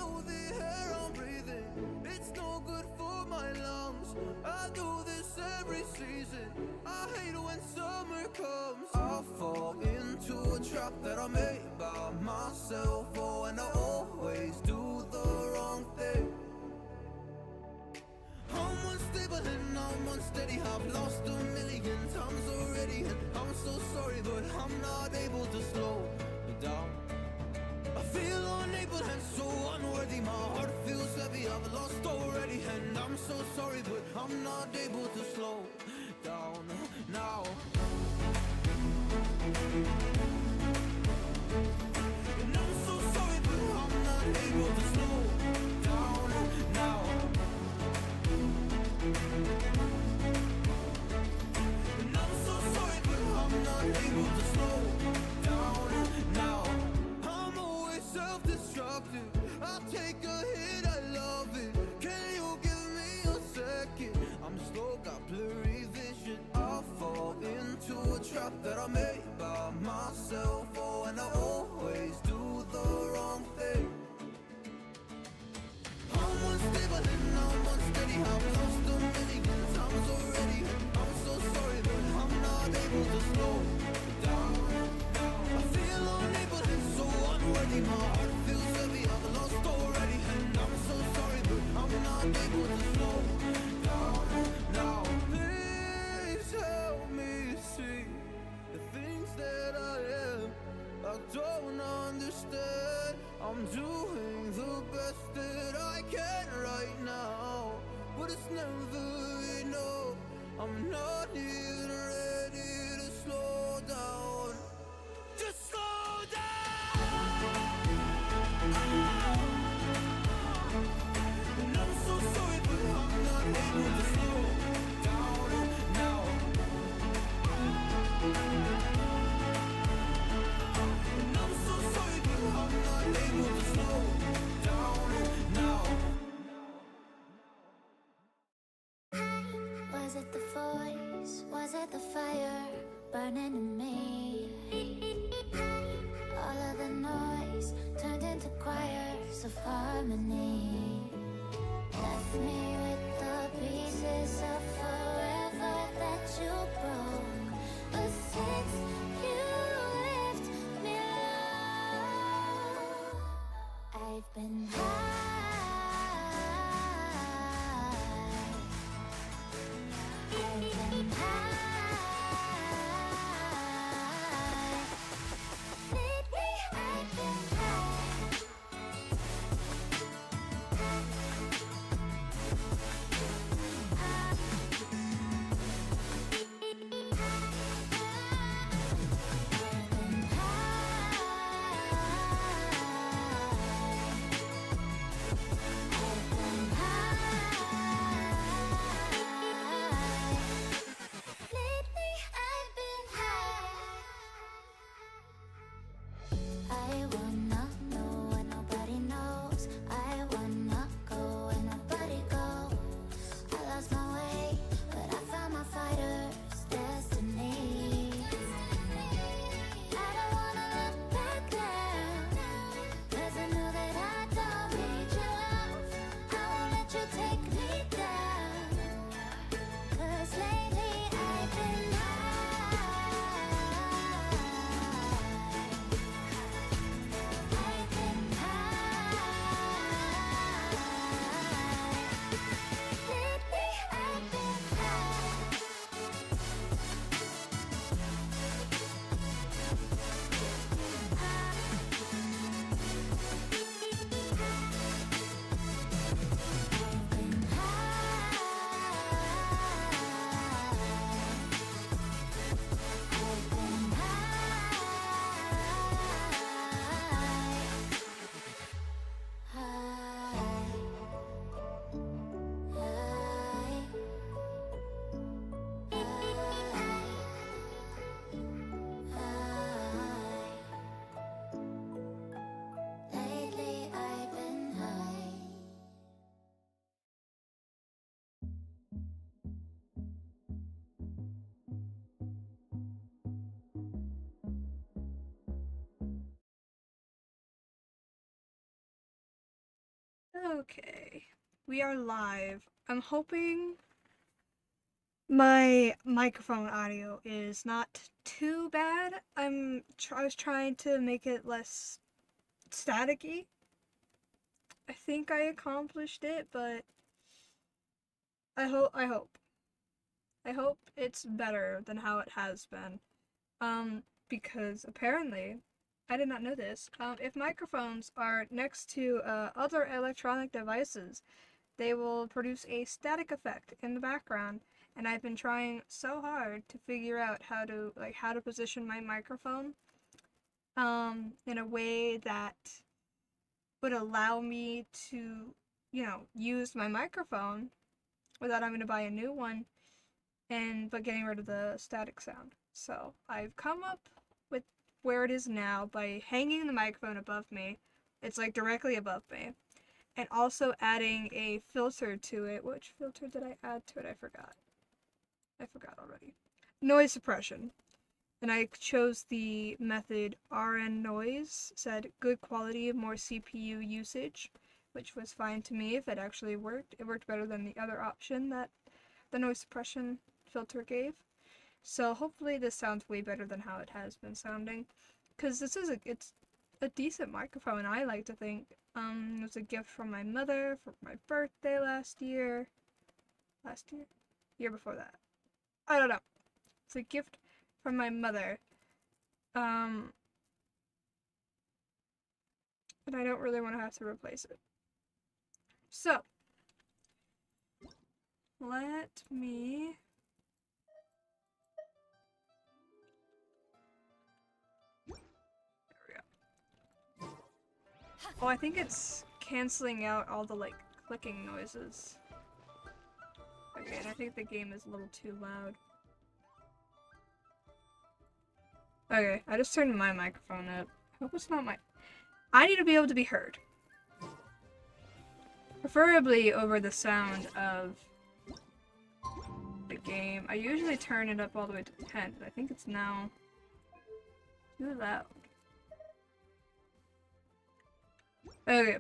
know the air I'm breathing, it's no good for my lungs. I do this every season, I hate when summer comes. I fall into a trap that I made by myself. Oh, and I always do the wrong thing. I'm unstable and I'm unsteady, I've lost a million times already, and I'm so sorry, but I'm not able to slow down. I feel unable and so unworthy, my heart feels heavy, I've lost already, and I'm so sorry, but I'm not able to slow down now. And I'm so sorry, but I'm not able to slow down now. And I'm so sorry, but I'm not able to slow down now. I'm always self-destructive, I take a hit, I love it. Can you give me a second? I'm slow, got blurry vision. I fall into a trap that I made by myself. Oh, and I always do the wrong thing. I'm unstable and I'm unsteady, I've lost a million times already, and I'm so sorry, but I'm not able to slow down. I feel unable and so unworthy, my heart feels heavy, I've lost already, and I'm so sorry, but I'm not able to slow down now. Please help me see the things that I am, I don't understand. I'm doing the best that I can right now, but it's never enough. I'm not even ready to slow down. Just slow down. And I'm so sorry, but I'm not able to slow down now. And I'm so sorry, but I'm not able to slow down now. Was it the voice? Was it the fire burning in me? All of the noise turned into choirs of harmony. Left me with the pieces of forever that you broke. But since you left me alone, I've been high. I've been high. Okay, we are live. I'm hoping my microphone audio is not too bad. I was trying to make it less staticky. I think I accomplished it, but I hope it's better than how it has been. Because apparently, I did not know this. If microphones are next to other electronic devices, they will produce a static effect in the background. And I've been trying so hard to figure out how to position my microphone in a way that would allow me to, use my microphone without having to buy a new one but getting rid of the static sound. So I've come up with where it is now by hanging the microphone above me. It's like directly above me. And also adding a filter to it. Which filter did I add to it? I forgot. I forgot already. Noise suppression. And I chose the method RN noise, said good quality, more CPU usage, which was fine to me if it actually worked. It worked better than the other option that the noise suppression filter gave. So hopefully this sounds way better than how it has been sounding. Because it's a decent microphone, I like to think. It was a gift from my mother for my birthday last year. Last year? Year before that. I don't know. It's a gift from my mother. And I don't really want to have to replace it. So, let me... There we go. Oh, I think it's canceling out all the, clicking noises. Okay, and I think the game is a little too loud. Okay, I just turned my microphone up. I hope it's not my... I need to be able to be heard. Preferably over the sound of the game. I usually turn it up all the way to 10, but I think it's now too loud. Okay.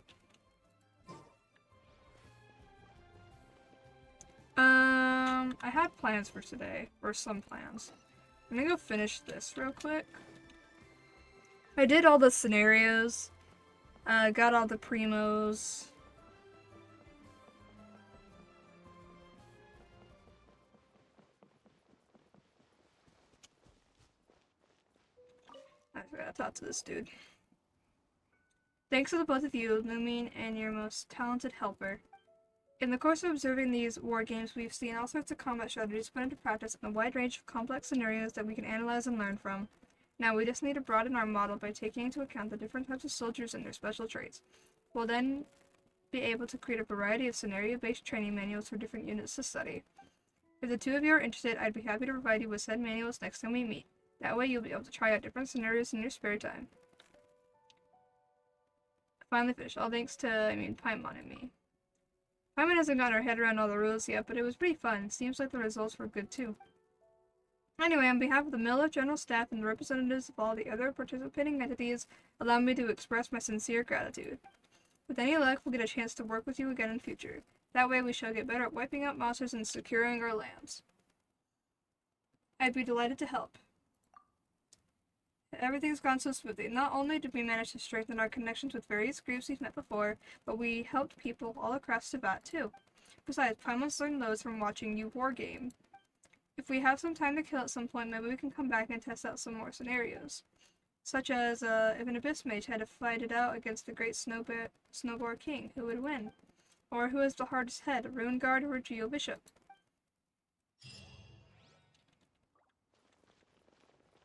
I had plans for today, or some plans. I'm gonna go finish this real quick. I did all the scenarios, got all the primos. I forgot to talk to this dude. Thanks to the both of you, Lumin and your most talented helper. In the course of observing these war games, we've seen all sorts of combat strategies put into practice and a wide range of complex scenarios that we can analyze and learn from. Now we just need to broaden our model by taking into account the different types of soldiers and their special traits. We'll then be able to create a variety of scenario-based training manuals for different units to study. If the two of you are interested, I'd be happy to provide you with said manuals next time we meet. That way you'll be able to try out different scenarios in your spare time. Finally finished, all thanks to, Paimon and me. Paimon hasn't gotten her head around all the rules yet, but it was pretty fun. Seems like the results were good too. Anyway, on behalf of the Miller General Staff and the representatives of all the other participating entities, allow me to express my sincere gratitude. With any luck, we'll get a chance to work with you again in the future. That way we shall get better at wiping out monsters and securing our lands. I'd be delighted to help. Everything's gone so smoothly. Not only did we manage to strengthen our connections with various groups we've met before, but we helped people all across Tibet too. Besides, Paimon's learned loads from watching you wargame. If we have some time to kill at some point, maybe we can come back and test out some more scenarios. Such as, if an Abyss Mage had to fight it out against the Great Snowboar King, who would win? Or who has the hardest head, a Rune Guard or a Geo Bishop?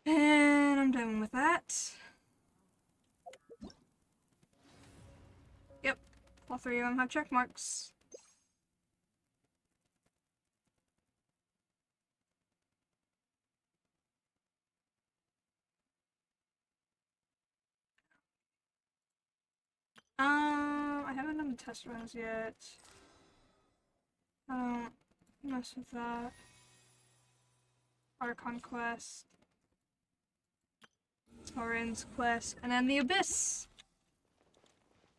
And I'm done with that. Yep, all three of them have check marks. I haven't done the test runs yet. I don't mess with that. Archon quest. Torrens quest. And then the Abyss!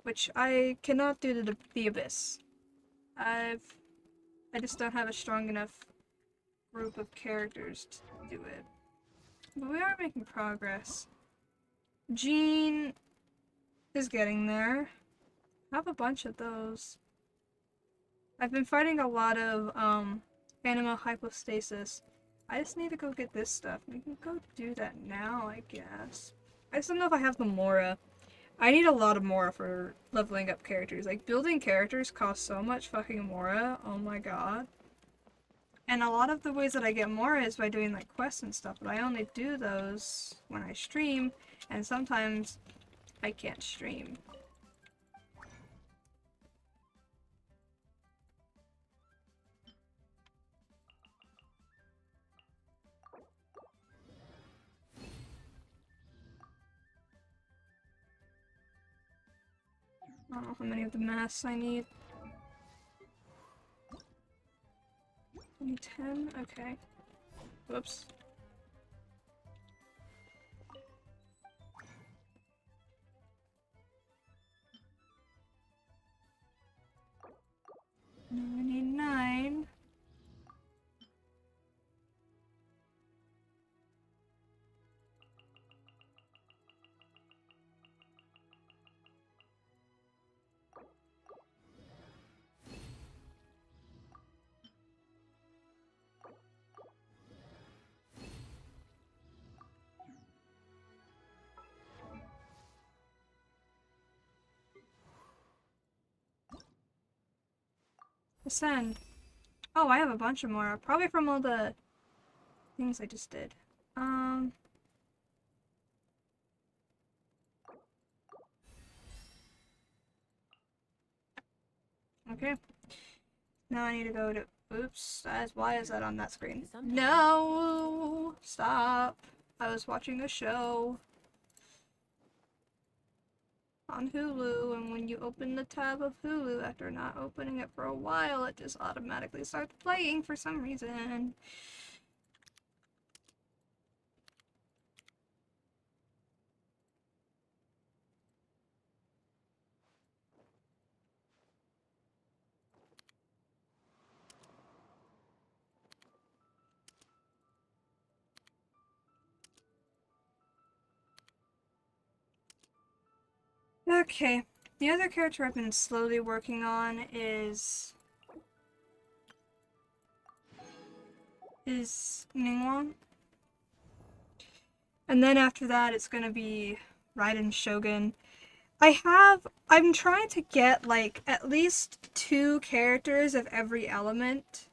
which I cannot do the Abyss. I just don't have a strong enough group of characters to do it. But we are making progress. Jean is getting there. I have a bunch of those. I've been fighting a lot of animal hypostasis. I just need to go get this stuff. We can go do that now, I guess. I just don't know if I have the Mora. I need a lot of Mora for leveling up characters. Like, building characters costs so much fucking Mora. Oh my god. And a lot of the ways that I get Mora is by doing, like, quests and stuff. But I only do those when I stream. And sometimes I can't stream. I don't know how many of the masks I need. I need 10? Okay. Whoops. Now I need 9. Ascend. Oh, I have a bunch of more. Probably from all the things I just did. Okay. Now I need to go to... Oops. Why is that on that screen? No! Stop. I was watching a show on Hulu, and when you open the tab of Hulu after not opening it for a while, it just automatically starts playing for some reason. Okay, the other character I've been slowly working on is Ningguang. And then after that, it's gonna be Raiden Shogun. I'm trying to get, like, at least 2 characters of every element.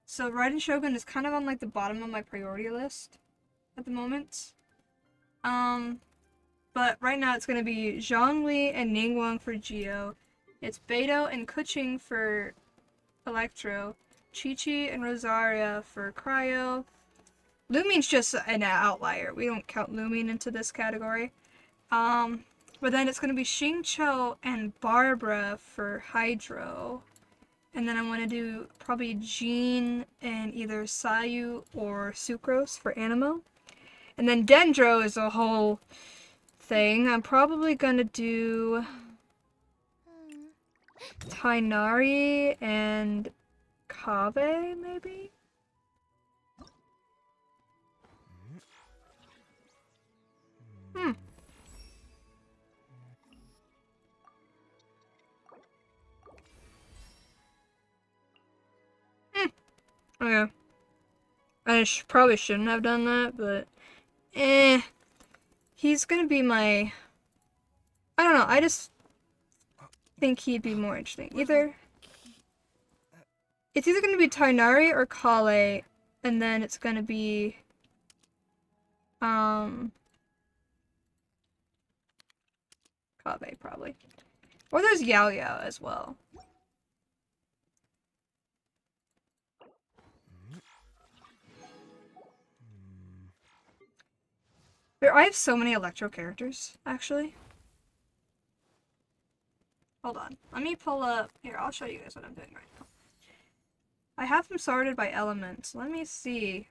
So Raiden Shogun is kind of on, like, the bottom of my priority list at the moment. But right now it's gonna be Zhongli and Ningguang for Geo. It's Beidou and Kuching for Electro. Chi-Chi and Rosaria for Cryo. Lumine's just an outlier. We don't count Lumine into this category. But then it's gonna be Xingqiu and Barbara for Hydro. And then I want to do probably Jean and either Sayu or Sucrose for Animo. And then Dendro is a whole thing. I'm probably gonna do Tainari and Kave, maybe? Okay. Probably shouldn't have done that, but he's gonna be my... I don't know, I just think he'd be more interesting. It's either gonna be Tainari or Kale, and then it's gonna be Kave probably. Or there's Yao Yao as well. I have so many Electro characters, actually. Hold on. Let me pull up... Here, I'll show you guys what I'm doing right now. I have them sorted by elements. Let me see.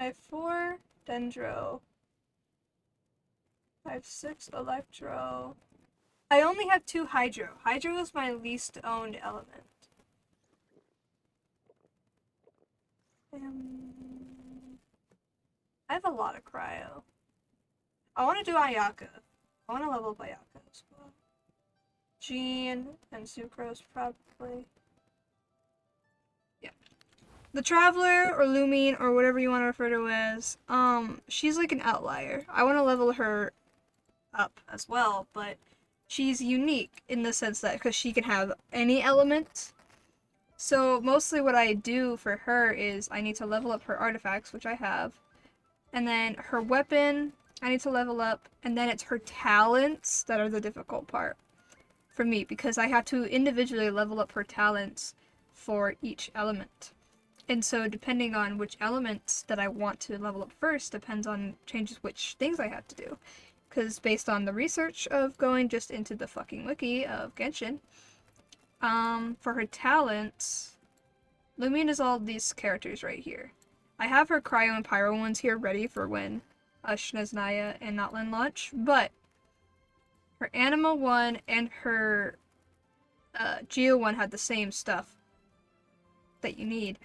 I have 4 Dendro. I have 6 Electro. I only have 2 Hydro. Hydro is my least owned element. I have a lot of Cryo. I want to do Ayaka. I want to level up Ayaka as well. Jean and Sucrose probably. Yeah. The Traveler or Lumine or whatever you want to refer to as, she's like an outlier. I want to level her up as well, but she's unique in the sense that because she can have any element. So mostly what I do for her is I need to level up her artifacts, which I have, and then her weapon I need to level up, and then it's her talents that are the difficult part for me because I have to individually level up her talents for each element. And so depending on which elements that I want to level up first depends on changes which things I have to do. Because based on the research of going just into the fucking wiki of Genshin, for her talents, Lumine is all these characters right here. I have her Cryo and Pyro ones here ready for when Nesnaya and Notlin launch, but her Anima one and her Geo one had the same stuff that you need.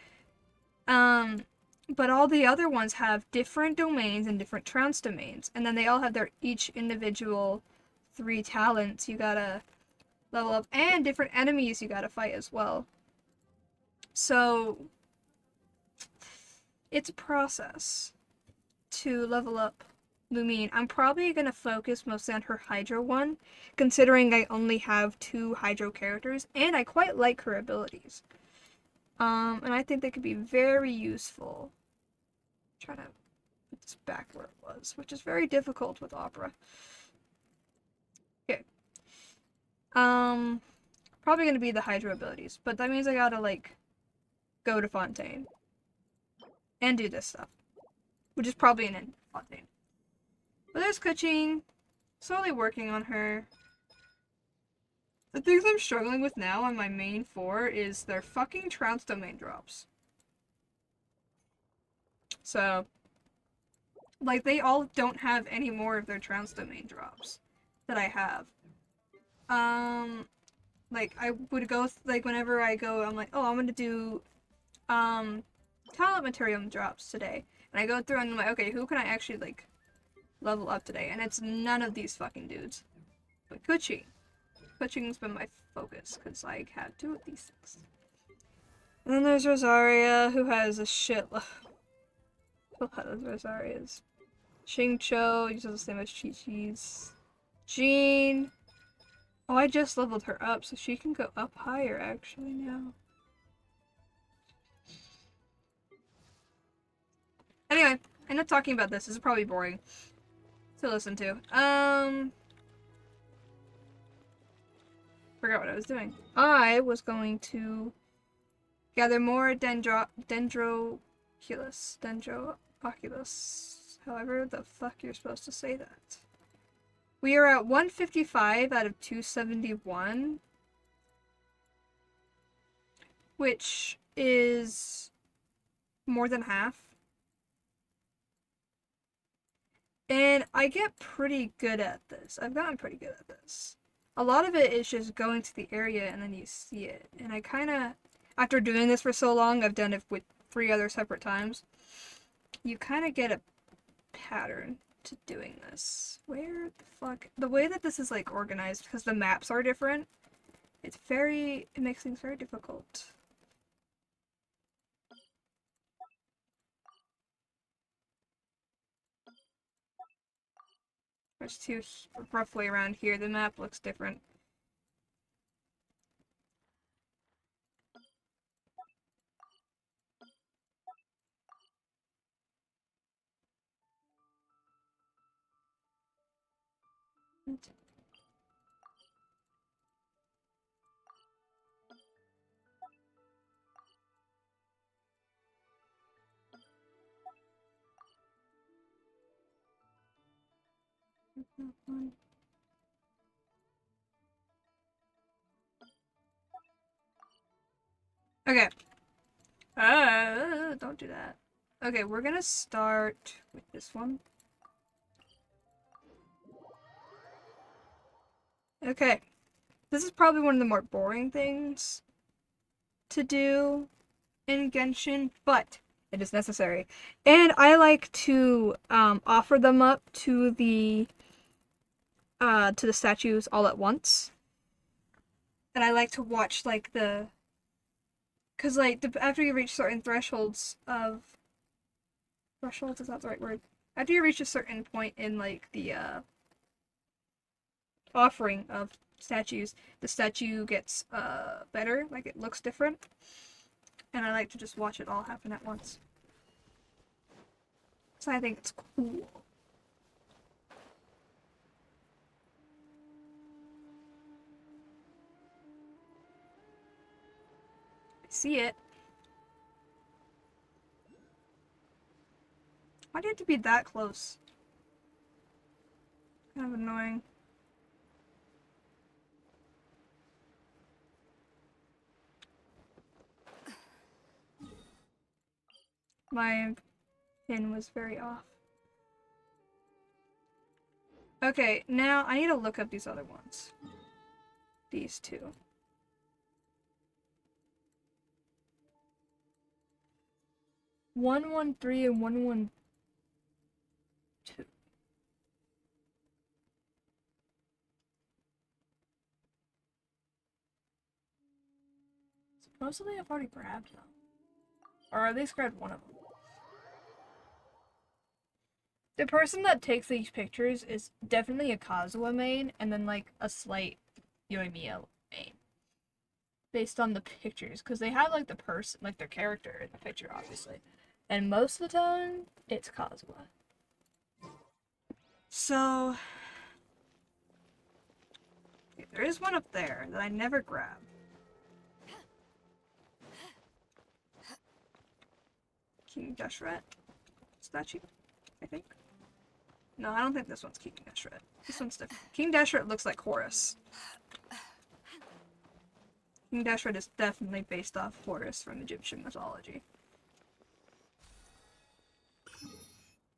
But all the other ones have different domains and different trance domains, and then they all have their each individual 3 talents you gotta level up, and different enemies you gotta fight as well. So it's a process to level up Lumine. I'm probably gonna focus mostly on her Hydro one, considering I only have 2 Hydro characters, and I quite like her abilities. And I think they could be very useful. I'm trying to put this back where it was, which is very difficult with Opera. Okay. Probably gonna be the Hydro abilities, but that means I gotta, like, go to Fontaine. And do this stuff. Which is probably an end Fontaine. But there's Kuching. Slowly working on her. The things I'm struggling with now on my main 4 is their fucking trounce domain drops. So, like, they all don't have any more of their trounce domain drops that I have. Like, I would go, like, whenever I go, I'm like, oh, I'm gonna do, talent material drops today. And I go through and I'm like, okay, who can I actually, like, level up today? And it's none of these fucking dudes. But Kuching. Kuching's been my focus, because I have 2 of these things. And then there's Rosaria, who has a shitload. A lot of Rosarias. Xingqiu uses the same as Chi-Chi's. Jean. Oh, I just leveled her up, so she can go up higher, actually, now. Anyway, I know talking about this is probably boring to listen to. Forgot what I was doing. I was going to gather more Dendroculus. However the fuck you're supposed to say that. We are at 155 out of 271. Which is more than half. And I get pretty good at this. I've gotten pretty good at this. A lot of it is just going to the area and then you see it. And I kind of, after doing this for so long, I've done it with 3 other separate times. You kind of get a pattern to doing this. Where the fuck? The way that this is, like, organized, because the maps are different, it makes things very difficult. There's 2 roughly around here. The map looks different. Okay. Don't do that. Okay, we're gonna start with this one. Okay. This is probably one of the more boring things to do in Genshin, but it is necessary. And I like to offer them up to the statues all at once. And I like to watch like cause like after you reach certain thresholds is not the right word. After you reach a certain point in like the offering of statues, the statue gets better, like it looks different. And I like to just watch it all happen at once. So I think it's cool. See it. Why do you have to be that close? Kind of annoying. My pin was very off. Okay, now I need to look up these other ones. These two. One 3 and 112. Supposedly I've already grabbed them. Or at least grabbed one of them. The person that takes these pictures is definitely a Kazuha main, and then like a slight Yoimiya main. Based on the pictures, because they have like the person, like their character in the picture, obviously. And most of the time, it's Kazuha. So, there is one up there that I never grabbed. King Deshret statue, I think. No, I don't think this one's King Deshret. This one's different. King Deshret looks like Horus. King Deshret is definitely based off Horus from Egyptian mythology.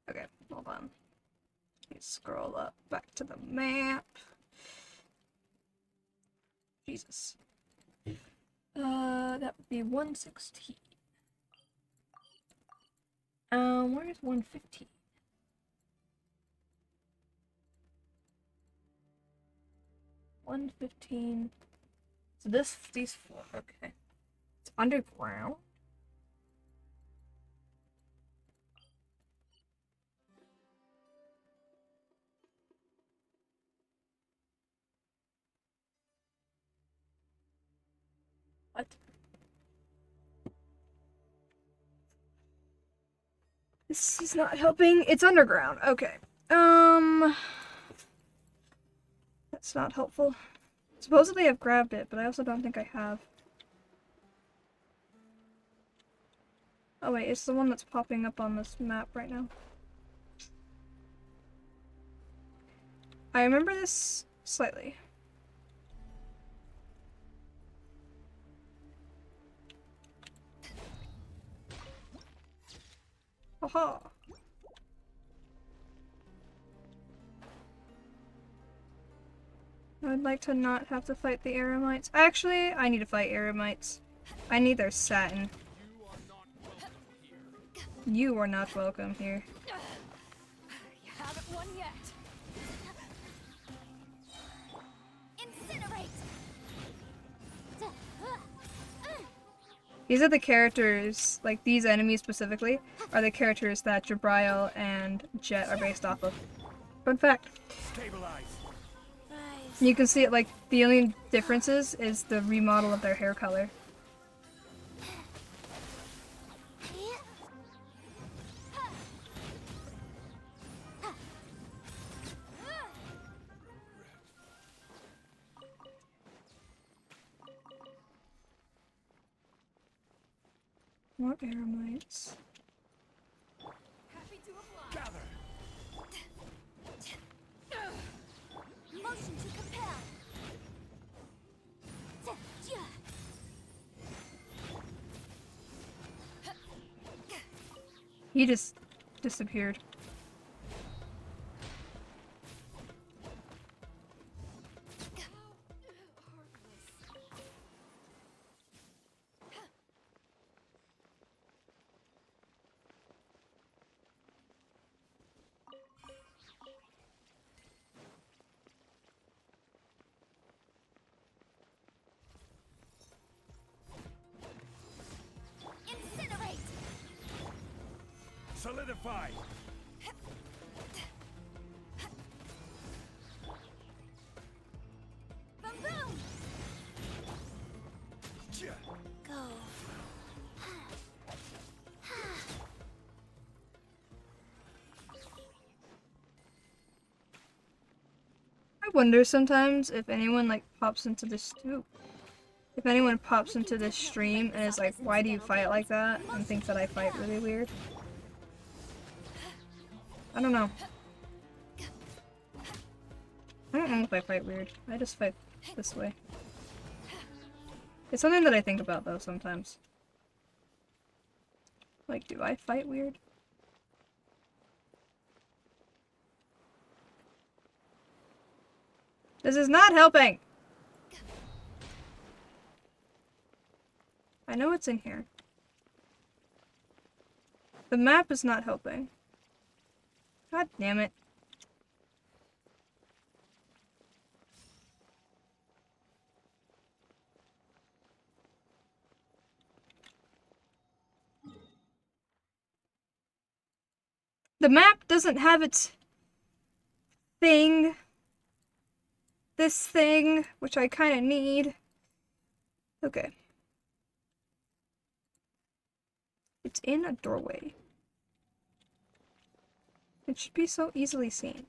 Okay, hold on. Let's scroll up back to the map. Jesus. That would be 116. Where's 115? 115. So these four, okay. It's underground. What? This is not helping. It's underground. Okay. That's not helpful. Supposedly I've grabbed it, but I also don't think I have. Oh wait, it's the one that's popping up on this map right now. I remember this slightly. Aha! I would like to not have to fight the Eremites. Actually, I need to fight Eremites. I need their satin. You are not welcome here. You haven't won yet. Incinerate. These are the characters, like these enemies specifically, are the characters that Jabriel and Jet are based off of. Fun fact. Stabilize. You can see it, like, the only differences is the remodel of their hair color. More Eremites. Happy to apply. Motion to compel. He just disappeared. Incinerate! Solidify! Boom boom! Go. I wonder sometimes if anyone like pops into this if anyone pops into this stream and is like, why do you fight like that? And thinks that I fight really weird. I don't know. I don't know if I fight weird. I just fight this way. It's something that I think about though sometimes. Like, do I fight weird? This is not helping! I know it's in here. The map is not helping. God damn it. The map doesn't have its thing. This thing, which I kind of need. Okay. It's in a doorway. It should be so easily seen.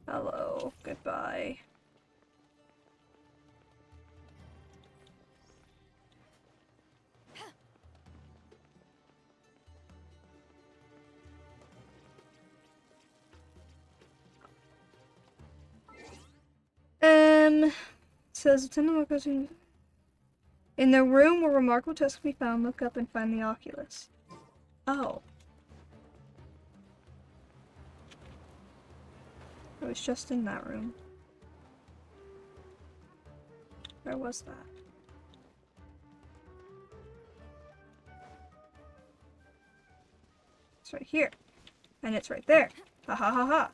Hello. Goodbye. Says Lieutenant Marcos in the room where remarkable tests can be found, look up and find the Oculus. Oh. I was just in that room. Where was that? It's right here. And it's right there. Ha ha ha ha.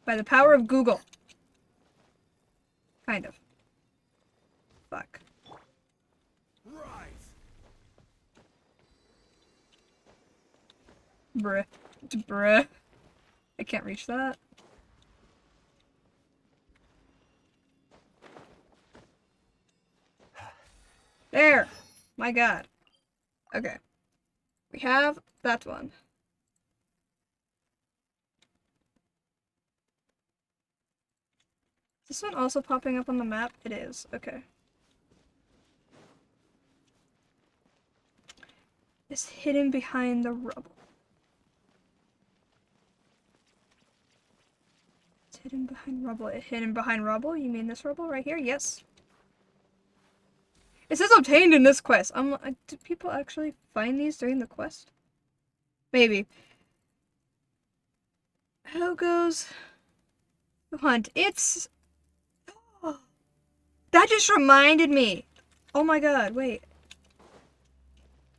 By the power of Google. Kind of. Fuck. Rise. Bruh. Bruh. I can't reach that. There! My god. Okay. We have that one. Is this one also popping up on the map? It is. Okay. It's hidden behind the rubble. It's hidden behind rubble. Hidden behind rubble? You mean this rubble right here? Yes. It says obtained in this quest. Do people actually find these during the quest? Maybe. How goes the hunt? It's... Oh, that just reminded me. Oh my god, wait.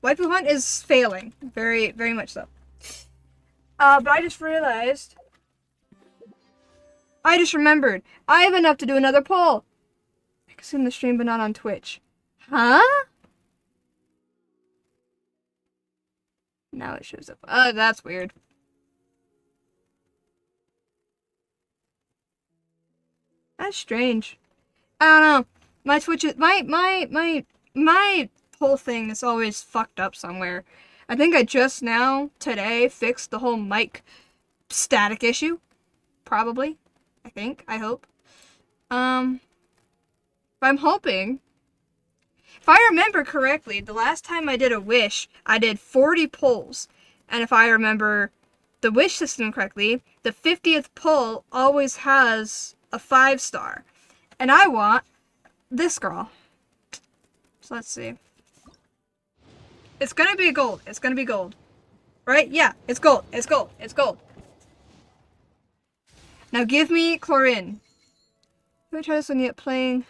Waifu hunt is failing. Very, very much so. But I just realized... I just remembered. I have enough to do another poll. I can see in the stream, but not on Twitch. Huh? Now it shows up. Oh, that's weird. That's strange. I don't know. My Twitch is my whole thing is always fucked up somewhere. I think I just now today fixed the whole mic static issue. Probably. I think. I hope. But I'm hoping. If I remember correctly, the last time I did a wish, I did 40 polls. And if I remember the wish system correctly, the 50th poll always has a 5-star. And I want this girl. So let's see. It's gonna be gold. It's gonna be gold. Right? Yeah, it's gold. It's gold. It's gold. Now give me Chlorine. Let me try this one yet playing.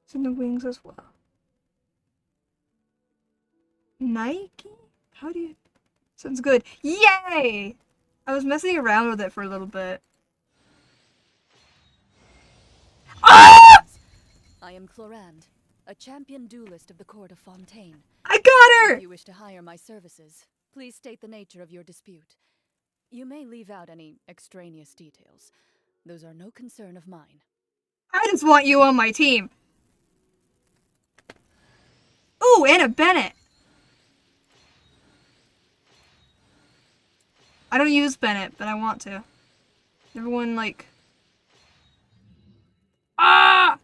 It's in the wings as well. Nike? How do you... Sounds good. Yay! I was messing around with it for a little bit. Ah! I am Clorand, a champion duelist of the court of Fontaine. I got her! If you wish to hire my services, please state the nature of your dispute. You may leave out any extraneous details. Those are no concern of mine. I just want you on my team. Ooh, Anna Bennett. I don't use Bennett, but I want to. Everyone, like... Ah!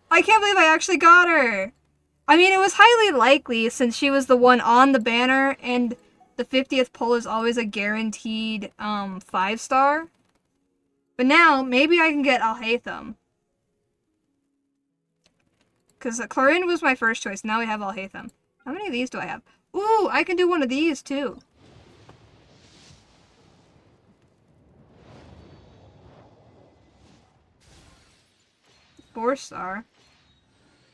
I can't believe I actually got her! I mean, it was highly likely since she was the one on the banner, and the 50th pull is always a guaranteed 5-star. But now, maybe I can get Alhaitham. Because Chlorine was my first choice, now we have Alhaitham. How many of these do I have? Ooh, I can do one of these too. Four-star.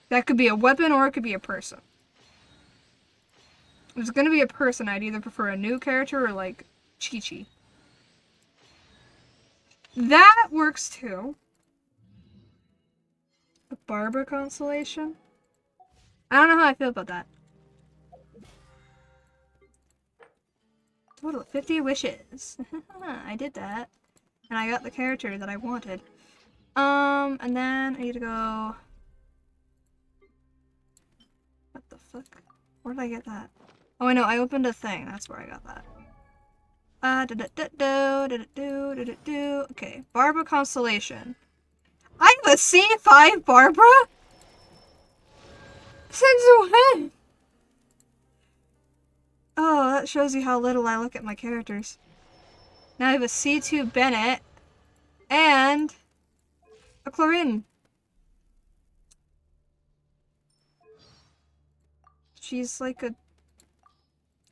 That could be a weapon or it could be a person. If it's gonna be a person, I'd either prefer a new character or like Chi-Chi. That works too. A Barbara constellation? I don't know how I feel about that. Total 50 wishes. I did that. And I got the character that I wanted. And then I need to go... What the fuck? Where did I get that? Oh, I know, I opened a thing. That's where I got that. Okay, Barbara Constellation. I have a C5 Barbara? Since when? Oh, that shows you how little I look at my characters. Now I have a C2 Bennett and a Chlorine. She's like a...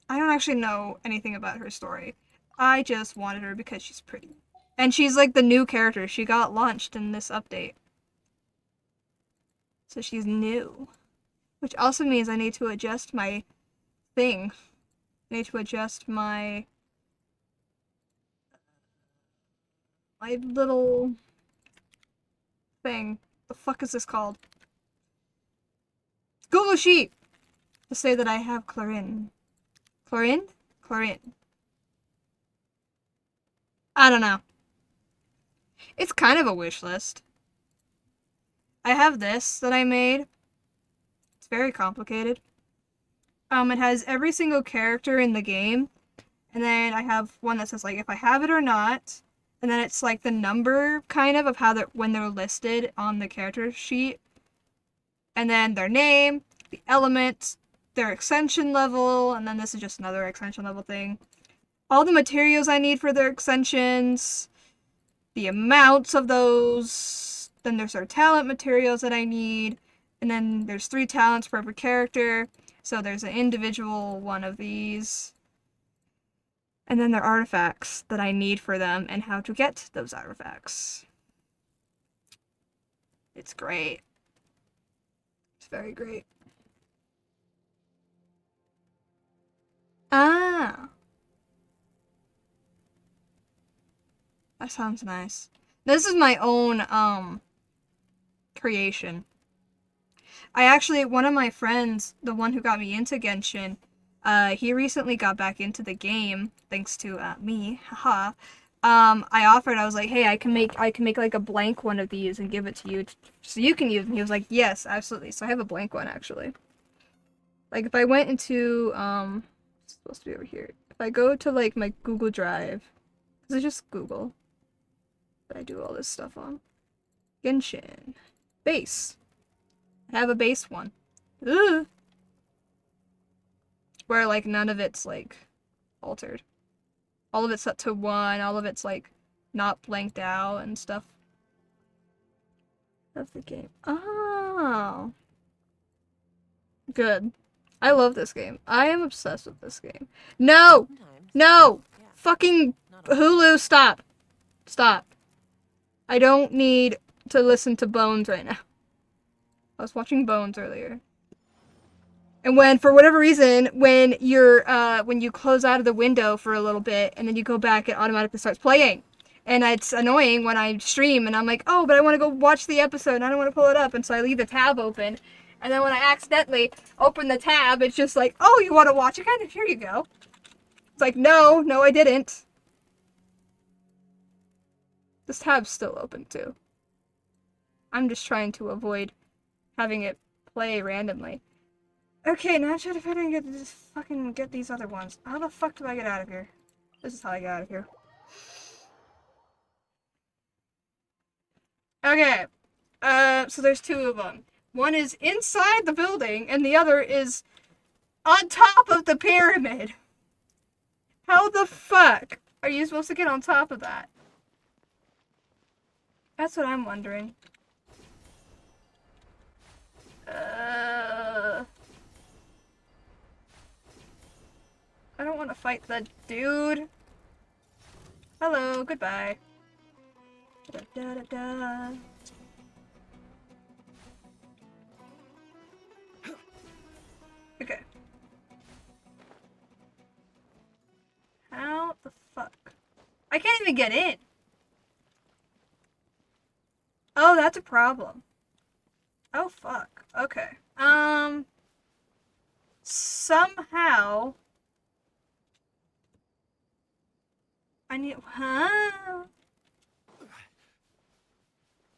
I don't actually know anything about her story. I just wanted her because she's pretty. And she's like the new character. She got launched in this update. So she's new. Which also means I need to adjust my thing. I need to adjust my little thing. The fuck is this called? Google Sheet! To say that I have Chlorine. Chlorine? Chlorine. I don't know. It's kind of a wish list. I have this that I made. It's very complicated. It has every single character in the game. And then I have one that says like if I have it or not. And then it's like the number kind of how they're when they're listed on the character sheet. And then their name, the element, their extension level, and then this is just another extension level thing. All the materials I need for their extensions, the amounts of those, then there's their talent materials that I need, and then there's 3 talents for every character, so there's an individual one of these. And then their artifacts that I need for them and how to get those artifacts. It's great. It's very great. Ah! That sounds nice. This is my own, creation. I actually, one of my friends, the one who got me into Genshin, he recently got back into the game, thanks to, me, haha. I offered, I was like, hey, I can make like a blank one of these and give it to you, so you can use them. He was like, yes, absolutely. So I have a blank one, actually. Like, if I went into, it's supposed to be over here. If I go to, like, my Google Drive, because it's just Google that I do all this stuff on. Genshin. Base. I have a base one. Ugh. Where, like, none of it's, like, altered. All of it's set to 1, all of it's, like, not blanked out and stuff. of the game. Oh. Good. I love this game. I am obsessed with this game. No! No! Fucking Hulu, stop. Stop. I don't need to listen to Bones right now. I was watching Bones earlier. And when, for whatever reason, when you close out of the window for a little bit and then you go back, it automatically starts playing. And it's annoying when I stream and I'm like, oh, but I want to go watch the episode and I don't want to pull it up. And so I leave the tab open. And then when I accidentally open the tab, it's just like, oh, you want to watch again? Here you go. It's like, no, I didn't. This tab's still open too. I'm just trying to avoid having it play randomly. Okay, now I try to find out just fucking get these other ones. How the fuck do I get out of here? This is how I get out of here. Okay. So there's two of them. One is inside the building, and the other is on top of the pyramid. How the fuck are you supposed to get on top of that? That's what I'm wondering. I don't want to fight the dude. Hello, goodbye. Da, da, da, da. Okay. How the fuck? I can't even get in. Oh, that's a problem. Oh, fuck. Okay. Somehow... I need... Huh?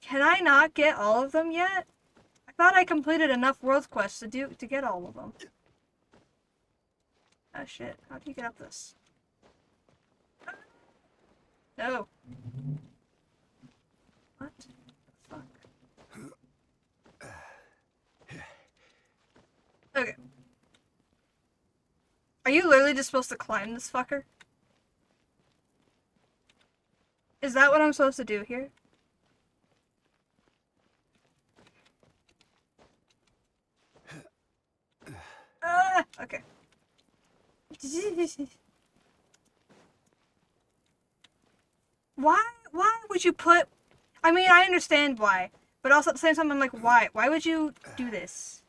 Can I not get all of them yet? I thought I completed enough world quests to get all of them. Oh, shit. How do you get up this? No. What the fuck? Okay. Are you literally just supposed to climb this fucker? Is that what I'm supposed to do here? Okay. Why would you put... I mean, I understand why. But also at the same time, I'm like, why? Why would you do this?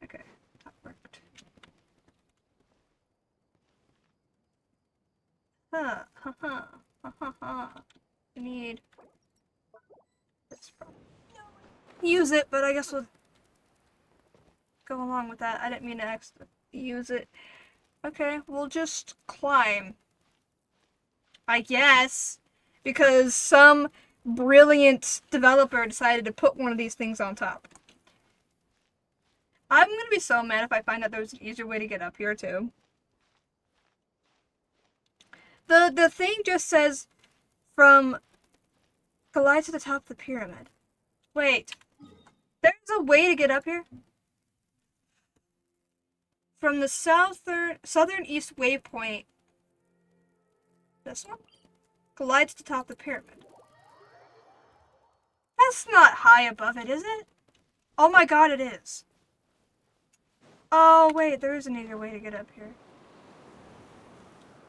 Okay, that worked. I need this from... Use it, but I guess we'll go along with that. I didn't mean to use it. Okay, we'll just climb. I guess. Because some brilliant developer decided to put one of these things on top. I'm gonna be so mad if I find out there's an easier way to get up here, too. The thing just says, from collide to the top of the pyramid. Wait. There's a way to get up here? From the southern east waypoint. This one? Collide to the top of the pyramid. That's not high above it, is it? Oh my god, it is. Oh, wait, there is an easier way to get up here.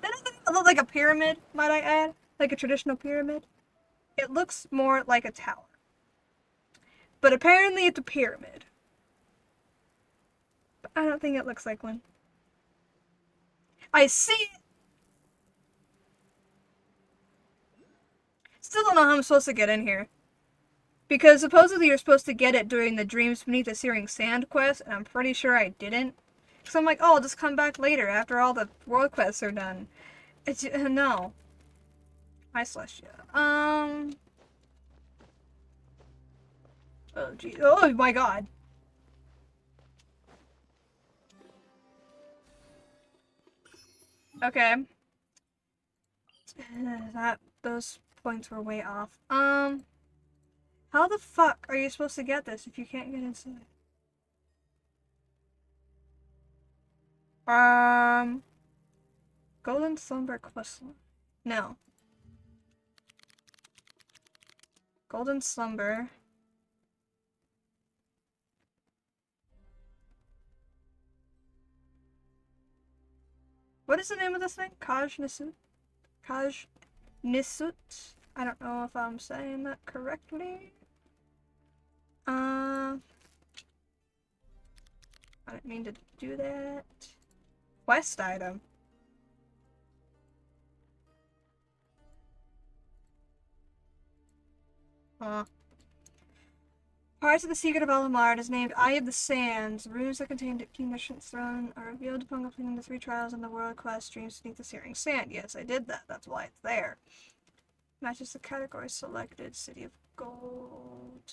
That doesn't look like a pyramid, might I add? Like a traditional pyramid. It looks more like a tower. But apparently it's a pyramid. But I don't think it looks like one. I see it! Still don't know how I'm supposed to get in here. Because supposedly you're supposed to get it during the Dreams Beneath the Searing Sand quest, and I'm pretty sure I didn't. So I'm like, oh, I'll just come back later after all the world quests are done. It's, no. Hi, Celestia. Oh, geez. Oh, my God. Okay. Those points were way off. How the fuck are you supposed to get this if you can't get inside? Golden Slumber questline. No. Golden Slumber. What is the name of this thing? Kaj Nisut? Kaj Nisut? I don't know if I'm saying that correctly. I didn't mean to do that. Quest item. Part of the Secret of Alamard is named Eye of the Sands. Runes that contain King Nishant's throne are revealed upon completing the 3 trials in the world quest Dreams Beneath the Searing Sand. Yes, I did that. That's why it's there. Matches the category selected. City of Gold.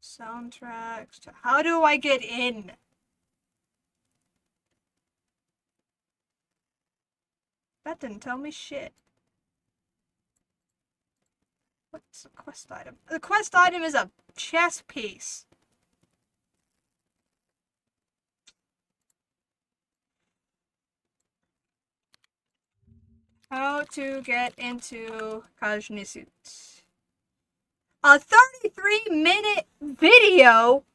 Soundtracks. How do I get in? That didn't tell me shit. What's the quest item? The quest item is a chess piece. How to get into Kajnisut. A 33-minute video?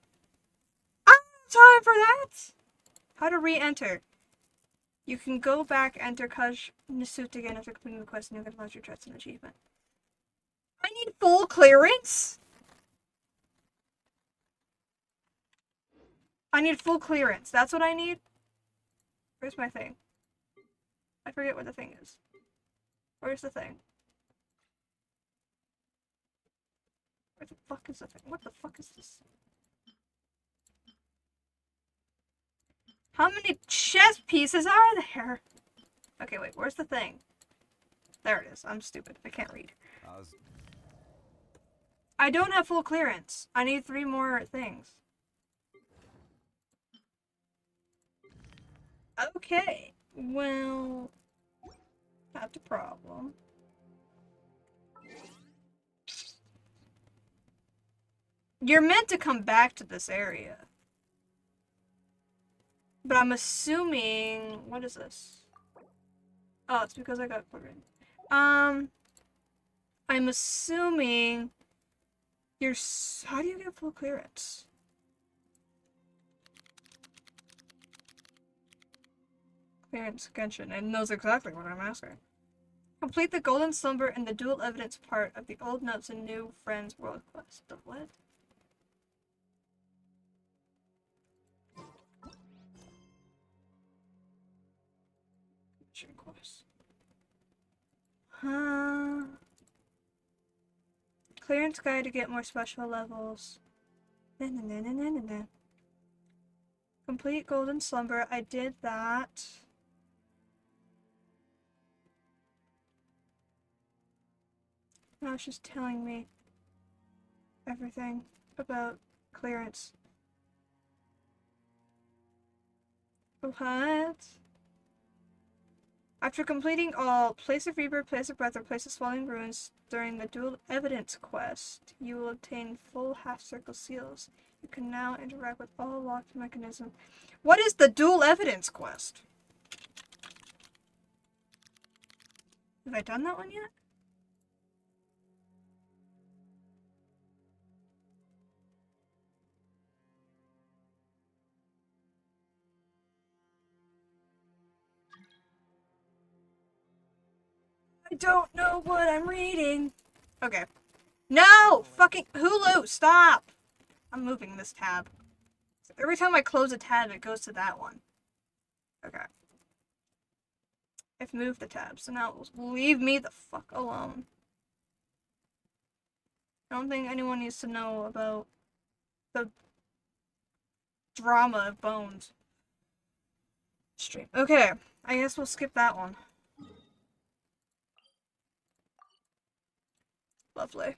I don't have time for that. How to re-enter. You can go back, enter Kajnisut again after completing the quest, and you'll get larger threats and achievement. I need full clearance? I need full clearance. That's what I need? Where's my thing? I forget what the thing is. Where's the thing? Where the fuck is the thing? What the fuck is this? How many chess pieces are there? Okay, wait, where's the thing? There it is. I'm stupid. I can't read. I don't have full clearance. I need 3 more things. Okay. Well, that's a problem. You're meant to come back to this area. But I'm assuming... What is this? Oh, it's because I got clearance. I'm assuming... You're... How do you get full clearance? Clearance Genshin. It knows exactly what I'm asking. Complete the Golden Slumber and the Dual Evidence part of the Old Notes and New Friends World Quest. The what? Mission quest. Clearance guide to get more special levels. Complete Golden Slumber. I did that. Now it's just telling me everything about clearance. What? After completing all Place of Rebirth, Place of Breath, or Place of Swelling Ruins during the Dual Evidence quest, you will obtain full half-circle seals. You can now interact with all locked mechanisms. What is the Dual Evidence quest? Have I done that one yet? I don't know what I'm reading. Okay. No! Fucking Hulu, stop! I'm moving this tab. Every time I close a tab, it goes to that one. Okay. I've moved the tab, so now leave me the fuck alone. I don't think anyone needs to know about the drama of Bones. Stream. Okay, I guess we'll skip that one. Lovely.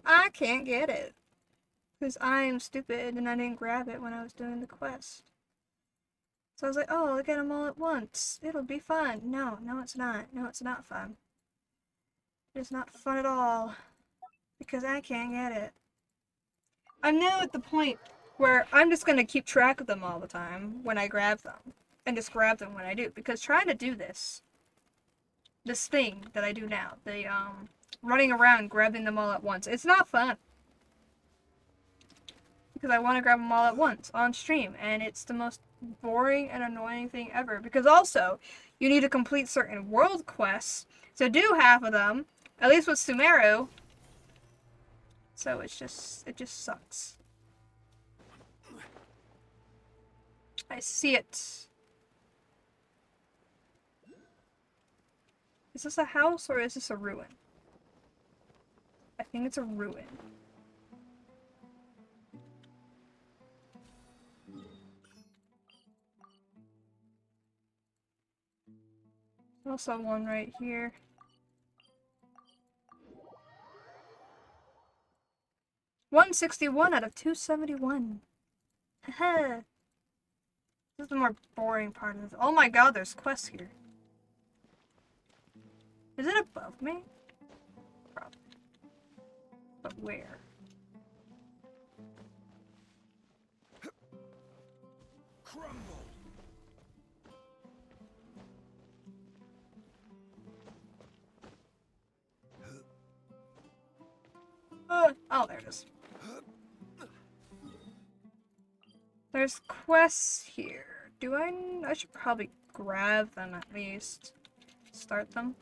I can't get it. Because I'm stupid and I didn't grab it when I was doing the quest. So I was like, oh, I'll get them all at once. It'll be fun. No, it's not. No, it's not fun. It's not fun at all. Because I can't get it. I'm now at the point where I'm just going to keep track of them all the time when I grab them. And just grab them when I do. Because trying to do this thing that I do now, the running around grabbing them all at once. It's not fun. Because I want to grab them all at once on stream, and it's the most boring and annoying thing ever. Because also, you need to complete certain world quests to do half of them, at least with Sumeru. So it just sucks. I see it. Is this a house or is this a ruin? I think it's a ruin. Also one right here. $161 out of 271. Haha. This is the more boring part of this. Oh my god, there's quests here. Is it above me? Probably. But where? Crumble. Oh, there it is. There's quests here. I should probably grab them at least. Start them.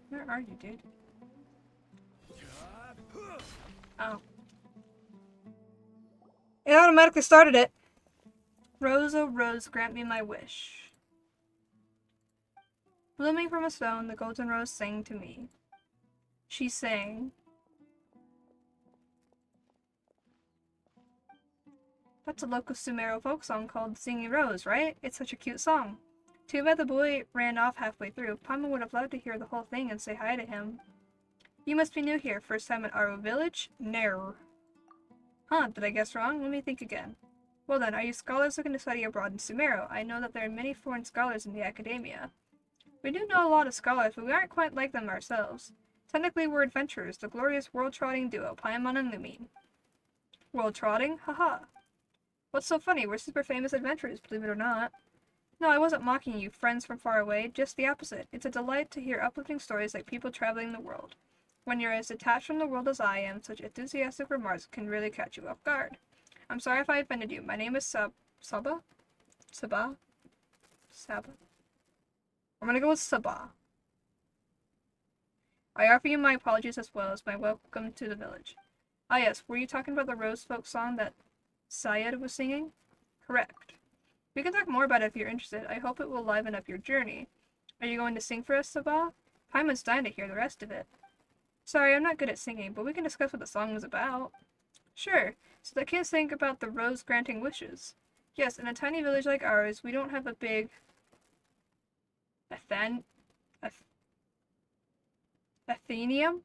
Where are you, dude? Oh. It automatically started it. Rose, oh rose, grant me my wish. Blooming from a stone, the golden rose sang to me. She sang. That's a local Sumeru folk song called Singing Rose, right? It's such a cute song. Too bad the boy ran off halfway through. Paimon would have loved to hear the whole thing and say hi to him. You must be new here. First time in Aro Village? No. Huh, did I guess wrong? Let me think again. Well then, are you scholars looking to study abroad in Sumeru? I know that there are many foreign scholars in the academia. We do know a lot of scholars, but we aren't quite like them ourselves. Technically, we're adventurers, the glorious world-trotting duo, Paimon and Lumine. World-trotting? Haha. What's so funny? We're super famous adventurers, believe it or not. No, I wasn't mocking you, friends from far away, just the opposite. It's a delight to hear uplifting stories like people traveling the world. When you're as detached from the world as I am, such enthusiastic remarks can really catch you off guard. I'm sorry if I offended you. My name is Saba? Saba? Saba? I'm gonna go with Saba. I offer you my apologies as well as my welcome to the village. Ah yes, were you talking about the Rose folk song that Syed was singing? Correct. We can talk more about it if you're interested. I hope it will liven up your journey. Are you going to sing for us, Sabah? Paimon's dying to hear the rest of it. Sorry, I'm not good at singing, but we can discuss what the song was about. Sure. So the kids think about the rose granting wishes. Yes, in a tiny village like ours, we don't have a big Athenium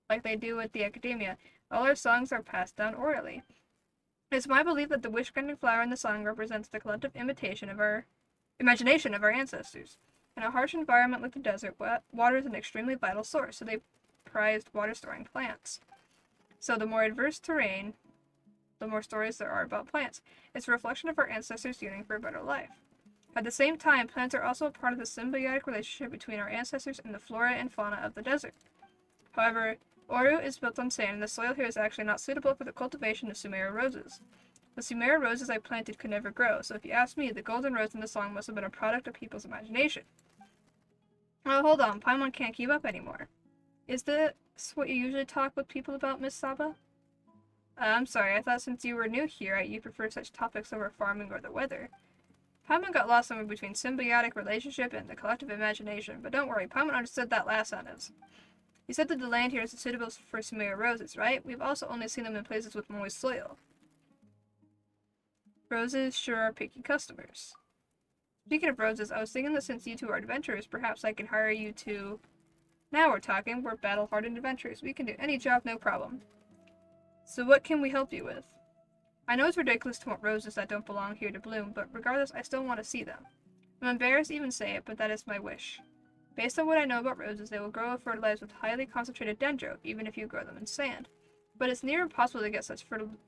like they do at the academia. All our songs are passed down orally. It's my belief that the wish-granting flower in the song represents the collective imagination of our ancestors. In a harsh environment like the desert, water is an extremely vital source, so they prized water-storing plants. So the more adverse terrain, the more stories there are about plants. It's a reflection of our ancestors' yearning for a better life. At the same time, plants are also a part of the symbiotic relationship between our ancestors and the flora and fauna of the desert. However, Oru is built on sand, and the soil here is actually not suitable for the cultivation of Sumeru roses. The Sumeru roses I planted could never grow, so if you ask me, the golden rose in the song must have been a product of people's imagination. Oh, hold on, Paimon can't keep up anymore. Is this what you usually talk with people about, Miss Saba? I'm sorry, I thought since you were new here, you prefer such topics over farming or the weather. Paimon got lost somewhere between symbiotic relationship and the collective imagination, but don't worry, Paimon understood that last sentence. You said that the land here is suitable for Sumeru roses, right? We've also only seen them in places with moist soil. Roses sure are picky customers. Speaking of roses, I was thinking that since you two are adventurers, perhaps I can hire you to... Now we're talking, we're battle-hardened adventurers. We can do any job, no problem. So what can we help you with? I know it's ridiculous to want roses that don't belong here to bloom, but regardless, I still want to see them. I'm embarrassed to even say it, but that is my wish. Based on what I know about roses, they will grow and fertilize with highly concentrated dendro, even if you grow them in sand. But it's near impossible to get such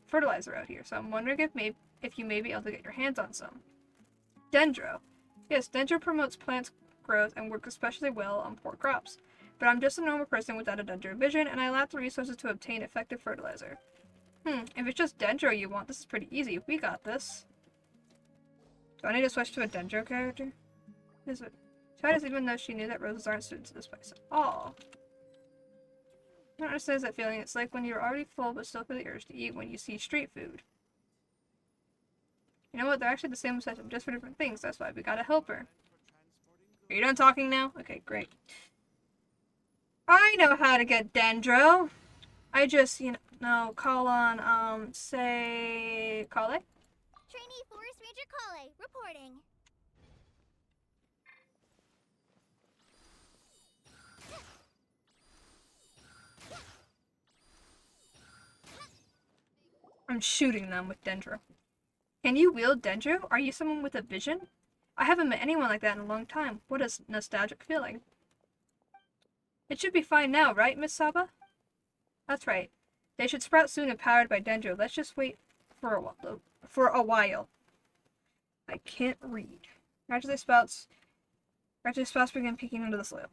fertilizer out here, so I'm wondering if you may be able to get your hands on some. Dendro. Yes, Dendro promotes plant growth and works especially well on poor crops. But I'm just a normal person without a Dendro vision, and I lack the resources to obtain effective fertilizer. If it's just Dendro you want, this is pretty easy. We got this. Do I need to switch to a Dendro character? Is it? Chad is even though she knew that roses aren't suited to this place at all. I don't understand that feeling. It's like when you're already full but still feel the urge to eat when you see street food. You know what? They're actually the same obsession, just for different things. That's why we gotta help her. Are you done talking now? Okay, great. I know how to get Dendro. I just, call on, say, Kale? Trainee Forest Ranger Kale, reporting. I'm shooting them with Dendro. Can you wield Dendro? Are you someone with a vision? I haven't met anyone like that in a long time. What a nostalgic feeling. It should be fine now, right, Miss Saba? That's right. They should sprout soon and powered by Dendro. Let's just wait for a while. I can't read. Gradually sprouts begin peeking into the soil.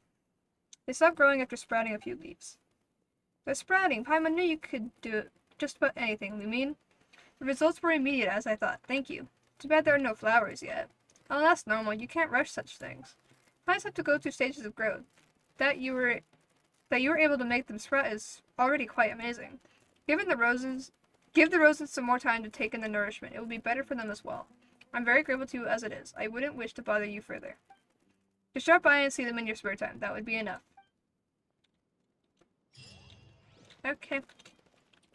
They stop growing after sprouting a few leaves. They're sprouting. Paimon knew you could do just about anything, Lumine. The results were immediate as I thought. Thank you. Too bad there are no flowers yet. Oh, that's normal. You can't rush such things. Plants have to go through stages of growth. That you were able to make them sprout is already quite amazing. Give the roses some more time to take in the nourishment. It will be better for them as well. I'm very grateful to you as it is. I wouldn't wish to bother you further. Just drop by and see them in your spare time. That would be enough. Okay.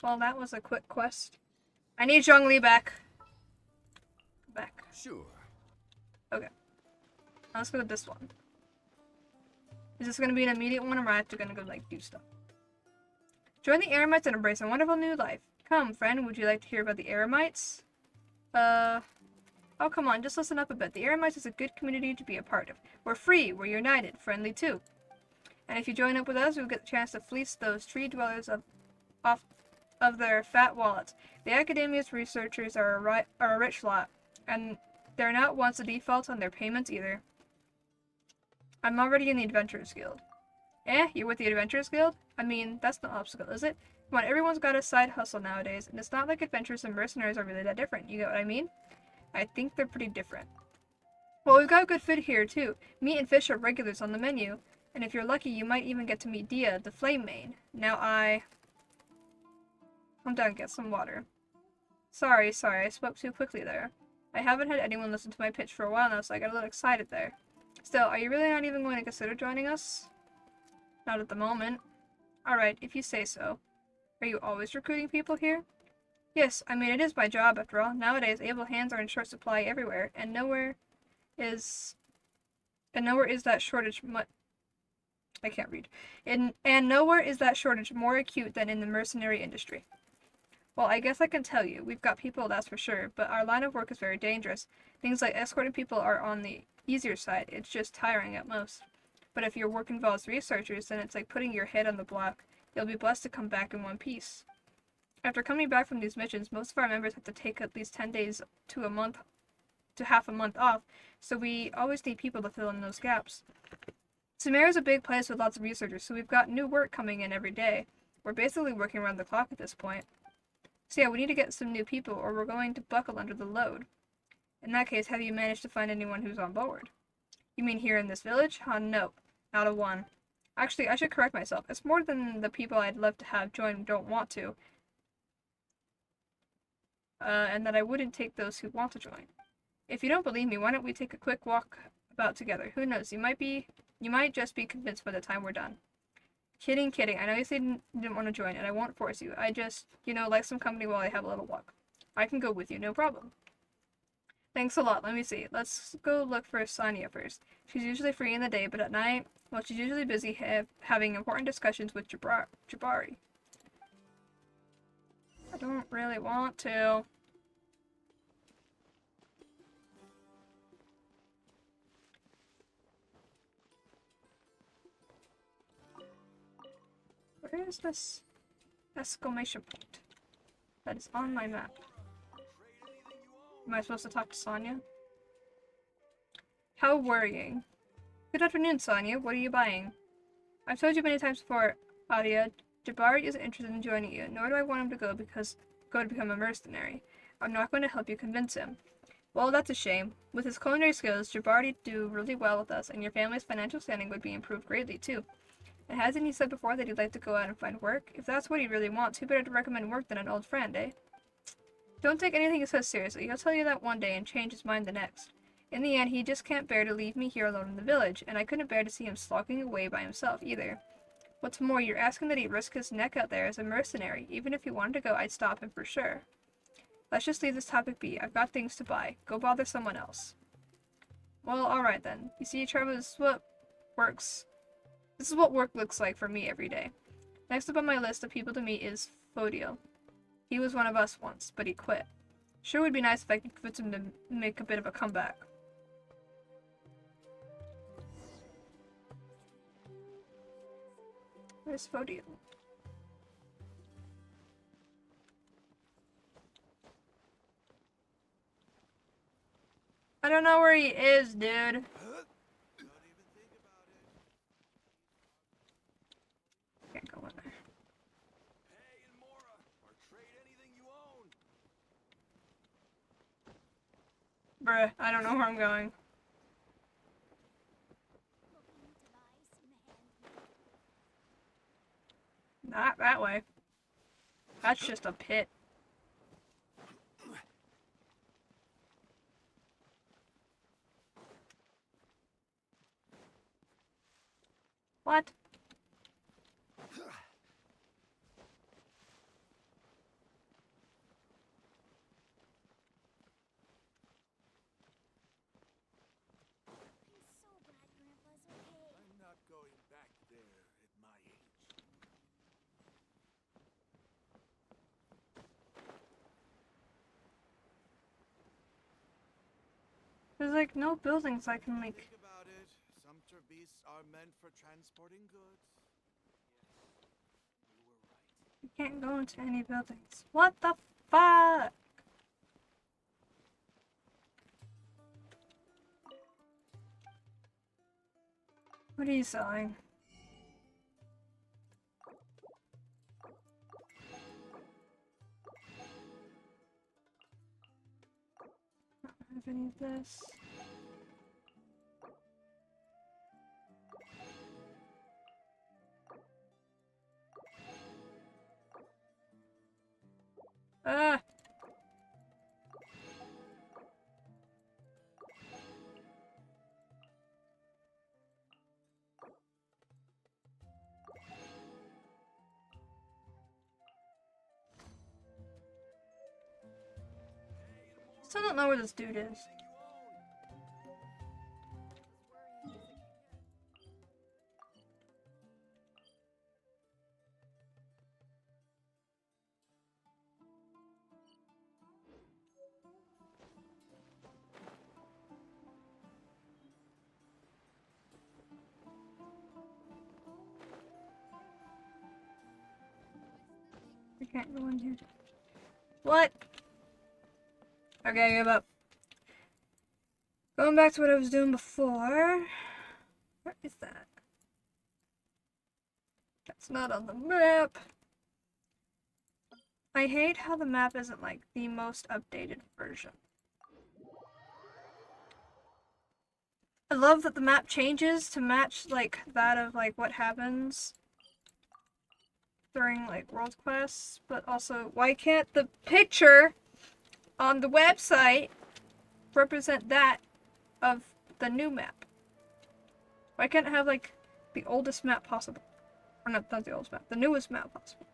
Well, that was a quick quest. I need Zhongli back. Back. Sure. Okay. Now let's go to this one. Is this going to be an immediate one, or am I going to go, do stuff? Join the Eremites and embrace a wonderful new life. Come, friend, would you like to hear about the Eremites? Oh, come on, just listen up a bit. The Eremites is a good community to be a part of. We're free, we're united, friendly too. And if you join up with us, you'll get the chance to fleece those tree dwellers of their fat wallets. The Academia's researchers are a rich lot, and they're not once a default on their payments either. I'm already in the Adventurers Guild. You're with the Adventurers Guild? I mean, that's no obstacle, is it? Come on, everyone's got a side hustle nowadays, and it's not like adventurers and mercenaries are really that different, you get what I mean? I think they're pretty different. Well, we've got good food here, too. Meat and fish are regulars on the menu, and if you're lucky, you might even get to meet Dia, the Flame Main. Now Calm down, get some water. Sorry, I spoke too quickly there. I haven't had anyone listen to my pitch for a while now, so I got a little excited there. Still, are you really not even going to consider joining us? Not at the moment. Alright, if you say so. Are you always recruiting people here? Yes, I mean it is my job after all. Nowadays, able hands are in short supply everywhere, and nowhere is that shortage I can't read. And nowhere is that shortage more acute than in the mercenary industry. Well, I guess I can tell you, we've got people, that's for sure, but our line of work is very dangerous. Things like escorting people are on the easier side. It's just tiring at most. But if your work involves researchers, then it's like putting your head on the block. You'll be blessed to come back in one piece. After coming back from these missions, most of our members have to take at least 10 days to half a month off, so we always need people to fill in those gaps. Sumeru is a big place with lots of researchers, so we've got new work coming in every day. We're basically working around the clock at this point. So yeah, we need to get some new people, or we're going to buckle under the load. In that case, have you managed to find anyone who's on board? You mean here in this village? No, not a one. Actually, I should correct myself. It's more than the people I'd love to have join don't want to. And that I wouldn't take those who want to join. If you don't believe me, why don't we take a quick walk about together? Who knows, you might just be convinced by the time we're done. Kidding. I know you said you didn't want to join, and I won't force you. I just, like some company while I have a little walk. I can go with you, no problem. Thanks a lot. Let me see. Let's go look for Sonia first. She's usually free in the day, but at night, well, she's usually busy having important discussions with Jabari. I don't really want to. Where is this exclamation point that is on my map? Am I supposed to talk to Sonia? How worrying. Good afternoon, Sonia. What are you buying? I've told you many times before, Adia, Jabari isn't interested in joining you, nor do I want him to go to become a mercenary. I'm not going to help you convince him. Well, that's a shame. With his culinary skills, Jabari'd do really well with us, and your family's financial standing would be improved greatly, too. And hasn't he said before that he'd like to go out and find work? If that's what he really wants, who better to recommend work than an old friend, eh? Don't take anything he says seriously. He'll tell you that one day and change his mind the next. In the end, he just can't bear to leave me here alone in the village, and I couldn't bear to see him slogging away by himself, either. What's more, you're asking that he risk his neck out there as a mercenary. Even if he wanted to go, I'd stop him for sure. Let's just leave this topic be. I've got things to buy. Go bother someone else. Well, alright then. You see, Trevor, this is what work looks like for me every day. Next up on my list of people to meet is Fodiel. He was one of us once, but he quit. Sure would be nice if I could convince him to make a bit of a comeback. Where's Fodiel? I don't know where he is, dude. Can't go in there. Hey, and Mora, or trade anything you own. Bruh, I don't know where I'm going. Not that way. That's just a pit. What? I'm not going back there at my age. There's like no buildings I can like. Think about it. Sumpter beasts are meant for transporting goods. You were right. You can't go into any buildings. What the fuck? What are you selling? I don't have any of this. Ah! Still don't know where this dude is. I can't go in here. What? Okay, I give up. Going back to what I was doing before. Where is that? That's not on the map. I hate how the map isn't like the most updated version. I love that the map changes to match like that of like what happens during like world quests, but also why can't the picture on the website represent that of the new map? Why can't it have like the oldest map possible? Or not the oldest map, the newest map possible.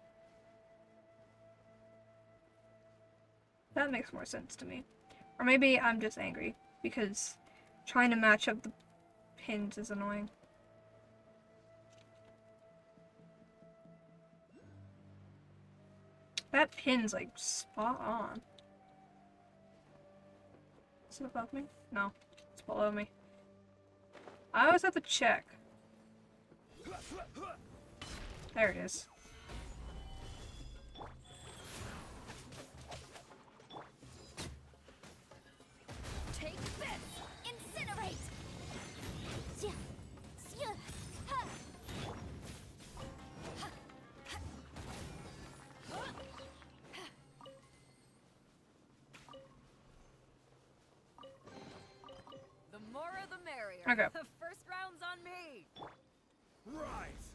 That makes more sense to me. Or maybe I'm just angry because trying to match up the pins is annoying. That pin's like spot on. Is it above me? No, it's below me. I always have to check. There it is. Take this! Incinerate! the merrier. Okay. The first round's on me. Rise.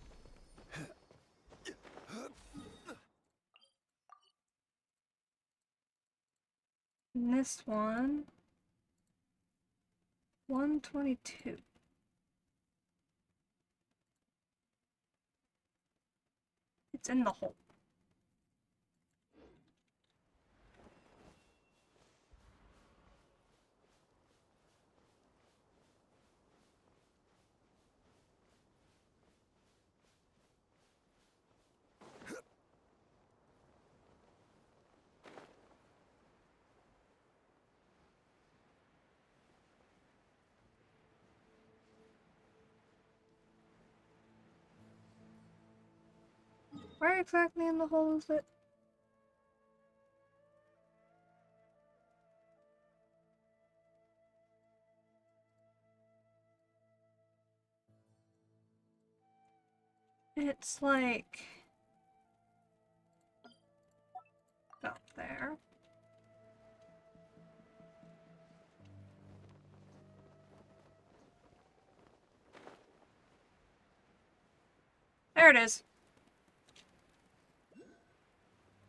And this one. 122. It's in the hole. Where exactly in the hole is it? It's like up there. There it is.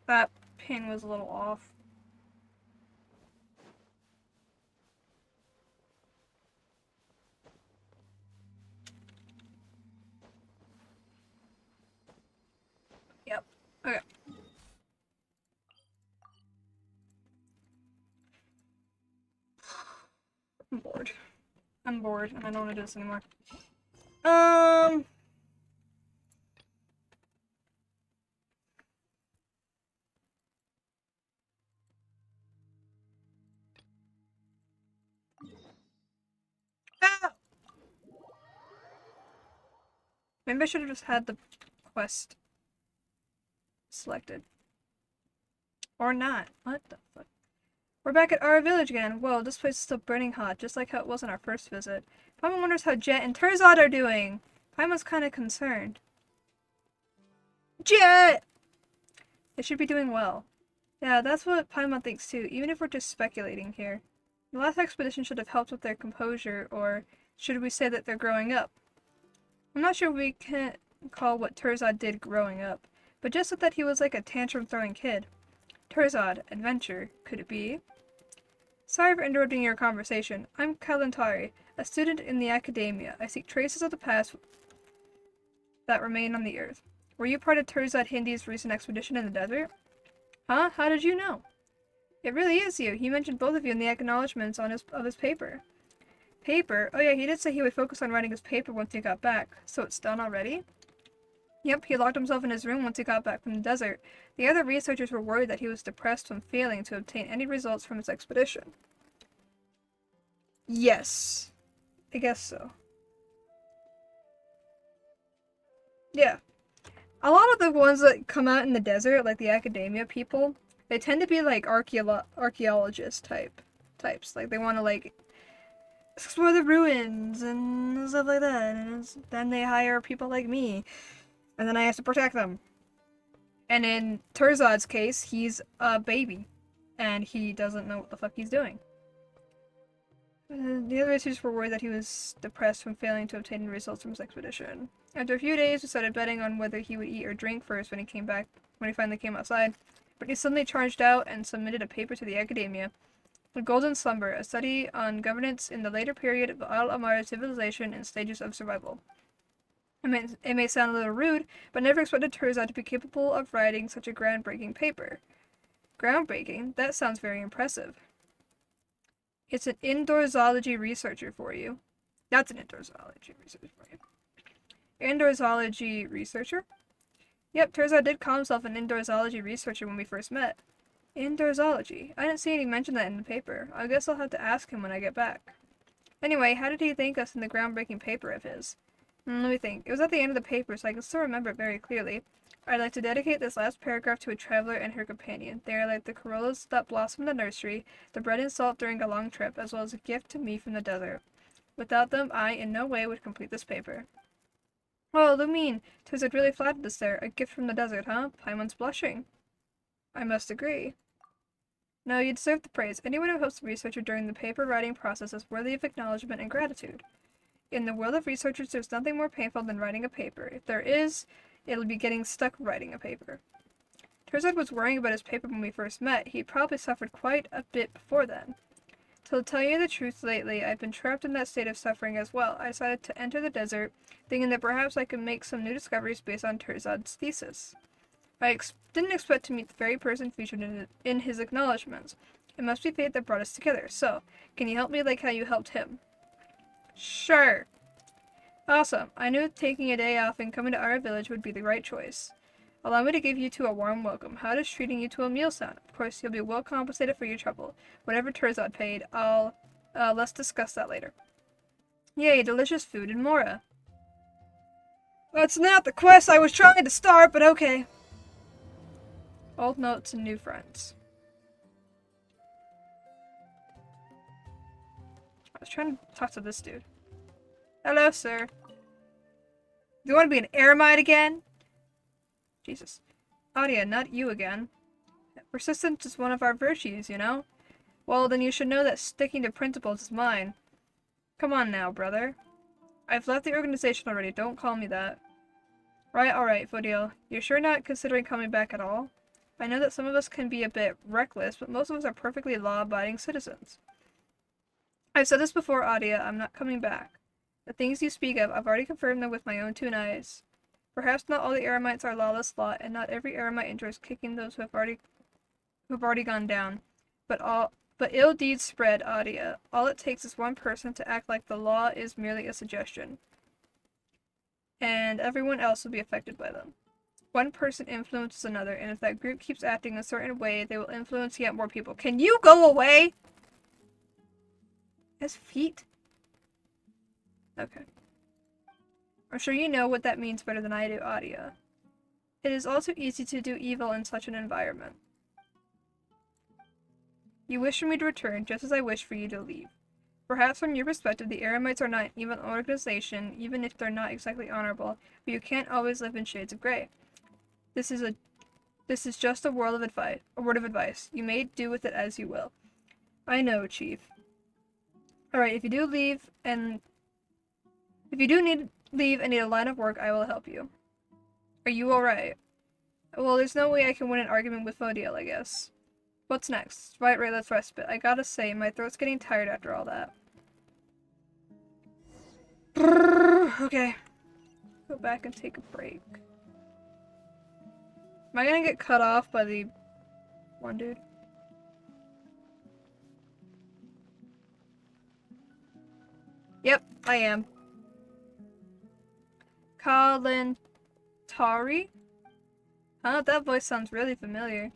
That pin was a little off. Yep. Okay. I'm bored. I'm bored and I don't want to do this anymore. Ah! Maybe I should have just had the quest selected. Or not. What the fuck? We're back at our village again. Whoa, this place is still burning hot, just like how it was on our first visit. Paimon wonders how Jet and Terzad are doing. Paimon's kind of concerned. Jet! They should be doing well. Yeah, that's what Paimon thinks too, even if we're just speculating here. The last expedition should have helped with their composure, or should we say that they're growing up? I'm not sure we can call what Terzad did growing up, but just that he was like a tantrum-throwing kid. Terzad, adventure, could it be? Sorry for interrupting your conversation. I'm Kalantari, a student in the academia. I seek traces of the past that remain on the earth. Were you part of Terzad Hindi's recent expedition in the desert? Huh? How did you know? It really is you. He mentioned both of you in the acknowledgments of his paper. Paper? Oh yeah, he did say he would focus on writing his paper once he got back. So it's done already? Yep, he locked himself in his room once he got back from the desert. The other researchers were worried that he was depressed from failing to obtain any results from his expedition. Yes. I guess so. Yeah. A lot of the ones that come out in the desert, like the academia people, they tend to be like archaeologist types. Like they want to like explore the ruins and stuff like that. And then they hire people like me, and then I have to protect them. And in Terzad's case, he's a baby, and he doesn't know what the fuck he's doing. The other issues were worried that he was depressed from failing to obtain results from his expedition. After a few days, we started betting on whether he would eat or drink first when he finally came outside. But he suddenly charged out and submitted a paper to the academia. The Golden Slumber, a study on governance in the later period of Al-Amara civilization and stages of survival. It may sound a little rude, but never expected Terzad to be capable of writing such a groundbreaking paper. Groundbreaking? That sounds very impressive. It's an indoor zoology researcher for you. That's an indoor zoology researcher for you. Indoor zoology researcher? Yep, Terzad did call himself an indoor zoology researcher when we first met. Indoor zoology? I didn't see any mention that in the paper. I guess I'll have to ask him when I get back. Anyway, how did he thank us in the groundbreaking paper of his? Let me think. It was at the end of the paper, so I can still remember it very clearly. I'd like to dedicate this last paragraph to a traveler and her companion. They are like the corollas that blossom in the nursery, the bread and salt during a long trip, as well as a gift to me from the desert. Without them, I in no way would complete this paper. Oh, Lumine, Terzad really flattered us there. A gift from the desert, huh? Paimon's blushing. I must agree. No, you deserve the praise. Anyone who helps a researcher during the paper writing process is worthy of acknowledgement and gratitude. In the world of researchers, there's nothing more painful than writing a paper. If there is, it'll be getting stuck writing a paper. Terzad was worrying about his paper when we first met. He probably suffered quite a bit before then. To tell you the truth, lately, I've been trapped in that state of suffering as well. I decided to enter the desert, thinking that perhaps I could make some new discoveries based on Terzad's thesis. I didn't expect to meet the very person featured in his acknowledgments. It must be fate that brought us together. So, can you help me like how you helped him? Sure. Awesome. I knew taking a day off and coming to our village would be the right choice. Allow me to give you two a warm welcome. How does treating you to a meal sound? Of course, you'll be well compensated for your trouble. Whatever Terzad paid, let's discuss that later. Yay, delicious food in Mora. That's not the quest I was trying to start, but okay. Old notes and new friends. I was trying to talk to this dude. Hello, sir. Do you want to be an eremite again? Jesus. Adia, not you again. Persistence is one of our virtues, you know? Well, then you should know that sticking to principles is mine. Come on now, brother. I've left the organization already, don't call me that. Right, alright, Fodil. You're sure not considering coming back at all? I know that some of us can be a bit reckless, but most of us are perfectly law-abiding citizens. I've said this before, Adia, I'm not coming back. The things you speak of, I've already confirmed them with my own 2 eyes. Perhaps not all the eremites are lawless lot, and not every eremite enjoys kicking those who have already gone down. But ill deeds spread, Adia. All it takes is one person to act like the law is merely a suggestion. And everyone else will be affected by them. One person influences another, and if that group keeps acting a certain way, they will influence yet more people. Can you go away? His feet? Okay. I'm sure you know what that means better than I do, Adia. It is also easy to do evil in such an environment. You wish for me to return, just as I wish for you to leave. Perhaps from your perspective, the Eremites are not an evil organization, even if they're not exactly honorable, but you can't always live in shades of gray. This is just a word of advice. You may do with it as you will. I know, Chief. Alright, if you do need a line of work, I will help you. Are you alright? Well, there's no way I can win an argument with Fodiel, I guess. What's next? Right, let's respite. I gotta say, my throat's getting tired after all that. Okay. Go back and take a break. Am I gonna get cut off by the one dude? Yep, I am. Kalantari? Huh? That voice sounds really familiar.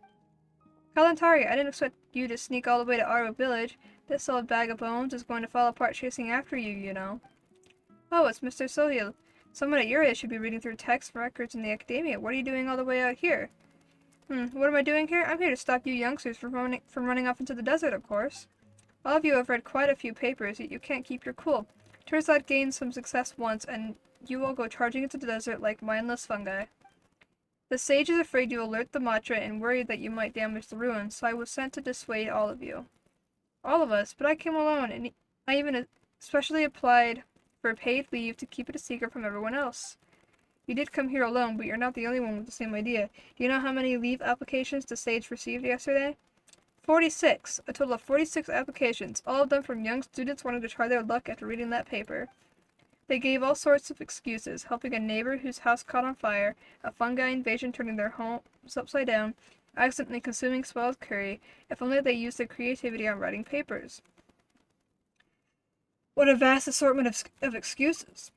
Kalantari, I didn't expect you to sneak all the way to Aro Village. This old bag of bones is going to fall apart chasing after you, you know. Oh, it's Mr. Sohil. Someone at your age should be reading through texts and records in the academia. What are you doing all the way out here? What am I doing here? I'm here to stop you youngsters from running off into the desert, of course. All of you have read quite a few papers, yet you can't keep your cool. Terzad gained some success once, and you all go charging into the desert like mindless fungi. The sage is afraid you alert the Matra and worried that you might damage the ruins, so I was sent to dissuade all of you. All of us, but I came alone, and I even especially applied for paid leave to keep it a secret from everyone else. You did come here alone, but you're not the only one with the same idea. Do you know how many leave applications the sage received yesterday? 46. A total of 46 applications, all of them from young students wanting to try their luck after reading that paper. They gave all sorts of excuses, helping a neighbor whose house caught on fire, a fungi invasion turning their homes upside down, accidentally consuming spoiled curry, if only they used their creativity on writing papers. What a vast assortment of excuses.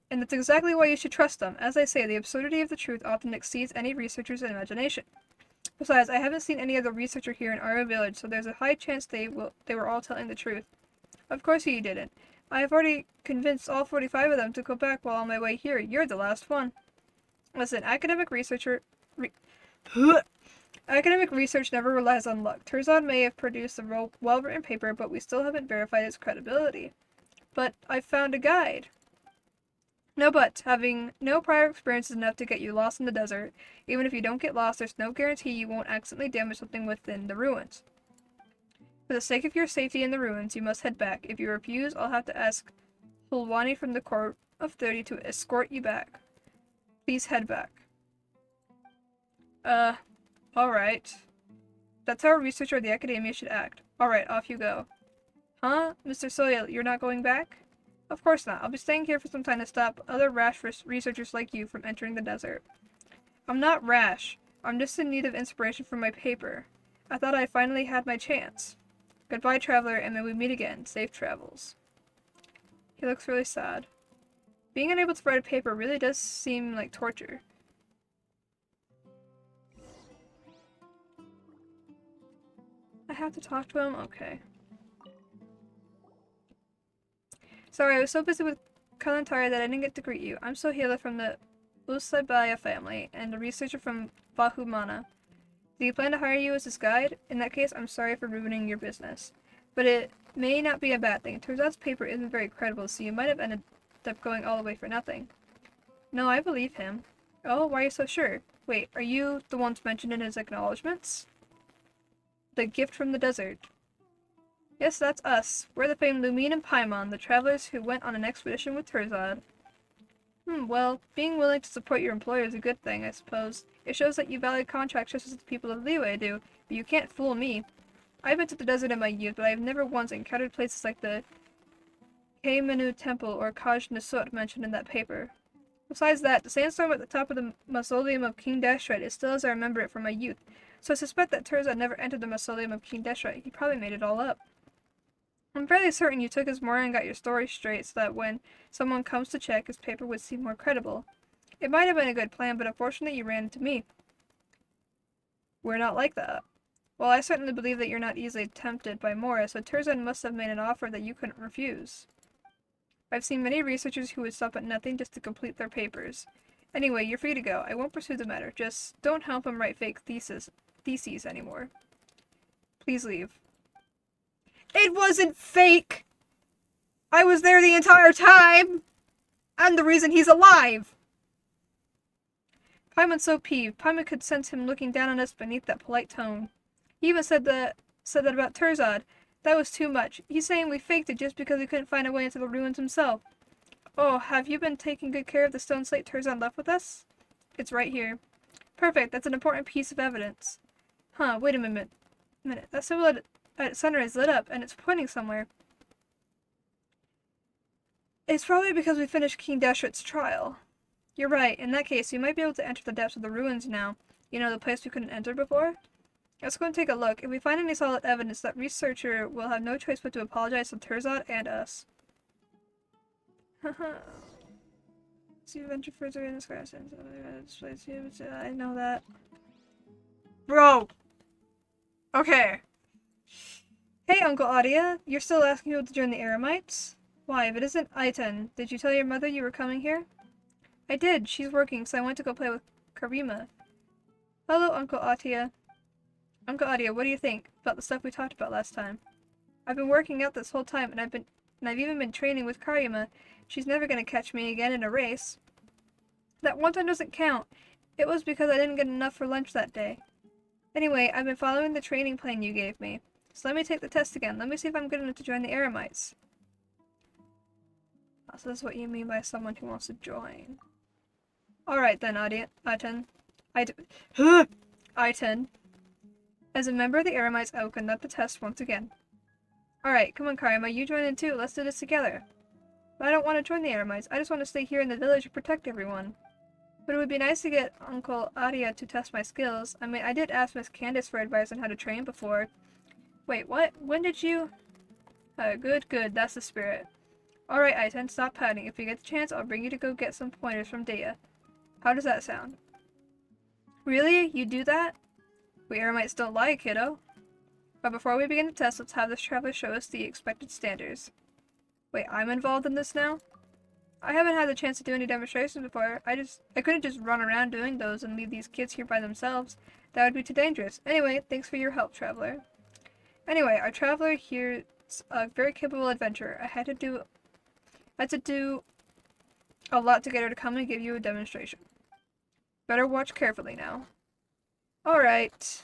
And that's exactly why you should trust them. As I say, the absurdity of the truth often exceeds any researcher's imagination. Besides, I haven't seen any other researcher here in Aro Village, so there's a high chance they were all telling the truth. Of course you didn't. I have already convinced all 45 of them to go back while on my way here. You're the last one. Listen, academic research never relies on luck. Terzad may have produced a well-written paper, but we still haven't verified its credibility. But I found a guide. No buts. Having no prior experience is enough to get you lost in the desert. Even if you don't get lost, there's no guarantee you won't accidentally damage something within the ruins. For the sake of your safety in the ruins, you must head back. If you refuse, I'll have to ask Hulwani from the Court of 30 to escort you back. Please head back. Alright. That's how a researcher of the Academia should act. Alright, off you go. Huh? Mr. Soya, you're not going back? Of course not. I'll be staying here for some time to stop other rash researchers like you from entering the desert. I'm not rash. I'm just in need of inspiration for my paper. I thought I finally had my chance. Goodbye, traveler, and may we meet again. Safe travels. He looks really sad. Being unable to write a paper really does seem like torture. I have to talk to him? Okay. Sorry, I was so busy with Kalantari that I didn't get to greet you. I'm Sohila from the Usabaya family, and a researcher from Bahumana. Do you plan to hire you as his guide? In that case, I'm sorry for ruining your business. But it may not be a bad thing. Turzout's paper isn't very credible, so you might have ended up going all the way for nothing. No, I believe him. Oh, why are you so sure? Wait, are you the ones mentioned in his acknowledgements? The gift from the desert. Yes, that's us. We're the famed Lumine and Paimon, the travelers who went on an expedition with Turzad. Well, being willing to support your employer is a good thing, I suppose. It shows that you value contracts just as the people of Liyue do, but you can't fool me. I've been to the desert in my youth, but I have never once encountered places like the Keimenu Temple or Kaj Nasut mentioned in that paper. Besides that, the sandstorm at the top of the mausoleum of King Deshret is still as I remember it from my youth, so I suspect that Turzad never entered the mausoleum of King Deshret. He probably made it all up. I'm fairly certain you took his mora and got your story straight so that when someone comes to check, his paper would seem more credible. It might have been a good plan, but unfortunately you ran into me. We're not like that. Well, I certainly believe that you're not easily tempted by mora, so Turzad must have made an offer that you couldn't refuse. I've seen many researchers who would stop at nothing just to complete their papers. Anyway, you're free to go. I won't pursue the matter. Just don't help him write fake theses anymore. Please leave. It wasn't fake! I was there the entire time! I'm the reason he's alive! Paimon's so peeved. Paimon could sense him looking down on us beneath that polite tone. He even said that about Turzad. That was too much. He's saying we faked it just because he couldn't find a way into the ruins himself. Oh, have you been taking good care of the stone slate Turzad left with us? It's right here. Perfect, that's an important piece of evidence. Huh, wait a minute. That symbol at sunrise lit up, and it's pointing somewhere. It's probably because we finished King Deshret's trial. You're right. In that case, we might be able to enter the depths of the ruins now. You know, the place we couldn't enter before? Let's go and take a look. If we find any solid evidence, that researcher will have no choice but to apologize to Turzad and us. Haha. See you venture further in the sky. I know that. Bro! Okay. Hey, Uncle Adia. You're still asking people to join the Eremites? Why, if it isn't Aiten, did you tell your mother you were coming here? I did. She's working, so I went to go play with Karima. Hello, Uncle Atia. Uncle Adia, what do you think about the stuff we talked about last time? I've been working out this whole time, and I've even been training with Karima. She's never gonna catch me again in a race. That one time doesn't count. It was because I didn't get enough for lunch that day. Anyway, I've been following the training plan you gave me. So let me take the test again. Let me see if I'm good enough to join the Eremites. Oh, so this is what you mean by someone who wants to join. Alright then, Aiten. Aiten. As a member of the Eremites, I will conduct the test once again. Alright, come on Karima, you join in too. Let's do this together. But I don't want to join the Eremites. I just want to stay here in the village and protect everyone. But it would be nice to get Uncle Adia to test my skills. I mean, I did ask Miss Candace for advice on how to train before. Wait, what? When did you... good. That's the spirit. Alright, Aiten, stop pouting. If you get the chance, I'll bring you to go get some pointers from Dea. How does that sound? Really? You do that? We Eremites don't lie, kiddo. But before we begin the test, let's have this traveler show us the expected standards. Wait, I'm involved in this now? I haven't had the chance to do any demonstrations before. I couldn't just run around doing those and leave these kids here by themselves. That would be too dangerous. Anyway, thanks for your help, traveler. Anyway, our traveler here's a very capable adventurer. I had to do a lot to get her to come and give you a demonstration. Better watch carefully now. Alright.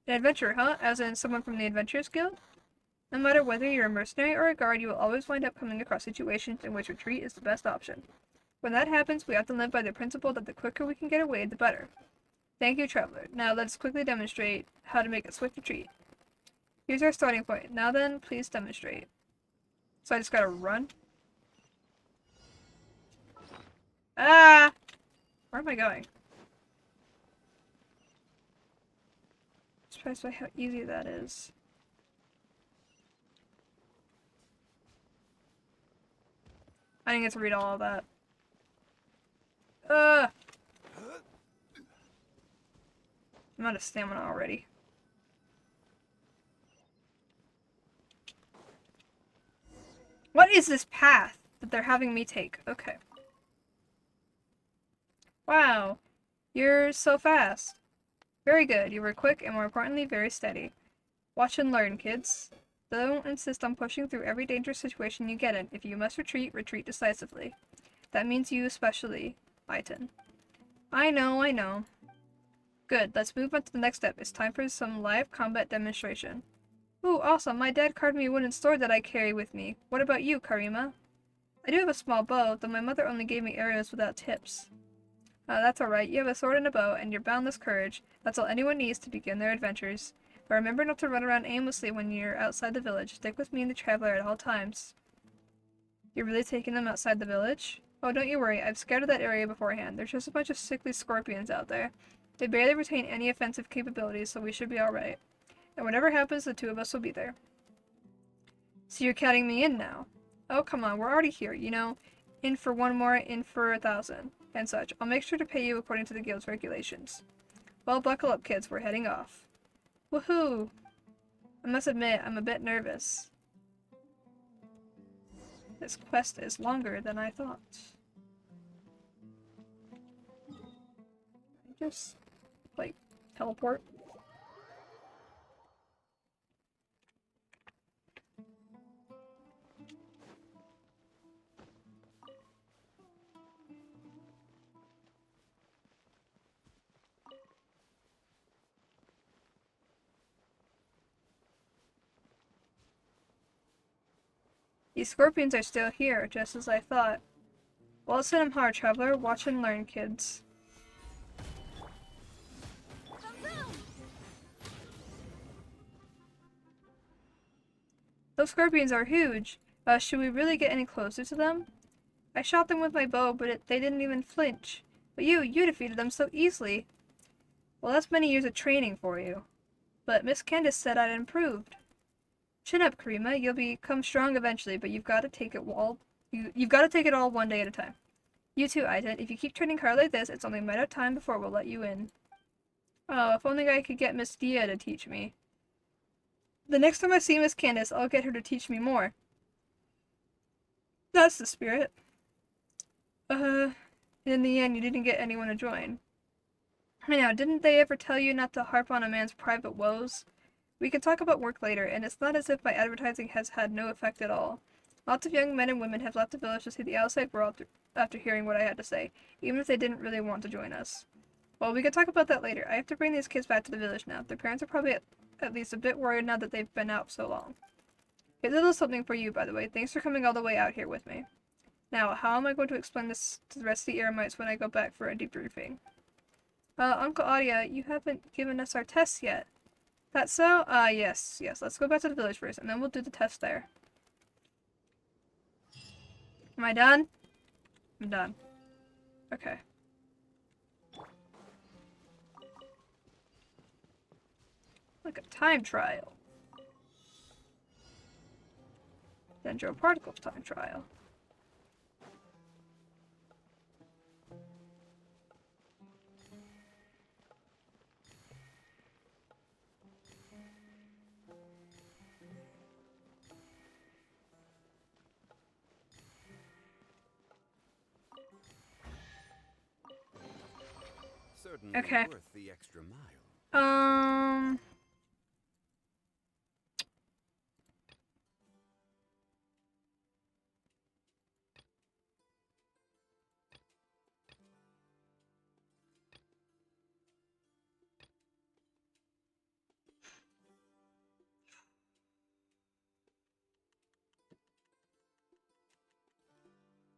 An adventurer, huh? As in someone from the Adventurers Guild? No matter whether you're a mercenary or a guard, you will always wind up coming across situations in which retreat is the best option. When that happens, we have to live by the principle that the quicker we can get away, the better. Thank you, Traveler. Now let's quickly demonstrate how to make a swift retreat. Here's our starting point. Now then, please demonstrate. So I just gotta run? Ah! Where am I going? Surprised by how easy that is. I didn't get to read all of that. I'm out of stamina already. What is this path that they're having me take? Okay. Wow. You're so fast. Very good. You were quick and, more importantly, very steady. Watch and learn, kids. Don't insist on pushing through every dangerous situation you get in. If you must retreat, retreat decisively. That means you especially, Aiton. I know. Good. Let's move on to the next step. It's time for some live combat demonstration. Ooh, awesome. My dad carved me a wooden sword that I carry with me. What about you, Karima? I do have a small bow, though my mother only gave me arrows without tips. That's alright. You have a sword and a bow, and your boundless courage. That's all anyone needs to begin their adventures. But remember not to run around aimlessly when you're outside the village. Stick with me and the Traveler at all times. You're really taking them outside the village? Oh, don't you worry. I've scouted that area beforehand. There's just a bunch of sickly scorpions out there. They barely retain any offensive capabilities, so we should be alright. And whatever happens, the two of us will be there. So you're counting me in now? Oh, come on. We're already here, you know? In for one more, in for 1,000, and such. I'll make sure to pay you according to the guild's regulations. Well, buckle up, kids. We're heading off. Woohoo! I must admit, I'm a bit nervous. This quest is longer than I thought. Just, like, teleport. These scorpions are still here, just as I thought. Well, let's hit them hard, Traveler. Watch and learn, kids. Those scorpions are huge. Should we really get any closer to them? I shot them with my bow, but they didn't even flinch. But you defeated them so easily. Well, that's many years of training for you. But Miss Candace said I'd improved. Chin up, Karima. You'll become strong eventually, but you've got to take it all. You've got to take it all one day at a time. You too, Aiton. If you keep training hard like this, it's only a matter of time before we'll let you in. Oh, if only I could get Miss Dia to teach me. The next time I see Miss Candace, I'll get her to teach me more. That's the spirit. In the end, you didn't get anyone to join. Now, didn't they ever tell you not to harp on a man's private woes? We can talk about work later, and it's not as if my advertising has had no effect at all. Lots of young men and women have left the village to see the outside world after hearing what I had to say, even if they didn't really want to join us. Well, we can talk about that later. I have to bring these kids back to the village now. Their parents are probably at least a bit worried now that they've been out so long. Here's a little something for you, by the way. Thanks for coming all the way out here with me. Now, how am I going to explain this to the rest of the Eremites when I go back for a debriefing? Uncle Adia, you haven't given us our tests yet. That's so? Yes. Let's go back to the village first, and then we'll do the test there. Am I done? I'm done. Okay. Like a time trial. Dendro Particles time trial. Certainly Okay. worth the extra mile.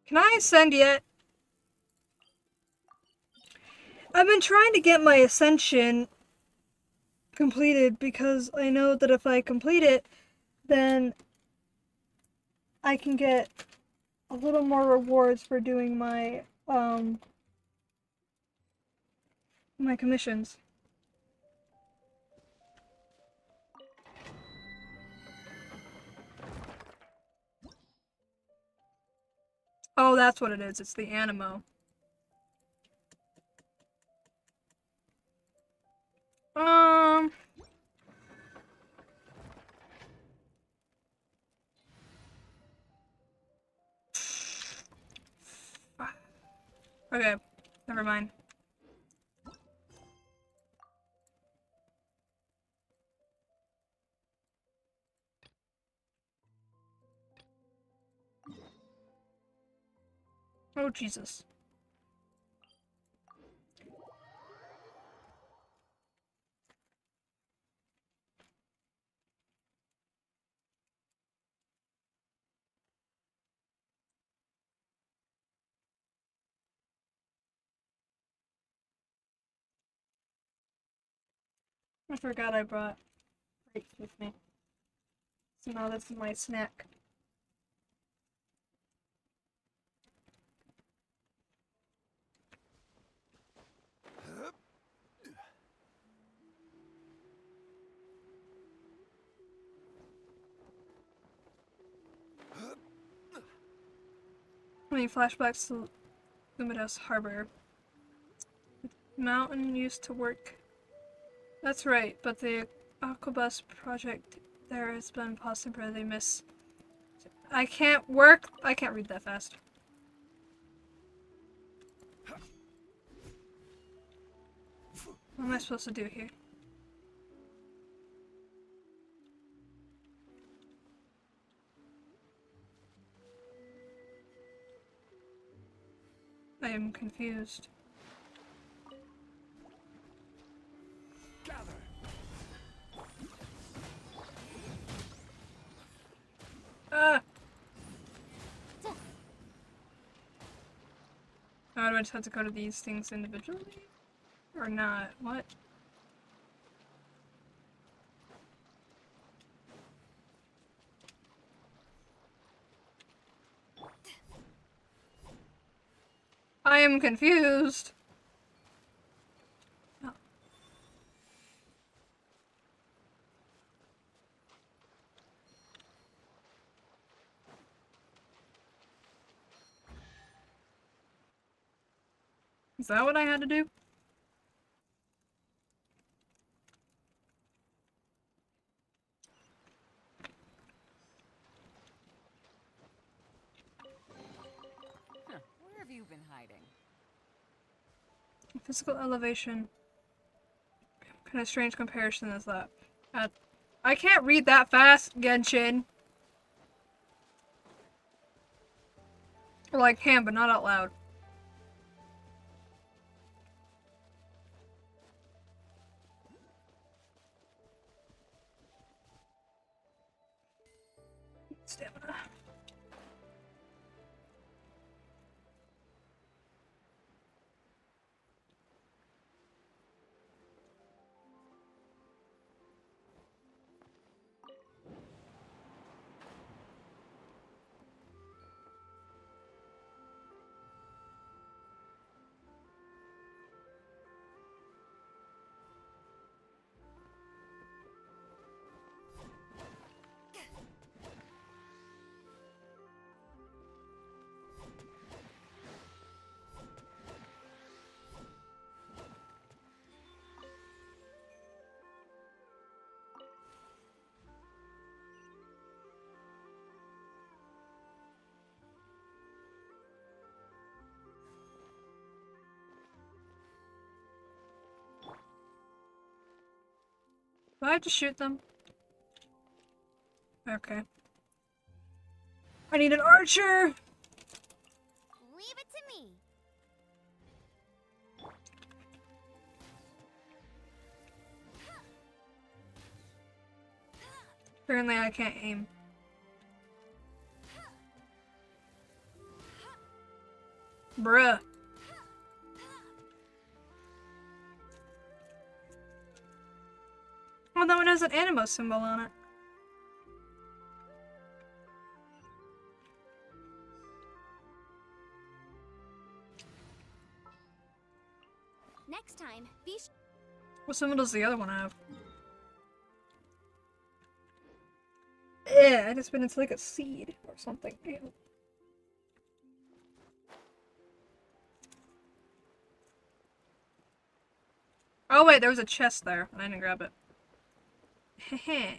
Can I ascend yet? I've been trying to get my ascension completed because I know that if I complete it, then I can get a little more rewards for doing my commissions. Oh, that's what it is. It's the animo. Um. Okay, never mind. Oh, Jesus. I forgot I brought grapes with me. So now this is my snack. Many flashbacks to Lumidos Harbor. Mountain used to work. That's right, but the Aquabus project there has been possibly miss. I can't read that fast. What am I supposed to do here? I am confused. Ah! Oh, do I just have to go to these things individually? Or not? What? I am confused. Oh. Is that what I had to do? Huh. Where have you been hiding? Physical elevation. What kind of strange comparison is that? I can't read that fast, Genshin. Well, I can, but not out loud. Stamina. Do I have to shoot them? Okay. I need an archer! Leave it to me. Apparently I can't aim. Bruh. Oh, that one has an animo symbol on it. Next time, be What symbol does the other one have? Yeah, I just been into like a seed or something. Ew. Oh wait, there was a chest there, and I didn't grab it. Heh.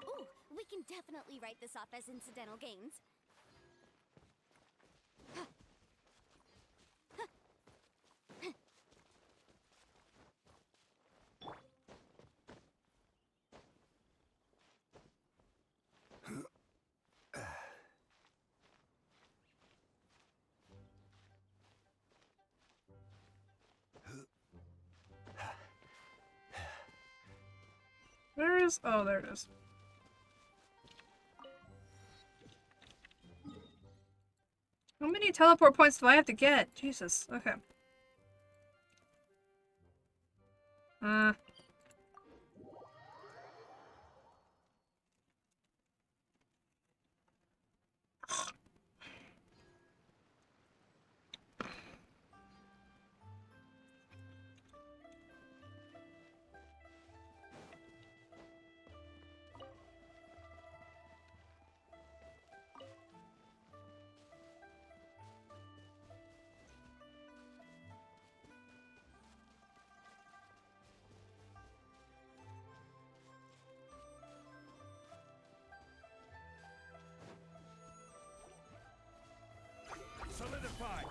Ooh, we can definitely write this off as incidental gains. Where is? Oh, there it is. How many teleport points do I have to get? Jesus. Okay. Uh. Solidify.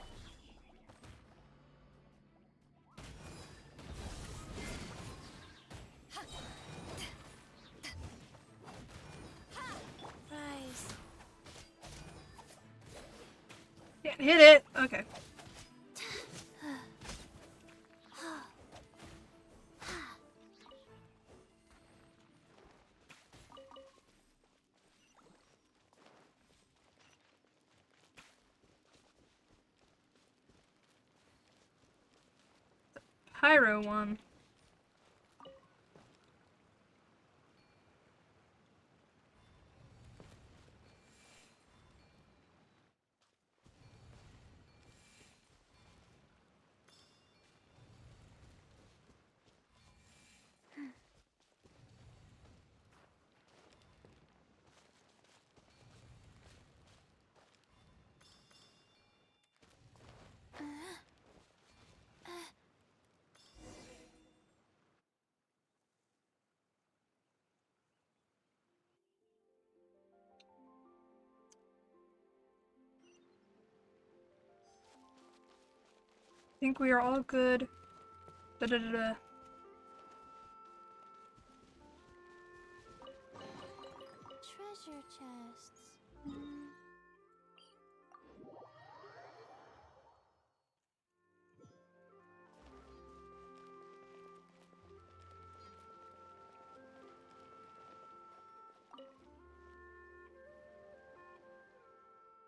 Rise. Can't hit it. Okay. Pyro one. Think we are all good. Da da da da. Treasure chests.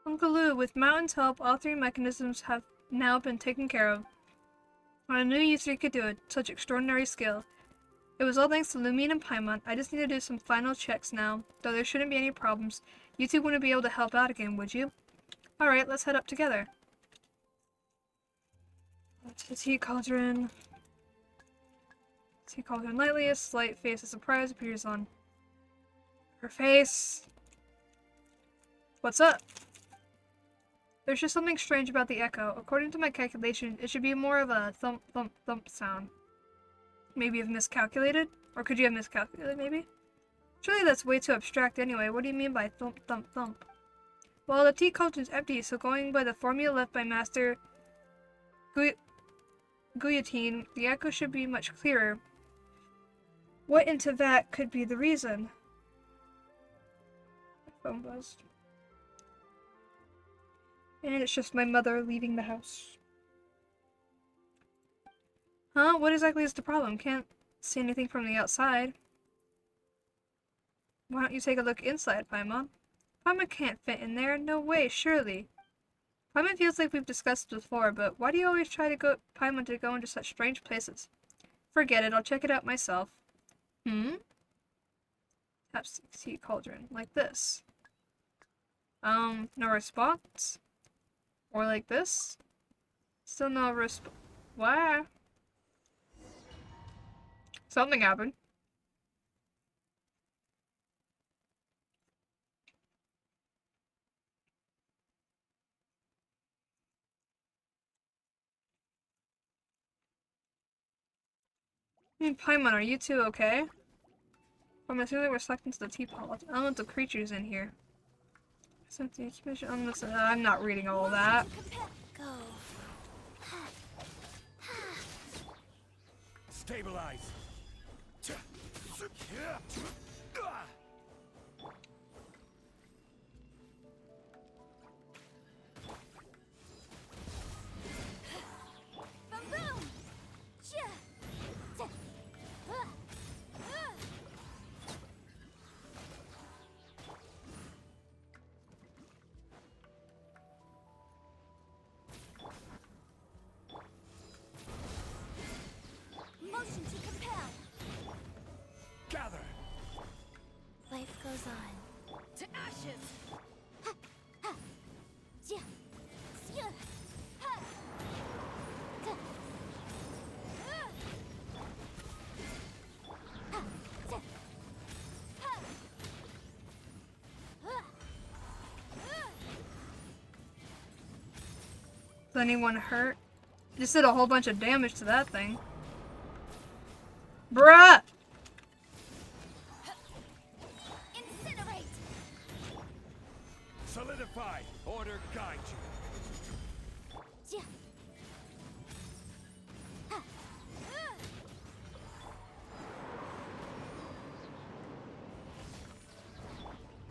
Uncle Lou, with Mountain's help, all three mechanisms have now been taken care of. I knew you three could do it. Such extraordinary skill. It was all thanks to Lumine and Paimon. I just need to do some final checks now, though there shouldn't be any problems. You two wouldn't be able to help out again, would you? Alright, let's head up together. To the tea cauldron. Tea cauldron lightly, a slight face of surprise appears on her face. What's up? There's just something strange about the echo. According to my calculation, it should be more of a thump thump thump sound. Maybe you've miscalculated? Or could you have miscalculated, maybe? Surely that's way too abstract anyway. What do you mean by thump thump thump? Well, the tea cauldron's empty, so going by the formula left by Master Guillotine, the echo should be much clearer. What into that could be the reason? My phone buzzed. And it's just my mother leaving the house. Huh? What exactly is the problem? Can't see anything from the outside. Why don't you take a look inside, Paimon? Paimon can't fit in there. No way, surely. Paimon feels like we've discussed this before, but why do you always try to go Paimon to go into such strange places? Forget it, I'll check it out myself. Hmm? Perhaps tea cauldron. Like this. No response? Or like this? Still no response. What? Something happened. Paimon, are you two okay? I'm assuming we're sucked into the teapot. Elemental creatures in here. I'm not reading all of that. Go. Stabilize. Boom boom. Motion to compel. Gather. Life goes on. To ashes! Is anyone hurt? Just did a whole bunch of damage to that thing. Bruh! Incinerate. Solidify. Order guide you.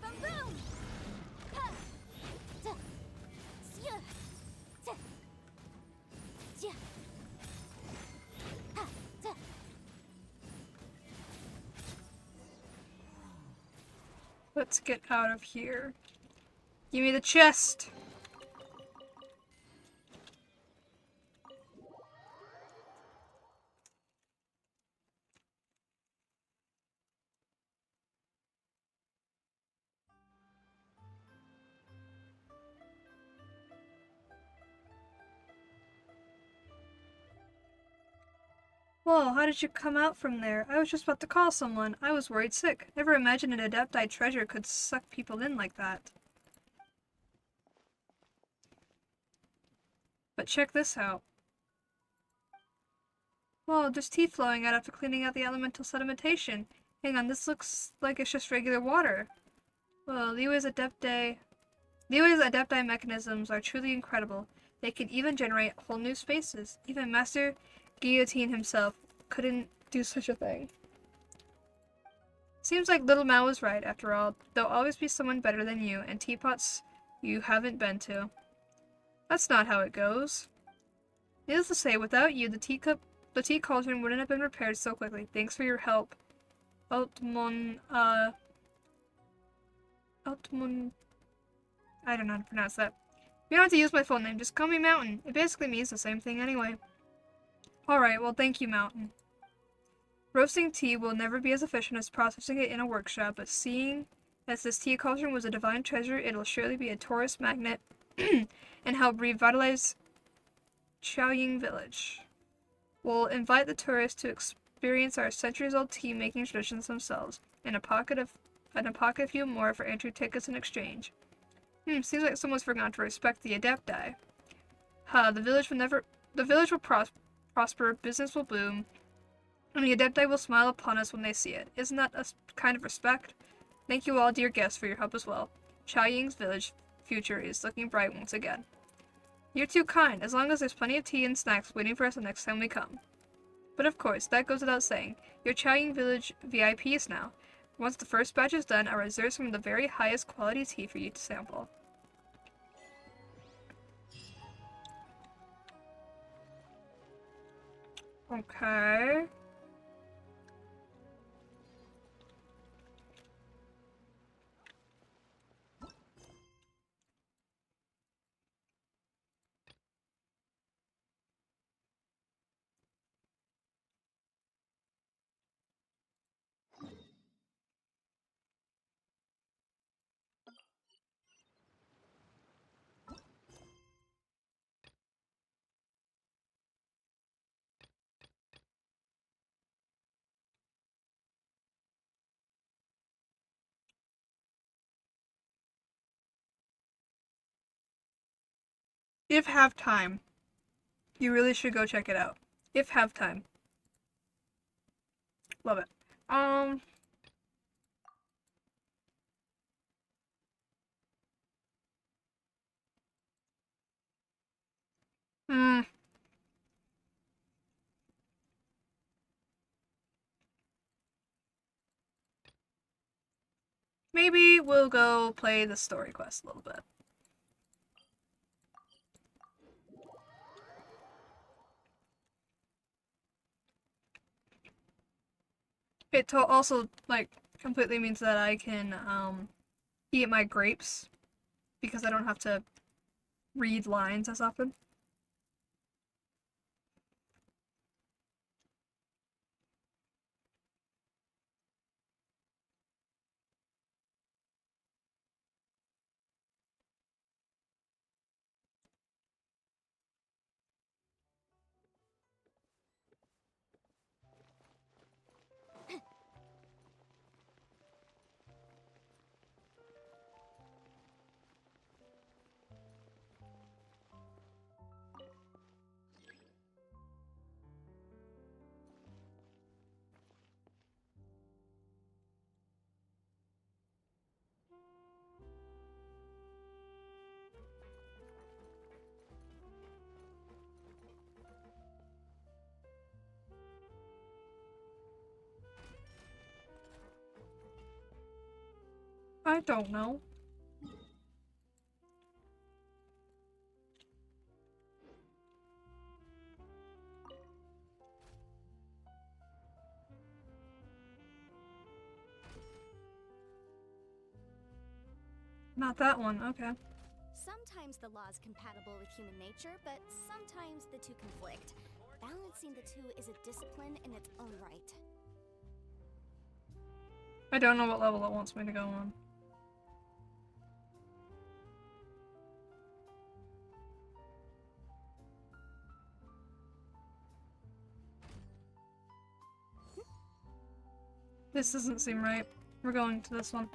Boom boom. Let's get out of here. Give me the chest! Whoa, how did you come out from there? I was just about to call someone. I was worried sick. Never imagined an Adepti treasure could suck people in like that. But check this out. Whoa, there's tea flowing out after cleaning out the elemental sedimentation. Hang on, this looks like it's just regular water. Whoa, Liyue's Adepti mechanisms are truly incredible. They can even generate whole new spaces. Even Master Guillotine himself couldn't do such a thing. Seems like Little Mao was right, after all. There'll always be someone better than you, and teapots you haven't been to. That's not how it goes. Needless to say, without you, the tea cauldron wouldn't have been repaired so quickly. Thanks for your help. Altmon, I don't know how to pronounce that. You don't have to use my full name, just call me Mountain. It basically means the same thing anyway. Alright, well thank you, Mountain. Roasting tea will never be as efficient as processing it in a workshop, but seeing as this tea cauldron was a divine treasure, it'll surely be a tourist magnet and help revitalize Chaoying Village. We'll invite the tourists to experience our centuries-old tea-making traditions themselves, and a pocket a few more for entry tickets in exchange. Seems like someone's forgotten to respect the Adepti. The village will prosper, business will boom, and the Adepti will smile upon us when they see it. Isn't that a kind of respect? Thank you all, dear guests, for your help as well. Chaoying's village future is looking bright once again. You're too kind, as long as there's plenty of tea and snacks waiting for us the next time we come. But of course, that goes without saying. You're Chaoying Village VIPs now. Once the first batch is done, I'll reserve some of the very highest quality tea for you to sample. Okay. If have time, you really should go check it out. If have time. Love it. Hmm. Maybe we'll go play the story quest a little bit. It also, like, completely means that I can, eat my grapes because I don't have to read lines as often. I don't know. Not that one, okay. Sometimes the law is compatible with human nature, but sometimes the two conflict. Balancing the two is a discipline in its own right. I don't know what level it wants me to go on. This doesn't seem right. We're going to this one.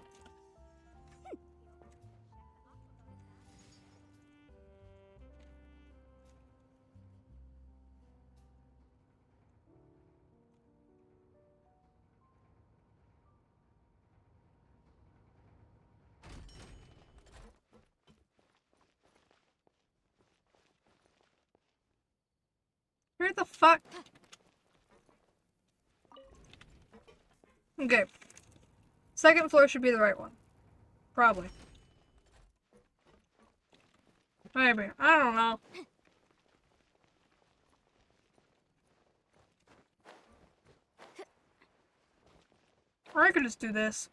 Where the fuck? Okay. Second floor should be the right one. Probably. Maybe. I don't know. Or I could just do this.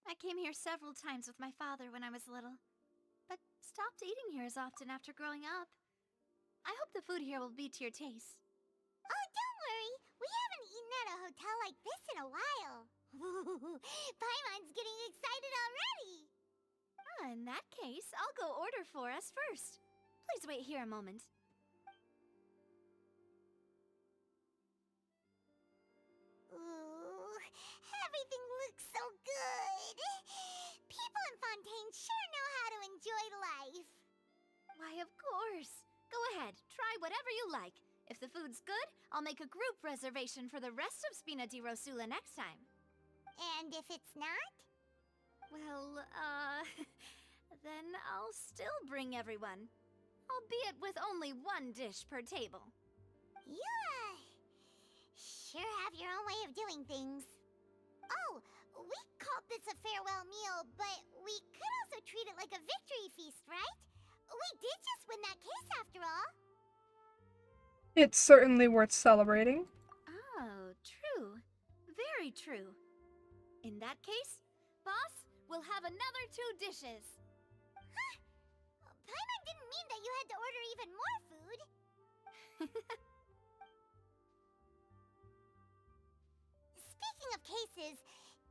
I came here several times with my father when I was little, but stopped eating here as often after growing up. I hope the food here will be to your taste. Oh, don't worry. We haven't eaten at a hotel like this in a while. Paimon's getting excited already. In that case, I'll go order for us first. Please wait here a moment. Ooh, everything looks so good. People in Fontaine sure know how to enjoy life. Why, of course. Go ahead, try whatever you like. If the food's good, I'll make a group reservation for the rest of Spina di Rosula next time. And if it's not? Well, then I'll still bring everyone. Albeit with only one dish per table. You, sure have your own way of doing things. Oh, we called this a farewell meal, but we could also treat it like a victory feast, right? We did just win that case after all. It's certainly worth celebrating. Oh, true. Very true. In that case, boss, we'll have another 2 dishes. Paimon didn't mean that you had to order even more food. Speaking of cases,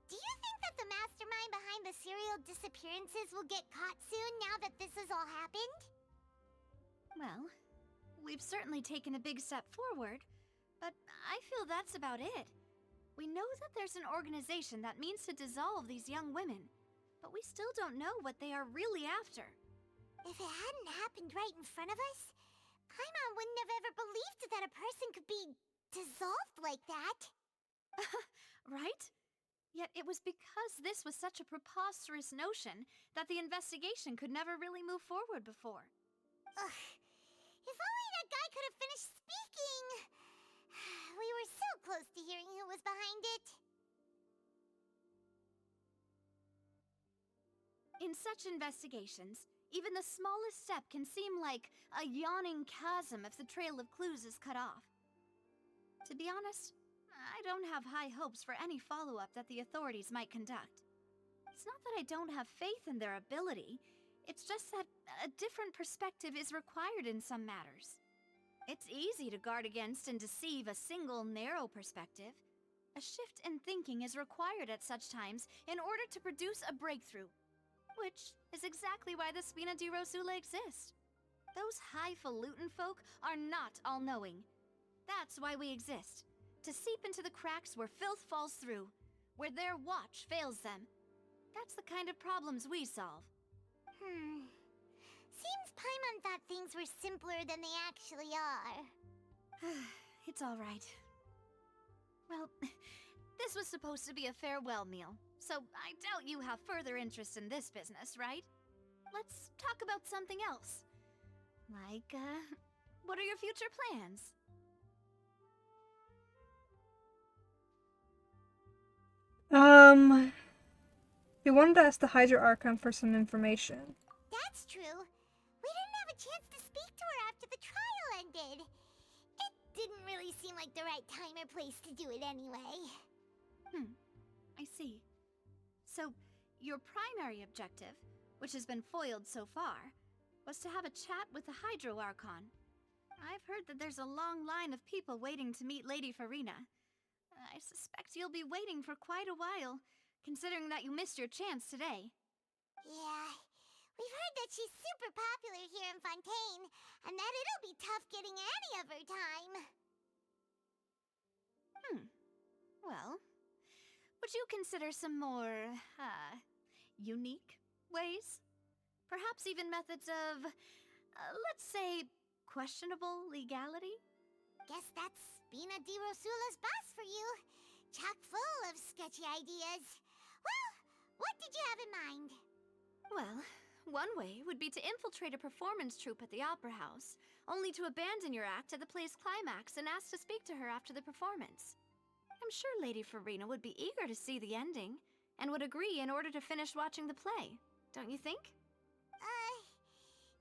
do you think that the mastermind behind the serial disappearances will get caught soon now that this has all happened? Well, we've certainly taken a big step forward, but I feel that's about it. We know that there's an organization that means to dissolve these young women, but we still don't know what they are really after. If it hadn't happened right in front of us, Paimon wouldn't have ever believed that a person could be dissolved like that. Right? Yet it was because this was such a preposterous notion that the investigation could never really move forward before. Ugh. If only that guy could have finished speaking! We were so close to hearing who was behind it. In such investigations, even the smallest step can seem like a yawning chasm if the trail of clues is cut off. To be honest, I don't have high hopes for any follow-up that the authorities might conduct. It's not that I don't have faith in their ability, it's just that a different perspective is required in some matters. It's easy to guard against and deceive a single narrow perspective. A shift in thinking is required at such times in order to produce a breakthrough, which is exactly why the Spina di Rosula exist. Those highfalutin folk are not all-knowing. That's why we exist. To seep into the cracks where filth falls through, where their watch fails them. That's the kind of problems we solve. Seems Paimon thought things were simpler than they actually are. It's all right. Well, this was supposed to be a farewell meal, so I doubt you have further interest in this business, right? Let's talk about something else. Like, what are your future plans? We wanted to ask the Hydra Archon for some information. That's true. We didn't have a chance to speak to her after the trial ended. It didn't really seem like the right time or place to do it anyway. I see. So, your primary objective, which has been foiled so far, was to have a chat with the Hydro Archon. I've heard that there's a long line of people waiting to meet Lady Farina. I suspect you'll be waiting for quite a while, considering that you missed your chance today. Yeah, we've heard that she's super popular here in Fontaine, and that it'll be tough getting any of her time. Well, would you consider some more, unique ways? Perhaps even methods of, let's say, questionable legality? Guess that's Spina di Rosula's boss for you. Chock full of sketchy ideas. Well, what did you have in mind? Well, one way would be to infiltrate a performance troupe at the Opera House, only to abandon your act at the play's climax and ask to speak to her after the performance. I'm sure Lady Farina would be eager to see the ending, and would agree in order to finish watching the play, don't you think?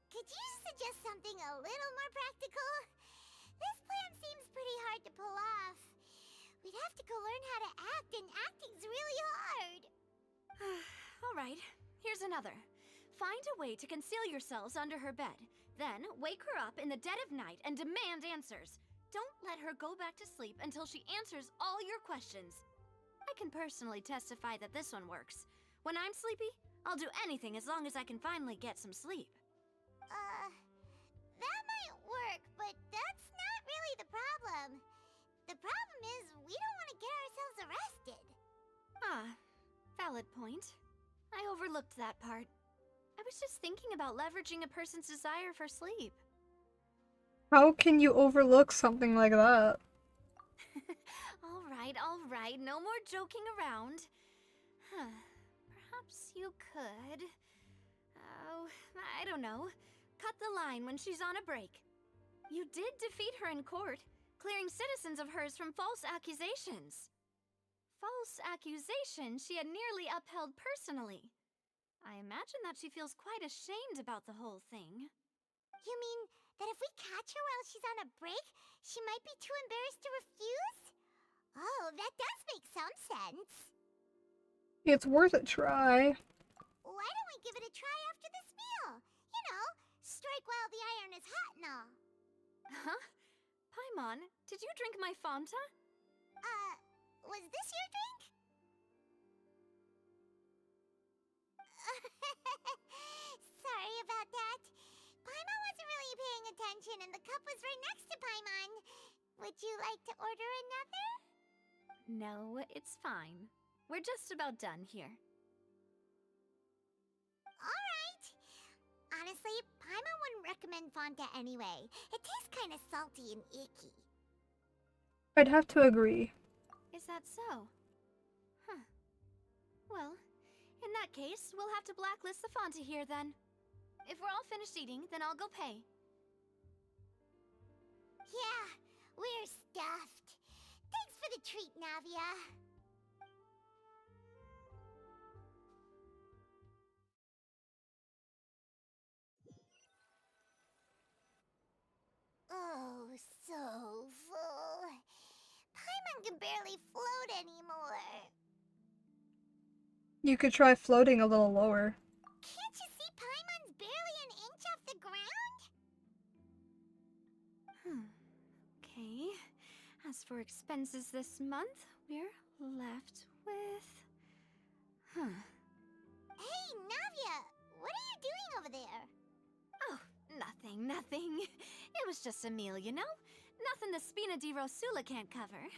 Could you suggest something a little more practical? This plan seems pretty hard to pull off. We'd have to go learn how to act, and acting's really hard. Alright, here's another. Find a way to conceal yourselves under her bed. Then, wake her up in the dead of night and demand answers. Don't let her go back to sleep until she answers all your questions. I can personally testify that this one works. When I'm sleepy, I'll do anything as long as I can finally get some sleep. That might work, but that's not really the problem. The problem is we don't want to get ourselves arrested. Valid point. I overlooked that part. I was just thinking about leveraging a person's desire for sleep. How can you overlook something like that? Alright, no more joking around. Perhaps you could... Oh, I don't know. Cut the line when she's on a break. You did defeat her in court, clearing citizens of hers from false accusations. False accusations she had nearly upheld personally. I imagine that she feels quite ashamed about the whole thing. You mean that if we catch her while she's on a break, she might be too embarrassed to refuse? Oh, that does make some sense. It's worth a try. Why don't we give it a try after this meal? You know, Strike while the iron is hot and all. Huh? Paimon, did you drink my Fanta? Was this your drink? Sorry about that. Paimon wasn't really paying attention and the cup was right next to Paimon. Would you like to order another? No, it's fine. We're just about done here. Alright. Honestly, Paimon wouldn't recommend Fanta anyway. It tastes kind of salty and icky. I'd have to agree. Is that so? Huh. Well, in that case, we'll have to blacklist the Fanta here then. If we're all finished eating, then I'll go pay. Yeah, we're stuffed. Thanks for the treat, Navia. Oh, so full. Paimon can barely float anymore. You could try floating a little lower. Can't you see Paimon's barely an inch off the ground? Okay. As for expenses this month, we're left with... Hey, Navia, what are you doing over there? Oh, nothing. It was just a meal, you know? Nothing the Spina di Rosula can't cover.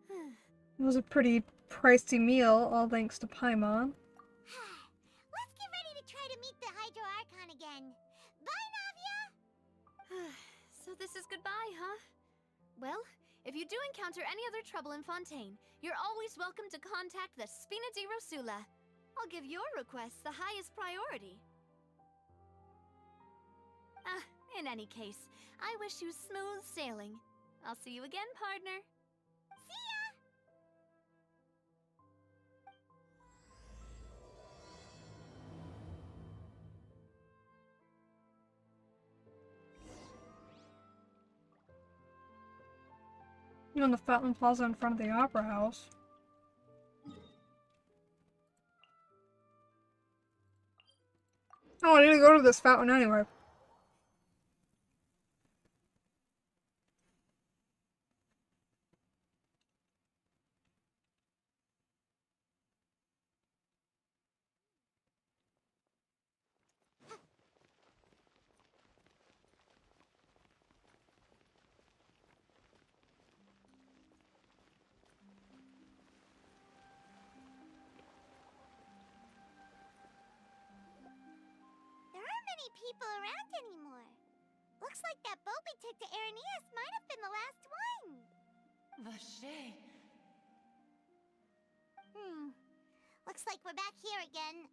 It was a pretty pricey meal, all thanks to Paimon. Let's get ready to try to meet the Hydro Archon again. Bye, Navia! So this is goodbye, huh? Well, if you do encounter any other trouble in Fontaine, you're always welcome to contact the Spina di Rosula. I'll give your requests the highest priority. In any case, I wish you smooth sailing. I'll see you again, partner. See ya! You know, the fountain plaza in front of the opera house. Oh, I need to go to this fountain anyway. There aren't many people around anymore. Looks like that boat we took to Araneas might have been the last one. Vache. Looks like we're back here again.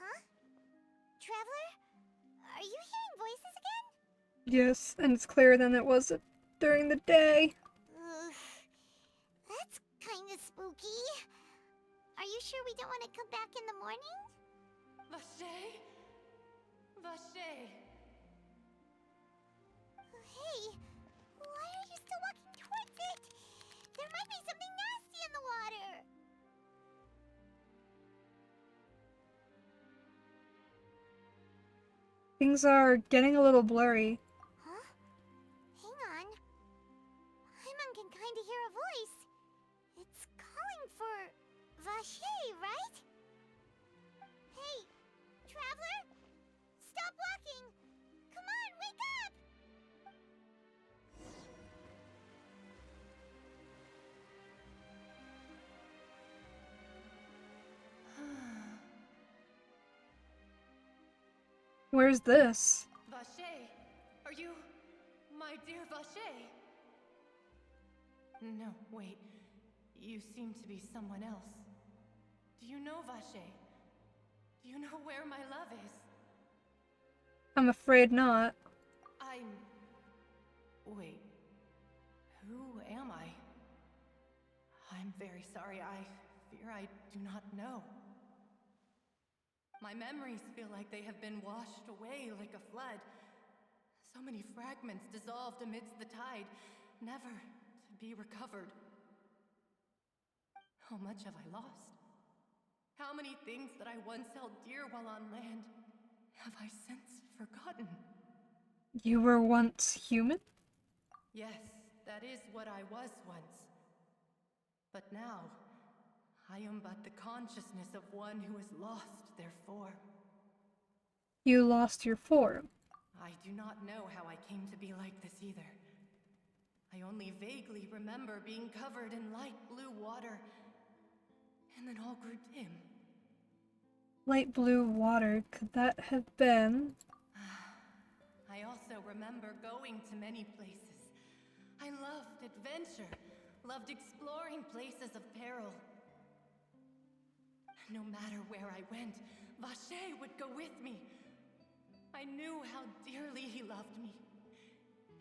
Huh? Traveler? Are you hearing voices again? Yes, and it's clearer than it was during the day. Ugh. That's kinda spooky. Are you sure we don't want to come back in the morning? Vache? Vache. Hey, why are you still walking towards it? There might be something nasty in the water. Things are getting a little blurry. Huh? Hang on. Paimon can kinda hear a voice. It's calling for Vache, right? Hey, traveler? Stop walking! Come on, wake up! Where's this? Vache, are you my dear Vache? No, wait. You seem to be someone else. Do you know Vache? Do you know where my love is? I'm afraid not. Wait. Who am I? I'm very sorry. I fear I do not know. My memories feel like they have been washed away like a flood. So many fragments dissolved amidst the tide, never to be recovered. How much have I lost? How many things that I once held dear while on land Have I since forgotten? You were once human? Yes, that is what I was once. But now, I am but the consciousness of one who has lost their form. You lost your form. I do not know how I came to be like this either. I only vaguely remember being covered in light blue water, and then all grew dim. Light blue water, could that have been? I also remember going to many places. I loved adventure, loved exploring places of peril. No matter where I went, Vache would go with me. I knew how dearly he loved me,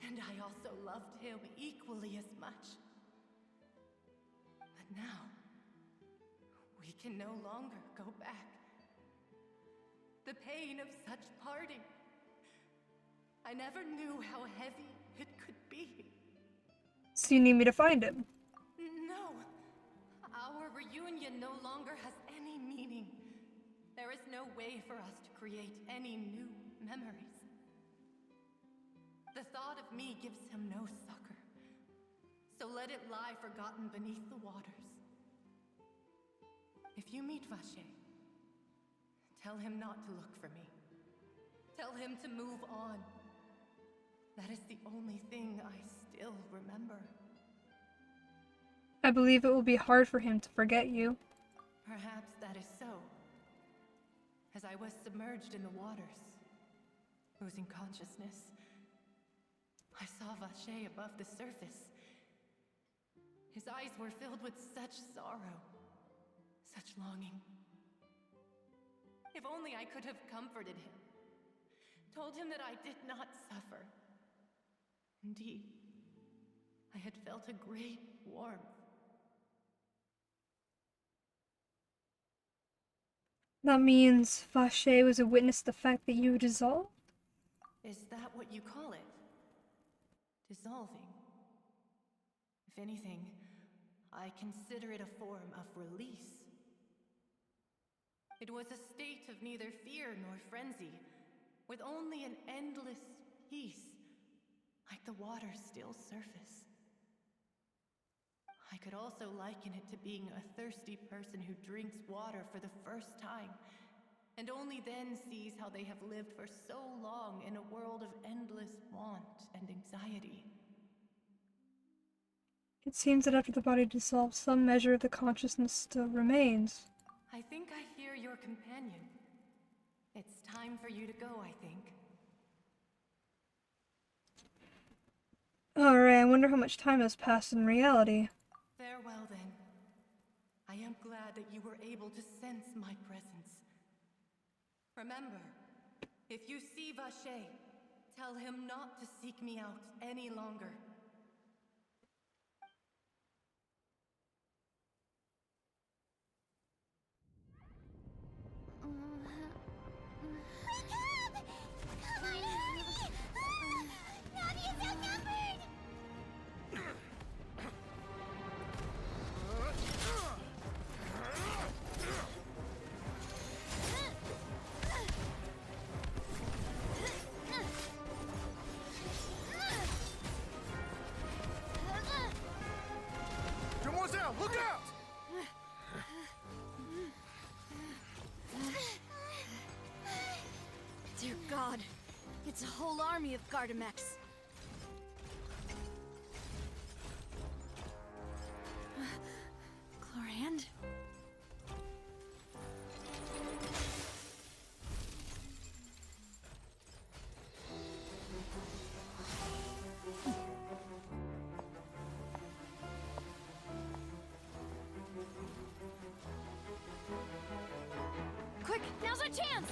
and I also loved him equally as much. But now, we can no longer go back. The pain of such parting. I never knew how heavy it could be. So you need me to find him? No. Our reunion no longer has any meaning. There is no way for us to create any new memories. The thought of me gives him no succor. So let it lie forgotten beneath the waters. If you meet Vache, tell him not to look for me. Tell him to move on. That is the only thing I still remember. I believe it will be hard for him to forget you. Perhaps that is so. As I was submerged in the waters, losing consciousness, I saw Vache above the surface. His eyes were filled with such sorrow, such longing. If only I could have comforted him, told him that I did not suffer. Indeed, I had felt a great warmth. That means Vache was a witness to the fact that you dissolved? Is that what you call it? Dissolving? If anything, I consider it a form of release. It was a state of neither fear nor frenzy, with only an endless peace, like the water's still surface. I could also liken it to being a thirsty person who drinks water for the first time, and only then sees how they have lived for so long in a world of endless want and anxiety. It seems that after the body dissolves, some measure of the consciousness still remains. I think I hear your companion. It's time for you to go, I think. Alright, I wonder how much time has passed in reality. Farewell, then. I am glad that you were able to sense my presence. Remember, if you see Vache, tell him not to seek me out any longer. Wake up! Come on, hurry! Navi's outnumbered! Demoiselle, look out! Dear God, it's a whole army of Gardamex. Chlorand? Quick, now's our chance!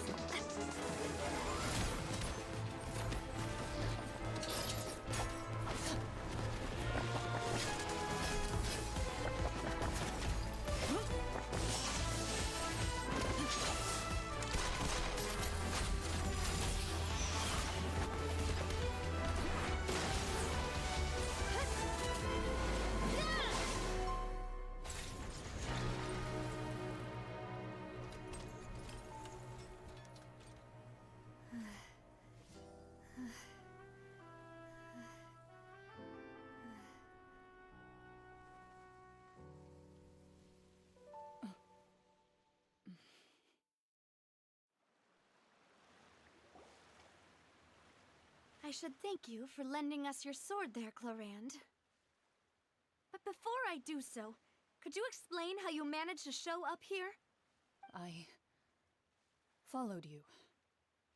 I should thank you for lending us your sword there, Clorand. But before I do so, could you explain how you managed to show up here? I followed you.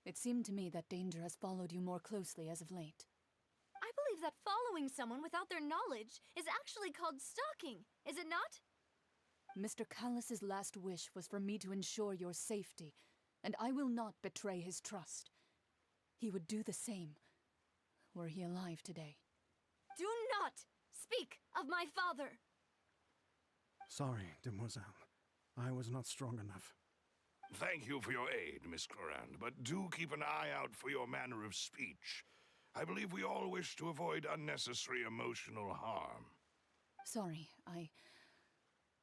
It seemed to me that danger has followed you more closely as of late. I believe that following someone without their knowledge is actually called stalking, is it not? Mr. Callus's last wish was for me to ensure your safety, and I will not betray his trust. He would do the same, were he alive today. Do not speak of my father! Sorry, demoiselle. I was not strong enough. Thank you for your aid, Miss Clorand, but do keep an eye out for your manner of speech. I believe we all wish to avoid unnecessary emotional harm. Sorry, I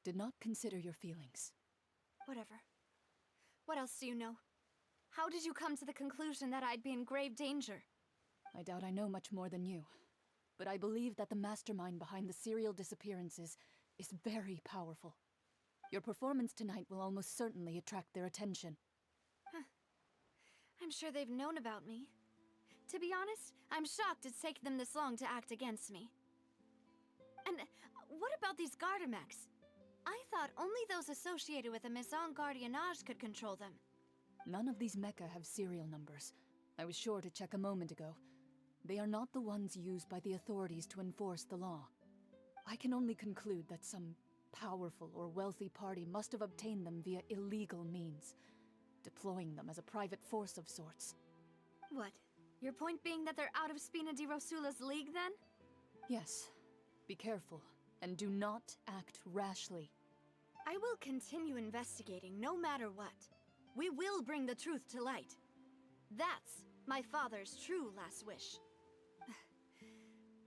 did not consider your feelings. Whatever. What else do you know? How did you come to the conclusion that I'd be in grave danger? I doubt I know much more than you, but I believe that the mastermind behind the serial disappearances is very powerful. Your performance tonight will almost certainly attract their attention. I'm sure they've known about me. To be honest, I'm shocked it's taken them this long to act against me. And what about these Gardamex? I thought only those associated with the Maison Gardiennage could control them. None of these mecha have serial numbers. I was sure to check a moment ago. They are not the ones used by the authorities to enforce the law. I can only conclude that some powerful or wealthy party must have obtained them via illegal means, deploying them as a private force of sorts. What? Your point being that they're out of Spina di Rosula's league, then? Yes. Be careful, and do not act rashly. I will continue investigating no matter what. We will bring the truth to light. That's my father's true last wish.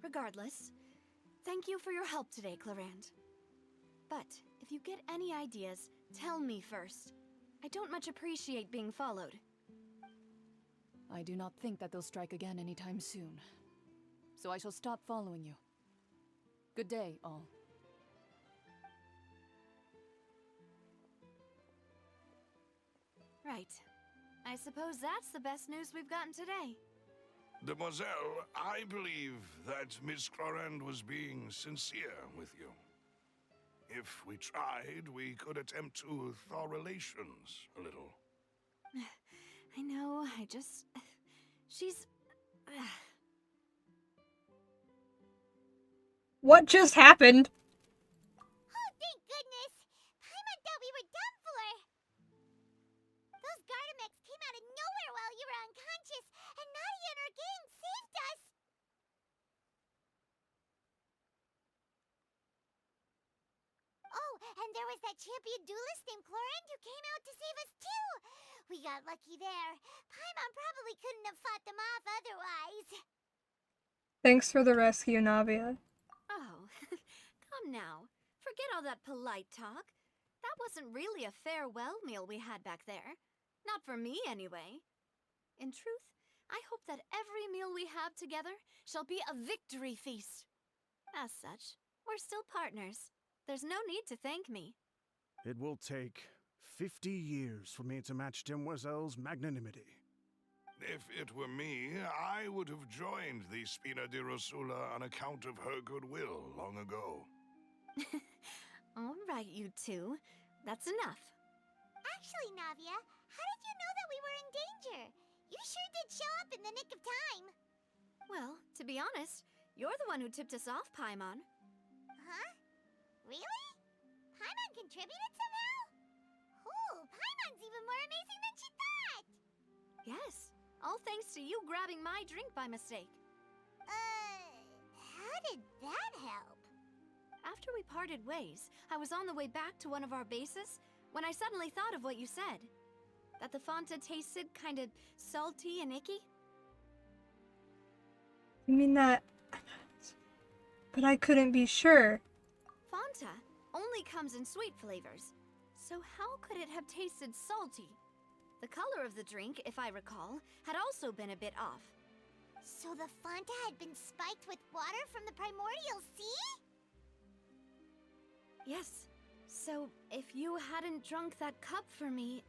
Regardless, thank you for your help today, Clorand. But if you get any ideas, tell me first. I don't much appreciate being followed. I do not think that they'll strike again anytime soon. So I shall stop following you. Good day, all. Right. I suppose that's the best news we've gotten today. Demoiselle, I believe that Miss Clorand was being sincere with you. If we tried, we could attempt to thaw relations a little. I know, she's... What just happened? Oh, thank goodness! Paimon thought we were done for! Those Gardamex came out of nowhere while you were unconscious, and Nadia and her gang saved us! Oh, and there was that champion duelist named Clorand who came out to save us too! We got lucky there. Paimon probably couldn't have fought them off otherwise. Thanks for the rescue, Navia. Oh, come now. Forget all that polite talk. That wasn't really a farewell meal we had back there. Not for me, anyway. In truth, I hope that every meal we have together shall be a victory feast. As such, we're still partners. There's no need to thank me. It will take 50 years for me to match Demoiselle's magnanimity. If it were me, I would have joined the Spina di Rosula on account of her goodwill long ago. All right, you two. That's enough. Actually, Navia, how did you know that we were in danger? You sure did show up in the nick of time. Well, to be honest, you're the one who tipped us off, Paimon. Huh? Really? Paimon contributed somehow? Ooh, Paimon's even more amazing than she thought! Yes, all thanks to you grabbing my drink by mistake. How did that help? After we parted ways, I was on the way back to one of our bases when I suddenly thought of what you said. That the Fanta tasted kind of salty and icky. You mean that... But I couldn't be sure. Fanta only comes in sweet flavors, so how could it have tasted salty? The color of the drink, if I recall, had also been a bit off. So the Fanta had been spiked with water from the primordial sea? Yes. So if you hadn't drunk that cup for me...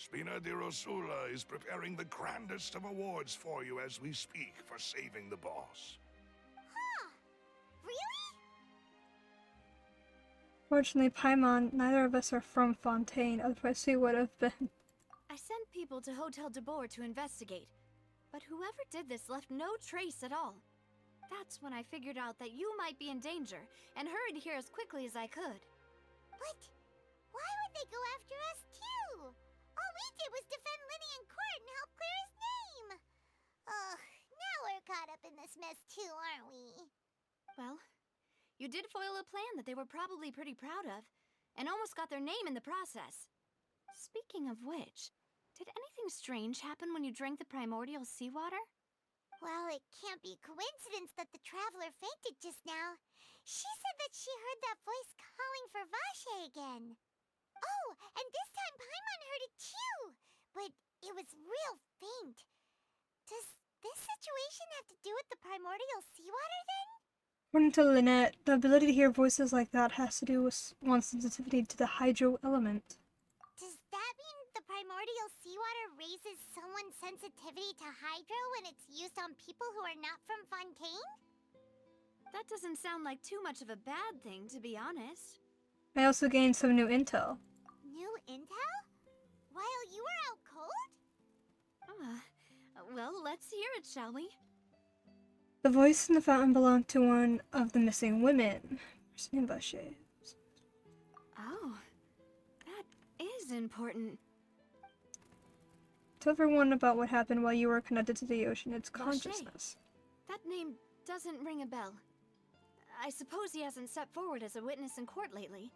Spina di Rosula is preparing the grandest of awards for you as we speak for saving the boss. Huh. Really? Fortunately, Paimon, neither of us are from Fontaine, otherwise we would have been. I sent people to Hotel de Boer to investigate, but whoever did this left no trace at all. That's when I figured out that you might be in danger, and hurried here as quickly as I could. But why would they go after us too? All we did was defend Linny in court and help clear his name. Ugh, now we're caught up in this mess too, aren't we? Well, you did foil a plan that they were probably pretty proud of, and almost got their name in the process. Speaking of which, did anything strange happen when you drank the primordial seawater? Well, it can't be coincidence that the traveler fainted just now. She said that she heard that voice calling for Vache again. Oh, and this time Paimon heard it too, but it was real faint. Does this situation have to do with the primordial seawater then? According to Lynette, the ability to hear voices like that has to do with one's sensitivity to the hydro element. Does that mean the primordial seawater raises someone's sensitivity to hydro when it's used on people who are not from Fontaine? That doesn't sound like too much of a bad thing, to be honest. I also gained some new intel. New intel? While you were out cold? Well, let's hear it, shall we? The voice in the fountain belonged to one of the missing women. Her name Vache. Oh, that is important. Tell everyone about what happened while you were connected to the ocean, its Vache. consciousness. That name doesn't ring a bell. I suppose he hasn't stepped forward as a witness in court lately.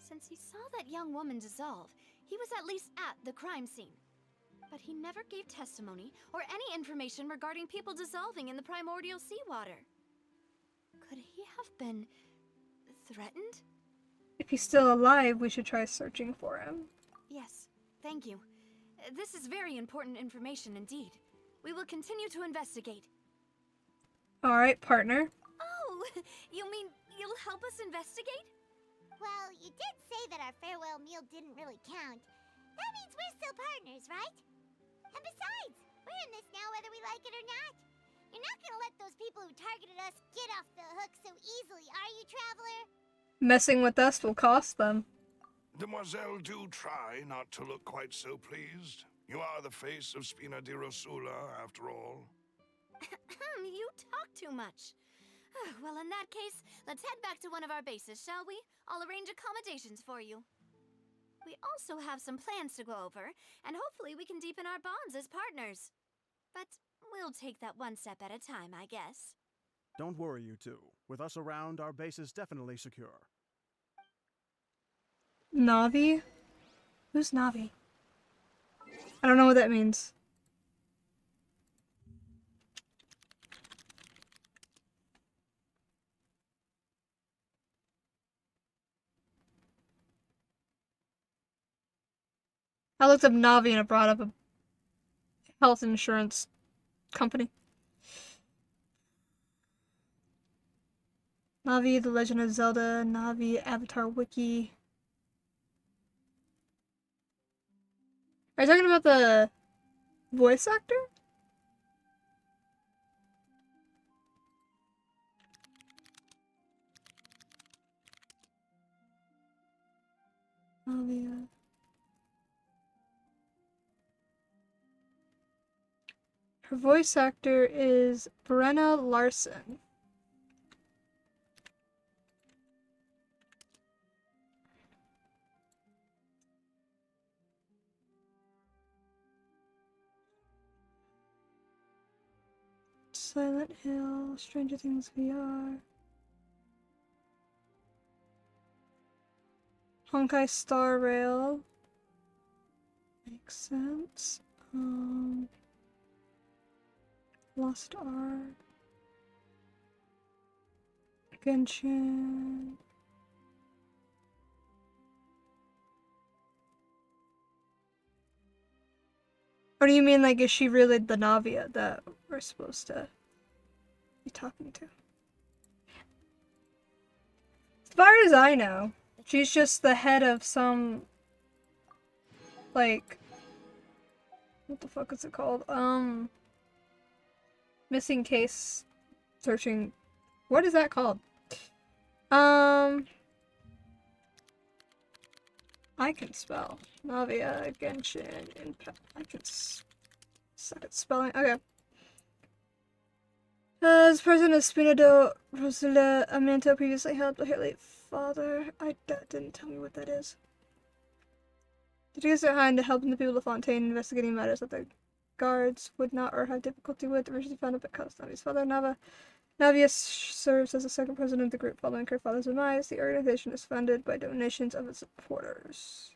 Since he saw that young woman dissolve, he was at least at the crime scene. But he never gave testimony or any information regarding people dissolving in the primordial seawater. Could he have been threatened? If he's still alive, we should try searching for him. Yes, thank you. This is very important information indeed. We will continue to investigate. Alright, partner. Oh, you mean you'll help us investigate? Well, you did say that our farewell meal didn't really count. That means we're still partners, right? And besides, we're in this now whether we like it or not. You're not gonna let those people who targeted us get off the hook so easily, are you, Traveler? Messing with us will cost them. Demoiselle, do try not to look quite so pleased. You are the face of Spina di Rosula, after all. You talk too much. Well, in that case, let's head back to one of our bases, shall we? I'll arrange accommodations for you. We also have some plans to go over, and hopefully we can deepen our bonds as partners. But we'll take that one step at a time, I guess. Don't worry, you two. With us around, our base is definitely secure. Navi? Who's Navi? I don't know what that means. I looked up Navi and it brought up a health insurance company. Navi, The Legend of Zelda, Navi, Avatar Wiki. Are you talking about the voice actor? Navi. Her voice actor is Brenna Larson. Silent Hill, Stranger Things VR. Honkai Star Rail. Makes sense. Lost Ark. Genshin. Or do you mean, like, is she really the Navia that we're supposed to be talking to? As far as I know, she's just the head of some, like, what the fuck is it called? Missing case searching. What is that called? I can spell. Navia, Genshin, Impact. I can suck at spelling. Okay. As president of Spinado Rosilla Aminto previously helped her late father. That didn't tell me what that is. Did you guys behind to helping the people of Fontaine investigating matters that the guards would not or have difficulty with? Originally found up at Navi's father, Navia serves as the second president of the group following her father's demise. The organization is funded by donations of its supporters.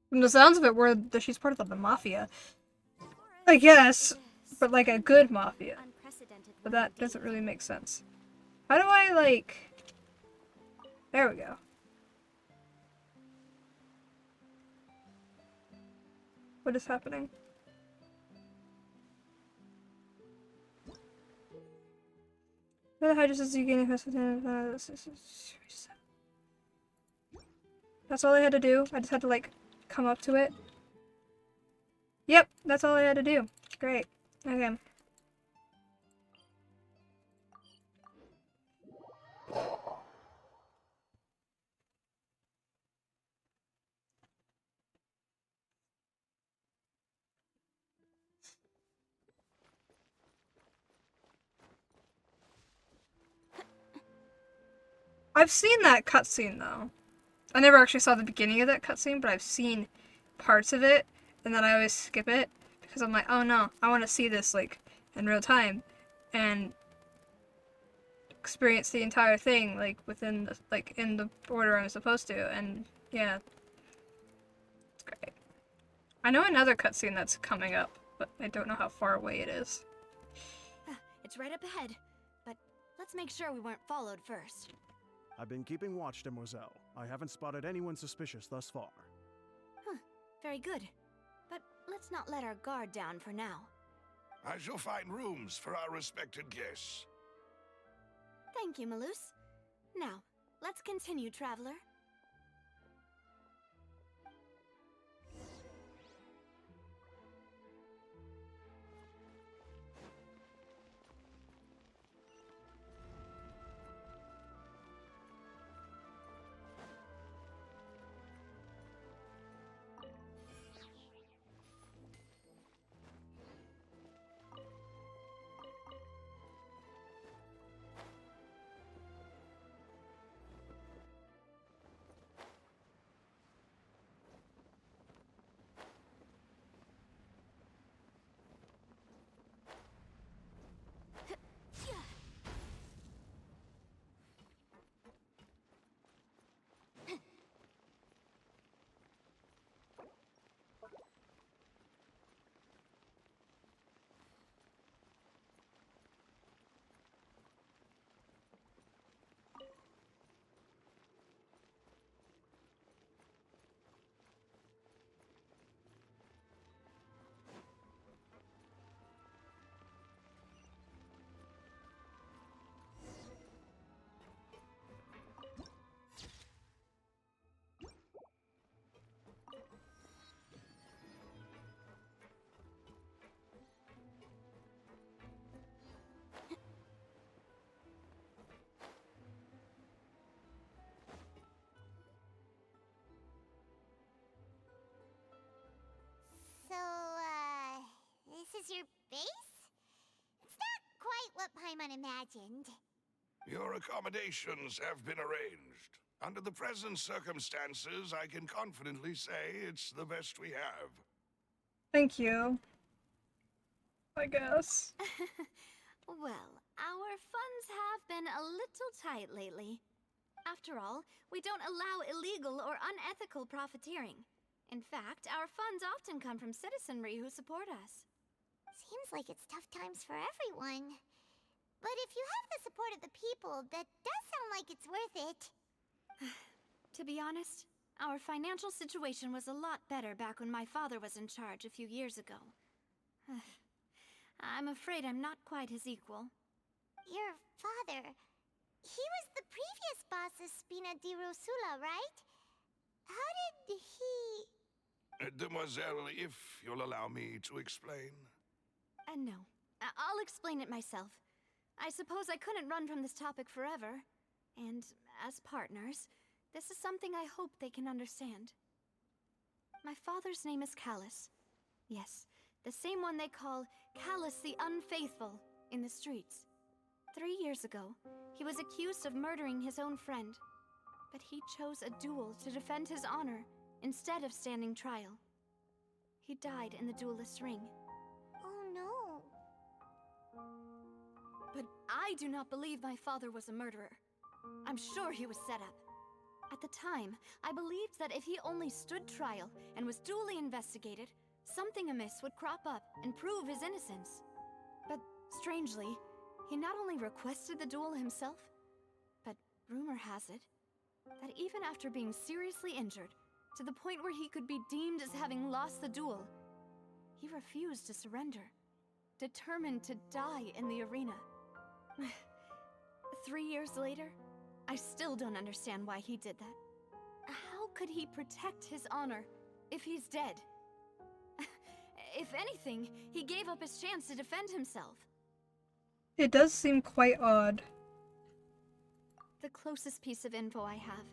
From the sounds of it, she's part of the mafia. I guess, but like a good mafia. But that doesn't really make sense. How do I, like... There we go. What is happening? The hydrous is you gaining That's all I had to do. I just had to, like, come up to it. Yep, that's all I had to do. Great. Okay. I've seen that cutscene, though. I never actually saw the beginning of that cutscene, but I've seen parts of it, and then I always skip it, because I'm like, oh no, I want to see this, like, in real time, and experience the entire thing, like, within, the, like, in the order I'm supposed to, and, yeah. It's great. I know another cutscene that's coming up, but I don't know how far away it is. It's right up ahead, but let's make sure we weren't followed first. I've been keeping watch, Demoiselle. I haven't spotted anyone suspicious thus far. Huh, very good. But let's not let our guard down for now. I shall find rooms for our respected guests. Thank you, Malus. Now, let's continue, Traveler. So, this is your base? It's not quite what Paimon imagined. Your accommodations have been arranged. Under the present circumstances, I can confidently say it's the best we have. Thank you. I guess. Well, our funds have been a little tight lately. After all, we don't allow illegal or unethical profiteering. In fact, our funds often come from citizenry who support us. Seems like it's tough times for everyone. But if you have the support of the people, that does sound like it's worth it. To be honest, our financial situation was a lot better back when my father was in charge a few years ago. I'm afraid I'm not quite his equal. Your father... He was the previous boss of Spina di Rosula, right? How did he... Demoiselle, if you'll allow me to explain. No. I'll explain it myself. I suppose I couldn't run from this topic forever. And as partners, this is something I hope they can understand. My father's name is Callus. Yes, the same one they call Callus the Unfaithful in the streets. 3 years ago, he was accused of murdering his own friend. But he chose a duel to defend his honor instead of standing trial. He died in the duelist's ring. Oh no. But I do not believe my father was a murderer. I'm sure he was set up. At the time, I believed that if he only stood trial and was duly investigated, something amiss would crop up and prove his innocence. But strangely, he not only requested the duel himself, but rumor has it that even after being seriously injured, to the point where he could be deemed as having lost the duel, he refused to surrender, determined to die in the arena. 3 years later, I still don't understand why he did that. How could he protect his honor if he's dead? If anything, he gave up his chance to defend himself. It does seem quite odd. The closest piece of info I have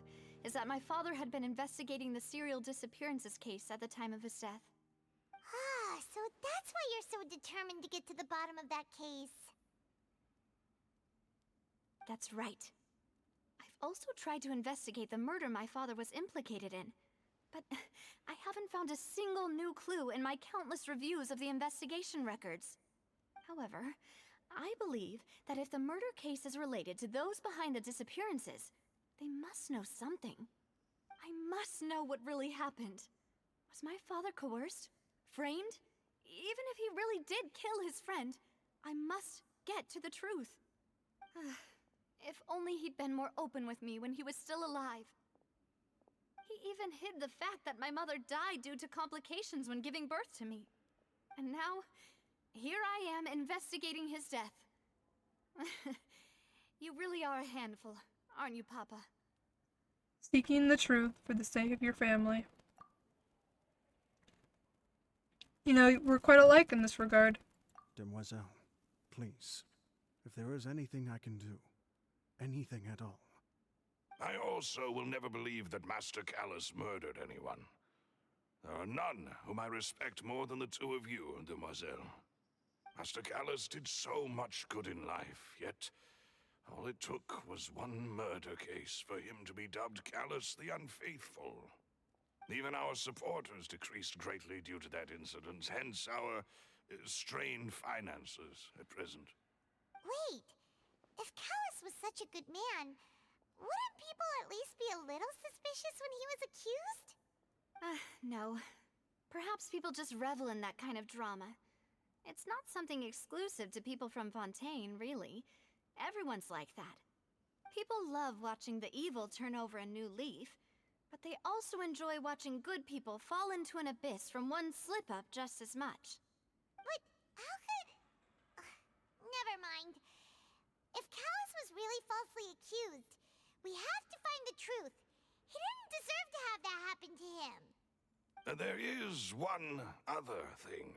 is that my father had been investigating the serial disappearances case at the time of his death. Ah, so that's why you're so determined to get to the bottom of that case. That's right. I've also tried to investigate the murder my father was implicated in, but I haven't found a single new clue in my countless reviews of the investigation records. However, I believe that if the murder case is related to those behind the disappearances, they must know something. I must know what really happened. Was my father coerced? Framed? Even if he really did kill his friend, I must get to the truth. If only he'd been more open with me when he was still alive. He even hid the fact that my mother died due to complications when giving birth to me. And now, here I am investigating his death. You really are a handful, aren't you, Papa? Seeking the truth for the sake of your family. You know, we're quite alike in this regard. Demoiselle, please, if there is anything I can do, anything at all. I also will never believe that Master Callus murdered anyone. There are none whom I respect more than the two of you, Demoiselle. Master Callus did so much good in life, yet all it took was one murder case for him to be dubbed Callus the Unfaithful. Even our supporters decreased greatly due to that incident, hence our strained finances at present. Wait, if Callus was such a good man, wouldn't people at least be a little suspicious when he was accused? No. Perhaps people just revel in that kind of drama. It's not something exclusive to people from Fontaine, really. Everyone's like that. People love watching the evil turn over a new leaf, but they also enjoy watching good people fall into an abyss from one slip-up just as much. But how could... never mind. If Callus was really falsely accused, we have to find the truth. He didn't deserve to have that happen to him. There is one other thing.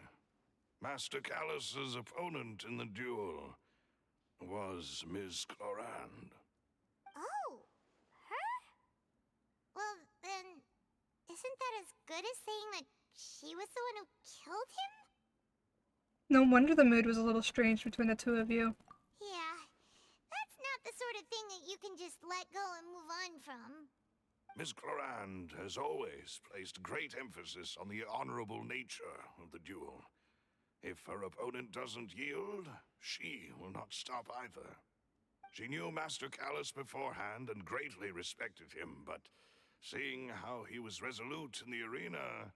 Master Callus's opponent in the duel was Ms. Clorand. Oh, her? Well, then, isn't that as good as saying that she was the one who killed him? No wonder the mood was a little strange between the two of you. Yeah, that's not the sort of thing that you can just let go and move on from. Ms. Clorand has always placed great emphasis on the honorable nature of the duel. If her opponent doesn't yield, she will not stop either. She knew Master Callus beforehand and greatly respected him, but seeing how he was resolute in the arena,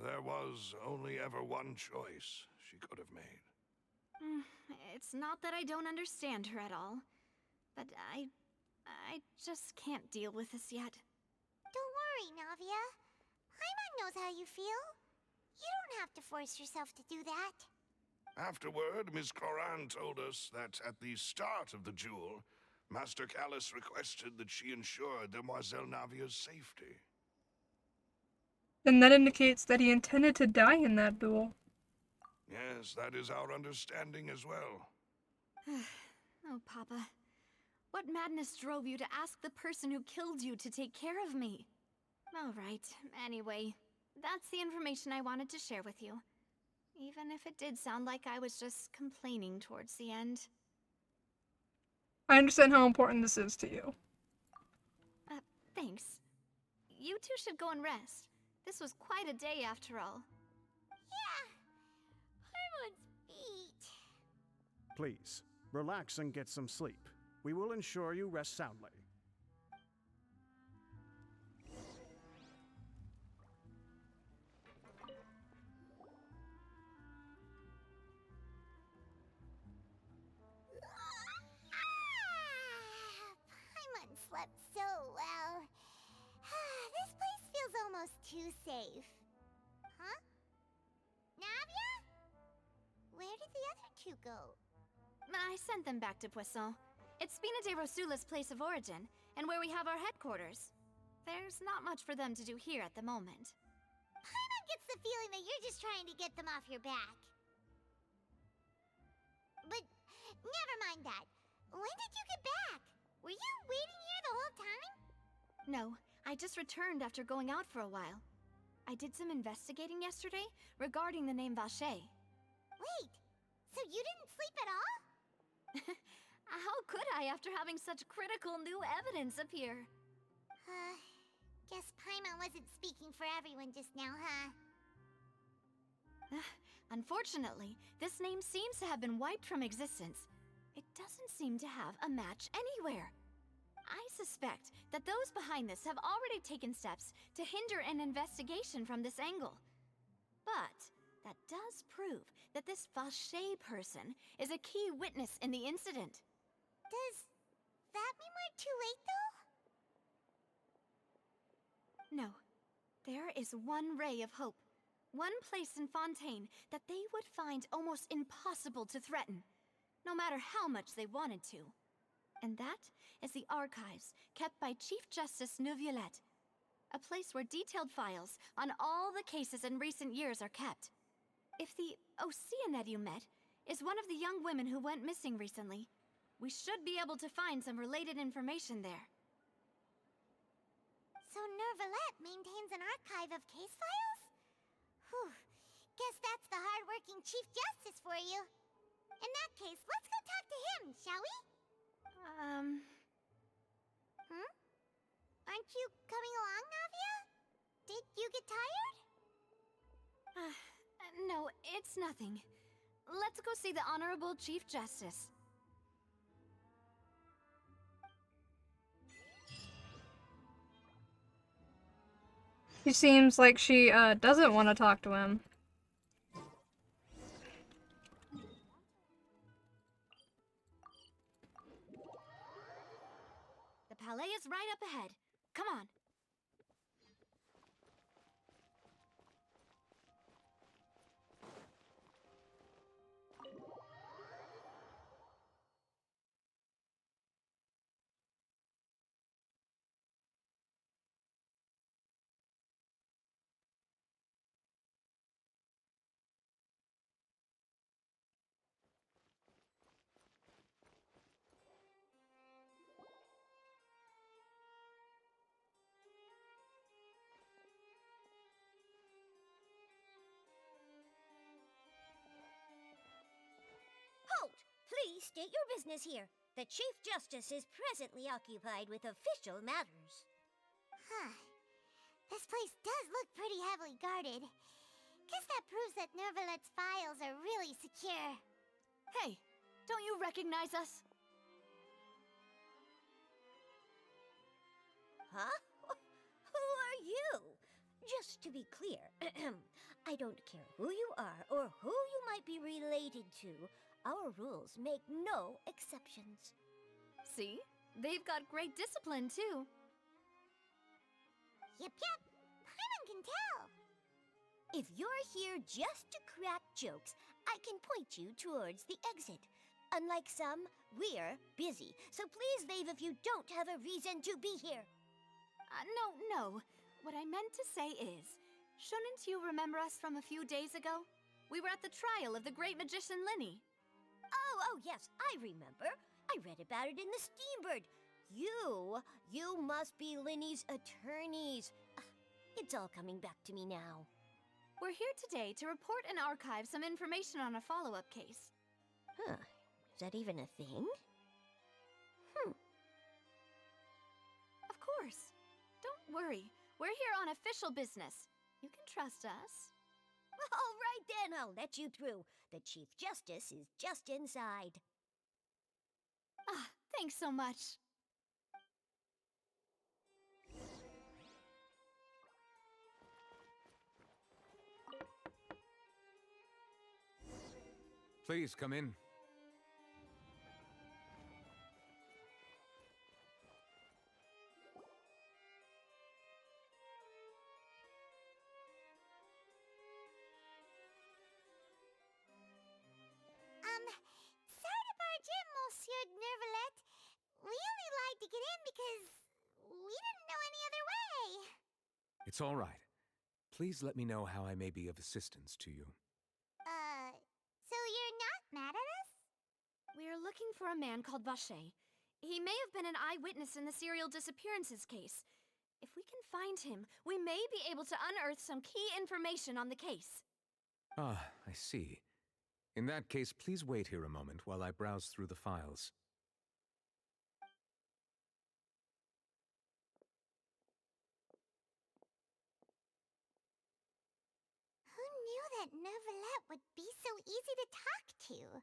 there was only ever one choice she could have made. It's not that I don't understand her at all, but I just can't deal with this yet. Don't worry, Navia. Paimon knows how you feel. You don't have to force yourself to do that. Afterward, Miss Cloran told us that at the start of the duel, Master Callus requested that she ensure Demoiselle Navia's safety. And that indicates that he intended to die in that duel. Yes, that is our understanding as well. Oh, Papa. What madness drove you to ask the person who killed you to take care of me? All right, anyway, that's the information I wanted to share with you. Even if it did sound like I was just complaining towards the end. I understand how important this is to you. Thanks. You two should go and rest. This was quite a day after all. Yeah. Paimon's beat. Please, relax and get some sleep. We will ensure you rest soundly. Paimon slept so well. This place feels almost too safe. Huh? Navia? Where did the other two go? I sent them back to Poisson. It's Spina de Rosula's place of origin, and where we have our headquarters. There's not much for them to do here at the moment. Paimon gets the feeling that you're just trying to get them off your back. But never mind that. When did you get back? Were you waiting here the whole time? No, I just returned after going out for a while. I did some investigating yesterday regarding the name Vache. Wait, so you didn't sleep at all? How could I after having such critical new evidence appear? Guess Paimon wasn't speaking for everyone just now, huh? Unfortunately, this name seems to have been wiped from existence. It doesn't seem to have a match anywhere. I suspect that those behind this have already taken steps to hinder an investigation from this angle. But that does prove that this Vache person is a key witness in the incident. Does that mean we're too late, though? No. There is one ray of hope. One place in Fontaine that they would find almost impossible to threaten, no matter how much they wanted to. And that is the archives kept by Chief Justice Neuvillette, a place where detailed files on all the cases in recent years are kept. If the Oceanid you met is one of the young women who went missing recently, we should be able to find some related information there. So Neuvillette maintains an archive of case files? Whew. Guess that's the hard-working Chief Justice for you. In that case, let's go talk to him, shall we? Aren't you coming along, Navia? Did you get tired? No, it's nothing. Let's go see the Honorable Chief Justice. She seems like she doesn't want to talk to him. The palais is right up ahead. Come on. Halt! Please state your business here. The Chief Justice is presently occupied with official matters. Huh. This place does look pretty heavily guarded. Guess that proves that Neuvillette's files are really secure. Hey, don't you recognize us? huh? Who are you? Just to be clear, I don't care who you are or who you might be related to. Our rules make no exceptions. See? They've got great discipline, too. Yep, Paimon can tell. If you're here just to crack jokes, I can point you towards the exit. Unlike some, we're busy, so please leave if you don't have a reason to be here. No. What I meant to say is, shouldn't you remember us from a few days ago? We were at the trial of the great magician Linny. Oh, yes, I remember. I read about it in the Steambird. You must be Linny's attorneys. It's all coming back to me now. We're here today to report and archive some information on a follow-up case. Huh, is that even a thing? Of course. Don't worry. We're here on official business. You can trust us. All right then, I'll let you through. The Chief Justice is just inside. Thanks so much. Please come in. Sorry to barge in, Monsieur Nervalet. We only lied to get in because we didn't know any other way. It's all right. Please let me know how I may be of assistance to you. So you're not mad at us? We're looking for a man called Vache. He may have been an eyewitness in the serial disappearances case. If we can find him, we may be able to unearth some key information on the case. Ah, I see. In that case, please wait here a moment while I browse through the files. Who knew that Nervalet would be so easy to talk to?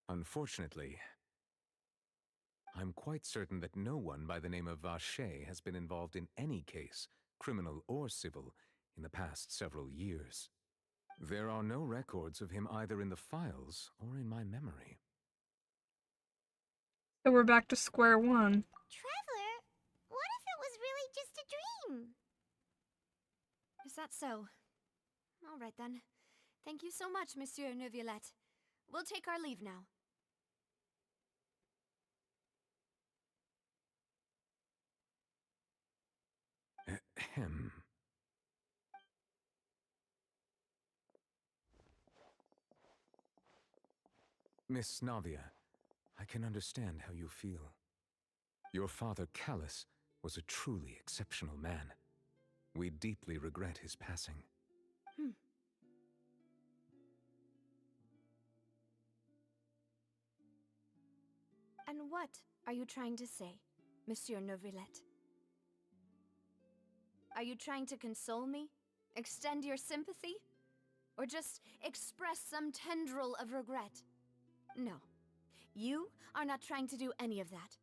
Unfortunately, I'm quite certain that no one by the name of Vache has been involved in any case, criminal or civil, in the past several years. There are no records of him either in the files or in my memory. So we're back to square one. Traveler, what if it was really just a dream? Is that so? All right then. Thank you so much, Monsieur Neuvillette. We'll take our leave now. Ahem. Miss Navia, I can understand how you feel. Your father, Callus, was a truly exceptional man. We deeply regret his passing. And what are you trying to say, Monsieur Neuvillette? Are you trying to console me? Extend your sympathy? Or just express some tendril of regret? No. You are not trying to do any of that.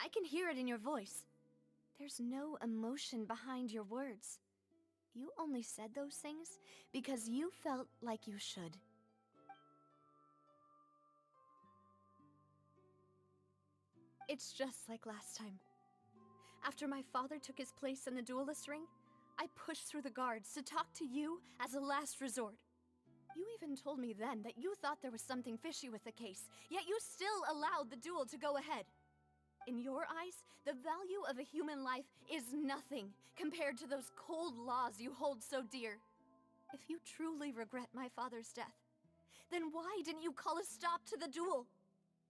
I can hear it in your voice. There's no emotion behind your words. You only said those things because you felt like you should. It's just like last time. After my father took his place in the duelist ring, I pushed through the guards to talk to you as a last resort. You even told me then that you thought there was something fishy with the case, yet you still allowed the duel to go ahead. In your eyes, the value of a human life is nothing compared to those cold laws you hold so dear. If you truly regret my father's death, then why didn't you call a stop to the duel?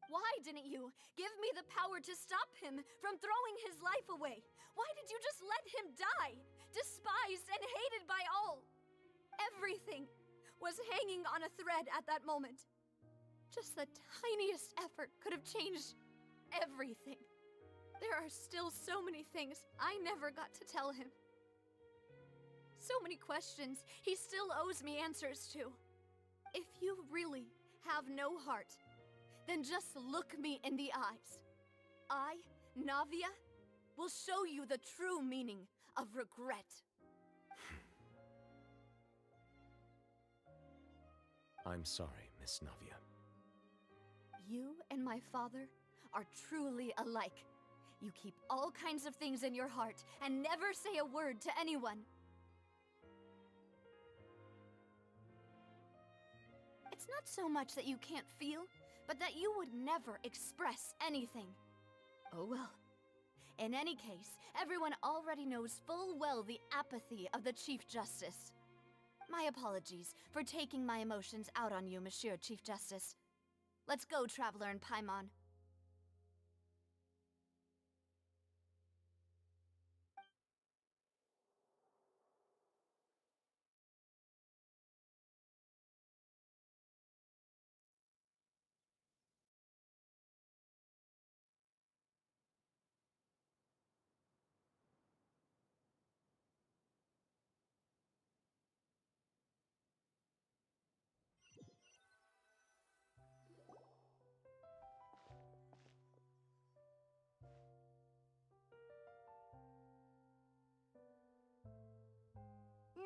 Why didn't you give me the power to stop him from throwing his life away? Why did you just let him die, despised and hated by all? Everything was hanging on a thread at that moment. Just the tiniest effort could have changed everything. There are still so many things I never got to tell him. So many questions he still owes me answers to. If you really have no heart, then just look me in the eyes. I, Navia, will show you the true meaning of regret. I'm sorry, Miss Navia. You and my father are truly alike. You keep all kinds of things in your heart and never say a word to anyone. It's not so much that you can't feel, but that you would never express anything. Oh well. In any case, everyone already knows full well the apathy of the Chief Justice. My apologies for taking my emotions out on you, Monsieur Chief Justice. Let's go, Traveler and Paimon.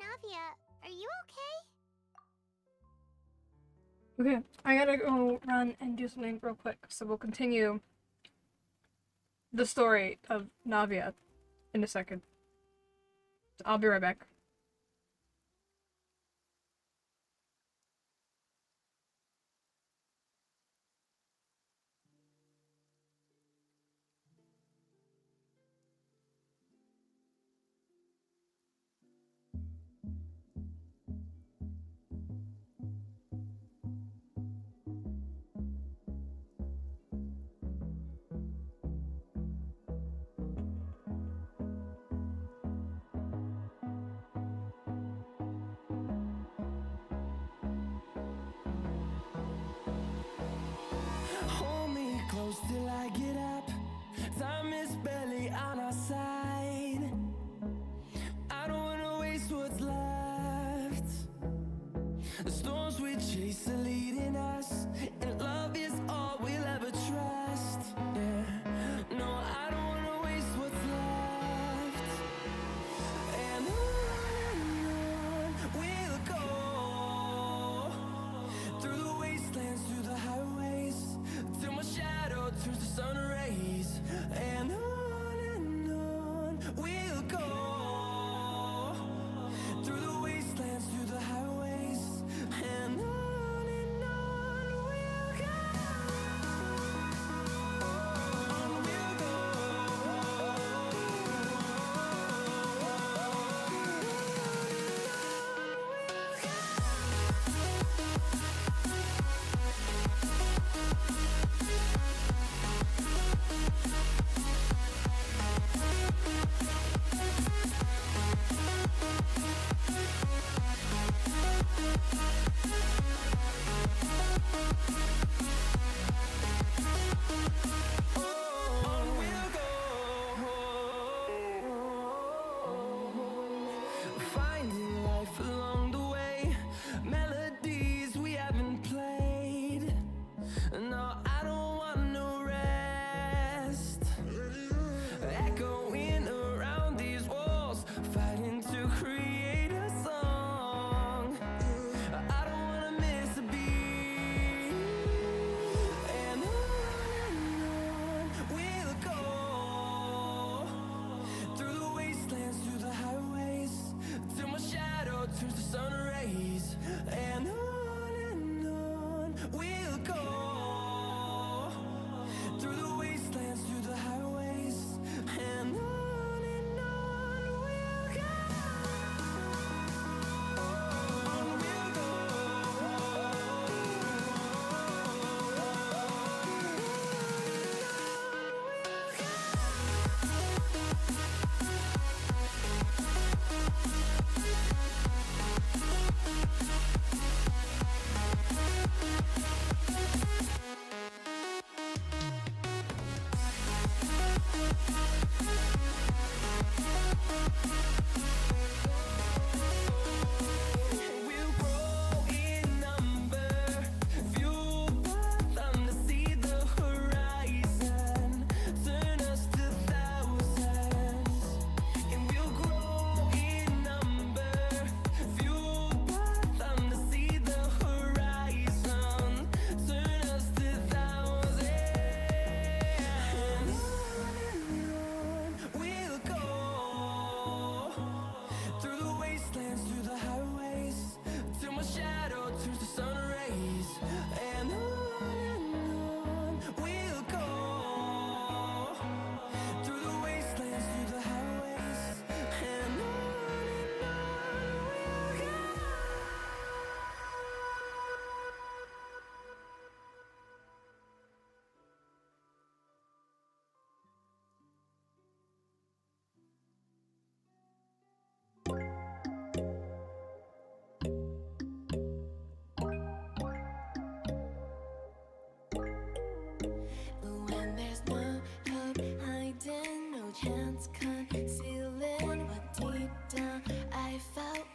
Navia, are you okay? Okay, I gotta go run and do something real quick, so we'll continue the story of Navia in a second. I'll be right back.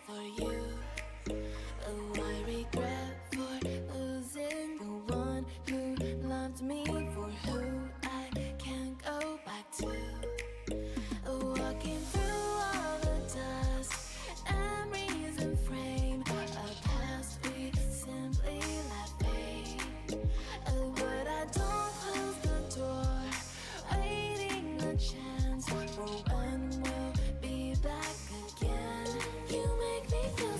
for you. Oh, I regret for losing the one who loved me, for who I can't go back to. Walking through all the dust, memories and frame, a past we simply let fade. Oh, but I don't close the door, waiting a chance for when we'll be back again. You make me feel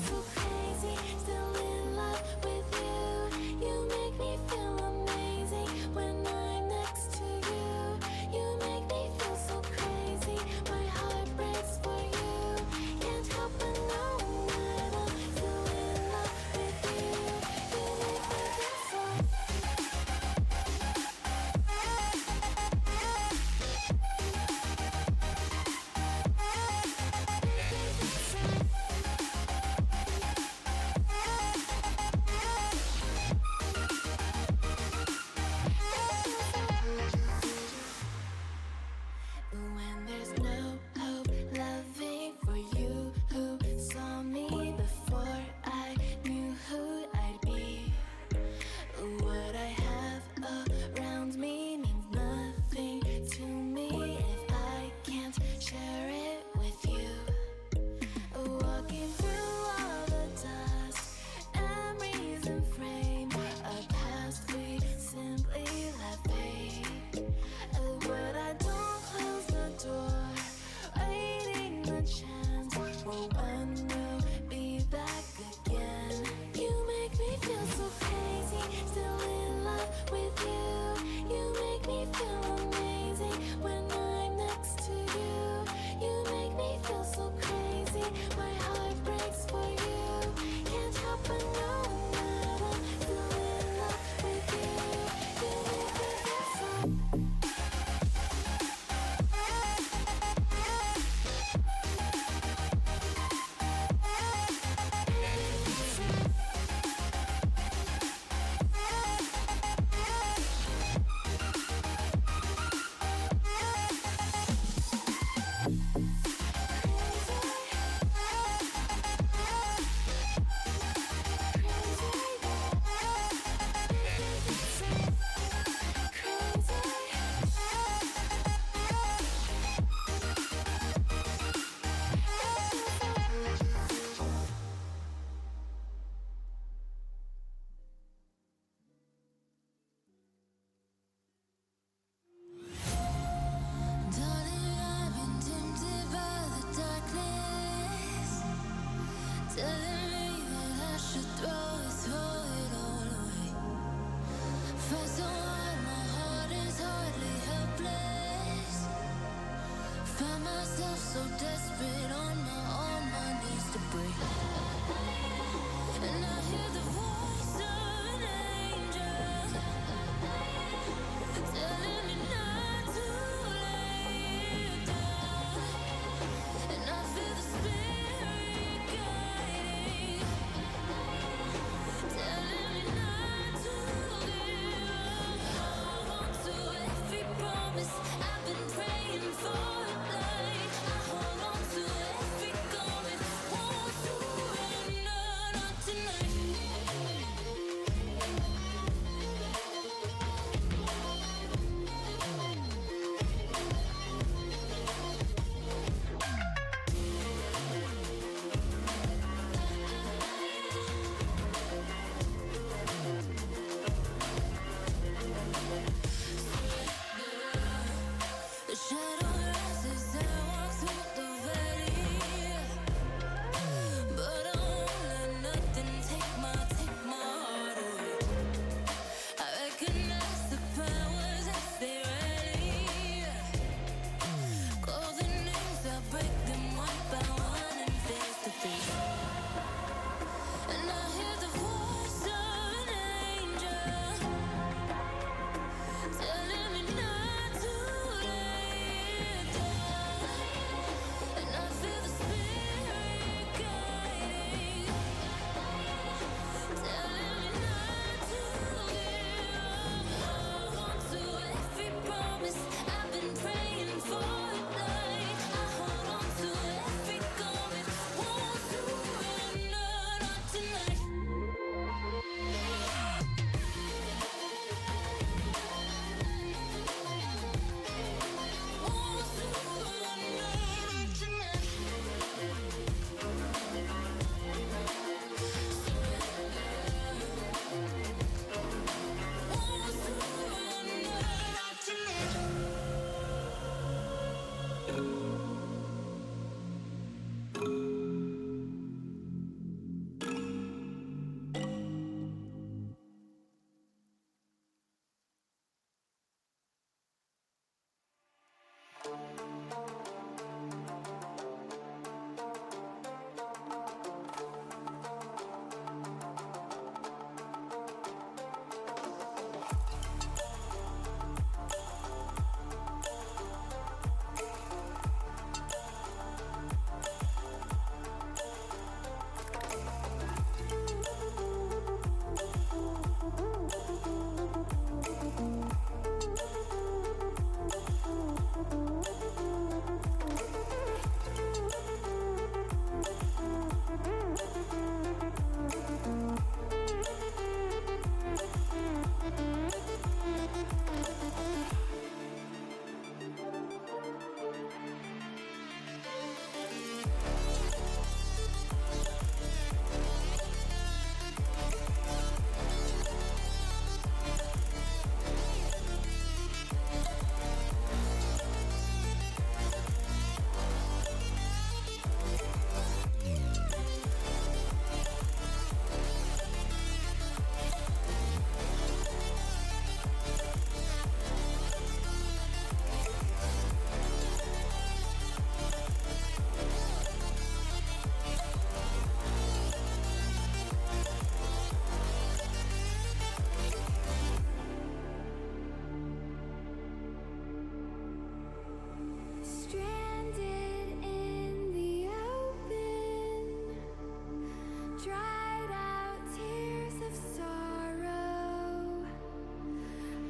dried out tears of sorrow,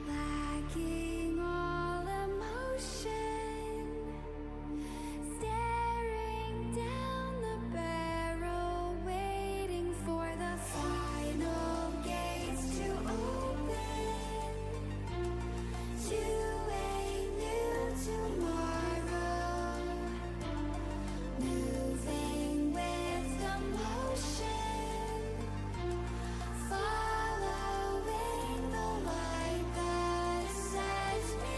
lacking all emotion, staring down the barrel, waiting for the final gates to open to a new tomorrow, moving with the motion, following the light that sets me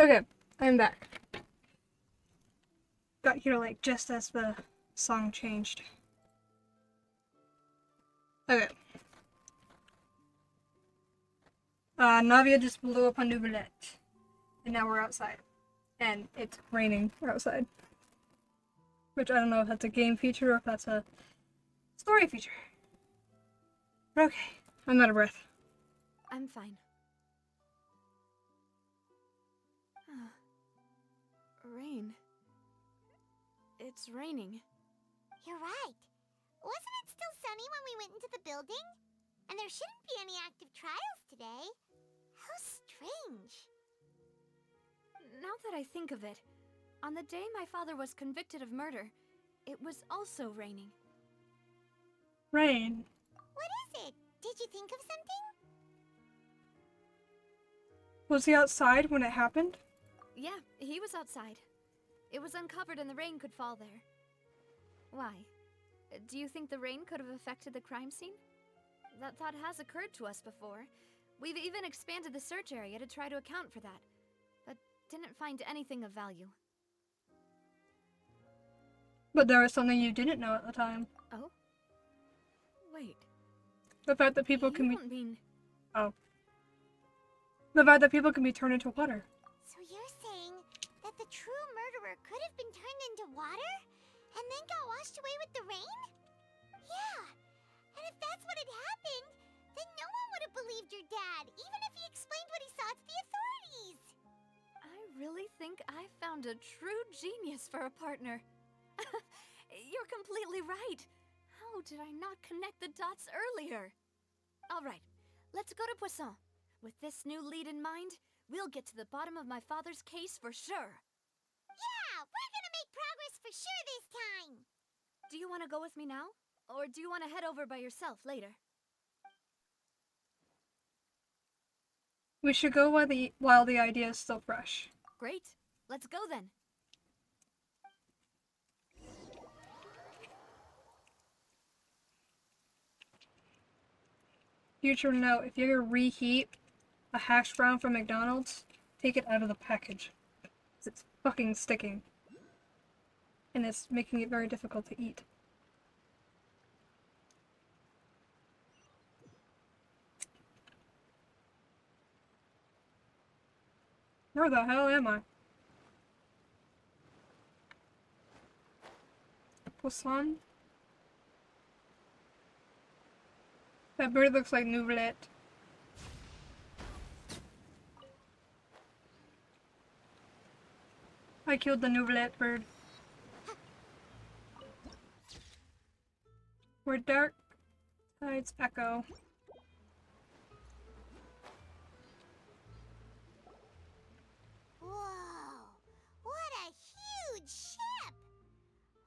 Okay, I'm back. Got here like just as the song changed. Okay. Navia just blew up on Nouvellette. And now we're outside. And it's raining outside. Which I don't know if that's a game feature or if that's a story feature. But okay, I'm out of breath. I'm fine. Rain. It's raining. You're right. Wasn't it still sunny when we went into the building? And there shouldn't be any active trials today. How strange. Now that I think of it, on the day my father was convicted of murder, it was also raining. Rain. What is it? Did you think of something? Was he outside when it happened? Yeah, he was outside. It was uncovered and the rain could fall there. Why? Do you think the rain could have affected the crime scene? That thought has occurred to us before. We've even expanded the search area to try to account for that, but didn't find anything of value. But there was something you didn't know at the time. Oh? Wait. The fact that people You can be... don't mean... Oh. The fact that people can be turned into water. So you're saying that the true murderer could have been turned into water? And then got washed away with the rain? Yeah. And if that's what had happened, then no one would have believed your dad, even if he explained what he saw to the authorities. I really think I found a true genius for a partner. You're completely right. How did I not connect the dots earlier? All right, let's go to Poisson. With this new lead in mind, we'll get to the bottom of my father's case for sure. Yeah, we're gonna make progress for sure this time. Do you want to go with me now? Or do you want to head over by yourself later? We should go while the idea is still fresh. Great. Let's go then. Future note, if you ever reheat a hash brown from McDonald's, take it out of the package. It's fucking sticking. And it's making it very difficult to eat. Where the hell am I? Poisson? That bird looks like Nouvlet. I killed the Nouvlet bird. Where dark tides echo. Whoa! What a huge ship!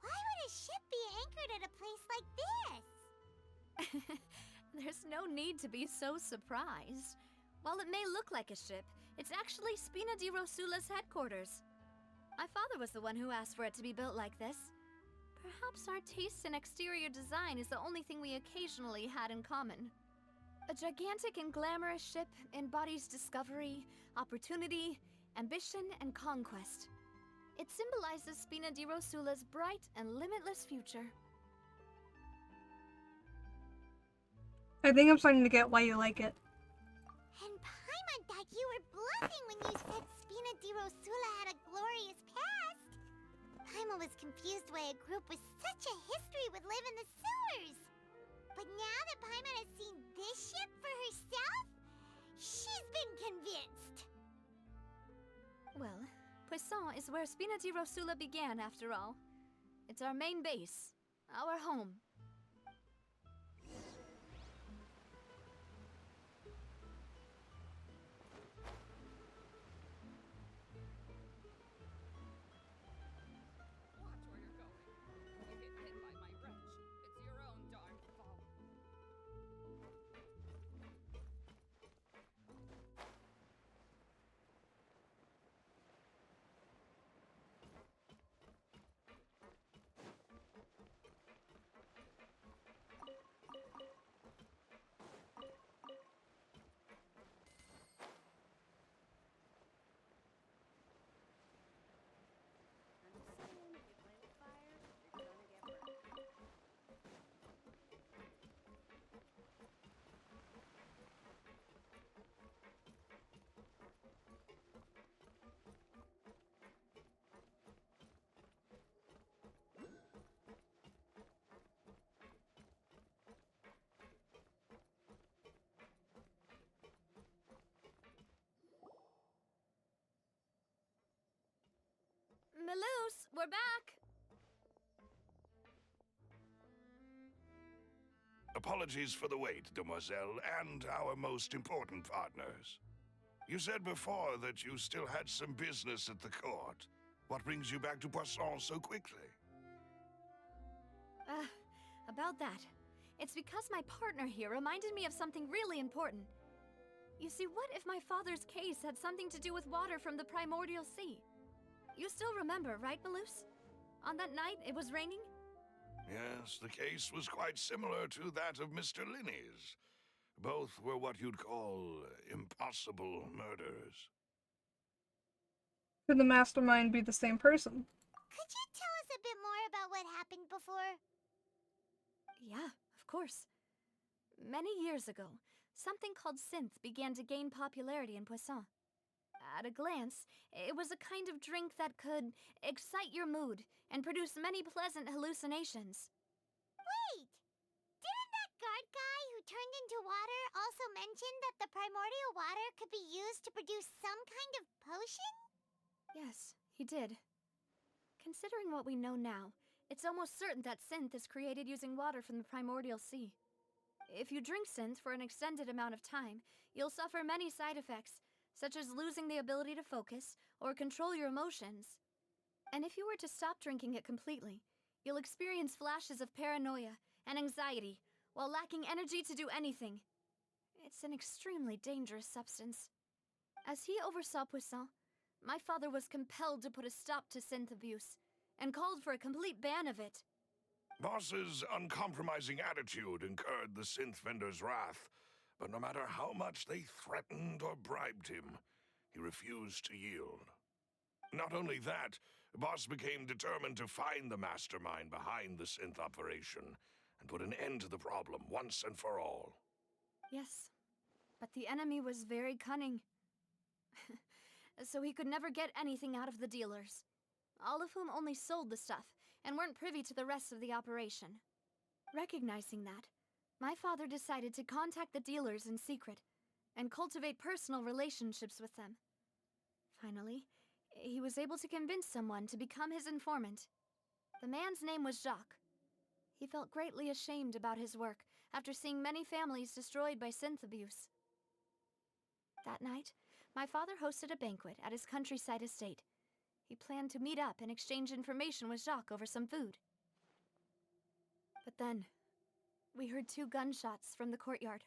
Why would a ship be anchored at a place like this? There's no need to be so surprised. While it may look like a ship, it's actually Spina di Rosula's headquarters. My father was the one who asked for it to be built like this. Perhaps our taste in exterior design is the only thing we occasionally had in common. A gigantic and glamorous ship embodies discovery, opportunity, ambition, and conquest. It symbolizes Spina di Rosula's bright and limitless future. I think I'm starting to get why you like it. And Paimon thought you were bluffing when you said Spina di Rosula had a glorious past. Paimon was confused why a group with such a history would live in the sewers. But now that Paimon has seen this ship for herself, she's been convinced. Well, Poisson is where Spina di Rosula began, after all. It's our main base, our home. Watch where you're going. If you get hit by my wrench, it's your own darn fault. I'm just saying, if you play with fire, you're gonna get burned. Melus, we're back! Apologies for the wait, demoiselle, and our most important partners. You said before that you still had some business at the court. What brings you back to Poisson so quickly? About that. It's because my partner here reminded me of something really important. You see, what if my father's case had something to do with water from the primordial sea? You still remember, right, Melus? On that night, it was raining? Yes, the case was quite similar to that of Mr. Linney's. Both were what you'd call impossible murders. Could the mastermind be the same person? Could you tell us a bit more about what happened before? Yeah, of course. Many years ago, something called synth began to gain popularity in Poisson. At a glance, it was a kind of drink that could excite your mood and produce many pleasant hallucinations. Wait! Didn't that guard guy who turned into water also mention that the primordial water could be used to produce some kind of potion? Yes, he did. Considering what we know now, it's almost certain that synth is created using water from the primordial sea. If you drink synth for an extended amount of time, you'll suffer many side effects, such as losing the ability to focus or control your emotions. And if you were to stop drinking it completely, you'll experience flashes of paranoia and anxiety while lacking energy to do anything. It's an extremely dangerous substance. As he oversaw Poisson, my father was compelled to put a stop to synth abuse and called for a complete ban of it. Boss's uncompromising attitude incurred the synth vendor's wrath, but no matter how much they threatened or bribed him, he refused to yield. Not only that, Boss became determined to find the mastermind behind the synth operation and put an end to the problem once and for all. Yes, but the enemy was very cunning. so he could never get anything out of the dealers, all of whom only sold the stuff and weren't privy to the rest of the operation. Recognizing that, my father decided to contact the dealers in secret and cultivate personal relationships with them. Finally, he was able to convince someone to become his informant. The man's name was Jacques. He felt greatly ashamed about his work after seeing many families destroyed by synth abuse. That night, my father hosted a banquet at his countryside estate. He planned to meet up and exchange information with Jacques over some food. But then, we heard 2 gunshots from the courtyard.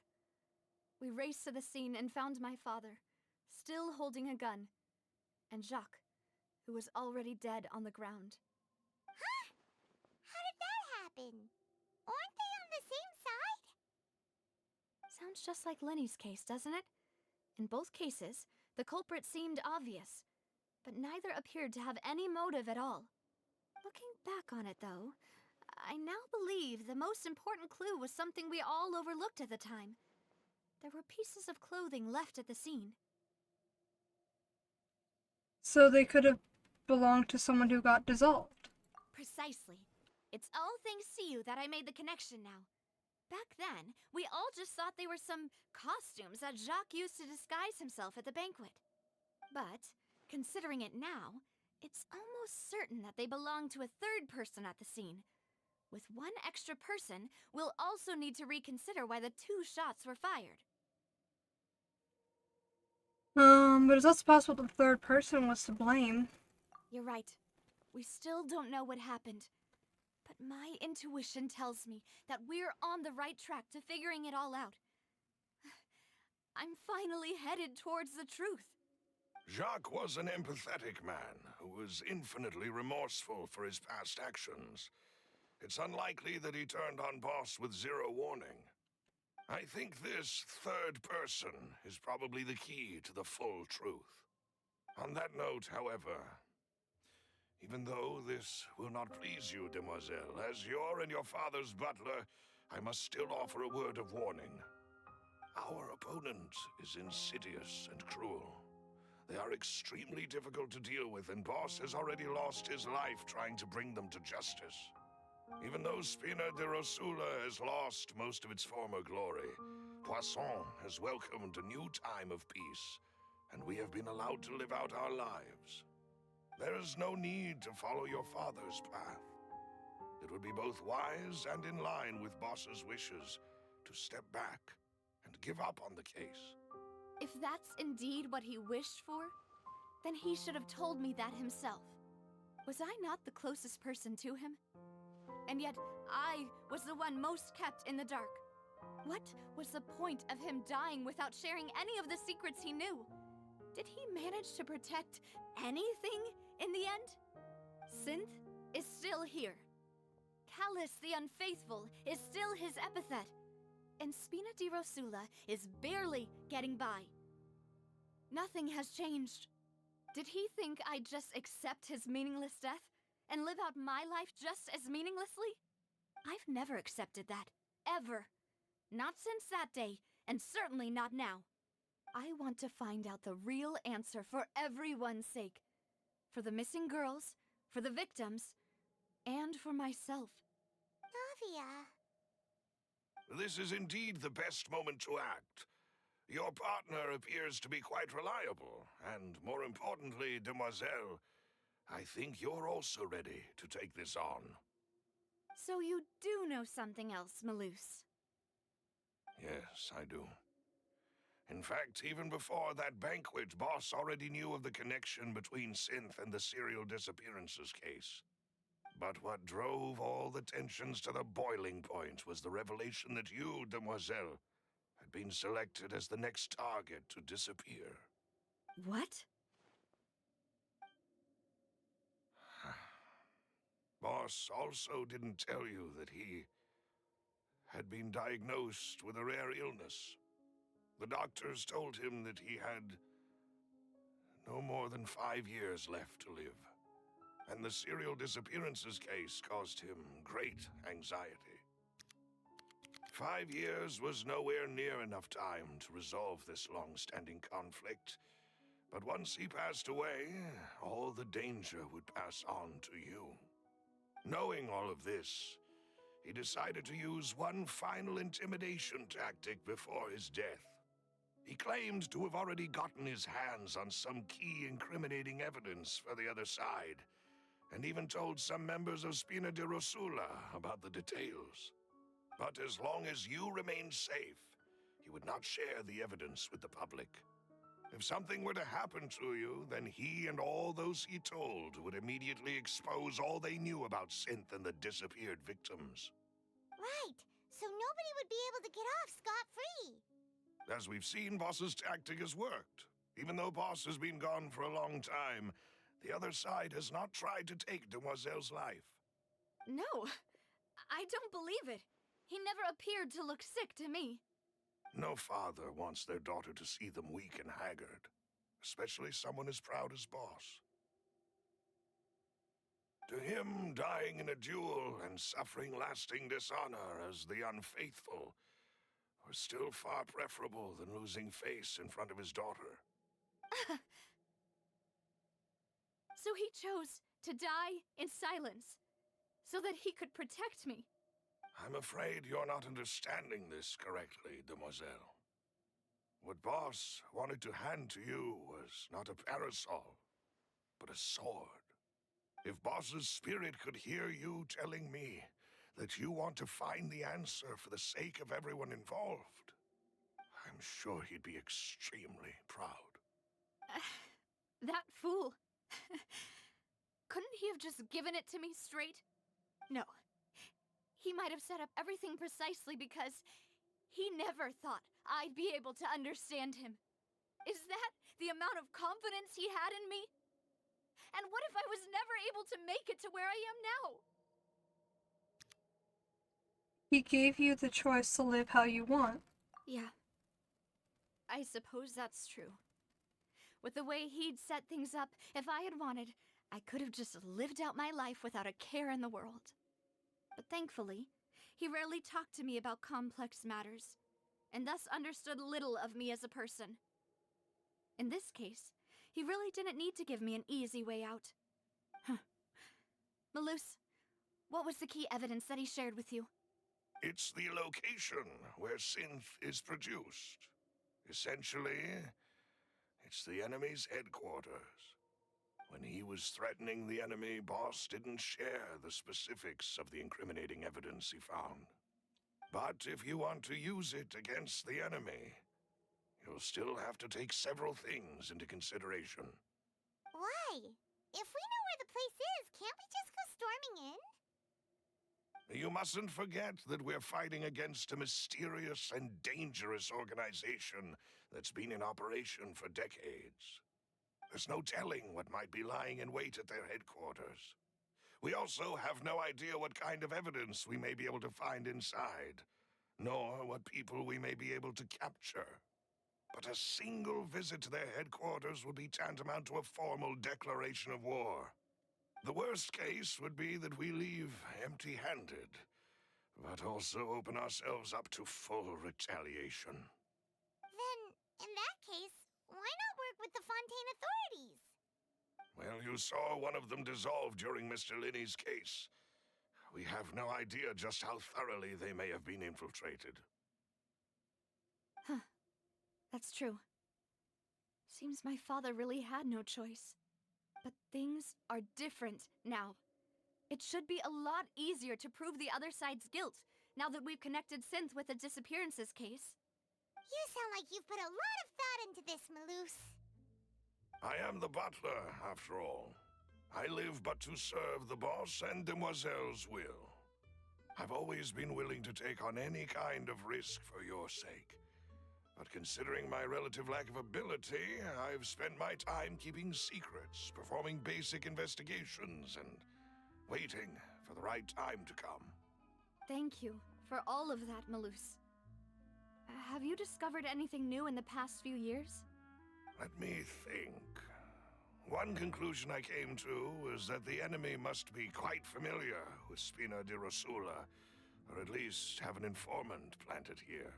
We raced to the scene and found my father, still holding a gun, and Jacques, who was already dead on the ground. Huh? How did that happen? Aren't they on the same side? Sounds just like Lenny's case, doesn't it? In both cases, the culprit seemed obvious, but neither appeared to have any motive at all. Looking back on it, though, I now believe the most important clue was something we all overlooked at the time. There were pieces of clothing left at the scene. So they could have belonged to someone who got dissolved. Precisely. It's all thanks to you that I made the connection now. Back then, we all just thought they were some costumes that Jacques used to disguise himself at the banquet. But, considering it now, it's almost certain that they belong to a third person at the scene. With one extra person, we'll also need to reconsider why the 2 shots were fired. But it's also possible the third person was to blame. You're right. We still don't know what happened. But my intuition tells me that we're on the right track to figuring it all out. I'm finally headed towards the truth. Jacques was an empathetic man who was infinitely remorseful for his past actions. It's unlikely that he turned on Boss with 0 warning. I think this third person is probably the key to the full truth. On that note, however, even though this will not please you, demoiselle, as your and your father's butler, I must still offer a word of warning. Our opponent is insidious and cruel. They are extremely difficult to deal with, and Boss has already lost his life trying to bring them to justice. Even though Spina de Rosula has lost most of its former glory, Poisson has welcomed a new time of peace, and we have been allowed to live out our lives. There is no need to follow your father's path. It would be both wise and in line with Boss's wishes to step back and give up on the case. If that's indeed what he wished for, then he should have told me that himself. Was I not the closest person to him? And yet, I was the one most kept in the dark. What was the point of him dying without sharing any of the secrets he knew? Did he manage to protect anything in the end? Synth is still here. Callus the Unfaithful is still his epithet. And Spina di Rosula is barely getting by. Nothing has changed. Did he think I'd just accept his meaningless death and live out my life just as meaninglessly? I've never accepted that. Ever. Not since that day, and certainly not now. I want to find out the real answer for everyone's sake. For the missing girls, for the victims, and for myself. Navia. This is indeed the best moment to act. Your partner appears to be quite reliable, and more importantly, demoiselle, I think you're also ready to take this on. So you do know something else, Maloose? Yes, I do. In fact, even before that banquet, Boss already knew of the connection between Synth and the serial disappearances case. But what drove all the tensions to the boiling point was the revelation that you, demoiselle, had been selected as the next target to disappear. What? Boss also didn't tell you that he had been diagnosed with a rare illness. The doctors told him that he had no more than 5 years left to live. And the serial disappearances case caused him great anxiety. 5 years was nowhere near enough time to resolve this long-standing conflict, But once he passed away, all the danger would pass on to you. Knowing all of this, he decided to use one final intimidation tactic before his death. He claimed to have already gotten his hands on some key incriminating evidence for the other side, and even told some members of Spina di Rosula about the details. But as long as you remained safe, he would not share the evidence with the public. If something were to happen to you, then he and all those he told would immediately expose all they knew about Synth and the disappeared victims. Right, so nobody would be able to get off scot-free. As we've seen, Boss's tactic has worked. Even though Boss has been gone for a long time, the other side has not tried to take Demoiselle's life. No, I don't believe it. He never appeared to look sick to me. No father wants their daughter to see them weak and haggard, especially someone as proud as Boss. To him, dying in a duel and suffering lasting dishonor as the unfaithful was still far preferable than losing face in front of his daughter. So he chose to die in silence, so that he could protect me. I'm afraid you're not understanding this correctly, Demoiselle. What Boss wanted to hand to you was not a parasol, but a sword. If Boss's spirit could hear you telling me that you want to find the answer for the sake of everyone involved, I'm sure he'd be extremely proud. That fool. Couldn't he have just given it to me straight? No. He might have set up everything precisely because he never thought I'd be able to understand him. Is that the amount of confidence he had in me? And what if I was never able to make it to where I am now? He gave you the choice to live how you want. Yeah. I suppose that's true. With the way he'd set things up, if I had wanted, I could have just lived out my life without a care in the world. But thankfully, he rarely talked to me about complex matters, and thus understood little of me as a person. In this case, he really didn't need to give me an easy way out. Malus, what was the key evidence that he shared with you? It's the location where Synth is produced. Essentially, it's the enemy's headquarters. When he was threatening the enemy, Boss didn't share the specifics of the incriminating evidence he found. But if you want to use it against the enemy, you'll still have to take several things into consideration. Why? If we know where the place is, can't we just go storming in? You mustn't forget that we're fighting against a mysterious and dangerous organization that's been in operation for decades. There's no telling what might be lying in wait at their headquarters. We also have no idea what kind of evidence we may be able to find inside, nor what people we may be able to capture. But a single visit to their headquarters would be tantamount to a formal declaration of war. The worst case would be that we leave empty-handed, but also open ourselves up to full retaliation. Then, in that case, why not work with the Fontaine authorities? Well, you saw one of them dissolve during Mr. Linney's case. We have no idea just how thoroughly they may have been infiltrated. Huh. That's true. Seems my father really had no choice. But things are different now. It should be a lot easier to prove the other side's guilt, now that we've connected Synth with the disappearances case. You sound like you've put a lot of thought into this, Malus. I am the butler, after all. I live but to serve the boss and Demoiselle's will. I've always been willing to take on any kind of risk for your sake. But considering my relative lack of ability, I've spent my time keeping secrets, performing basic investigations, and waiting for the right time to come. Thank you for all of that, Malus. Have you discovered anything new in the past few years? Let me think. One conclusion I came to was that the enemy must be quite familiar with Spina di Rosula, or at least have an informant planted here.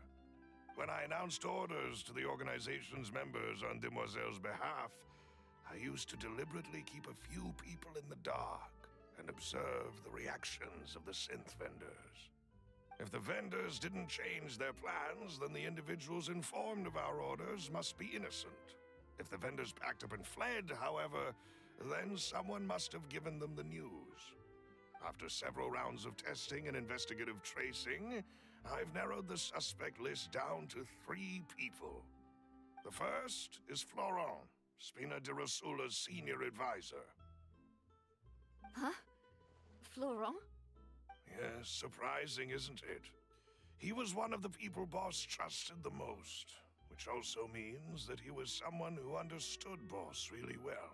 When I announced orders to the organization's members on Demoiselle's behalf, I used to deliberately keep a few people in the dark and observe the reactions of the synth vendors. If the vendors didn't change their plans, then the individuals informed of our orders must be innocent. If the vendors packed up and fled, however, then someone must have given them the news. After several rounds of testing and investigative tracing, I've narrowed the suspect list down to 3 people. The first is Florent, Spina di Rosula's senior advisor. Huh? Florent? Yes, surprising, isn't it? He was one of the people Boss trusted the most, which also means that he was someone who understood Boss really well.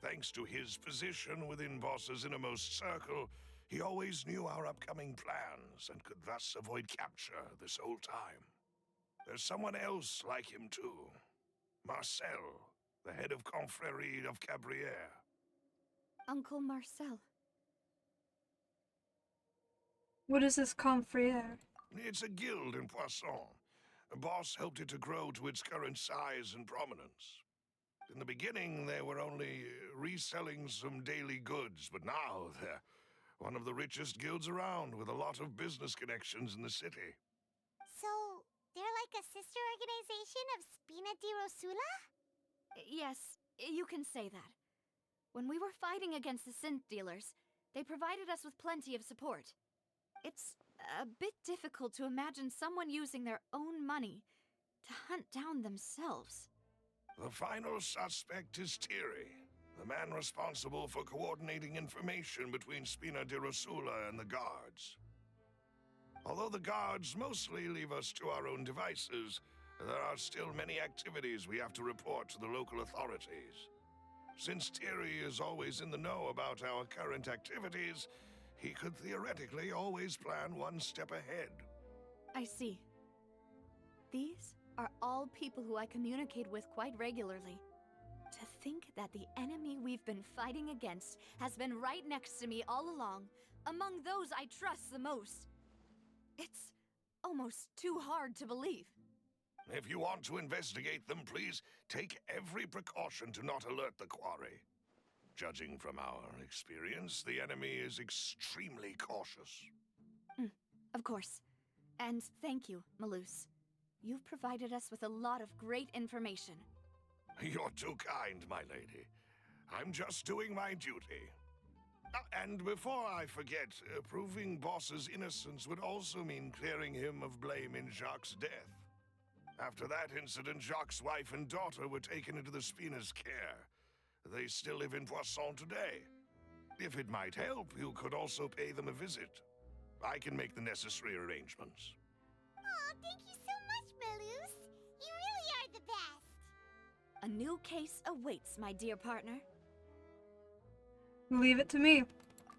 Thanks to his position within Boss's innermost circle, he always knew our upcoming plans and could thus avoid capture this whole time. There's someone else like him too. Marcel, the head of Confrérie of Cabrières. Uncle Marcel. What is this confrère? It's a guild in Poisson. Boss helped it to grow to its current size and prominence. In the beginning, they were only reselling some daily goods, but now they're one of the richest guilds around with a lot of business connections in the city. So, they're like a sister organization of Spina di Rosula? Yes, you can say that. When we were fighting against the synth dealers, they provided us with plenty of support. It's a bit difficult to imagine someone using their own money to hunt down themselves. The final suspect is Thierry, the man responsible for coordinating information between Spina di Rosula and the guards. Although the guards mostly leave us to our own devices, there are still many activities we have to report to the local authorities. Since Thierry is always in the know about our current activities, he could theoretically always plan one step ahead. I see. These are all people who I communicate with quite regularly. To think that the enemy we've been fighting against has been right next to me all along, among those I trust the most. It's almost too hard to believe. If you want to investigate them, please take every precaution to not alert the quarry. Judging from our experience, the enemy is extremely cautious. Of course. And thank you, Malus. You've provided us with a lot of great information. You're too kind, my lady. I'm just doing my duty. And before I forget, proving Boss's innocence would also mean clearing him of blame in Jacques' death. After that incident, Jacques' wife and daughter were taken into the Spina's care. They still live in Poisson today. If it might help, you could also pay them a visit. I can make the necessary arrangements. Aw, thank you so much, Malus. You really are the best. A new case awaits, my dear partner. Leave it to me.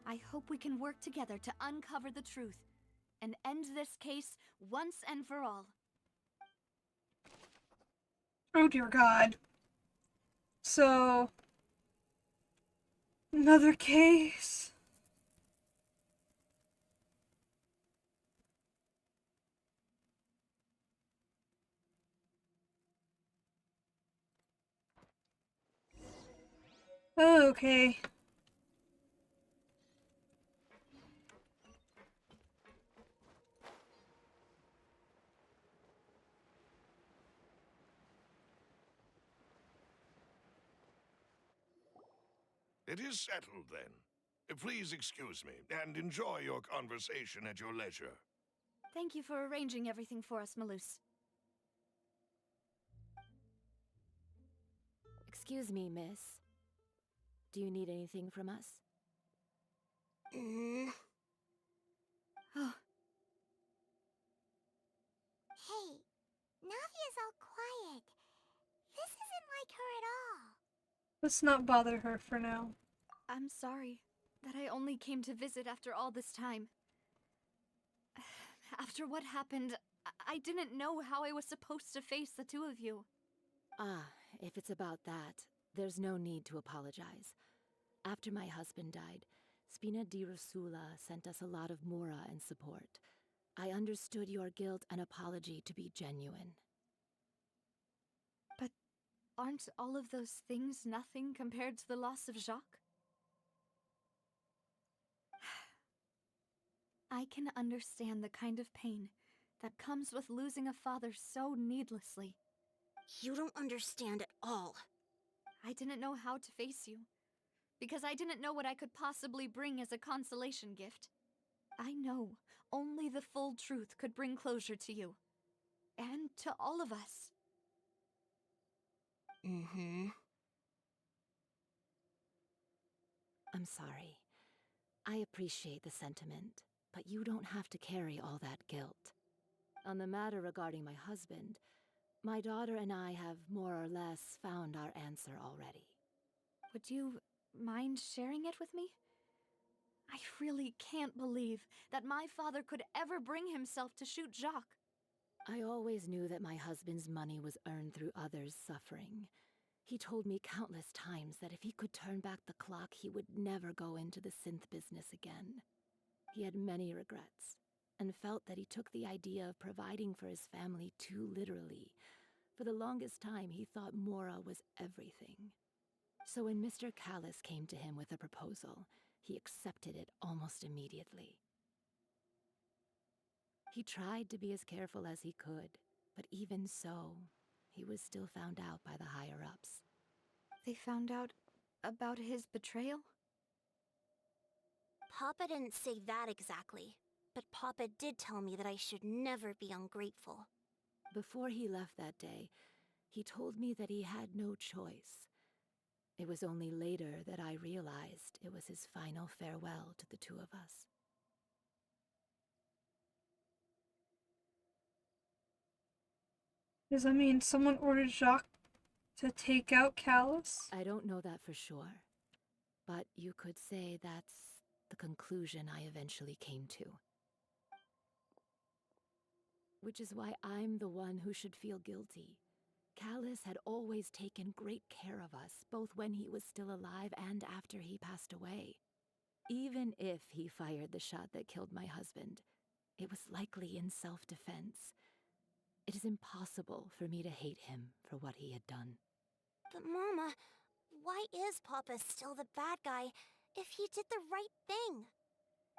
I hope we can work together to uncover the truth and end this case once and for all. Oh dear God. So, another case? Okay. It is settled, then. Please excuse me, and enjoy your conversation at your leisure. Thank you for arranging everything for us, Malus. Excuse me, miss. Do you need anything from us? Oh, Hey, Navia's all quiet. This isn't like her at all. Let's not bother her for now. I'm sorry that I only came to visit after all this time. After what happened, I didn't know how I was supposed to face the two of you. Ah, if it's about that, there's no need to apologize. After my husband died, Spina di Rosula sent us a lot of mora and support. I understood your guilt and apology to be genuine. But aren't all of those things nothing compared to the loss of Jacques? I can understand the kind of pain that comes with losing a father so needlessly. You don't understand at all. I didn't know how to face you, because I didn't know what I could possibly bring as a consolation gift. I know only the full truth could bring closure to you. And to all of us. Mm-hmm. I'm sorry. I appreciate the sentiment, but you don't have to carry all that guilt. On the matter regarding my husband, my daughter and I have more or less found our answer already. Would you mind sharing it with me? I really can't believe that my father could ever bring himself to shoot Jacques. I always knew that my husband's money was earned through others' suffering. He told me countless times that if he could turn back the clock, he would never go into the synth business again. He had many regrets, and felt that he took the idea of providing for his family too literally. For the longest time, he thought Mora was everything. So when Mr. Callis came to him with a proposal, he accepted it almost immediately. He tried to be as careful as he could, but even so, he was still found out by the higher-ups. They found out about his betrayal? Papa didn't say that exactly, but Papa did tell me that I should never be ungrateful. Before he left that day, he told me that he had no choice. It was only later that I realized it was his final farewell to the two of us. Does that mean someone ordered Jacques to take out Callus? I don't know that for sure, but you could say that's the conclusion I eventually came to. Which is why I'm the one who should feel guilty. Callus had always taken great care of us, both when he was still alive and after he passed away. Even if he fired the shot that killed my husband, it was likely in self-defense. It is impossible for me to hate him for what he had done. But Mama, why is Papa still the bad guy if he did the right thing?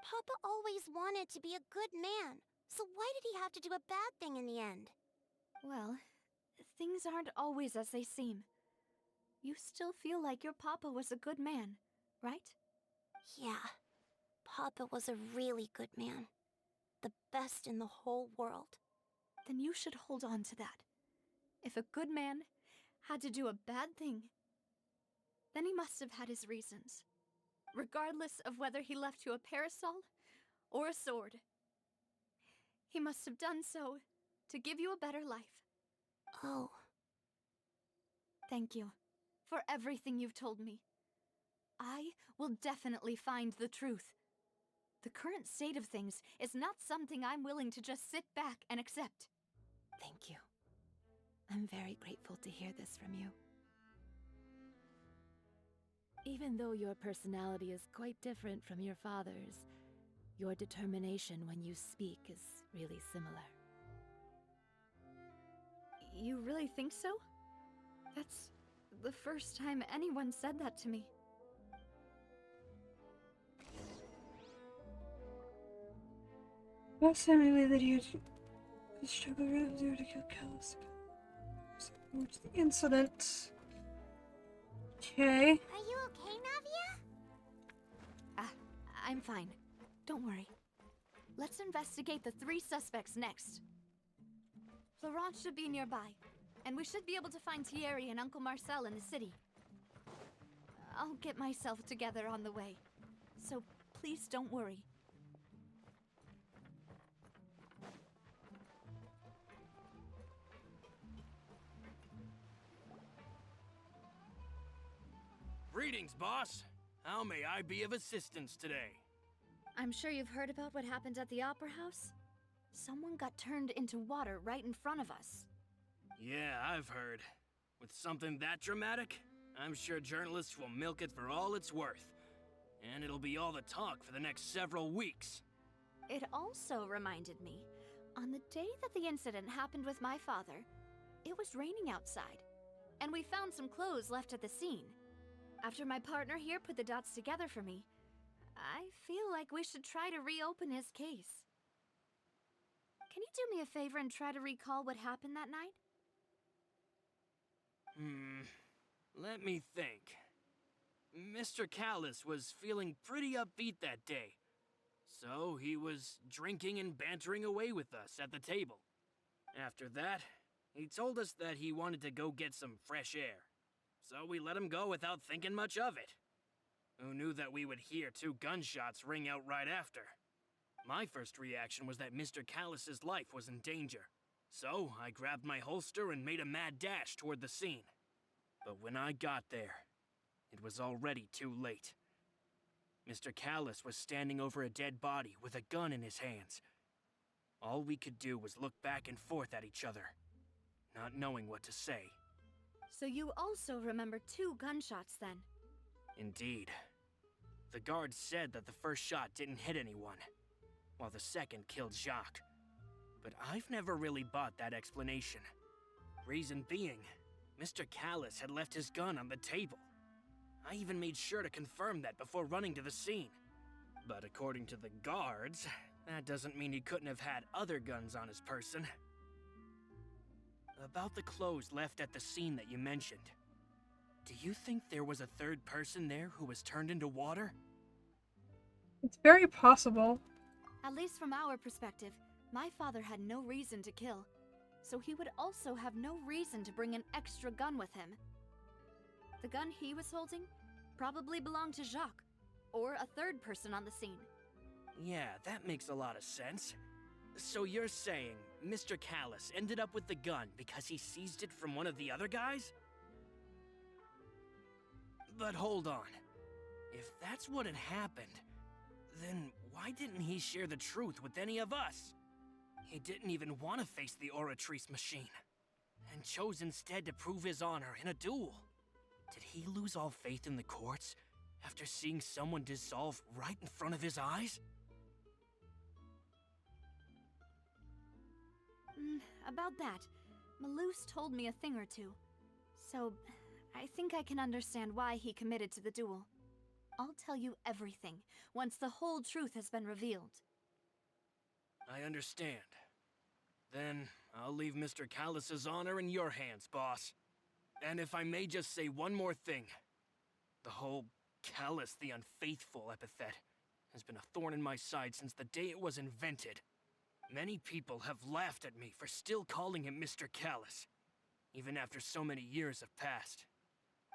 Papa always wanted to be a good man, so why did he have to do a bad thing in the end? Well, things aren't always as they seem. You still feel like your papa was a good man, right? Yeah, Papa was a really good man. The best in the whole world. Then you should hold on to that. If a good man had to do a bad thing, then he must have had his reasons. Regardless of whether he left you a parasol or a sword. He must have done so to give you a better life. Oh. Thank you for everything you've told me. I will definitely find the truth. The current state of things is not something I'm willing to just sit back and accept. Thank you. I'm very grateful to hear this from you. Even though your personality is quite different from your father's, your determination when you speak is really similar. You really think so? That's the first time anyone said that to me. About seemingly that he had struggled really zero to kill Callus. Towards the incident. Okay. Are you okay, Navia? I'm fine. Don't worry. Let's investigate the 3 suspects next. Florent should be nearby, and we should be able to find Thierry and Uncle Marcel in the city. I'll get myself together on the way, so please don't worry. Greetings, boss. How may I be of assistance today? I'm sure you've heard about what happened at the Opera House? Someone got turned into water right in front of us. Yeah, I've heard. With something that dramatic, I'm sure journalists will milk it for all it's worth. And it'll be all the talk for the next several weeks. It also reminded me, on the day that the incident happened with my father, it was raining outside, and we found some clothes left at the scene. After my partner here put the dots together for me, I feel like we should try to reopen his case. Can you do me a favor and try to recall what happened that night? Let me think. Mr. Callus was feeling pretty upbeat that day, so he was drinking and bantering away with us at the table. After that, he told us that he wanted to go get some fresh air, so we let him go without thinking much of it. Who knew that we would hear 2 gunshots ring out right after? My first reaction was that Mr. Callus's life was in danger, so I grabbed my holster and made a mad dash toward the scene. But when I got there, it was already too late. Mr. Callus was standing over a dead body with a gun in his hands. All we could do was look back and forth at each other, not knowing what to say. So you also remember 2 gunshots then? Indeed. The guards said that the first shot didn't hit anyone, while the second killed Jacques. But I've never really bought that explanation. Reason being, Mr. Callus had left his gun on the table. I even made sure to confirm that before running to the scene. But according to the guards, that doesn't mean he couldn't have had other guns on his person. About the clothes left at the scene that you mentioned, do you think there was a third person there who was turned into water? It's very possible. At least from our perspective, my father had no reason to kill, so he would also have no reason to bring an extra gun with him. The gun he was holding probably belonged to Jacques, or a third person on the scene. Yeah, that makes a lot of sense. So you're saying Mr. Callus ended up with the gun because he seized it from one of the other guys? But hold on. If that's what had happened, then why didn't he share the truth with any of us? He didn't even want to face the Oratrice machine, and chose instead to prove his honor in a duel. Did he lose all faith in the courts after seeing someone dissolve right in front of his eyes? About that, Malus told me a thing or two, so I think I can understand why he committed to the duel. I'll tell you everything once the whole truth has been revealed. I understand. Then I'll leave Mr. Callus's honor in your hands, boss. And if I may just say one more thing, the whole Callus the Unfaithful epithet has been a thorn in my side since the day it was invented. Many people have laughed at me for still calling him Mr. Callus, even after so many years have passed.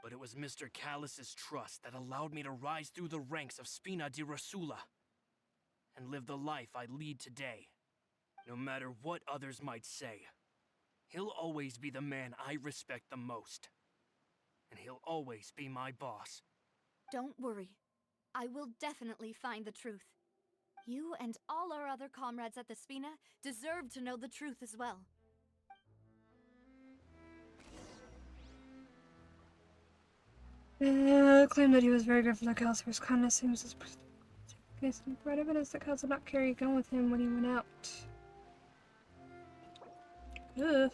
But it was Mr. Callus's trust that allowed me to rise through the ranks of Spina di Rosula and live the life I lead today. No matter what others might say, he'll always be the man I respect the most. And he'll always be my boss. Don't worry. I will definitely find the truth. You and all our other comrades at the Spina deserve to know the truth as well. Claimed that he was very grateful to Callus for his kindness. Seems as case and provide evidence that Callus did not carry a gun with him when he went out. Ugh.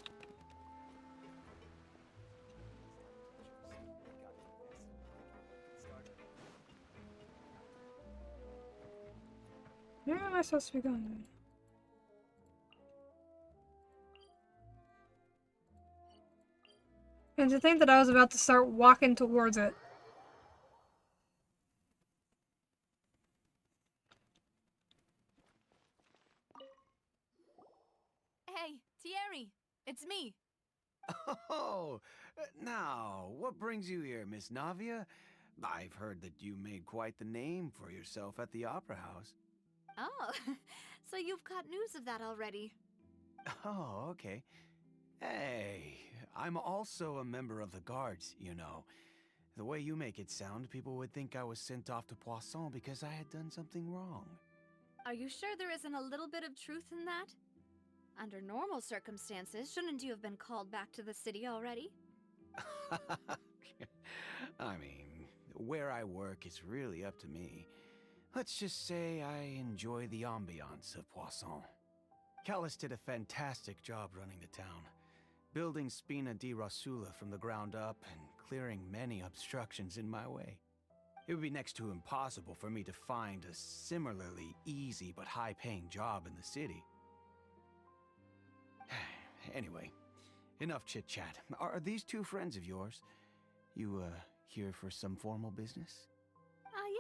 Where am I supposed to be going? And to think that I was about to start walking towards it. Hey, Thierry! It's me! Oh, now, what brings you here, Miss Navia? I've heard that you made quite the name for yourself at the Opera House. Oh, so you've got news of that already. Oh, okay. Hey, I'm also a member of the guards, you know. The way you make it sound, people would think I was sent off to Poisson because I had done something wrong. Are you sure there isn't a little bit of truth in that? Under normal circumstances, shouldn't you have been called back to the city already? I mean, where I work is really up to me. Let's just say I enjoy the ambiance of Poisson. Callus did a fantastic job running the town, building Spina di Rosula from the ground up and clearing many obstructions in my way. It would be next to impossible for me to find a similarly easy but high-paying job in the city. Anyway, enough chit-chat. Are these two friends of yours? You, here for some formal business?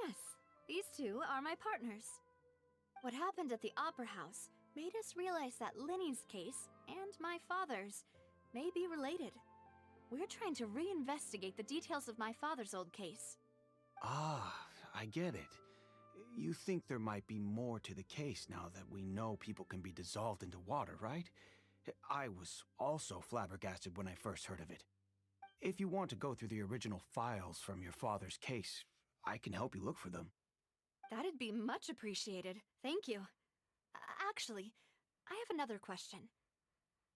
Yes. These two are my partners. What happened at the Opera House made us realize that Linny's case and my father's may be related. We're trying to reinvestigate the details of my father's old case. Ah, I get it. You think there might be more to the case now that we know people can be dissolved into water, right? I was also flabbergasted when I first heard of it. If you want to go through the original files from your father's case, I can help you look for them. That'd be much appreciated. Thank you. Actually, I have another question.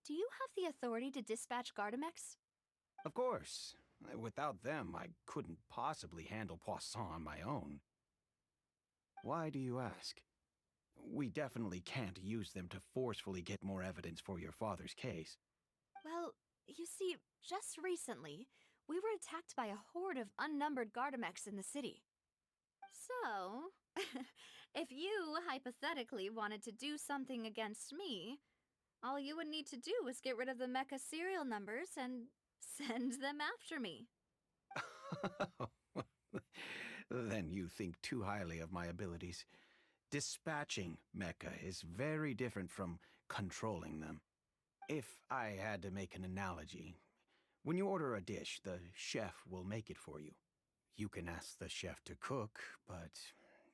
Do you have the authority to dispatch Gardamex? Of course. Without them, I couldn't possibly handle Poisson on my own. Why do you ask? We definitely can't use them to forcefully get more evidence for your father's case. Well, you see, just recently, we were attacked by a horde of unnumbered Gardamex in the city. So, if you hypothetically wanted to do something against me, all you would need to do is get rid of the mecha serial numbers and send them after me. Then you think too highly of my abilities. Dispatching mecha is very different from controlling them. If I had to make an analogy, when you order a dish, the chef will make it for you. You can ask the chef to cook, but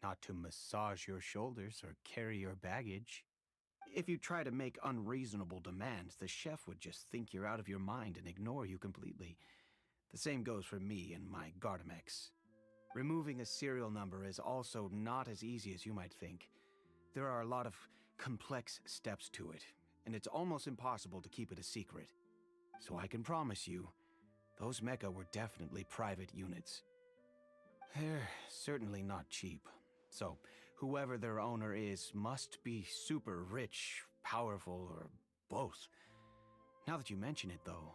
not to massage your shoulders or carry your baggage. If you try to make unreasonable demands, the chef would just think you're out of your mind and ignore you completely. The same goes for me and my Gardamex. Removing a serial number is also not as easy as you might think. There are a lot of complex steps to it, and it's almost impossible to keep it a secret. So I can promise you, those mecha were definitely private units. They're certainly not cheap. So, whoever their owner is must be super rich, powerful, or both. Now that you mention it, though,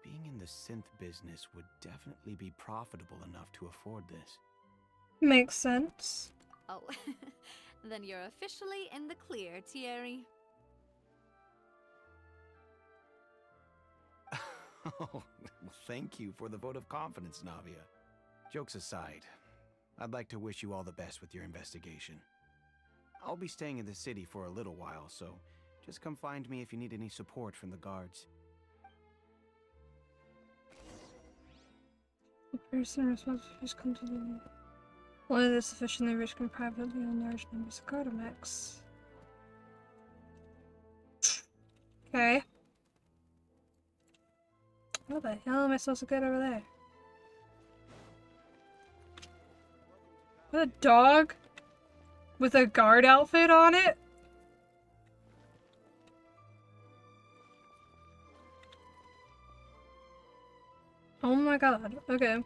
being in the synth business would definitely be profitable enough to afford this. Makes sense. Oh, then you're officially in the clear, Thierry. Oh, well, thank you for the vote of confidence, Navia. Jokes aside, I'd like to wish you all the best with your investigation. I'll be staying in the city for a little while, so just come find me if you need any support from the guards. The person responsible for come to the... Only the sufficiently rich can privately own large numbers of Gardamex. Okay. How the hell am I supposed to get over there? What, a dog? With a guard outfit on it? Oh my god, okay.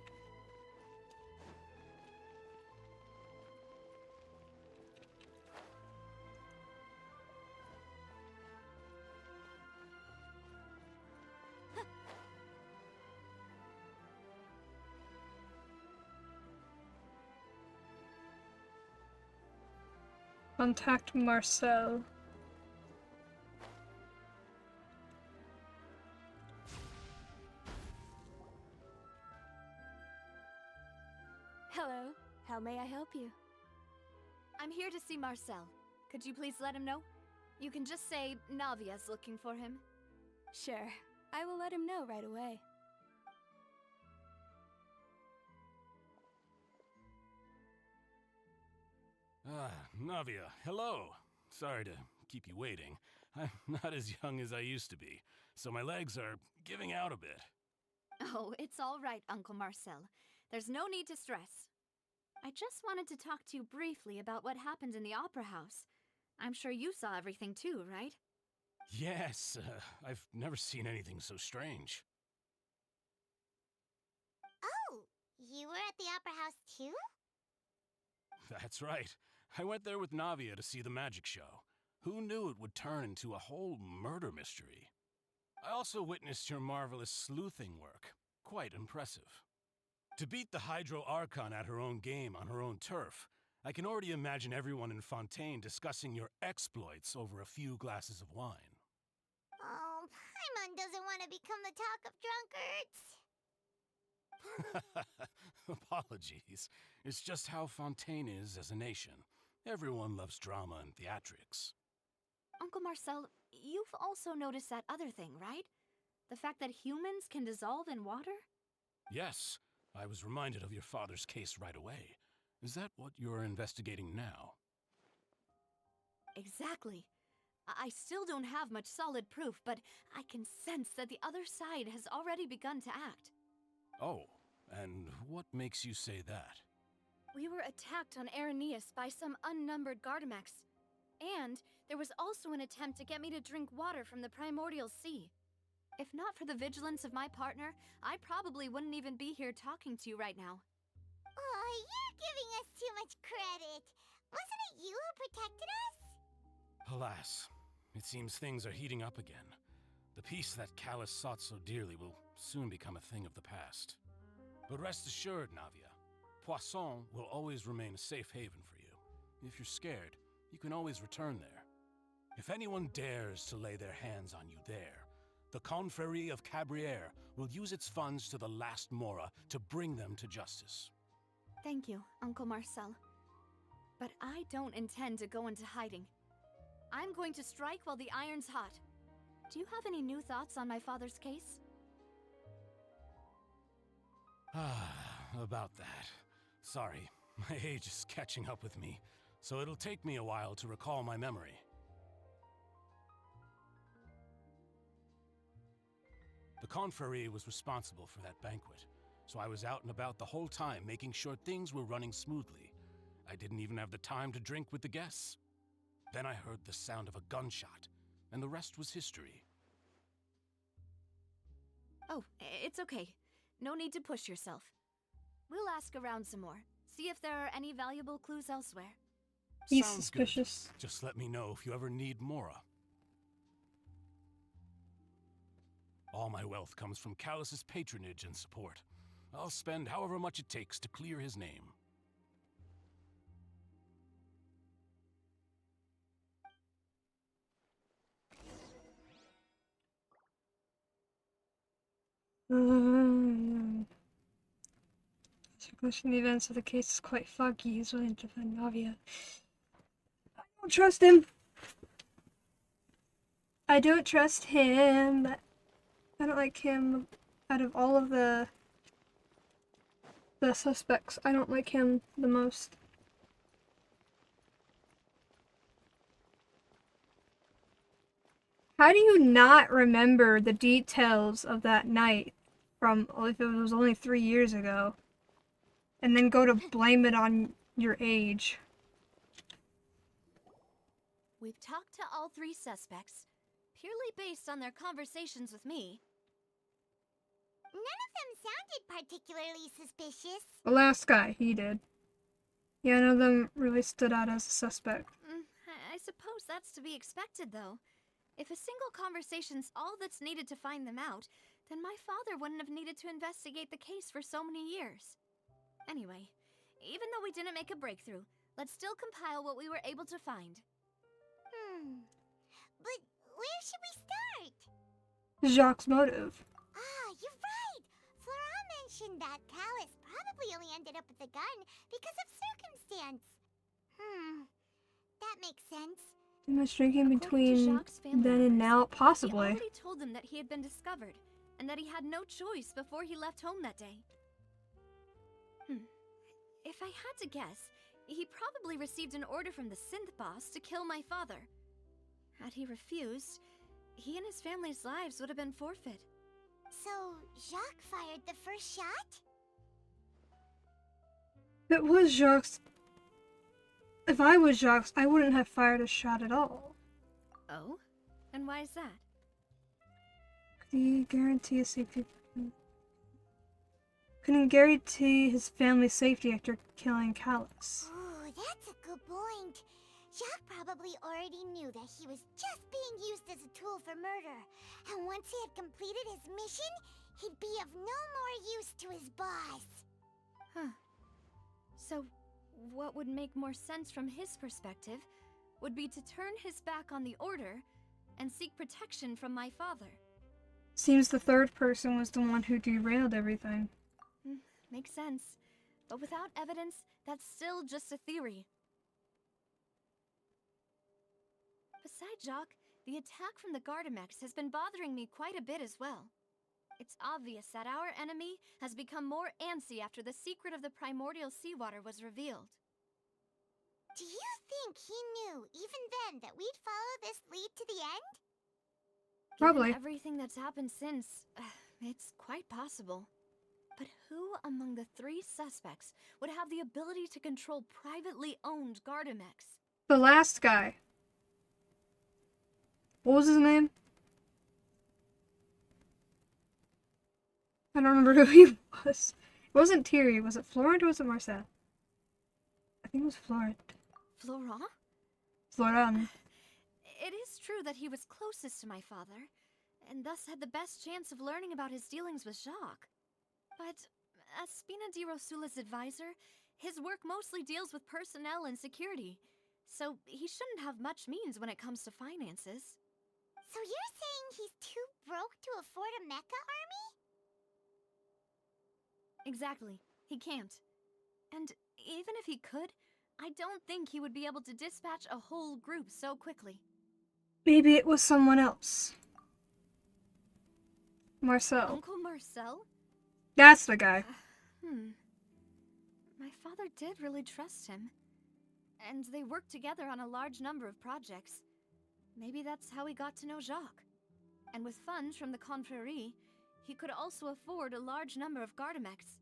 Contact Marcel. Hello, how may I help you? I'm here to see Marcel. Could you please let him know? You can just say Navia's looking for him. Sure, I will let him know right away. Ah, Navia, hello. Sorry to keep you waiting. I'm not as young as I used to be, so my legs are giving out a bit. Oh, it's all right, Uncle Marcel. There's no need to stress. I just wanted to talk to you briefly about what happened in the Opera House. I'm sure you saw everything too, right? Yes, I've never seen anything so strange. Oh, you were at the Opera House too? That's right. I went there with Navia to see the magic show. Who knew it would turn into a whole murder mystery? I also witnessed your marvelous sleuthing work. Quite impressive. To beat the Hydro Archon at her own game on her own turf, I can already imagine everyone in Fontaine discussing your exploits over a few glasses of wine. Oh, Paimon doesn't want to become the talk of drunkards. Apologies. It's just how Fontaine is as a nation. Everyone loves drama and theatrics. Uncle Marcel, you've also noticed that other thing, right? The fact that humans can dissolve in water? Yes, I was reminded of your father's case right away. Is that what you're investigating now? Exactly. I still don't have much solid proof, but I can sense that the other side has already begun to act. Oh, and what makes you say that? We were attacked on Araneus by some unnumbered Gardamex. And there was also an attempt to get me to drink water from the primordial sea. If not for the vigilance of my partner, I probably wouldn't even be here talking to you right now. Oh, you're giving us too much credit. Wasn't it you who protected us? Alas, it seems things are heating up again. The peace that Callus sought so dearly will soon become a thing of the past. But rest assured, Navia, Poisson will always remain a safe haven for you. If you're scared, you can always return there. If anyone dares to lay their hands on you there, the Confrérie of Cabrières will use its funds to the last Mora to bring them to justice. Thank you, Uncle Marcel. But I don't intend to go into hiding. I'm going to strike while the iron's hot. Do you have any new thoughts on my father's case? About that. Sorry, my age is catching up with me, so it'll take me a while to recall my memory. The Confrérie was responsible for that banquet, so I was out and about the whole time making sure things were running smoothly. I didn't even have the time to drink with the guests. Then I heard the sound of a gunshot, and the rest was history. Oh, it's okay. No need to push yourself. We'll ask around some more, see if there are any valuable clues elsewhere. He's Sounds suspicious. Good. Just let me know if you ever need Mora. All my wealth comes from Callus's patronage and support. I'll spend however much it takes to clear his name. Circulation events of the case is quite foggy. He's willing to defend Navia. I don't trust him. I don't trust him. I don't like him. Out of all of the suspects, I don't like him the most. How do you not remember the details of that night from, if it was only 3 years ago, and then go to blame it on your age? We've talked to all three suspects, purely based on their conversations with me. None of them sounded particularly suspicious. The last guy, he did. Yeah, none of them really stood out as a suspect. I suppose that's to be expected, though. If a single conversation's all that's needed to find them out, then my father wouldn't have needed to investigate the case for so many years. Anyway, even though we didn't make a breakthrough, let's still compile what we were able to find. But where should we start? Jacques' motive. Ah, you're right! Flora mentioned that Callus probably only ended up with the gun because of circumstance. That makes sense. Too much drinking between then and now? He Possibly. already told them that he had been discovered, and that he had no choice before he left home that day. If I had to guess, he probably received an order from the synth boss to kill my father. Had he refused, he and his family's lives would have been forfeit. So, Jacques fired the first shot? If it was Jacques... If I was Jacques, I wouldn't have fired a shot at all. Oh? And why is that? Could he guarantee his safety? Couldn't guarantee his family's safety after killing Callus. Ooh, That's a good point. Jacques probably already knew that he was just being used as a tool for murder. And once he had completed his mission, he'd be of no more use to his boss. Huh. So, what would make more sense from his perspective would be to turn his back on the Order and seek protection from my father. Seems the third person was the one who derailed everything. Makes sense. But without evidence, that's still just a theory. Besides Jacques, the attack from the Gardamex has been bothering me quite a bit as well. It's obvious that our enemy has become more antsy after the secret of the primordial seawater was revealed. Do you think he knew, even then, that we'd follow this lead to the end? Probably. Given everything that's happened since, it's quite possible. But who among the three suspects would have the ability to control privately owned Gardamex? The last guy. What was his name? I don't remember who he was. It wasn't Thierry. Was it Florent or was it Marcel? I think it was Florent. Florent? Florent. It is true that he was closest to my father, and thus had the best chance of learning about his dealings with Jacques. But as Spina di Rosula's advisor, his work mostly deals with personnel and security, so he shouldn't have much means when it comes to finances. So you're saying he's too broke to afford a mecha army? Exactly. He can't. And even if he could, I don't think he would be able to dispatch a whole group so quickly. Maybe it was someone else. Marcel. Uncle Marcel? That's the guy. My father did really trust him. And they worked together on a large number of projects. Maybe that's how he got to know Jacques. And with funds from the Confrérie, he could also afford a large number of Gardamex.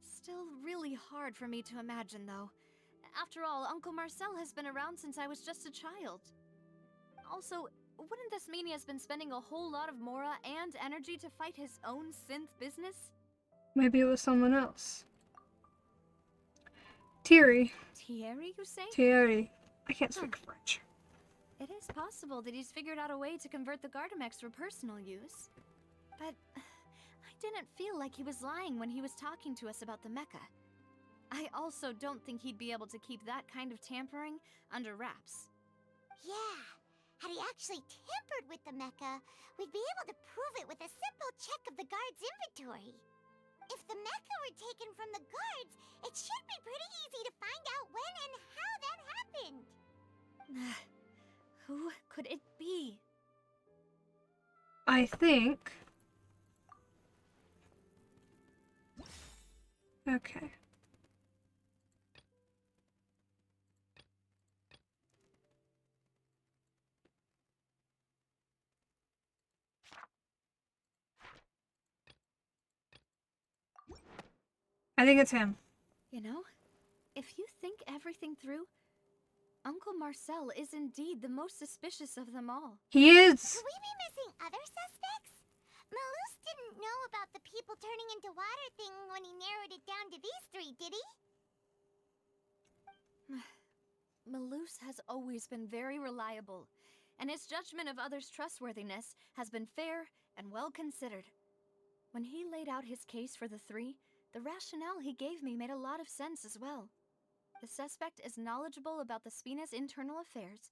It's still really hard for me to imagine, though. After all, Uncle Marcel has been around since I was just a child. Also, wouldn't this mean he has been spending a whole lot of mora and energy to fight his own synth business? Maybe it was someone else. Thierry. Thierry, you say? Thierry. I can't speak French. It is possible that he's figured out a way to convert the Gardamex for personal use. But I didn't feel like he was lying when he was talking to us about the mecha. I also don't think he'd be able to keep that kind of tampering under wraps. Yeah. Had he actually tampered with the mecha, we'd be able to prove it with a simple check of the guard's inventory. If the mecha were taken from the guards, it should be pretty easy to find out when and how that happened. Who could it be? I think... Okay. I think it's him. You know, if you think everything through, Uncle Marcel is indeed the most suspicious of them all. He is! Could we be missing other suspects? Malus didn't know about the people turning into water thing when he narrowed it down to these three, did he? Malus has always been very reliable, and his judgment of others' trustworthiness has been fair and well considered. When he laid out his case for the three, the rationale he gave me made a lot of sense as well. The suspect is knowledgeable about the Spina's internal affairs,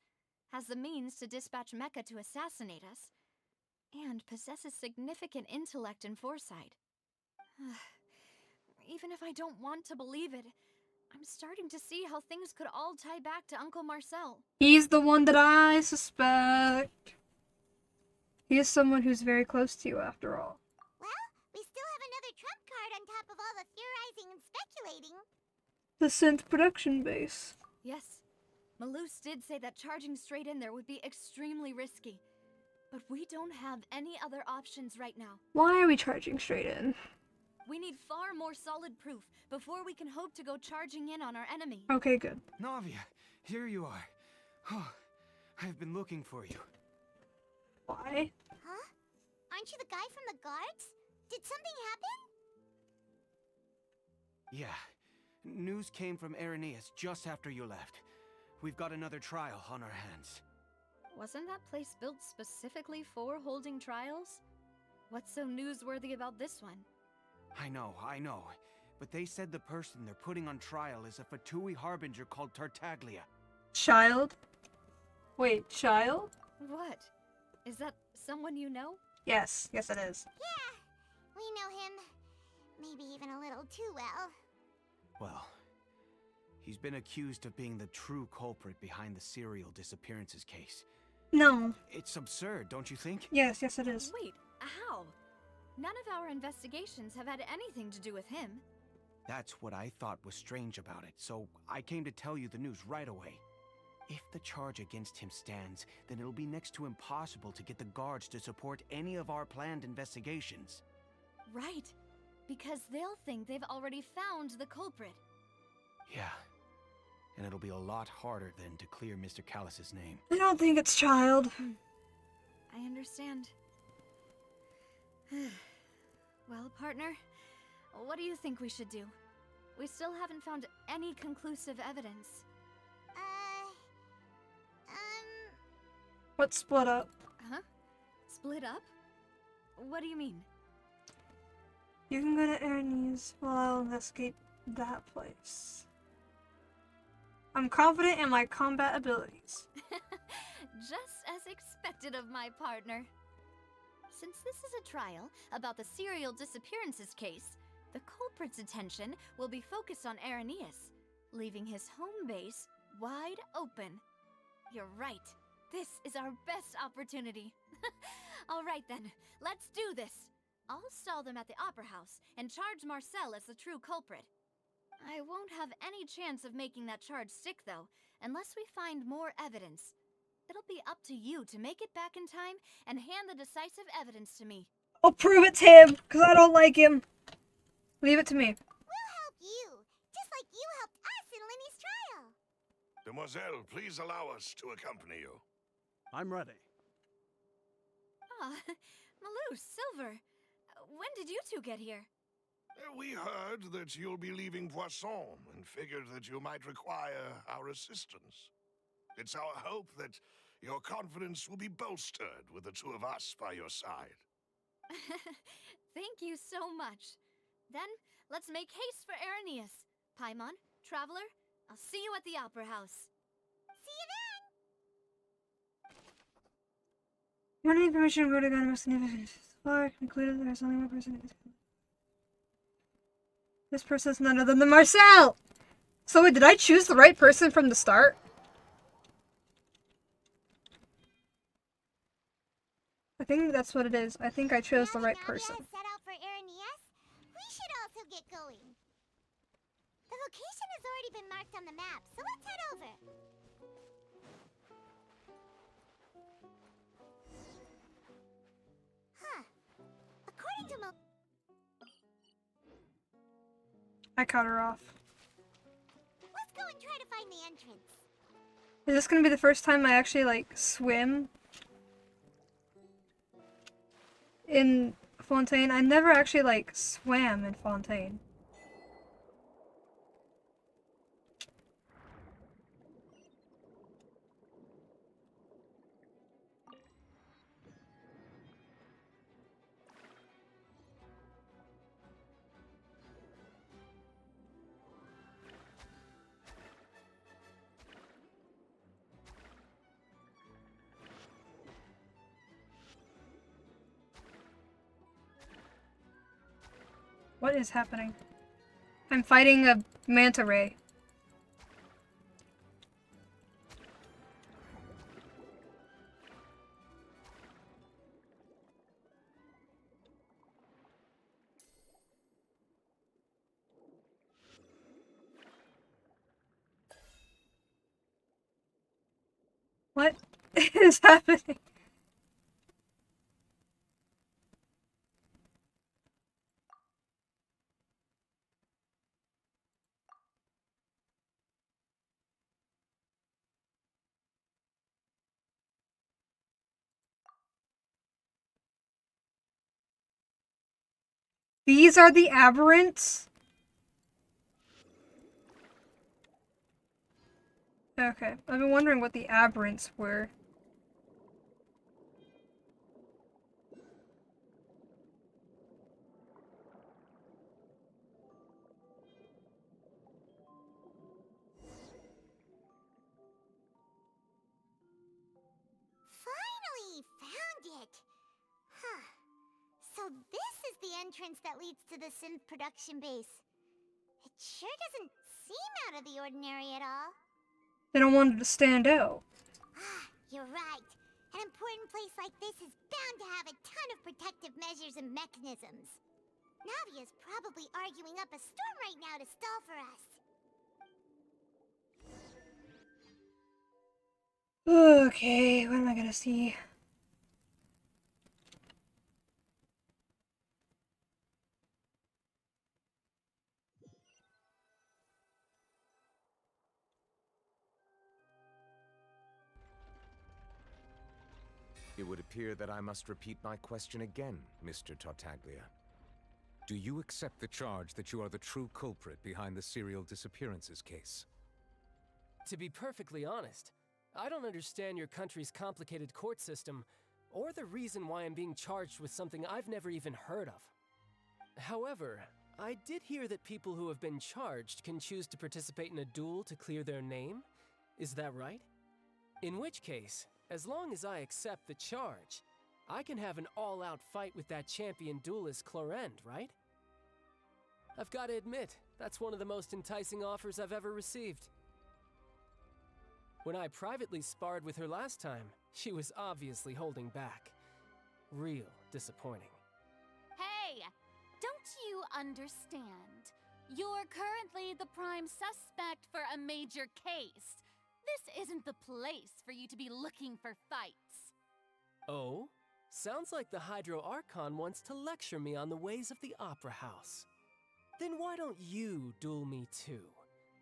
has the means to dispatch Mecha to assassinate us, and possesses significant intellect and foresight. Even if I don't want to believe it, I'm starting to see how things could all tie back to Uncle Marcel. He's the one that I suspect. He is someone who's very close to you, after all. Well, we still have another trump card on top of all the theorizing and speculating. The synth production base. Yes, Malus did say that charging straight in there would be extremely risky. But we don't have any other options right now. Why are we charging straight in? We need far more solid proof before we can hope to go charging in on our enemy. Okay, good. Navia, here you are. Oh, I've been looking for you. Why? Huh? Aren't you the guy from the guards? Did something happen? Yeah. News came from Irenaeus just after you left. We've got another trial on our hands. Wasn't that place built specifically for holding trials? What's so newsworthy about this one? I know. But they said the person they're putting on trial is a Fatui harbinger called Tartaglia. Child? Wait, child? What? Is that someone you know? Yes, it is. Yeah, we know him. Maybe even a little too well. Well, he's been accused of being the true culprit behind the serial disappearances case. No. It's absurd, don't you think? Yes, it is. Wait, how? None of our investigations have had anything to do with him. That's what I thought was strange about it, so I came to tell you the news right away. If the charge against him stands, then it'll be next to impossible to get the guards to support any of our planned investigations. Right, because they'll think they've already found the culprit. Yeah, and it'll be a lot harder then to clear Mr. Callus's name. I don't think it's child. I understand. Well, partner, what do you think we should do? We still haven't found any conclusive evidence. Let's split up. Huh? Split up? What do you mean? You can go to Irenaeus while I'll investigate that place. I'm confident in my combat abilities. Just as expected of my partner. Since this is a trial about the serial disappearances case, the culprit's attention will be focused on Irenaeus, leaving his home base wide open. You're right. This is our best opportunity. All right then, let's do this. I'll stall them at the Opera House and charge Marcel as the true culprit. I won't have any chance of making that charge stick, though, unless we find more evidence. It'll be up to you to make it back in time and hand the decisive evidence to me. I'll prove it to him, because I don't like him. Leave it to me. We'll help you, just like you helped us in Linny's trial. Demoiselle, please allow us to accompany you. I'm ready. Ah, Malou, Silver. When did you two get here? We heard that you'll be leaving Poisson and figured that you might require our assistance. It's our hope that your confidence will be bolstered with the two of us by your side. Thank you so much. Then, let's make haste for Irenaeus. Paimon, Traveler, I'll see you at the Opera House. See you then! Any information regarding the most significant far concluded there's only one person. This person is none other than Marcel! So wait, did I choose the right person from the start? I think that's what it is. I think I chose the right person. Now that Navia has set out for Irenaeus, we should also get going. The location has already been marked on the map, so let's head over. Huh. According to I cut her off. Let's go and try to find the entrance. Is this gonna be the first time I actually, like, swim in Fontaine? I never actually, like, swam in Fontaine. What is happening? I'm fighting a manta ray. What is happening? These are the aberrants? Okay, I've been wondering what the aberrants were. Finally found it! Huh. So this is the entrance that leads to the synth production base. It sure doesn't seem out of the ordinary at all. They don't want it to stand out. Ah, you're right. An important place like this is bound to have a ton of protective measures and mechanisms. Navia's probably arguing up a storm right now to stall for us. Okay, what am I gonna see? It would appear that I must repeat my question again, Mr. Tartaglia. Do you accept the charge that you are the true culprit behind the serial disappearances case? To be perfectly honest, I don't understand your country's complicated court system, or the reason why I'm being charged with something I've never even heard of. However, I did hear that people who have been charged can choose to participate in a duel to clear their name. Is that right? In which case, as long as I accept the charge, I can have an all-out fight with that champion duelist Clorend, right? I've got to admit, that's one of the most enticing offers I've ever received. When I privately sparred with her last time, she was obviously holding back. Real disappointing. Hey! Don't you understand? You're currently the prime suspect for a major case. This isn't the place for you to be looking for fights. Oh? Sounds like the Hydro Archon wants to lecture me on the ways of the Opera House. Then why don't you duel me too?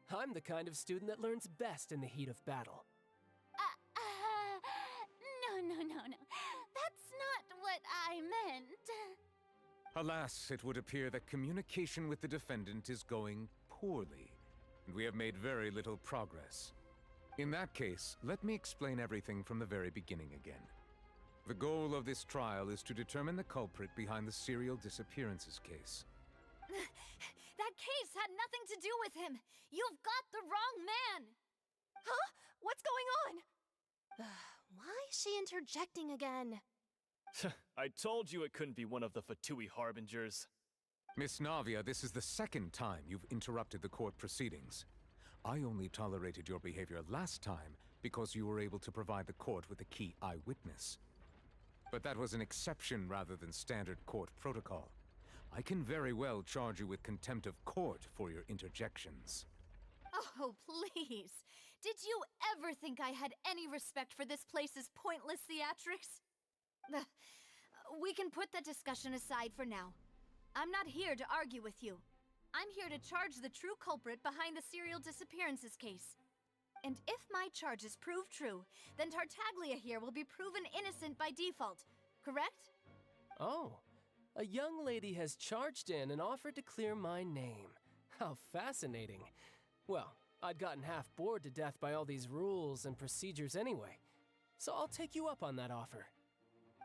I'm the kind of student that learns best in the heat of battle. No. That's not what I meant. Alas, it would appear that communication with the defendant is going poorly, and we have made very little progress. In that case, let me explain everything from the very beginning again. The goal of this trial is to determine the culprit behind the serial disappearances case. That case had nothing to do with him! You've got the wrong man! Huh? What's going on? Why is she interjecting again? I told you it couldn't be one of the Fatui Harbingers. Miss Navia, this is the second time you've interrupted the court proceedings. I only tolerated your behavior last time because you were able to provide the court with a key eyewitness. But that was an exception rather than standard court protocol. I can very well charge you with contempt of court for your interjections. Oh, please. Did you ever think I had any respect for this place's pointless theatrics? We can put that discussion aside for now. I'm not here to argue with you. I'm here to charge the true culprit behind the serial disappearances case. And if my charges prove true, then Tartaglia here will be proven innocent by default, correct? Oh, a young lady has charged in and offered to clear my name. How fascinating. Well, I'd gotten half bored to death by all these rules and procedures anyway, so I'll take you up on that offer.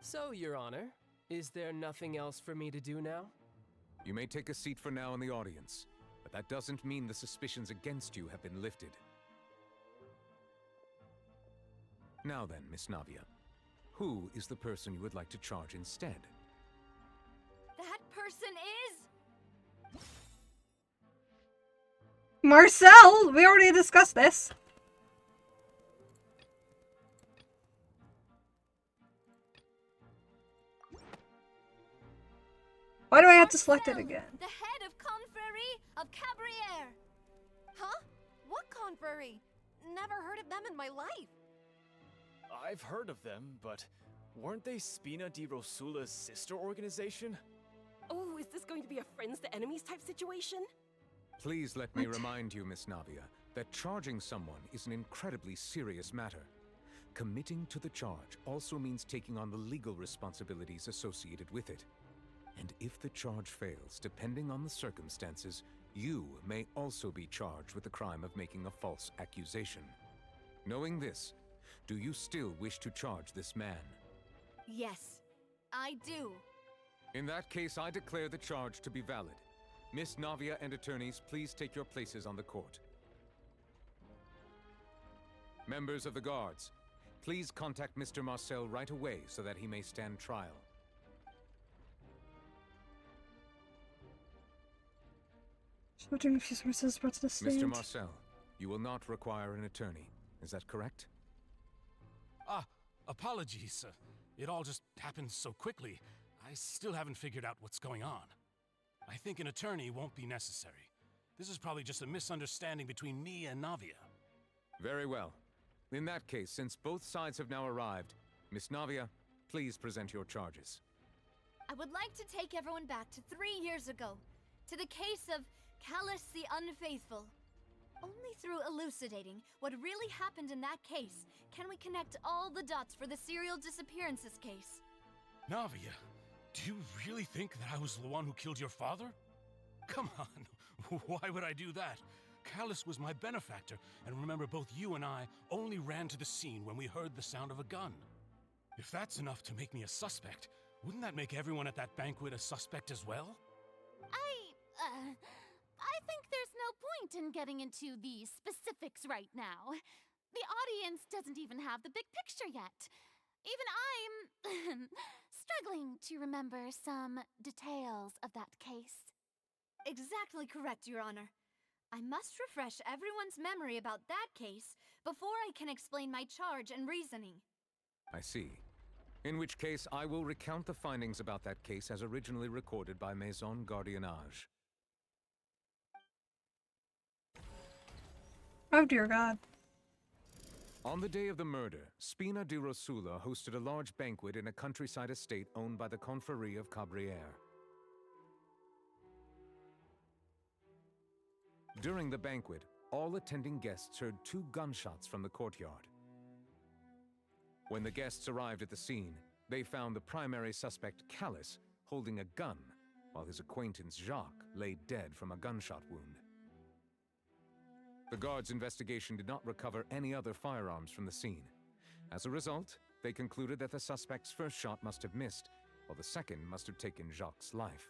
So, Your Honor, is there nothing else for me to do now? You may take a seat for now in the audience, but that doesn't mean the suspicions against you have been lifted. Now then, Miss Navia, who is the person you would like to charge instead? That person is... Marcel! We already discussed this. Why do I have to select it again? The head of Confrérie of Cabriere! Huh? What confrérie? Never heard of them in my life. I've heard of them, but weren't they Spina di Rosula's sister organization? Oh, is this going to be a friends to enemies type situation? Please let me remind you, Miss Navia, that charging someone is an incredibly serious matter. Committing to the charge also means taking on the legal responsibilities associated with it. And if the charge fails, depending on the circumstances, you may also be charged with the crime of making a false accusation. Knowing this, do you still wish to charge this man? Yes, I do. In that case, I declare the charge to be valid. Miss Navia and attorneys, please take your places on the court. Members of the guards, please contact Mr. Marcel right away so that he may stand trial. Switching a few sources brought to the stand. Mr. Marcel, you will not require an attorney. Is that correct? Apologies. It all just happened so quickly. I still haven't figured out what's going on. I think an attorney won't be necessary. This is probably just a misunderstanding between me and Navia. Very well. In that case, since both sides have now arrived, Miss Navia, please present your charges. I would like to take everyone back to 3 years ago, to the case of Callus the Unfaithful. Only through elucidating what really happened in that case can we connect all the dots for the serial disappearances case. Navia, do you really think that I was the one who killed your father? Come on, why would I do that? Callus was my benefactor, and remember both you and I only ran to the scene when we heard the sound of a gun. If that's enough to make me a suspect, wouldn't that make everyone at that banquet a suspect as well? I think there's no point in getting into the specifics right now. The audience doesn't even have the big picture yet. Even I'm struggling to remember some details of that case. Exactly correct, Your Honor. I must refresh everyone's memory about that case before I can explain my charge and reasoning. I see. In which case, I will recount the findings about that case as originally recorded by Maison Gardiennage. Oh dear God. On the day of the murder, Spina di Rosula hosted a large banquet in a countryside estate owned by the Confrérie of Cabrières. During the banquet, all attending guests heard 2 gunshots from the courtyard. When the guests arrived at the scene, they found the primary suspect, Callus, holding a gun, while his acquaintance, Jacques, lay dead from a gunshot wound. The guards' investigation did not recover any other firearms from the scene. As a result, they concluded that the suspect's first shot must have missed, while the second must have taken Jacques' life.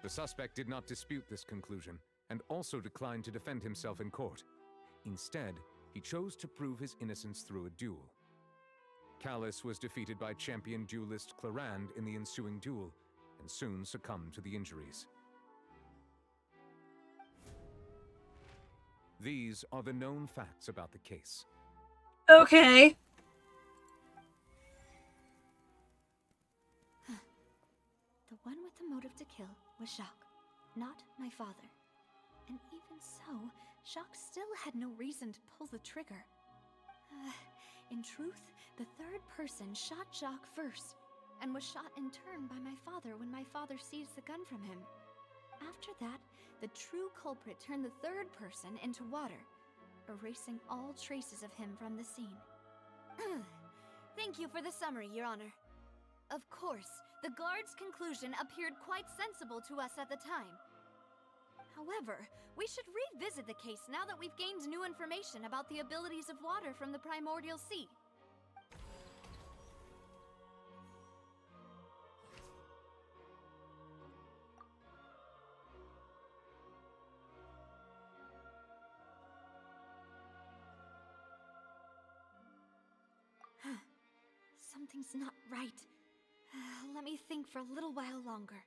The suspect did not dispute this conclusion, and also declined to defend himself in court. Instead, he chose to prove his innocence through a duel. Callus was defeated by champion duelist Clarand in the ensuing duel, and soon succumbed to the injuries. These are the known facts about the case. Okay. The one with the motive to kill was Jacques, not my father. And even so, Jacques still had no reason to pull the trigger. In truth, the third person shot Jacques first, and was shot in turn by my father when my father seized the gun from him. After that, the true culprit turned the third person into water, erasing all traces of him from the scene. Thank you for the summary, Your Honor. Of course, the guard's conclusion appeared quite sensible to us at the time. However, we should revisit the case now that we've gained new information about the abilities of water from the primordial sea. Something's not right. Let me think for a little while longer.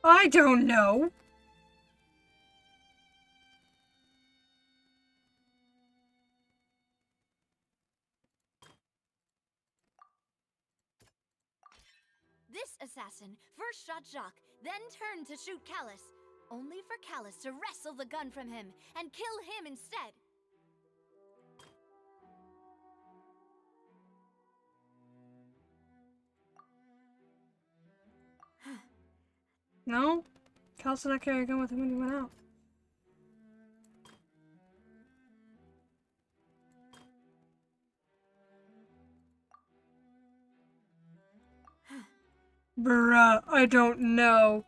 I don't know. This assassin first shot Jacques, then turned to shoot Callus, only for Callus to wrestle the gun from him and kill him instead. No? Callus did not carry a gun with him when he went out. Bruh, I don't know.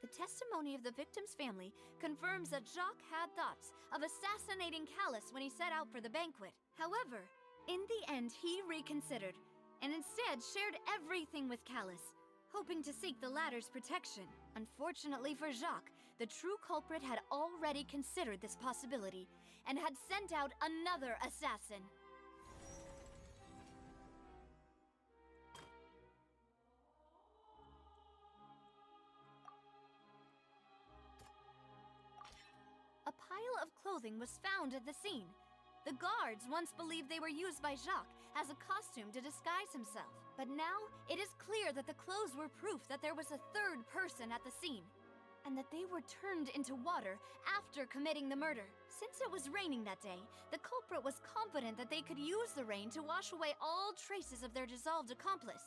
The testimony of the victim's family confirms that Jacques had thoughts of assassinating Callus when he set out for the banquet. However, in the end, he reconsidered and instead shared everything with Callus, hoping to seek the latter's protection. Unfortunately for Jacques, the true culprit had already considered this possibility and had sent out another assassin. A pile of clothing was found at the scene. The guards once believed they were used by Jacques as a costume to disguise himself. But now, it is clear that the clothes were proof that there was a third person at the scene, and that they were turned into water after committing the murder. Since it was raining that day, the culprit was confident that they could use the rain to wash away all traces of their dissolved accomplice.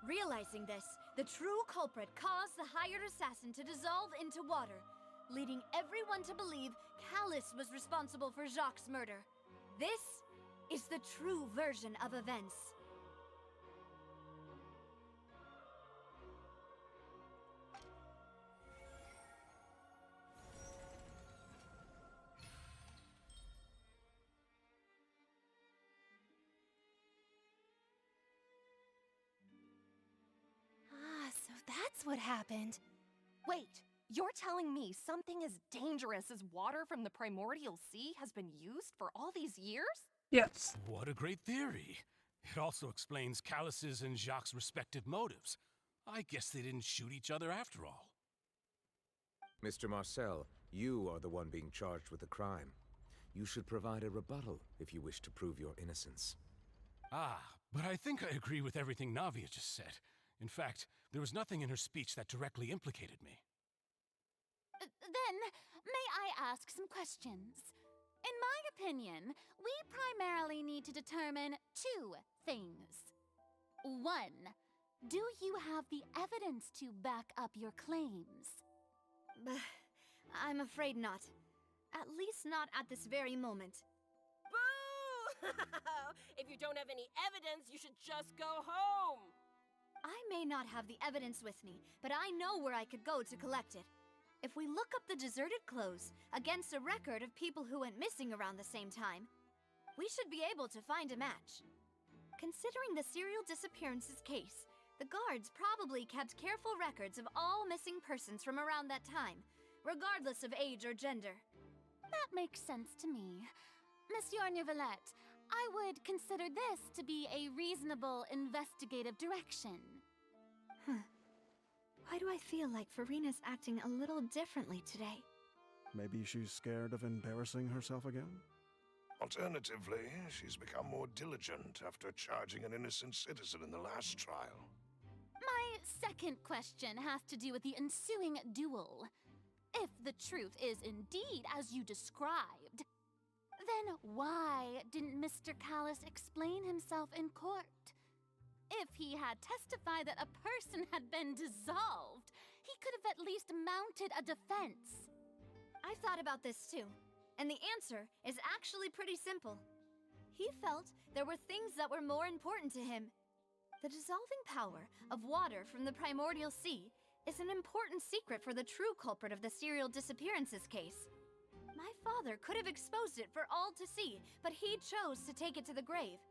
Realizing this, the true culprit caused the hired assassin to dissolve into water, leading everyone to believe Callus was responsible for Jacques' murder. This is the true version of events. Ah, so that's what happened. Wait, you're telling me something as dangerous as water from the primordial sea has been used for all these years? Yes. What a great theory. It also explains Callus's and Jacques' respective motives. I guess they didn't shoot each other after all. Mr. Marcel, you are the one being charged with the crime. You should provide a rebuttal if you wish to prove your innocence. Ah, but I think I agree with everything Navia just said. In fact, there was nothing in her speech that directly implicated me. Then, may I ask some questions? In my opinion, we primarily need to determine two things. One, do you have the evidence to back up your claims? I'm afraid not. At least not at this very moment. Boo! If you don't have any evidence, you should just go home! I may not have the evidence with me, but I know where I could go to collect it. If we look up the deserted clothes against a record of people who went missing around the same time, we should be able to find a match. Considering the serial disappearances case, the guards probably kept careful records of all missing persons from around that time, regardless of age or gender. That makes sense to me. Monsieur Neuvillette, I would consider this to be a reasonable investigative direction. Why do I feel like Farina's acting a little differently today? Maybe she's scared of embarrassing herself again? Alternatively, she's become more diligent after charging an innocent citizen in the last trial. My second question has to do with the ensuing duel. If the truth is indeed as you described, then why didn't Mr. Callus explain himself in court? If he had testified that a person had been dissolved, he could have at least mounted a defense. I've thought about this too, and the answer is actually pretty simple. He felt there were things that were more important to him. The dissolving power of water from the primordial sea is an important secret for the true culprit of the serial disappearances case. My father could have exposed it for all to see, but he chose to take it to the grave.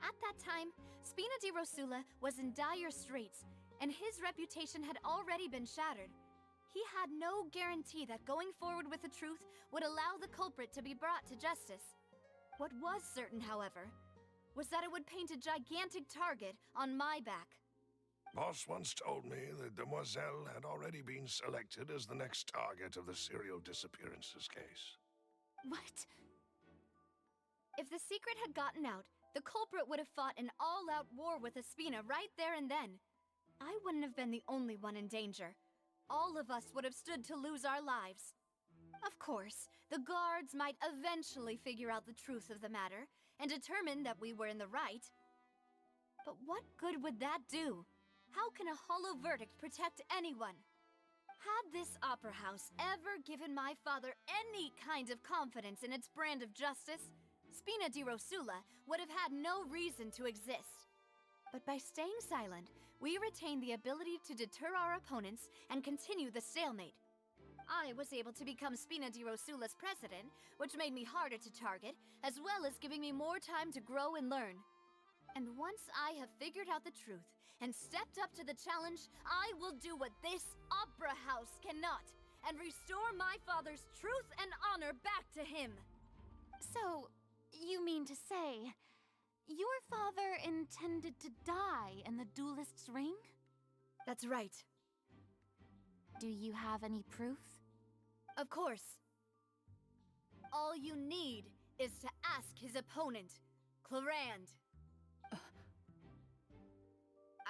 At that time, Spina di Rosula was in dire straits, and his reputation had already been shattered. He had no guarantee that going forward with the truth would allow the culprit to be brought to justice. What was certain, however, was that it would paint a gigantic target on my back. Boss once told me that Demoiselle had already been selected as the next target of the serial disappearances case. What? If the secret had gotten out, the culprit would have fought an all-out war with Espina right there and then. I wouldn't have been the only one in danger. All of us would have stood to lose our lives. Of course, the guards might eventually figure out the truth of the matter and determine that we were in the right. But what good would that do? How can a hollow verdict protect anyone? Had this opera house ever given my father any kind of confidence in its brand of justice, Spina di Rosula would have had no reason to exist. But by staying silent, we retain the ability to deter our opponents and continue the stalemate. I was able to become Spina di Rosula's president, which made me harder to target, as well as giving me more time to grow and learn. And once I have figured out the truth and stepped up to the challenge, I will do what this opera house cannot, and restore my father's truth and honor back to him. So, you mean to say, your father intended to die in the duelist's ring? That's right. Do you have any proof? Of course. All you need is to ask his opponent, Clarand.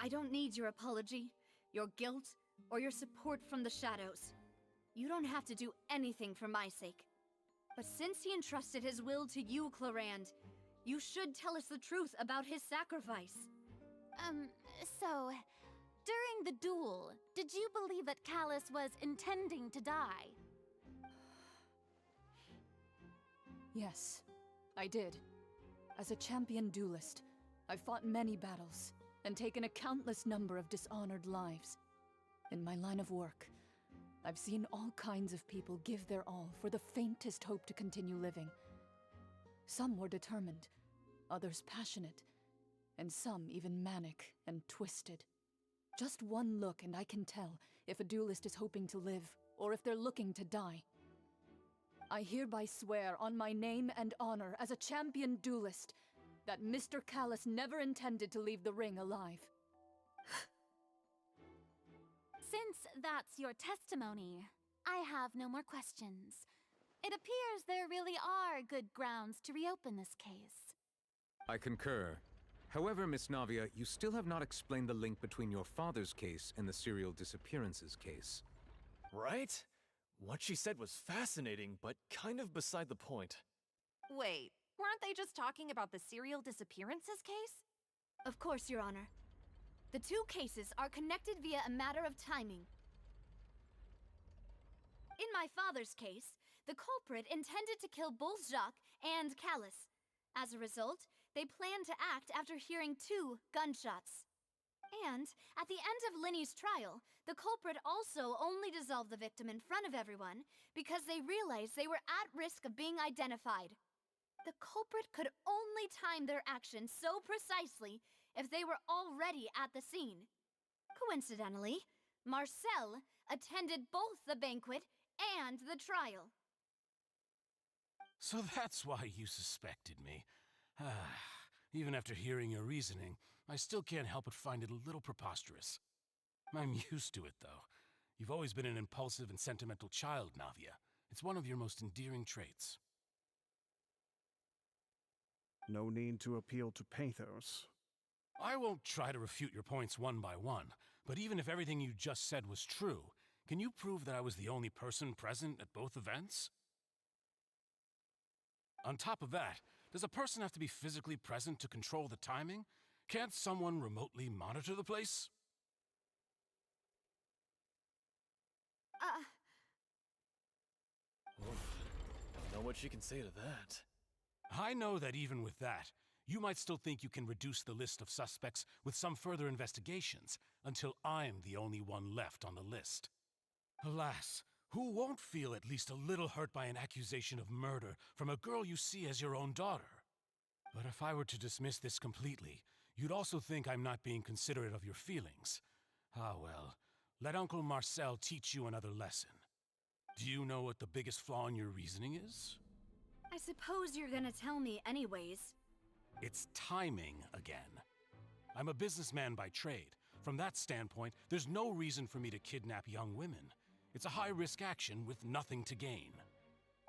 I don't need your apology, your guilt, or your support from the shadows. You don't have to do anything for my sake. But since he entrusted his will to you, Clarand, you should tell us the truth about his sacrifice. So, during the duel, did you believe that Callus was intending to die? Yes, I did. As a champion duelist, I've fought many battles and taken a countless number of dishonored lives. In my line of work, I've seen all kinds of people give their all for the faintest hope to continue living. Some were determined, others passionate, and some even manic and twisted. Just one look and I can tell if a duelist is hoping to live or if they're looking to die. I hereby swear on my name and honor as a champion duelist that Mr. Callus never intended to leave the ring alive. Since that's your testimony, I have no more questions. It appears there really are good grounds to reopen this case. I concur. However, Miss Navia, you still have not explained the link between your father's case and the serial disappearances case. Right? What she said was fascinating, but kind of beside the point. Wait, weren't they just talking about the serial disappearances case? Of course, Your Honor. The two cases are connected via a matter of timing. In my father's case, the culprit intended to kill both Jacques and Callus. As a result, they planned to act after hearing 2 gunshots. And, at the end of Linny's trial, the culprit also only dissolved the victim in front of everyone because they realized they were at risk of being identified. The culprit could only time their actions so precisely if they were already at the scene. Coincidentally, Marcel attended both the banquet and the trial. So that's why you suspected me. Even after hearing your reasoning, I still can't help but find it a little preposterous. I'm used to it, though. You've always been an impulsive and sentimental child, Navia. It's one of your most endearing traits. No need to appeal to pathos. I won't try to refute your points one by one, but even if everything you just said was true, can you prove that I was the only person present at both events? On top of that, does a person have to be physically present to control the timing? Can't someone remotely monitor the place? Don't know what she can say to that. I know that even with that, you might still think you can reduce the list of suspects with some further investigations, until I'm the only one left on the list. Alas, who won't feel at least a little hurt by an accusation of murder from a girl you see as your own daughter? But if I were to dismiss this completely, you'd also think I'm not being considerate of your feelings. Ah well, let Uncle Marcel teach you another lesson. Do you know what the biggest flaw in your reasoning is? I suppose you're gonna tell me anyways. It's timing again. I'm a businessman by trade. From that standpoint, there's no reason for me to kidnap young women. It's a high-risk action with nothing to gain.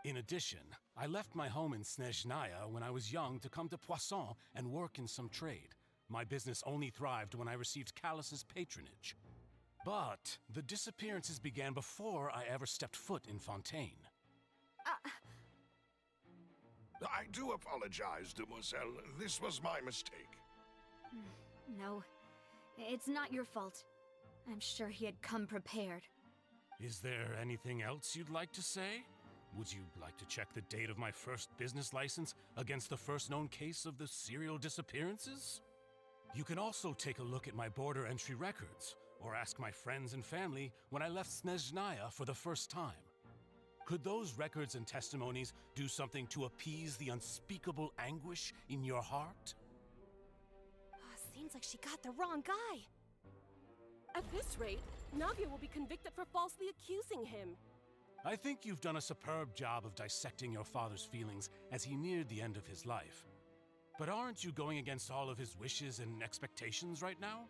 In addition, I left my home in Snezhnaya when I was young to come to Poisson and work in some trade. My business only thrived when I received Callus's patronage. But the disappearances began before I ever stepped foot in Fontaine. I do apologize, demoiselle. This was my mistake. No, it's not your fault. I'm sure he had come prepared. Is there anything else you'd like to say? Would you like to check the date of my first business license against the first known case of the serial disappearances? You can also take a look at my border entry records, or ask my friends and family when I left Snezhnaya for the first time. Could those records and testimonies do something to appease the unspeakable anguish in your heart? Seems like she got the wrong guy. At this rate, Navia will be convicted for falsely accusing him. I think you've done a superb job of dissecting your father's feelings as he neared the end of his life. But aren't you going against all of his wishes and expectations right now?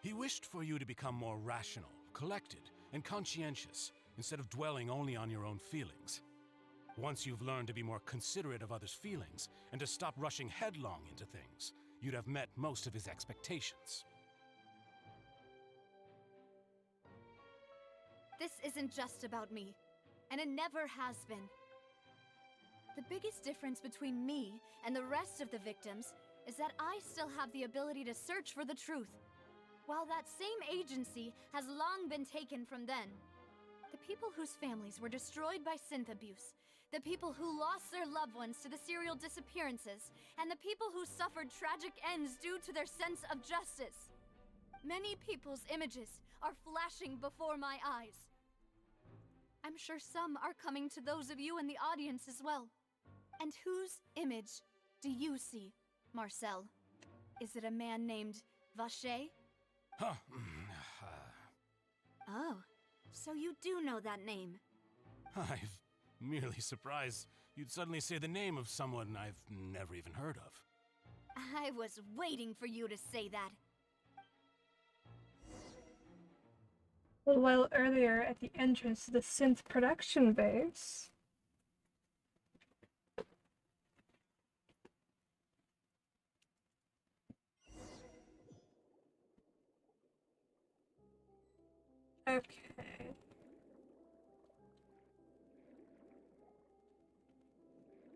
He wished for you to become more rational, collected, and conscientious, instead of dwelling only on your own feelings. Once you've learned to be more considerate of others' feelings, and to stop rushing headlong into things, you'd have met most of his expectations. This isn't just about me, and it never has been. The biggest difference between me and the rest of the victims is that I still have the ability to search for the truth, while that same agency has long been taken from them. The people whose families were destroyed by synth abuse, the people who lost their loved ones to the serial disappearances, and the people who suffered tragic ends due to their sense of justice. Many people's images are flashing before my eyes. I'm sure some are coming to those of you in the audience as well. And whose image do you see, Marcel? Is it a man named Vacher? Huh. Oh, so you do know that name. I'm merely surprised you'd suddenly say the name of someone I've never even heard of. I was waiting for you to say that. A while earlier, at the entrance to the synth production base. Okay.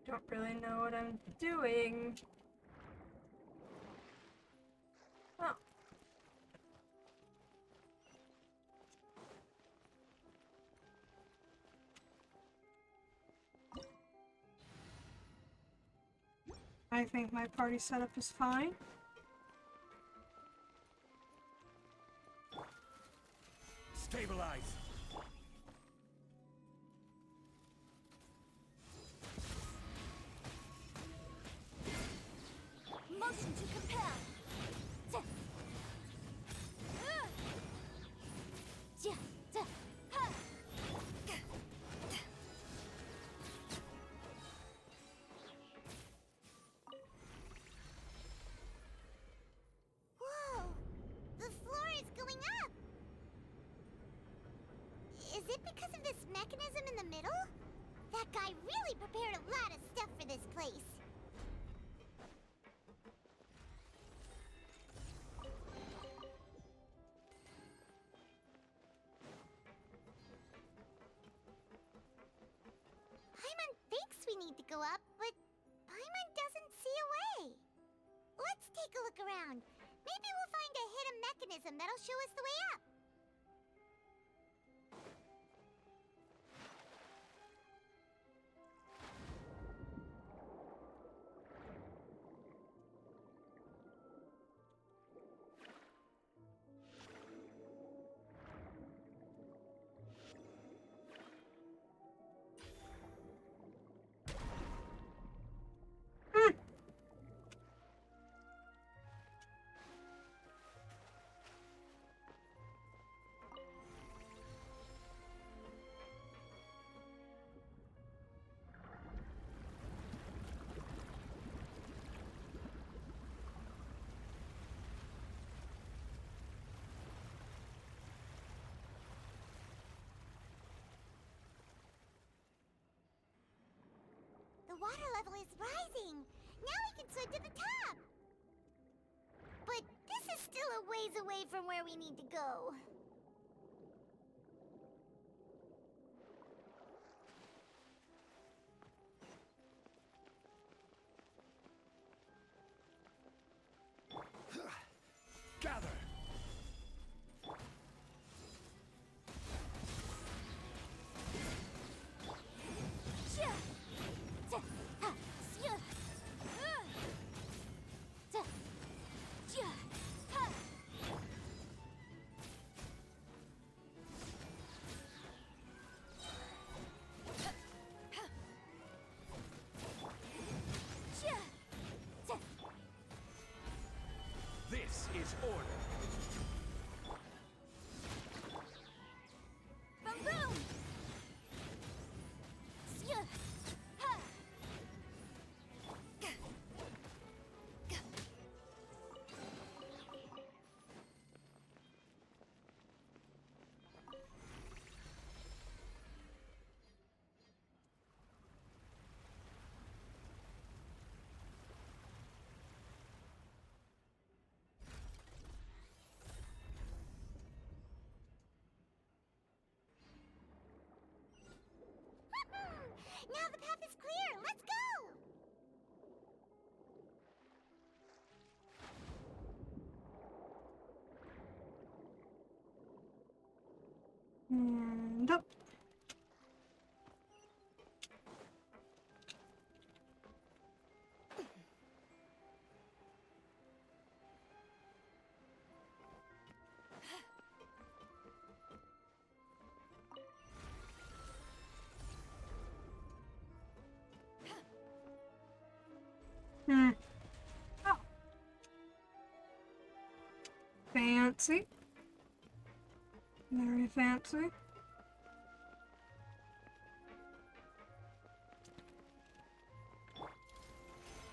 Don't really know what I'm doing. Oh. I think my party setup is fine. Stabilize! Motion to compel. Whoa! The floor is going up! Is it because of this mechanism in the middle? That guy really prepared a lot of stuff for this place. Paimon thinks we need to go up, but Paimon doesn't see a way. Let's take a look around. Maybe we'll find a hidden mechanism that'll show us the way up. The water level is rising. Now we can swim to the top. But this is still a ways away from where we need to go. Gather! is order. Boom boom! Phew. Ha. Now the path is clear. Let's go. And up. Oh. Fancy. Very fancy.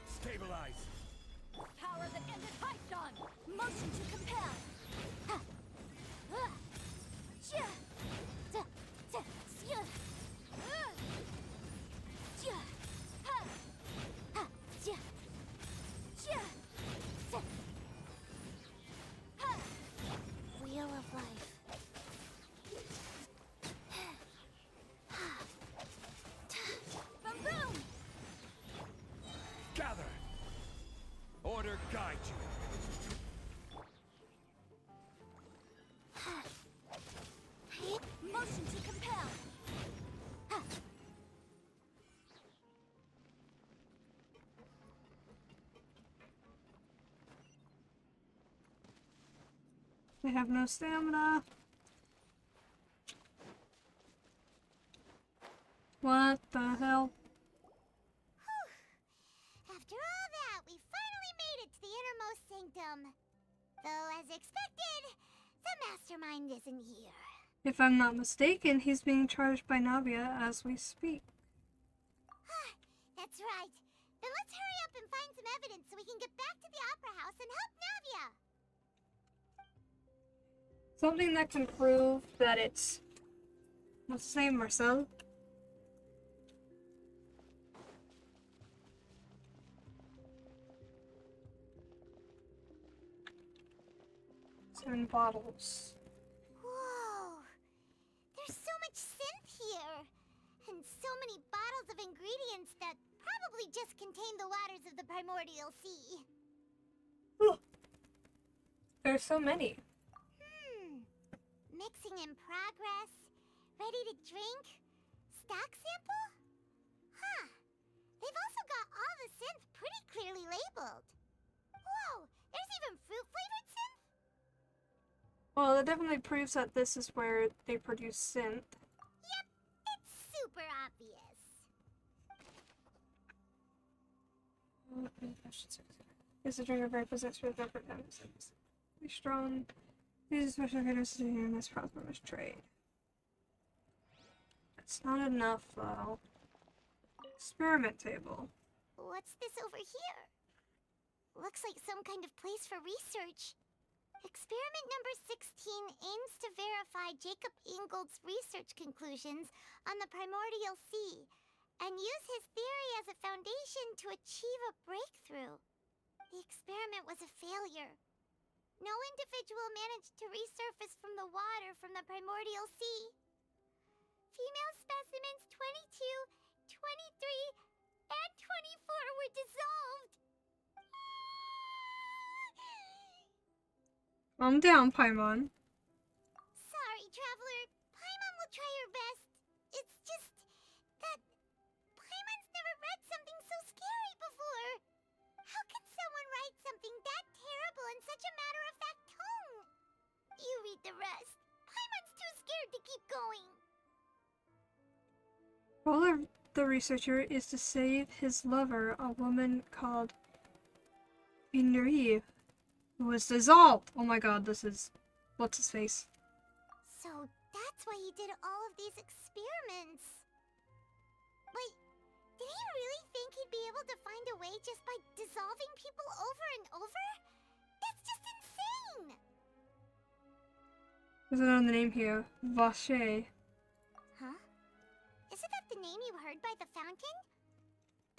Stabilize. Power that ended Python! Motion to compel! Ha. Chia. Ta. Ta. Sia. Chia. Ha. Ha. Chia. Chia. Ta. Ha. Wheel of life. Boom boom! Gather. Order guide you. Motion to compel. Ha. They have no stamina. What the hell? After all that, we finally made it to the innermost sanctum. Though, as expected, the mastermind isn't here. If I'm not mistaken, he's being charged by Navia as we speak. That's right. Then let's hurry up and find some evidence so we can get back to the Opera House and help Navia. Something that can prove that it's... What's his name, Marcel? Seven bottles. Whoa! There's so much synth here! And so many bottles of ingredients that probably just contain the waters of the primordial sea. There's so many. Mixing in progress. Ready to drink? Stock sample? Huh. They've also got all the synth pretty clearly labeled. Whoa! There's even fruit-flavored synth? Well, it definitely proves that this is where they produce synth. Yep, it's super obvious. This is a drink of very pleasant with effort and be strong. These special characteristics in this prosperous trade. It's not enough though. Experiment table. What's this over here? Looks like some kind of place for research. Experiment number 16 aims to verify Jacob Ingold's research conclusions on the primordial sea and use his theory as a foundation to achieve a breakthrough. The experiment was a failure. No individual managed to resurface from the water from the primordial sea. Female specimens 22, 23, and 24 were dissolved. Calm down, Paimon. Sorry, Traveler. Paimon will try her best. It's just that Paimon's never read something so scary before. How can someone write something that terrible in such a matter-of-fact tone? You read the rest. Paimon's too scared to keep going. The goal of the researcher is to save his lover, a woman called Inri. It was dissolved. Oh my god, this is... What's his face? So that's why he did all of these experiments. Wait, did he really think he'd be able to find a way just by dissolving people over and over? That's just insane! There's another name here. Vache. Huh? Isn't that the name you heard by the fountain?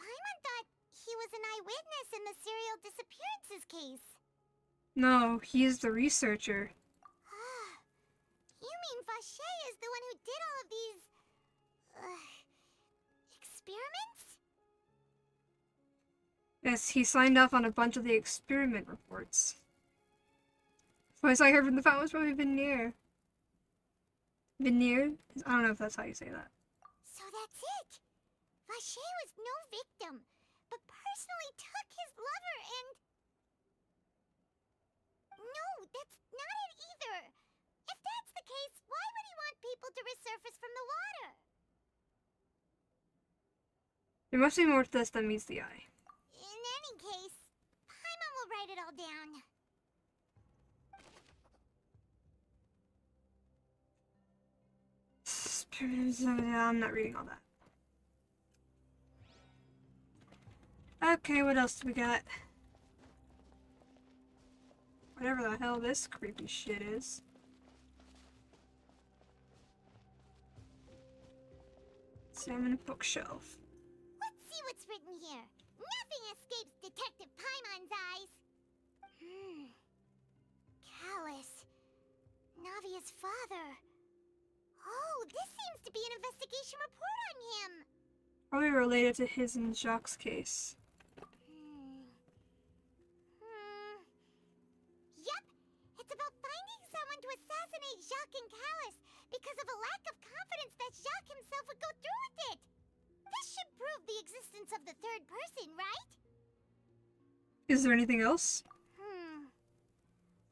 Paimon thought he was an eyewitness in the serial disappearances case. No, he is the researcher. You mean Vache is the one who did all of these... experiments? Yes, he signed off on a bunch of the experiment reports. The voice I heard from the fountain was probably Veneer. Veneer? I don't know if that's how you say that. So that's it! Vache was no victim, but personally took his lover and... No, that's not it either! If that's the case, why would he want people to resurface from the water? There must be more to this than meets the eye. In any case, Paimon will write it all down. I'm not reading all that. Okay, what else do we got? Whatever the hell this creepy shit is. Salmon bookshelf. Let's see what's written here. Nothing escapes Detective Paimon's eyes. Callus. Navia's father. Oh, this seems to be an investigation report on him. Probably related to his and Jacques' case. Yep, it's about finding someone to assassinate Jacques and Callus because of a lack of confidence that Jacques himself would go through with it. This should prove the existence of the third person, right? Is there anything else?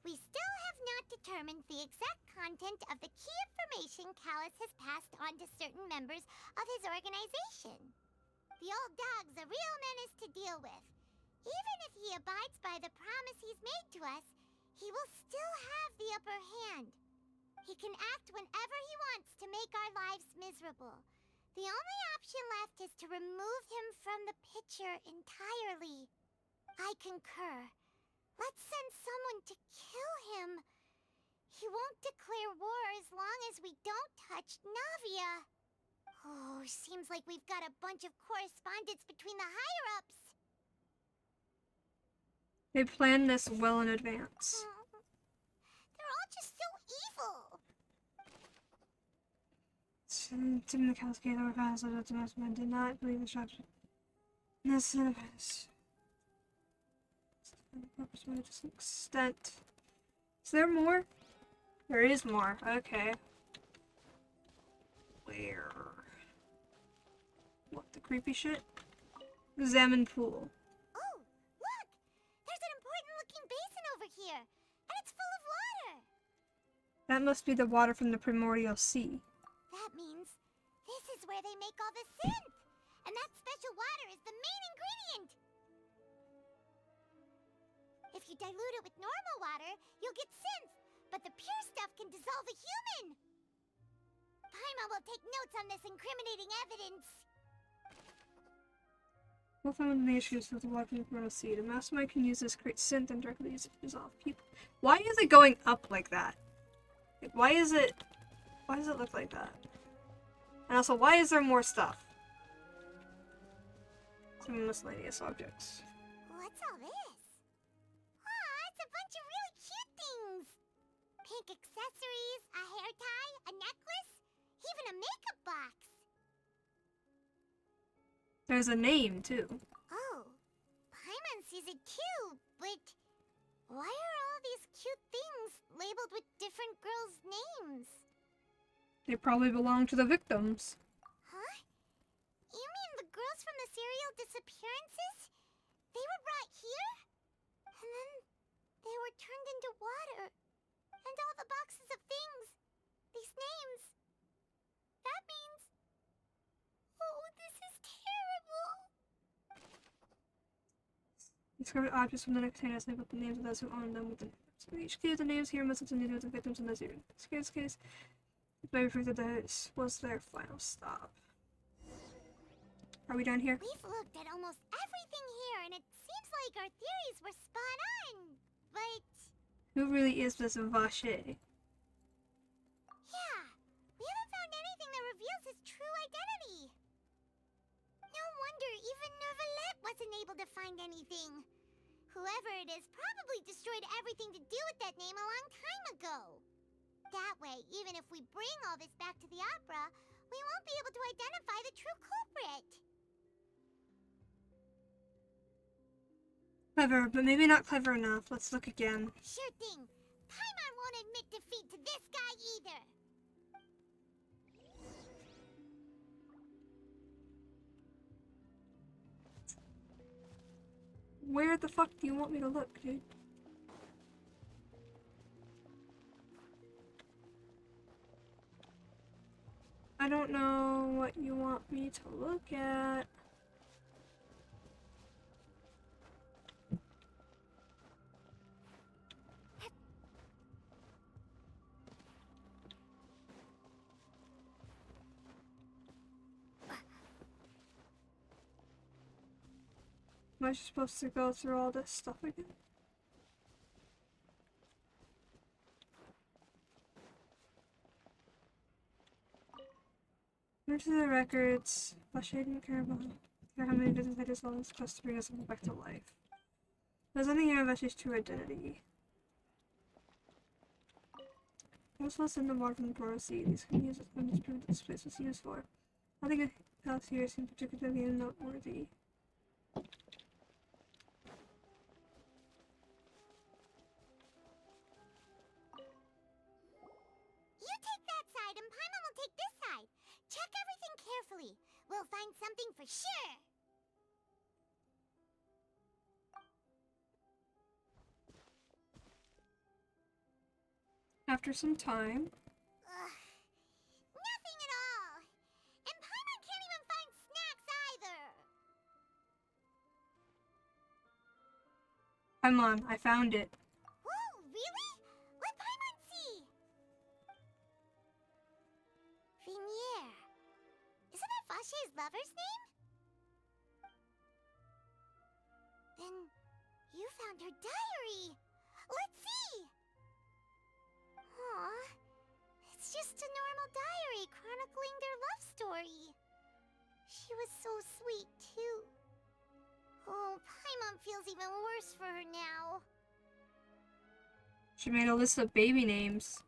We still have not determined the exact content of the key information Callus has passed on to certain members of his organization. The old dog's a real menace to deal with. Even if he abides by the promise he's made to us, he will still have the upper hand. He can act whenever he wants to make our lives miserable. The only option left is to remove him from the picture entirely. I concur. Let's send someone to kill him. He won't declare war as long as we don't touch Navia. Oh, seems like we've got a bunch of correspondence between the higher-ups. They planned this well in advance. They're all just so evil. Tim the Cascade or fast man did not believe the structure. This purpose to some extent. Is there more? There is more. Okay. Where? What, the creepy shit? Examine pool. Oh, look! There's an important-looking basin over here, and it's full of water. That must be the water from the primordial sea. That means this is where they make all the synth, and that special water is the main ingredient. If you dilute it with normal water, you'll get synth, but the pure stuff can dissolve a human. Paimon will take notes on this incriminating evidence. We'll find the issues with the water from the primordial sea. The mastermind can use this to create synth and directly use it to dissolve people. Why is it going up like that? Like, why does it look like that? And also, why is there more stuff? Some miscellaneous objects. What's all this? Aw, it's a bunch of really cute things. Pink accessories, a hair tie, a necklace, even a makeup box. There's a name, too. Oh, Paimon sees it too, but why are all these cute things labeled with different girls' names? They probably belong to the victims. Huh? You mean the girls from the serial disappearances? They were brought here? And then they were turned into water. And all the boxes of things. These names. That means... Oh, this is terrible. Discovered objects from the containers labeled the names of those who owned them with the each clue, the names here must have something to do with the victims in this case. It may prove that this was their final stop. Are we done here? We've looked at almost everything here, and it seems like our theories were spot on, but... Who really is this Vache? Yeah, we haven't found anything that reveals his true identity. No wonder even Neuvillette wasn't able to find anything. Whoever it is probably destroyed everything to do with that name a long time ago. That way, even if we bring all this back to the opera, we won't be able to identify the true culprit. Clever, but maybe not clever enough. Let's look again. Sure thing. Paimon won't admit defeat to this guy either. Where the fuck do you want me to look, dude? I don't know what you want me to look at. Am I supposed to go through all this stuff again? Into the records. Vache didn't care how many visits I just saw this quest to bring us back to life. There's nothing here of Vache's true identity. I was supposed to send the water from the Borough Sea. These can use them to prove that this place was used for. Nothing else here seems particularly noteworthy. You take that side and Paimon will take this side. Check everything carefully. We'll find something for sure. After some time, Nothing at all. And Paimon can't even find snacks either. come on, I found it. Whoa, really? Let Paimon see. Vinier. Isn't that Vache's lover's name? Then you found her diary. Let's see. Aw, it's just a normal diary chronicling their love story. She was so sweet, too. Oh, Paimon feels even worse for her now. She made a list of baby names.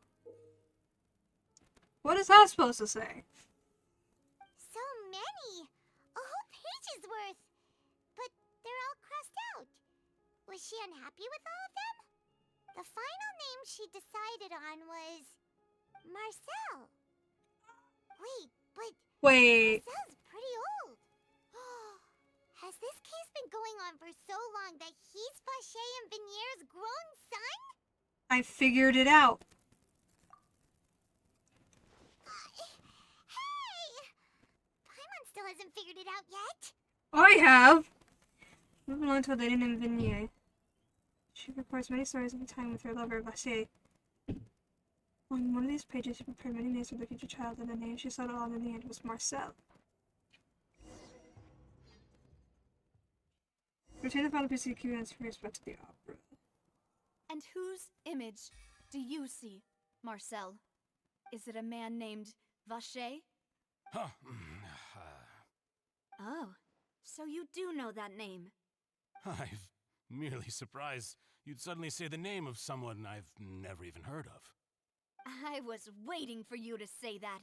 What is that supposed to say? So many! A whole page's worth! But they're all crossed out. Was she unhappy with all of them? The final name she decided on was... Marcel. Wait. Marcel's pretty old. Has this case been going on for so long that he's Vache and Vinier's grown son? I figured it out. Hey! Paimon still hasn't figured it out yet. I have! Moving on to a lady named Vinier. She reports many stories of a time with her lover, Vache. On one of these pages, she prepared many names for the future child, and the name she settled on in the end was Marcel. Retain the final piece of evidence for respect to the opera. And whose image do you see, Marcel? Is it a man named Vache? Huh. Oh, so you do know that name. I'm merely surprised you'd suddenly say the name of someone I've never even heard of. I was waiting for you to say that.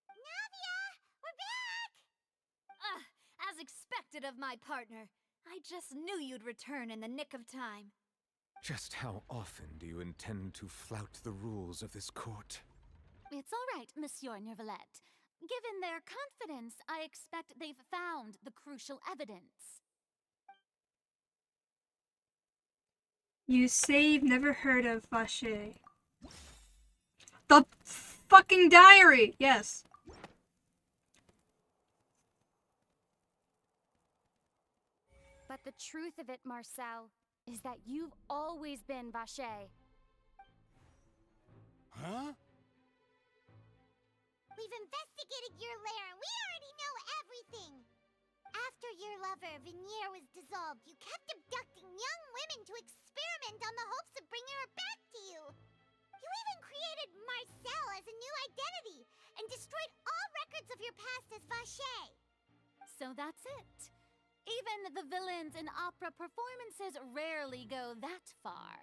Navia! We're back! As expected of my partner. I just knew you'd return in the nick of time. Just how often do you intend to flout the rules of this court? It's all right, Monsieur Neuvillette. Given their confidence, I expect they've found the crucial evidence. You say you've never heard of Vache. The fucking diary! Yes. But the truth of it, Marcel, is that you've always been Vache. Huh? We've investigated your lair and we already know everything! After your lover, Vinier, was dissolved, you kept abducting young women to experiment on the hopes of bringing her back to you! You even created Marcel as a new identity and destroyed all records of your past as Vache! So that's it. Even the villains in opera performances rarely go that far.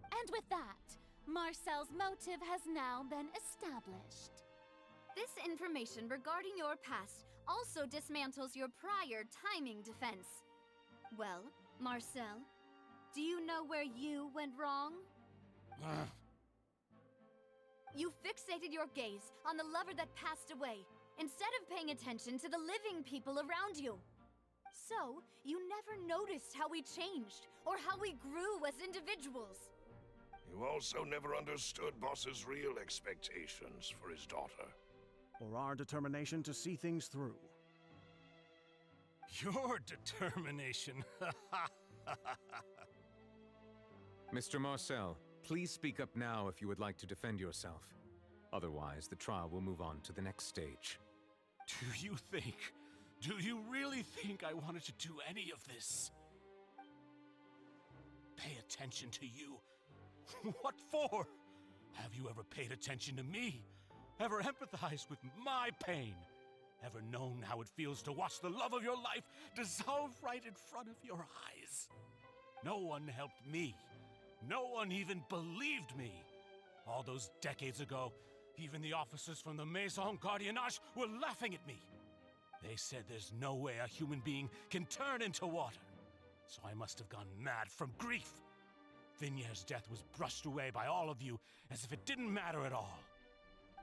And with that, Marcel's motive has now been established. This information regarding your past also dismantles your prior timing defense. Well, Marcel, do you know where you went wrong? You fixated your gaze on the lover that passed away, instead of paying attention to the living people around you. So, you never noticed how we changed, or how we grew as individuals. You also never understood Boss's real expectations for his daughter. Or our determination to see things through. Your determination. Mr. Marcel, please speak up now if you would like to defend yourself. Otherwise, the trial will move on to the next stage. Do you really think I wanted to do any of this? Pay attention to you? What for? Have you ever paid attention to me? Ever empathized with my pain? Ever known how it feels to watch the love of your life dissolve right in front of your eyes? No one helped me. No one even believed me. All those decades ago, even the officers from the Maison Gardiennage were laughing at me. They said there's no way a human being can turn into water. So I must have gone mad from grief. Vinier's death was brushed away by all of you as if it didn't matter at all.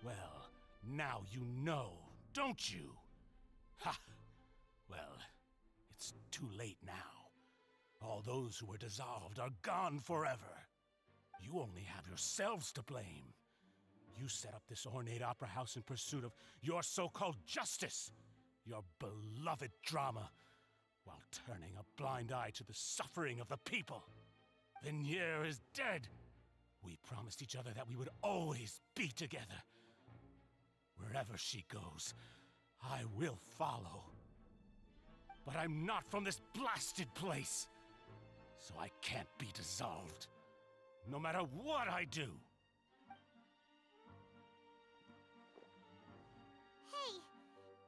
Well, now you know, don't you? Ha! Well, it's too late now. All those who were dissolved are gone forever. You only have yourselves to blame. You set up this ornate opera house in pursuit of your so-called justice, your beloved drama, while turning a blind eye to the suffering of the people. Vinier is dead. We promised each other that we would always be together. Wherever she goes, I will follow. But I'm not from this blasted place, so I can't be dissolved, no matter what I do. Hey,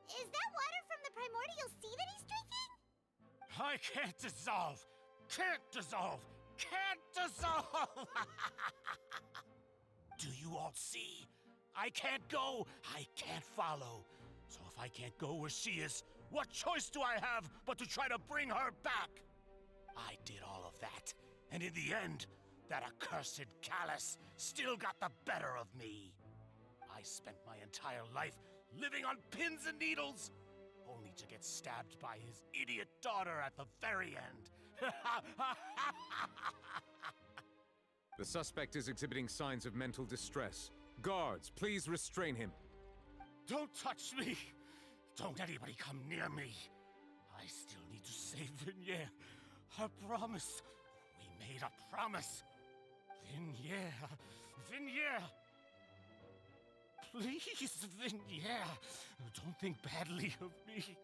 is that water from the primordial sea that he's drinking? I can't dissolve! Can't dissolve! Can't dissolve! Do you all see? I can't go! I can't follow. So if I can't go where she is, what choice do I have but to try to bring her back? I did all of that, and in the end, that accursed Callus still got the better of me. I spent my entire life living on pins and needles, only to get stabbed by his idiot daughter at the very end. The suspect is exhibiting signs of mental distress. Guards, please restrain him. Don't touch me! Don't anybody come near me! I still need to save Vinier. A promise. We made a promise. Vinier. Vinier! Please, Vinier. Don't think badly of me.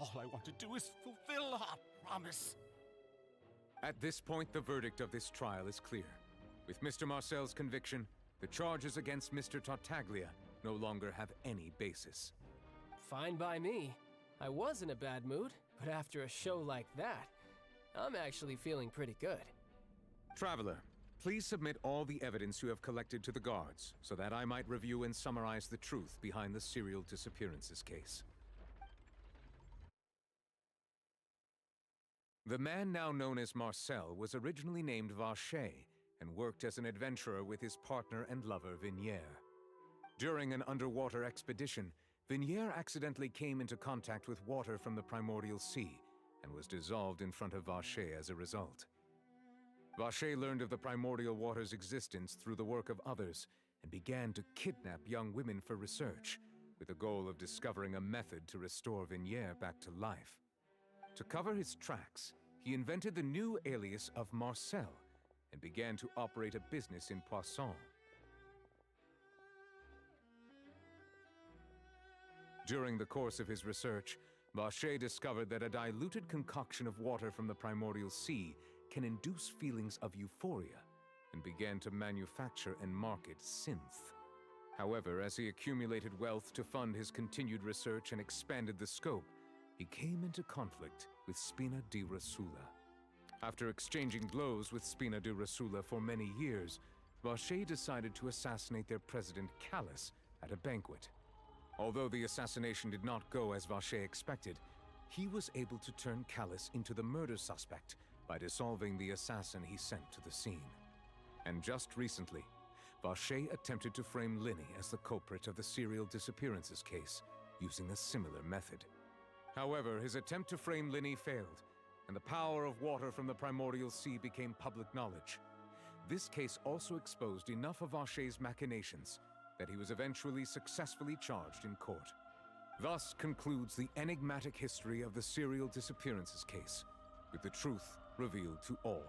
All I want to do is fulfill our promise. At this point, the verdict of this trial is clear. With Mr. Marcel's conviction, the charges against Mr. Tartaglia no longer have any basis. Fine by me. I was in a bad mood, but after a show like that, I'm actually feeling pretty good. Traveler, please submit all the evidence you have collected to the guards, so that I might review and summarize the truth behind the serial disappearances case. The man now known as Marcel was originally named Vache and worked as an adventurer with his partner and lover Vinier. During an underwater expedition, Vinier accidentally came into contact with water from the primordial sea and was dissolved in front of Vache as a result. Vache learned of the primordial water's existence through the work of others and began to kidnap young women for research, with the goal of discovering a method to restore Vinier back to life. To cover his tracks, he invented the new alias of Marcel and began to operate a business in Poisson. During the course of his research, Vacher discovered that a diluted concoction of water from the primordial sea can induce feelings of euphoria and began to manufacture and market synth. However, as he accumulated wealth to fund his continued research and expanded the scope, he came into conflict with Spina di Rosula. After exchanging blows with Spina di Rosula for many years, Vacher decided to assassinate their president Callus at a banquet. Although the assassination did not go as Vacher expected, he was able to turn Callus into the murder suspect by dissolving the assassin he sent to the scene. And just recently, Vacher attempted to frame Linny as the culprit of the serial disappearances case, using a similar method. However, his attempt to frame Linny failed, and the power of water from the primordial sea became public knowledge. This case also exposed enough of Vacher's machinations that he was eventually successfully charged in court. Thus concludes the enigmatic history of the serial disappearances case, with the truth revealed to all.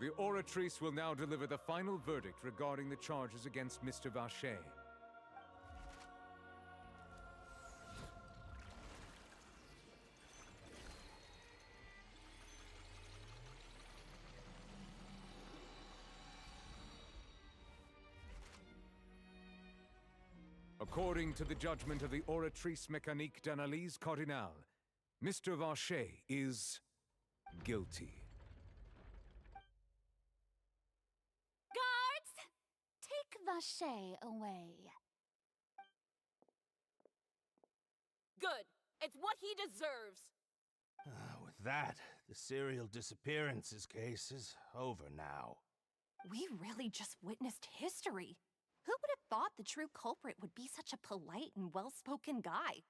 The Oratrice will now deliver the final verdict regarding the charges against Mr. Vacher. According to the judgment of the Oratrice Mécanique d'Analyse Cardinale, Mr. Vacher is guilty. Guards! Take Vacher away. Good. It's what he deserves. With that, the serial disappearances case is over now. We really just witnessed history. Who would have thought the true culprit would be such a polite and well-spoken guy?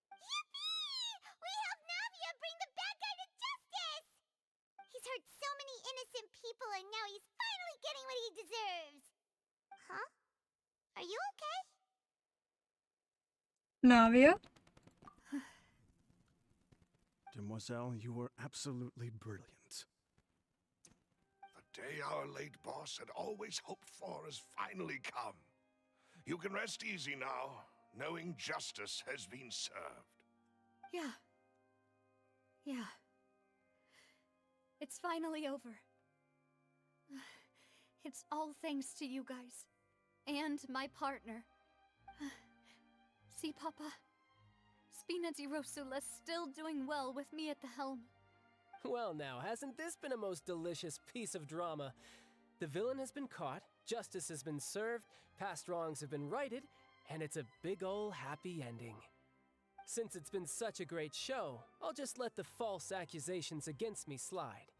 Yippee! We helped Navia bring the bad guy to justice! He's hurt so many innocent people and now he's finally getting what he deserves. Huh? Are you okay? Navia? Demoiselle, you were absolutely brilliant. The day our late boss had always hoped for has finally come. You can rest easy now, knowing justice has been served. Yeah. Yeah. It's finally over. It's all thanks to you guys. And my partner. See, Papa? Spina di Rosula's still doing well with me at the helm. Well now, hasn't this been a most delicious piece of drama? The villain has been caught, justice has been served, past wrongs have been righted, and it's a big ol' happy ending. Since it's been such a great show, I'll just let the false accusations against me slide.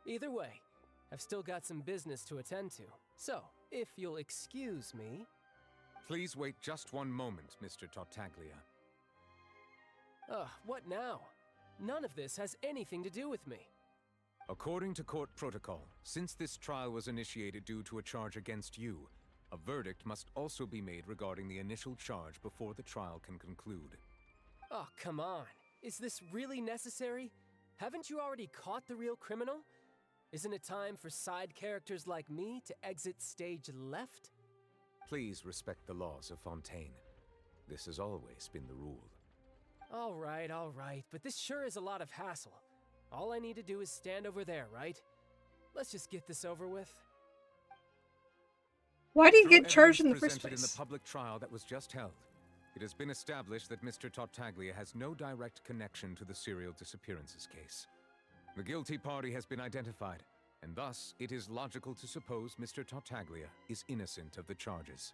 Either way, I've still got some business to attend to, so if you'll excuse me... Please wait just one moment, Mr. Tartaglia. What now? None of this has anything to do with me. According to court protocol, since this trial was initiated due to a charge against you, a verdict must also be made regarding the initial charge before the trial can conclude. Oh, come on. Is this really necessary? Haven't you already caught the real criminal? Isn't it time for side characters like me to exit stage left? Please respect the laws of Fontaine. This has always been the rule. All right, but this sure is a lot of hassle. All I need to do is stand over there, right? Let's just get this over with. Why do you get Through charged in the evidence first presented place? in the public trial that was just held, it has been established that Mr. Tartaglia has no direct connection to the serial disappearances case. The guilty party has been identified, and thus it is logical to suppose Mr. Tartaglia is innocent of the charges.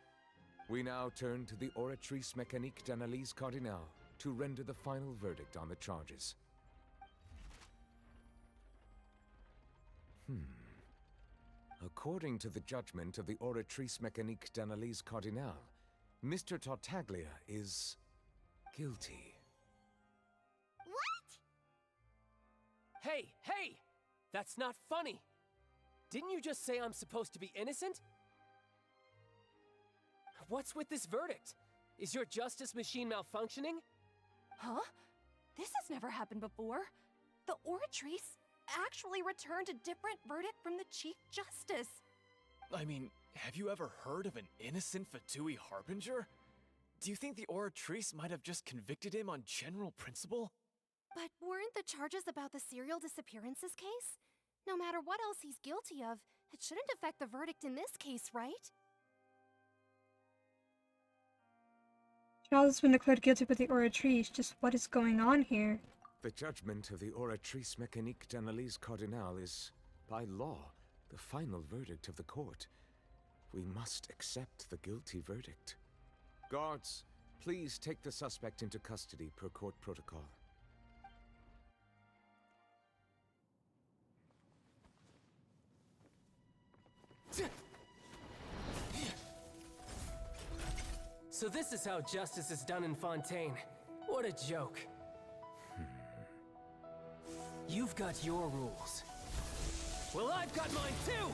We now turn to the Oratrice Mécanique d'Analyse Cardinale to render the final verdict on the charges. According to the judgment of the Oratrice Mécanique d'Analyse Cardinale, Mr. Tartaglia is guilty. What? Hey! That's not funny! Didn't you just say I'm supposed to be innocent? what's with this verdict? Is your justice machine malfunctioning? Huh? This has never happened before. The Oratrice actually returned a different verdict from the Chief Justice. I mean, have you ever heard of an innocent Fatui Harbinger? Do you think the Oratrice might have just convicted him on general principle? But weren't the charges about the serial disappearances case? No matter what else he's guilty of, it shouldn't affect the verdict in this case, right? Child has been declared guilty by the Oratrice. Just what is going on here? The judgment of the Oratrice Mécanique d'Analyse Cardinal is, by law, the final verdict of the court. We must accept the guilty verdict. Guards, please take the suspect into custody per court protocol. So this is how justice is done in Fontaine. What a joke. You've got your rules. Well, I've got mine too!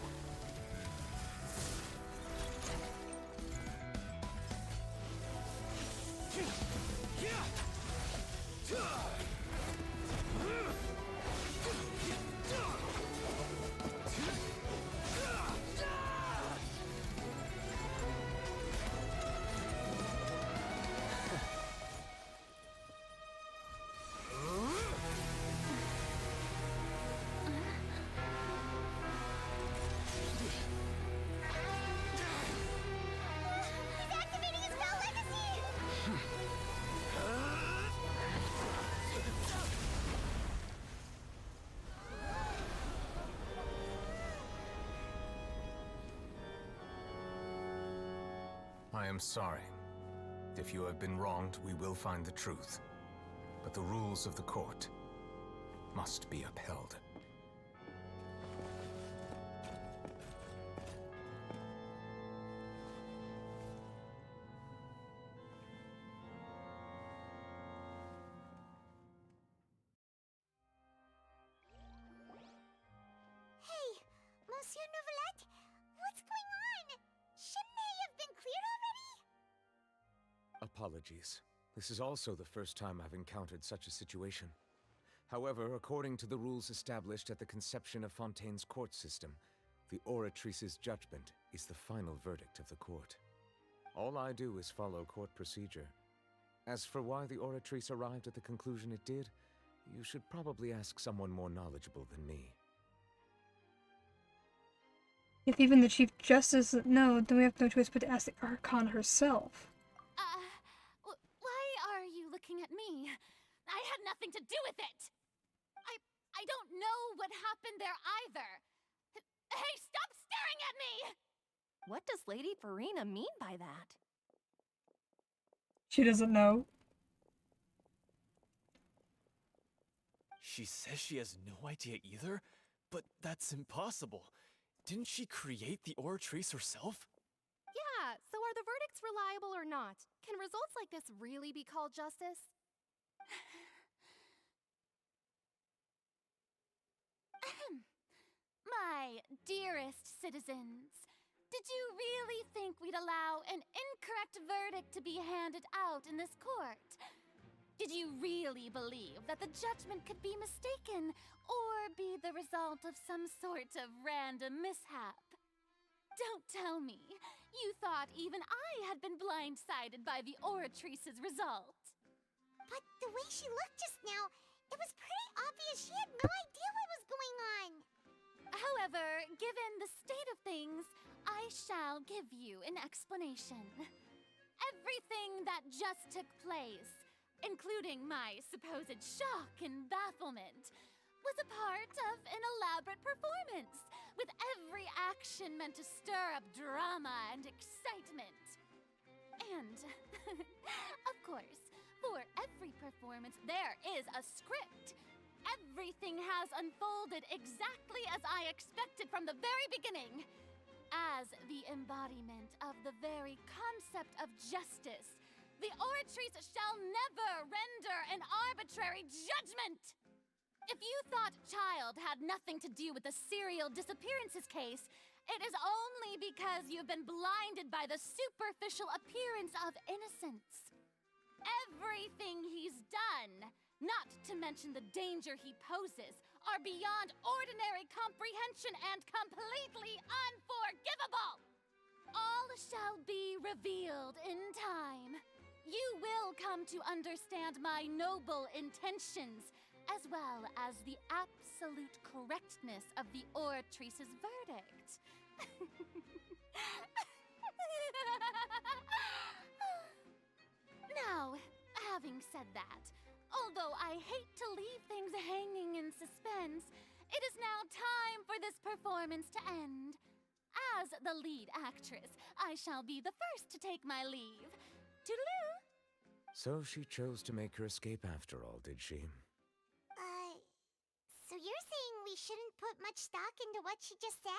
I am sorry. If you have been wronged, we will find the truth. But the rules of the court must be upheld. Hey, Monsieur Nouvelette, what's going on? Shouldn't they have been cleared already? Apologies. This is also the first time I've encountered such a situation. However, according to the rules established at the conception of Fontaine's court system, the Oratrice's judgment is the final verdict of the court. All I do is follow court procedure. As for why the Oratrice arrived at the conclusion it did, you should probably ask someone more knowledgeable than me. If even the Chief Justice doesn't know, then we have no choice but to ask the Archon herself. Why are you looking at me? I had nothing to do with it! I don't know what happened there either! Hey, stop staring at me! What does Lady Farina mean by that? She doesn't know. She says she has no idea either? But that's impossible. Didn't she create the Oratrice herself? Yeah, so are the verdicts reliable or not? Can results like this really be called justice? My dearest citizens, did you really think we'd allow an incorrect verdict to be handed out in this court? Did you really believe that the judgment could be mistaken or be the result of some sort of random mishap? Don't tell me you thought even I had been blindsided by the Oratrice's result. But the way she looked just now, it was pretty obvious she had no idea what was going on. However, given the state of things, I shall give you an explanation. Everything that just took place, including my supposed shock and bafflement, was a part of an elaborate performance, with every action meant to stir up drama and excitement. And, of course, for every performance, there is a script. Everything has unfolded exactly as I expected from the very beginning. As the embodiment of the very concept of justice, the Oratrice shall never render an arbitrary judgment! If you thought Child had nothing to do with the serial disappearances case, It is only because you've been blinded by the superficial appearance of innocence. Everything he's done, not to mention the danger he poses, are beyond ordinary comprehension and completely unforgivable. All shall be revealed in time. You will come to understand my noble intentions, as well as the absolute correctness of the Oratrice's verdict. Now, having said that, although I hate to leave things hanging in suspense, it is now time for this performance to end. As the lead actress, I shall be the first to take my leave. Toodaloo! So she chose to make her escape after all, did she? So you're saying we shouldn't put much stock into what she just said?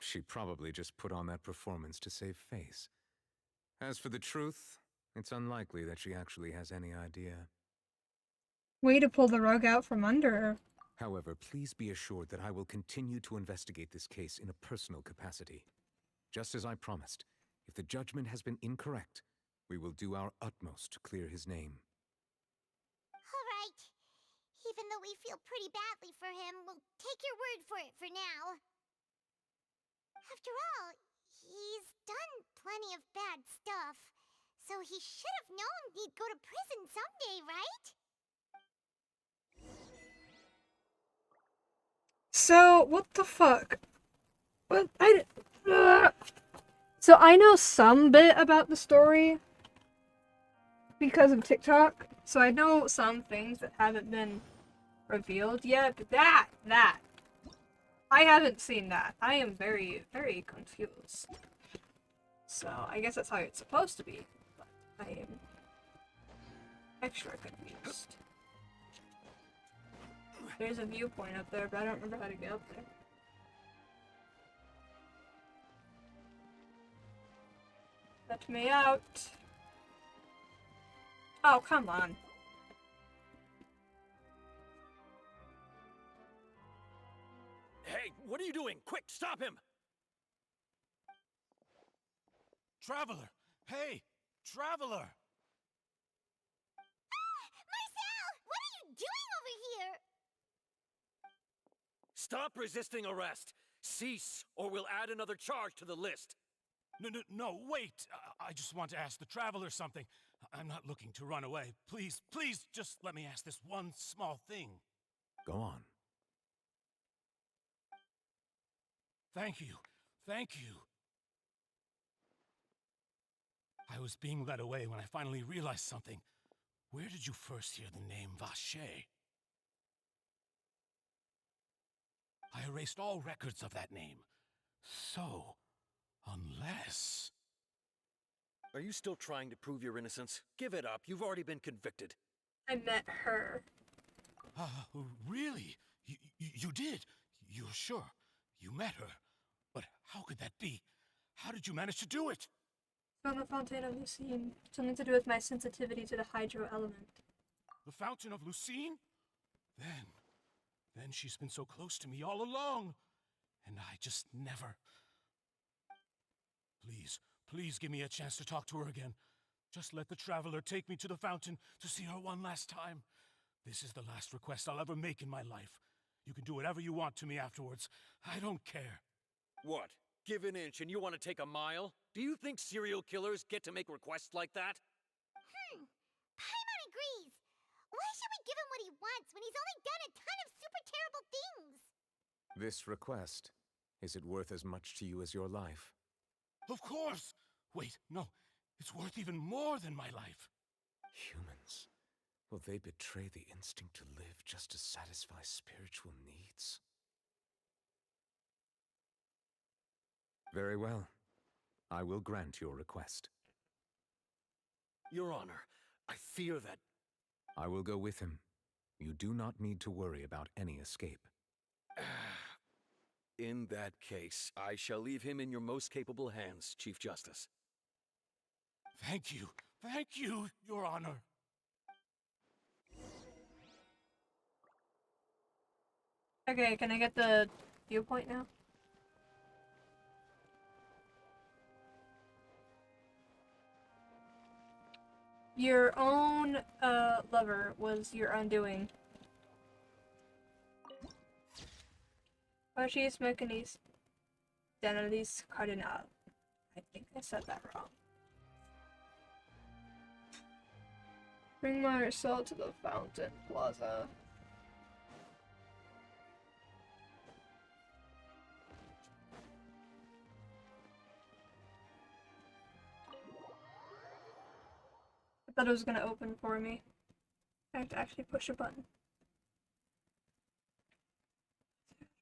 She probably just put on that performance to save face. As for the truth, it's unlikely that she actually has any idea. Way to pull the rug out from under her. However, please be assured that I will continue to investigate this case in a personal capacity. Just as I promised, if the judgment has been incorrect, we will do our utmost to clear his name. Alright. Even though we feel pretty badly for him, we'll take your word for it for now. After all, he's done plenty of bad stuff, so he should have known he'd go to prison someday, right? So, what the fuck? What? So I know some bit about the story because of TikTok, so I know some things that haven't been revealed yet, but that, I haven't seen that. I am very, very confused. So, I guess that's how it's supposed to be, but I am extra confused. There's a viewpoint up there, but I don't remember how to get up there. Let me out. Oh, come on. Hey, what are you doing? Quick, stop him! Traveler! Hey! Traveler! Marcel! What are you doing over here? Stop resisting arrest! Cease, or we'll add another charge to the list. No, wait! I just want to ask the Traveler something. I'm not looking to run away. Please, just let me ask this one small thing. Go on. Thank you. I was being led away when I finally realized something. Where did you first hear the name Vache? I erased all records of that name. So, unless... Are you still trying to prove your innocence? Give it up. You've already been convicted. I met her. Really? You did? You're sure? You met her? But how could that be? How did you manage to do it? From the Fountain of Lucine. Something to do with my sensitivity to the hydro element. The Fountain of Lucine? Then she's been so close to me all along. And I just never... Please give me a chance to talk to her again. Just let the Traveler take me to the fountain to see her one last time. This is the last request I'll ever make in my life. You can do whatever you want to me afterwards. I don't care. What? Give an inch and you want to take a mile? Do you think serial killers get to make requests like that? Paimon agrees. Why should we give him what he wants when he's only done a ton of super terrible things? This request, is it worth as much to you as your life? Of course! Wait, no. It's worth even more than my life. Humans. Will they betray the instinct to live just to satisfy spiritual needs? Very well. I will grant your request. Your Honor, I fear that... I will go with him. You do not need to worry about any escape. In that case, I shall leave him in your most capable hands, Chief Justice. Thank you, Your Honor. Okay, can I get the viewpoint now? Your own lover was your undoing. Archie's Mechanis Danalis Cardinal. I think I said that wrong. Bring my soul to the Fountain Plaza. I thought it was gonna open for me. I have to actually push a button.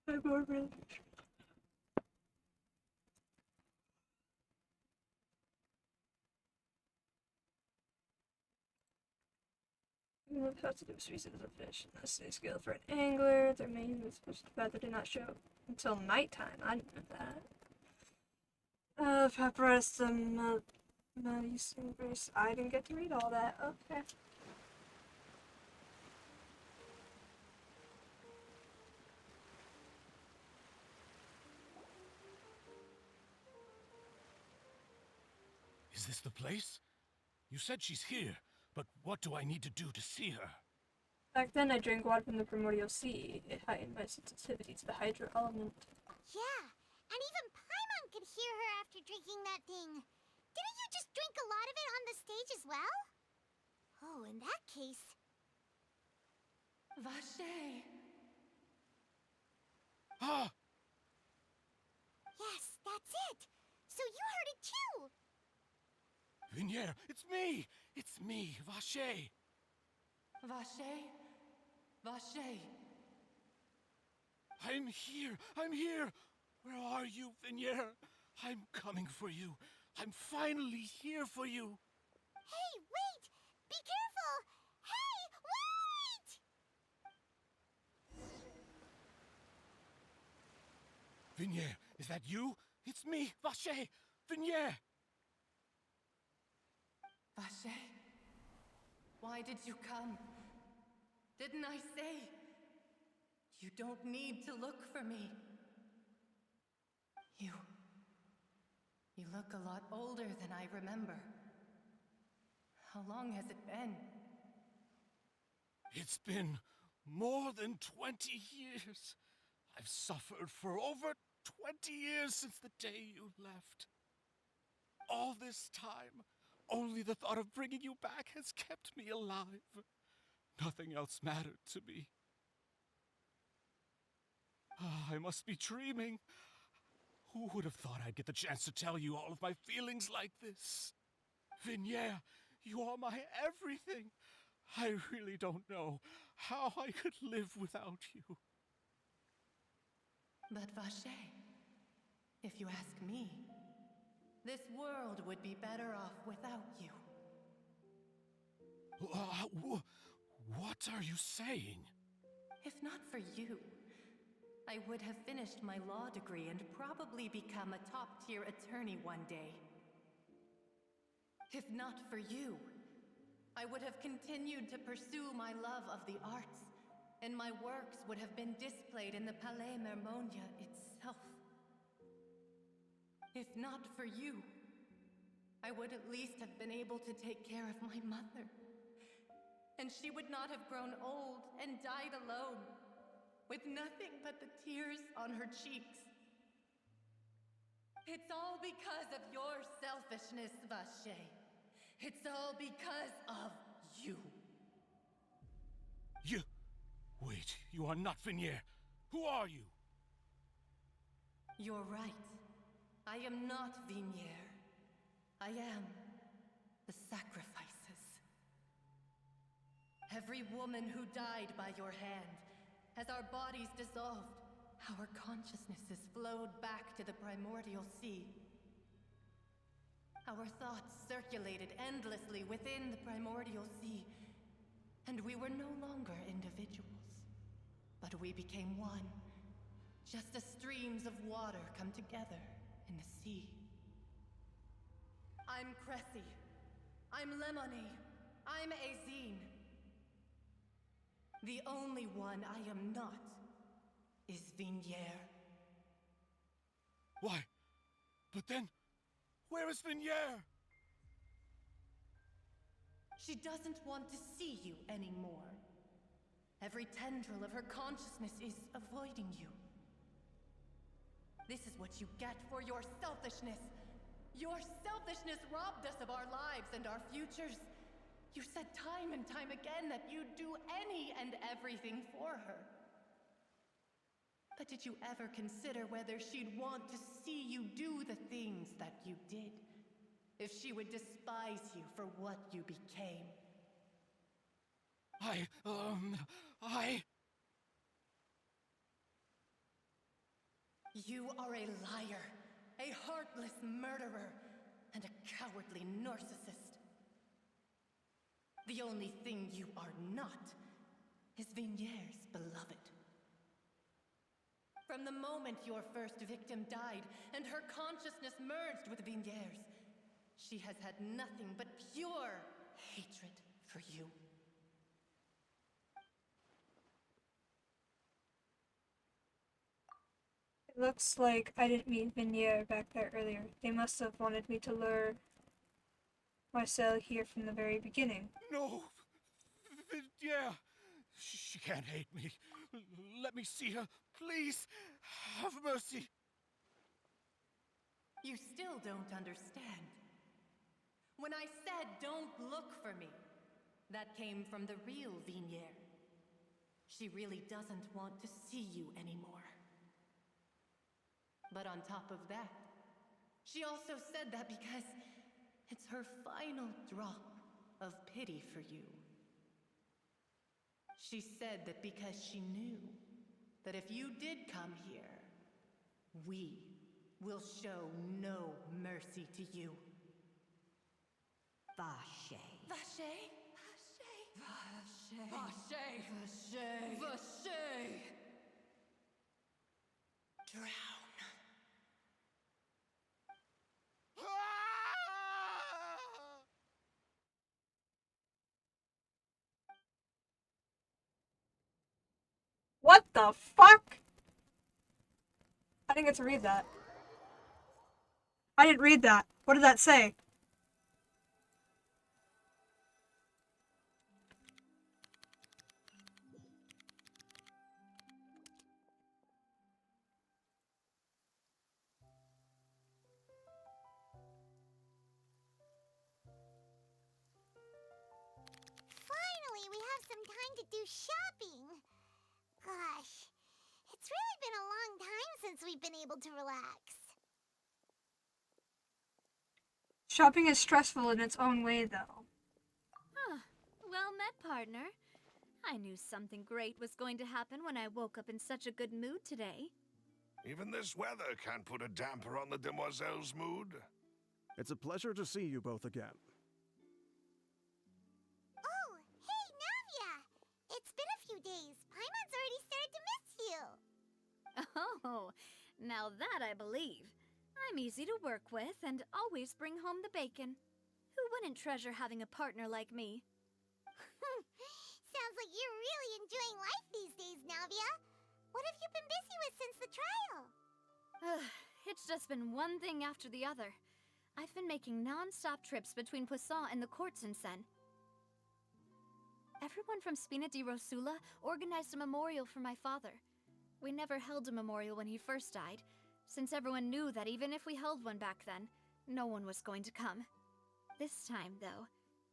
I'm more really. How to do species of a fish. Necessary skill for an angler. Their main is supposed to bad that did not show until nighttime. I didn't know that. Papyrus, Grace. I didn't get to read all that. Okay. Is this the place? You said she's here, but what do I need to do to see her? Back then, I drank water from the primordial sea. It heightened my sensitivity to the hydro element. Yeah, and even Paimon could hear her after drinking that thing. Didn't you just drink a lot of it on the stage as well? Oh, in that case... Vache! Ah! Yes, that's it! So you heard it too! Vinier, it's me! It's me, Vache! Vache? Vache! I'm here! I'm here! Where are you, Vinier? I'm coming for you. I'm finally here for you. Hey, wait! Be careful! Hey, wait! Vinier, is that you? It's me, Vache! Vinier! Vache? Why did you come? Didn't I say? You don't need to look for me. You look a lot older than I remember. How long has it been? It's been more than 20 years. I've suffered for over 20 years since the day you left. All this time, only the thought of bringing you back has kept me alive. Nothing else mattered to me. I must be dreaming. Who would have thought I'd get the chance to tell you all of my feelings like this? Vinier, you are my everything. I really don't know how I could live without you. But Vache, if you ask me, this world would be better off without you. What are you saying? If not for you, I would have finished my law degree and probably become a top-tier attorney one day. If not for you, I would have continued to pursue my love of the arts, and my works would have been displayed in the Palais Mermonia itself. If not for you, I would at least have been able to take care of my mother. And she would not have grown old and died alone, with nothing but the tears on her cheeks. It's all because of your selfishness, Vache. It's all because of you. You... Wait, you are not Vinier. Who are you? You're right. I am not Vinier. I am the sacrifices. Every woman who died by your hand, as our bodies dissolved, our consciousnesses flowed back to the primordial sea. Our thoughts circulated endlessly within the primordial sea, and we were no longer individuals, but we became one, just as streams of water come together in the sea. I'm Cressy. I'm Lemony. I'm Azine. The only one I am not is Vignier. Why? But then, where is Vignier? She doesn't want to see you anymore. Every tendril of her consciousness is avoiding you. This is what you get for your selfishness. Your selfishness robbed us of our lives and our futures. You said time and time again that you'd do any and everything for her. But did you ever consider whether she'd want to see you do the things that you did? If she would despise you for what you became? You are a liar, a heartless murderer, and a cowardly narcissist. The only thing you are not is Vignier's beloved. From the moment your first victim died and her consciousness merged with Vignier's, she has had nothing but pure hatred for you. It looks like I didn't meet Vignier back there earlier. They must have wanted me to lure Marcel here from the very beginning. No! Yeah! She can't hate me. Let me see her, please! Have mercy! You still don't understand. When I said don't look for me, that came from the real Vignier. She really doesn't want to see you anymore. But on top of that, she also said that because it's her final drop of pity for you. She said that because she knew that if you did come here, we will show no mercy to you. Vache. Vache? Vache. Vache. Vache. Vache. Drown. What the fuck? I didn't get to read that. I didn't read that. What did that say? Finally, we have some time to do shopping. Gosh, it's really been a long time since we've been able to relax. Shopping is stressful in its own way, though. Huh. Well met, partner. I knew something great was going to happen when I woke up in such a good mood today. Even this weather can't put a damper on the demoiselle's mood. It's a pleasure to see you both again. Oh, hey, Navia! It's been a few days. Paimon's already started to miss you. Oh, now that I believe. I'm easy to work with and always bring home the bacon. Who wouldn't treasure having a partner like me? Sounds like you're really enjoying life these days, Navia. What have you been busy with since the trial? It's just been one thing after the other. I've been making non-stop trips between Poisson and the courts in Sen. Everyone from Spina di Rosula organized a memorial for my father. We never held a memorial when he first died, since everyone knew that even if we held one back then, no one was going to come. This time, though,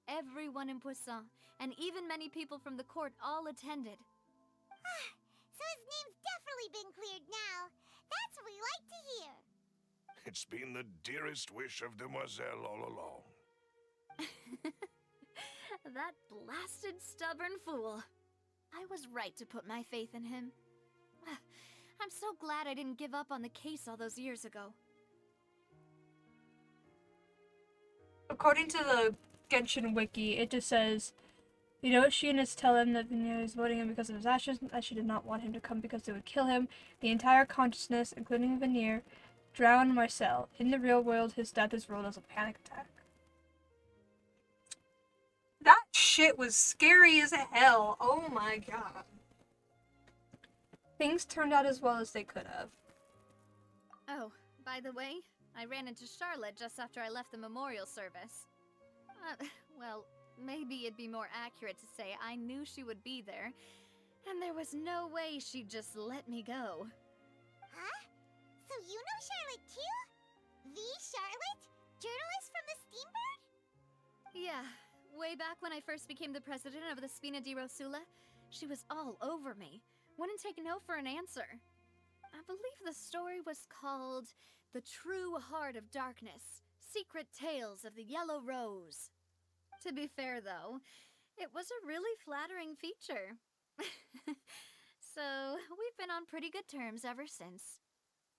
everyone in Poisson, and even many people from the court, all attended. So his name's definitely been cleared now. That's what we like to hear. It's been the dearest wish of Demoiselle all along. That blasted stubborn fool. I was right to put my faith in him. I'm so glad I didn't give up on the case all those years ago. According to the Genshin wiki, it just says, Hiroshina's tell him that Vignier is voting him because of his actions, that she did not want him to come because they would kill him. The entire consciousness, including Vignier, drowned Marcel. In the real world, his death is ruled as a panic attack. That shit was scary as hell. Oh my god. things turned out as well as they could have. Oh, by the way, I ran into Charlotte just after I left the memorial service. Well, maybe it'd be more accurate to say I knew she would be there, and there was no way she'd just let me go. Huh? So you know Charlotte too? The Charlotte? Journalist from the Steambird? Yeah, way back when I first became the president of the Spina di Rosula, she was all over me. Wouldn't take no for an answer. I believe the story was called The True Heart of Darkness, Secret Tales of the Yellow Rose. To be fair, though, it was a really flattering feature. So, we've been on pretty good terms ever since.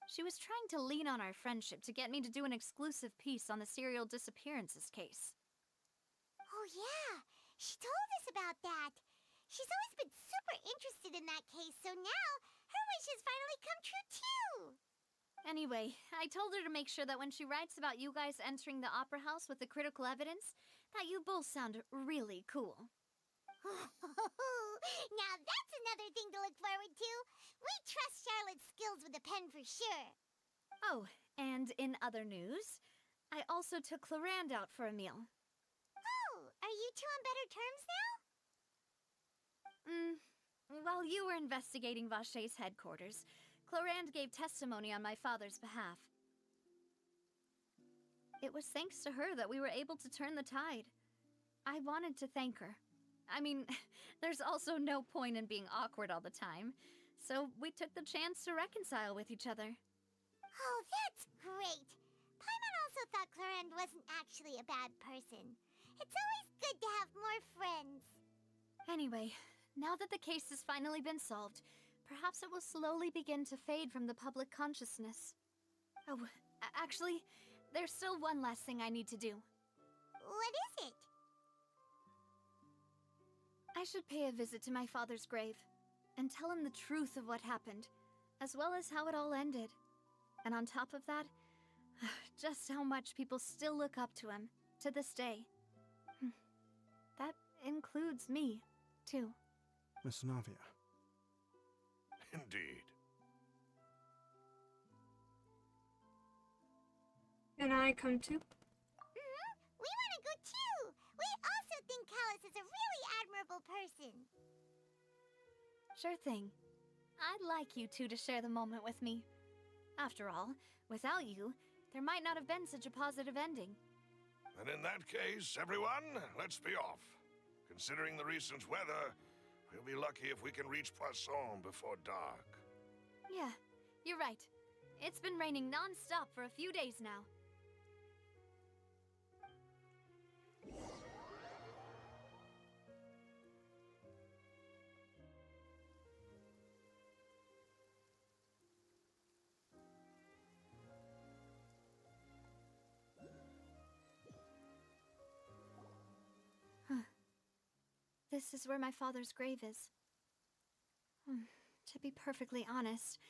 She was trying to lean on our friendship to get me to do an exclusive piece on the serial disappearances case. Oh yeah, she told us about that. She's always been super interested in that case, so now her wish has finally come true too. Anyway, I told her to make sure that when she writes about you guys entering the opera house with the critical evidence, that you both sound really cool. Now that's another thing to look forward to. We trust Charlotte's skills with a pen for sure. Oh, and in other news, I also took Clarand out for a meal. Oh, are you two on better terms now? While you were investigating Vashey's headquarters, Clarand gave testimony on my father's behalf. It was thanks to her that we were able to turn the tide. I wanted to thank her. I mean, there's also no point in being awkward all the time, so we took the chance to reconcile with each other. Oh, that's great. Paimon also thought Clarand wasn't actually a bad person. It's always good to have more friends. Anyway, now that the case has finally been solved, perhaps it will slowly begin to fade from the public consciousness. Oh, actually, there's still one last thing I need to do. What is it? I should pay a visit to my father's grave, and tell him the truth of what happened, as well as how it all ended. And on top of that, just how much people still look up to him, to this day. That includes me, too. Miss Navia. Indeed. And I come too? We want to go too! We also think Callus is a really admirable person. Sure thing. I'd like you two to share the moment with me. After all, without you, there might not have been such a positive ending. And in that case, everyone, let's be off. Considering the recent weather, we'll be lucky if we can reach Poisson before dark. Yeah, you're right. It's been raining non-stop for a few days now. This is where my father's grave is. To be perfectly honest,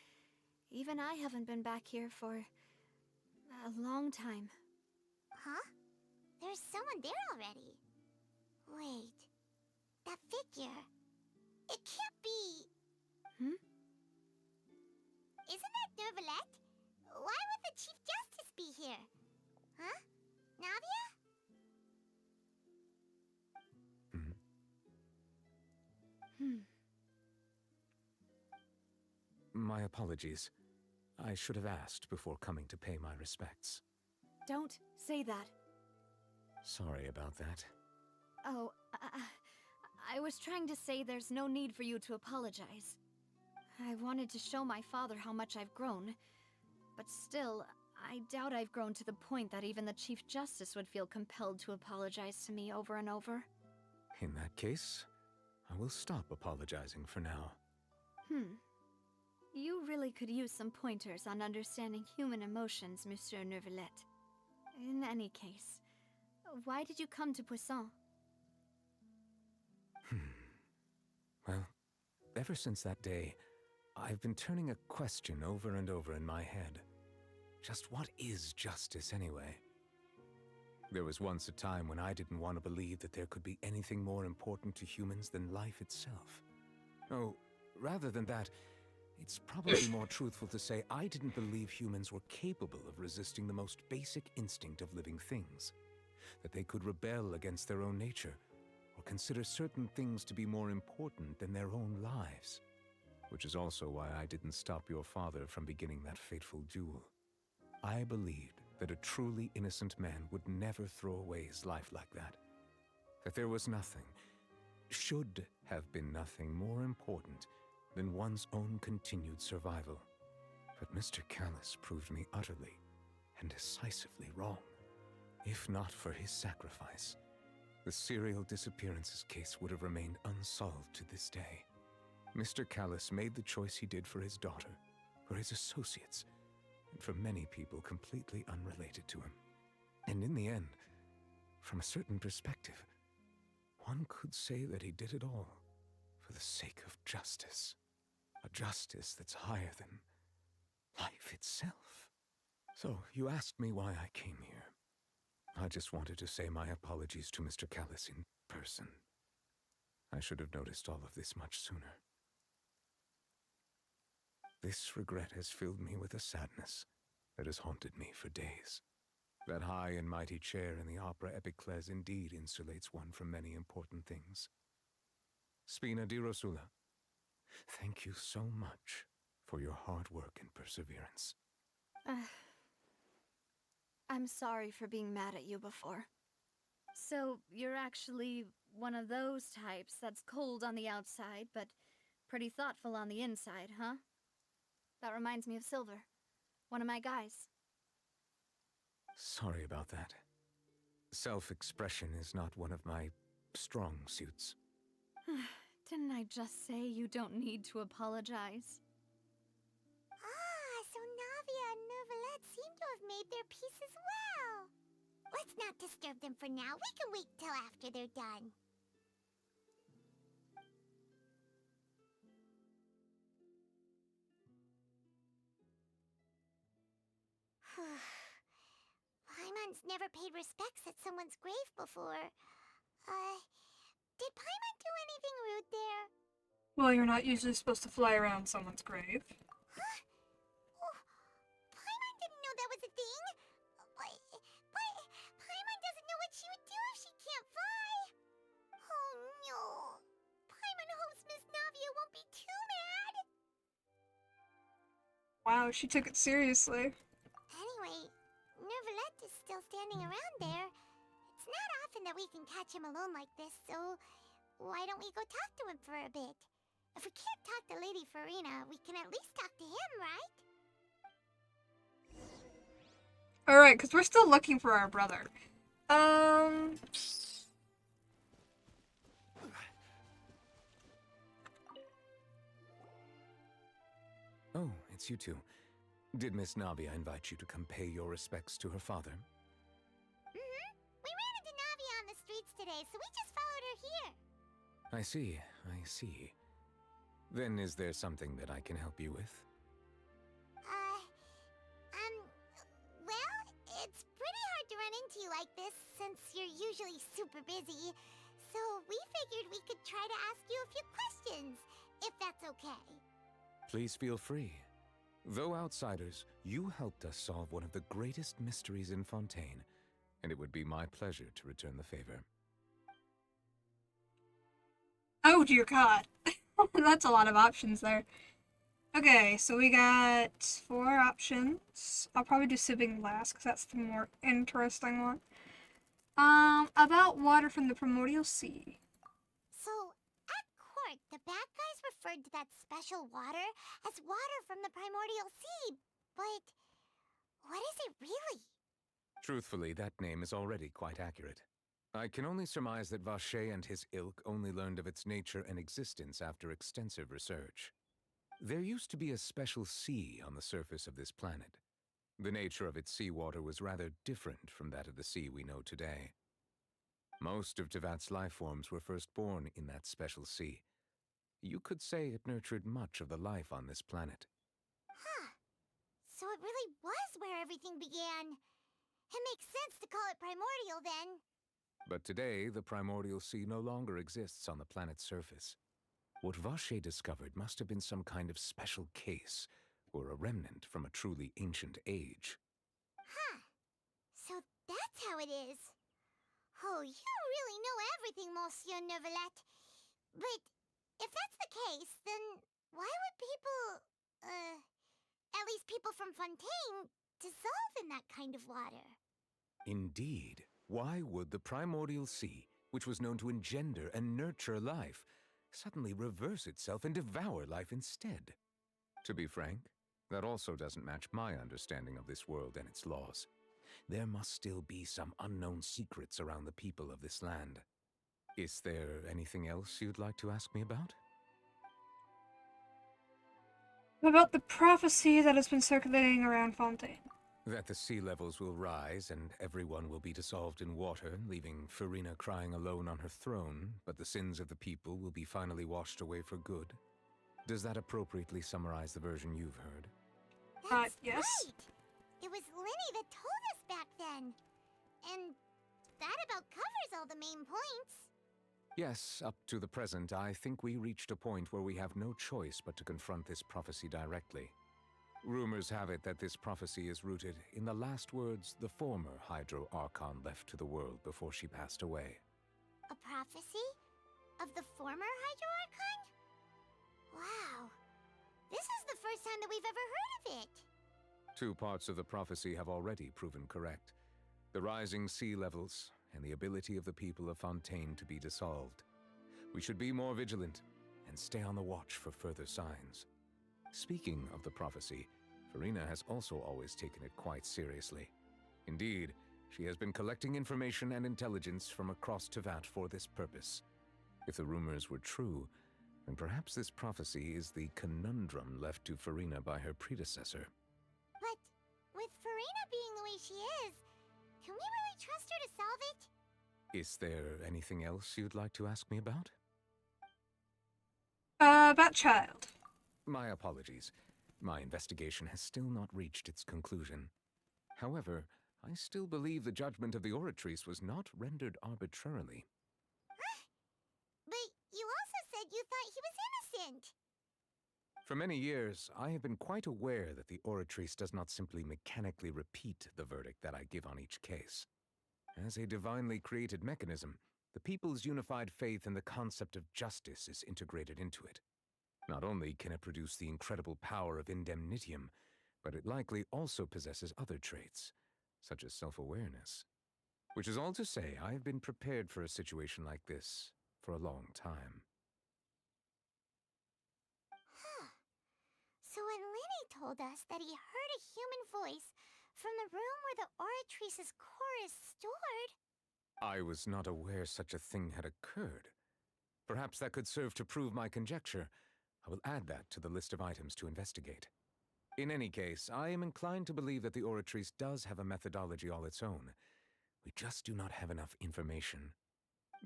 even I haven't been back here for a long time. Huh? There's someone there already. Wait. That figure. It can't be. Isn't that Nervalette? Why would the Chief Justice be here? Huh? Navia? My apologies. I should have asked before coming to pay my respects. Don't say that. Sorry about that. Oh, I was trying to say there's no need for you to apologize. I wanted to show my father how much I've grown, but still, I doubt I've grown to the point that even the Chief Justice would feel compelled to apologize to me over and over. In that case, I will stop apologizing for now. You really could use some pointers on understanding human emotions, Monsieur Nervalette. In any case, why did you come to Poisson? Well, ever since that day, I've been turning a question over and over in my head. Just what is justice anyway? There was once a time when I didn't want to believe that there could be anything more important to humans than life itself. Oh, rather than that, It's probably more truthful to say I didn't believe humans were capable of resisting the most basic instinct of living things. That they could rebel against their own nature, or consider certain things to be more important than their own lives. Which is also why I didn't stop your father from beginning that fateful duel. I believed that a truly innocent man would never throw away his life like that. That there was nothing, should have been nothing more important than one's own continued survival. But Mr. Callus proved me utterly and decisively wrong. If not for his sacrifice, the serial disappearances case would have remained unsolved to this day. Mr. Callus made the choice he did for his daughter, for his associates, and for many people completely unrelated to him. And in the end, from a certain perspective, one could say that he did it all for the sake of justice. A justice that's higher than life itself. So, you asked me why I came here. I just wanted to say my apologies to Mr. Callus in person. I should have noticed all of this much sooner. This regret has filled me with a sadness that has haunted me for days. That high and mighty chair in the opera Epiclese indeed insulates one from many important things. Spina di Rosula, thank you so much for your hard work and perseverance. I'm sorry for being mad at you before. So, you're actually one of those types that's cold on the outside, but pretty thoughtful on the inside, huh? That reminds me of Silver, one of my guys. Sorry about that. Self-expression is not one of my strong suits. Didn't I just say you don't need to apologize? Ah, so Navia and Neuvillette seem to have made their peace as well. Let's not disturb them for now. We can wait till after they're done. Paimon's never paid respects at someone's grave before. Did Paimon do anything rude there? Well, you're not usually supposed to fly around someone's grave. Huh? Oh, Paimon didn't know that was a thing. But Paimon doesn't know what she would do if she can't fly. Oh no. Paimon hopes Miss Navia won't be too mad. Wow, she took it seriously. Anyway, Neuvillette is still standing around there. It's not often that we can catch him alone like this, so why don't we go talk to him for a bit? If we can't talk to Lady Farina, we can at least talk to him, right? Alright, because we're still looking for our brother. Oh, it's you two. Did Miss Navia invite you to come pay your respects to her father? Mm-hmm. We ran into Navia on the streets today, so we just followed her here. I see, I see. Then is there something that I can help you with? Well, it's pretty hard to run into you like this since you're usually super busy. So we figured we could try to ask you a few questions, if that's okay. Please feel free. Though outsiders, you helped us solve one of the greatest mysteries in Fontaine, and it would be my pleasure to return the favor. Oh dear God. That's a lot of options there. Okay, so we got 4 options. I'll probably do sipping last because that's the more interesting one. About water from the primordial sea. So, at court, the bad guys referred to that special water as water from the primordial sea, but what is it really? Truthfully, that name is already quite accurate. I can only surmise that Vacher and his ilk only learned of its nature and existence after extensive research. There used to be a special sea on the surface of this planet. The nature of its seawater was rather different from that of the sea we know today. Most of Tevat's life forms were first born in that special sea. You could say it nurtured much of the life on this planet. Huh. So it really was where everything began. It makes sense to call it primordial then. But today, the primordial sea no longer exists on the planet's surface. What Vache discovered must have been some kind of special case, or a remnant from a truly ancient age. Huh. So that's how it is. Oh, you really know everything, Monsieur Neuvillette. But if that's the case, then why would people, at least people from Fontaine, dissolve in that kind of water? Indeed, why would the primordial sea, which was known to engender and nurture life, suddenly reverse itself and devour life instead? To be frank, that also doesn't match my understanding of this world and its laws. There must still be some unknown secrets around the people of this land. Is there anything else you'd like to ask me about? About the prophecy that has been circulating around Fontaine. That the sea levels will rise and everyone will be dissolved in water, leaving Farina crying alone on her throne, but the sins of the people will be finally washed away for good. Does that appropriately summarize the version you've heard? That's yes. right. It was Linny that told us back then. And that about covers all the main points. Yes, up to the present, I think we reached a point where we have no choice but to confront this prophecy directly. Rumors have it that this prophecy is rooted in the last words the former Hydro Archon left to the world before she passed away. A prophecy? Of the former Hydro Archon? Wow. This is the first time that we've ever heard of it. 2 parts of the prophecy have already proven correct. The rising sea levels and the ability of the people of Fontaine to be dissolved. We should be more vigilant and stay on the watch for further signs. Speaking of the prophecy, Farina has also always taken it quite seriously. Indeed, she has been collecting information and intelligence from across Tevat for this purpose. If the rumors were true, then perhaps this prophecy is the conundrum left to Farina by her predecessor. But with Farina being the way she is, can we really trust her to solve it? Is there anything else you'd like to ask me about? About Child. My apologies. My investigation has still not reached its conclusion. However, I still believe the judgment of the Oratrice was not rendered arbitrarily. But you also said you thought he was innocent. For many years, I have been quite aware that the Oratrice does not simply mechanically repeat the verdict that I give on each case. As a divinely created mechanism, the people's unified faith in the concept of justice is integrated into it. Not only can it produce the incredible power of indemnitium, but it likely also possesses other traits, such as self-awareness. Which is all to say, I have been prepared for a situation like this for a long time. Huh. So when Linny told us that he heard a human voice from the room where the Oratrice's core is stored... I was not aware such a thing had occurred. Perhaps that could serve to prove my conjecture. I will add that to the list of items to investigate. In any case, I am inclined to believe that the Oratrice does have a methodology all its own. We just do not have enough information.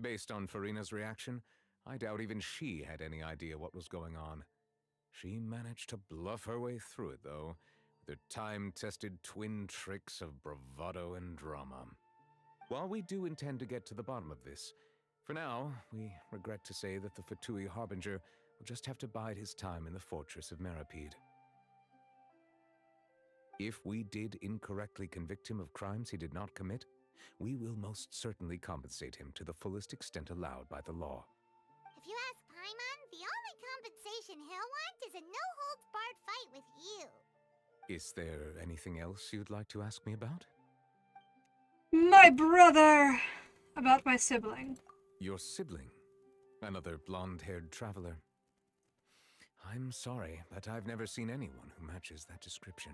Based on Farina's reaction, I doubt even she had any idea what was going on. She managed to bluff her way through it, though, with her time-tested twin tricks of bravado and drama. While we do intend to get to the bottom of this, for now, we regret to say that the Fatui Harbinger will just have to bide his time in the fortress of Meripede. If we did incorrectly convict him of crimes he did not commit, we will most certainly compensate him to the fullest extent allowed by the law. If you ask Paimon, the only compensation he'll want is a no-holds-barred fight with you. Is there anything else you'd like to ask me about? My brother! About my sibling. Your sibling? Another blonde-haired traveler? I'm sorry, but I've never seen anyone who matches that description.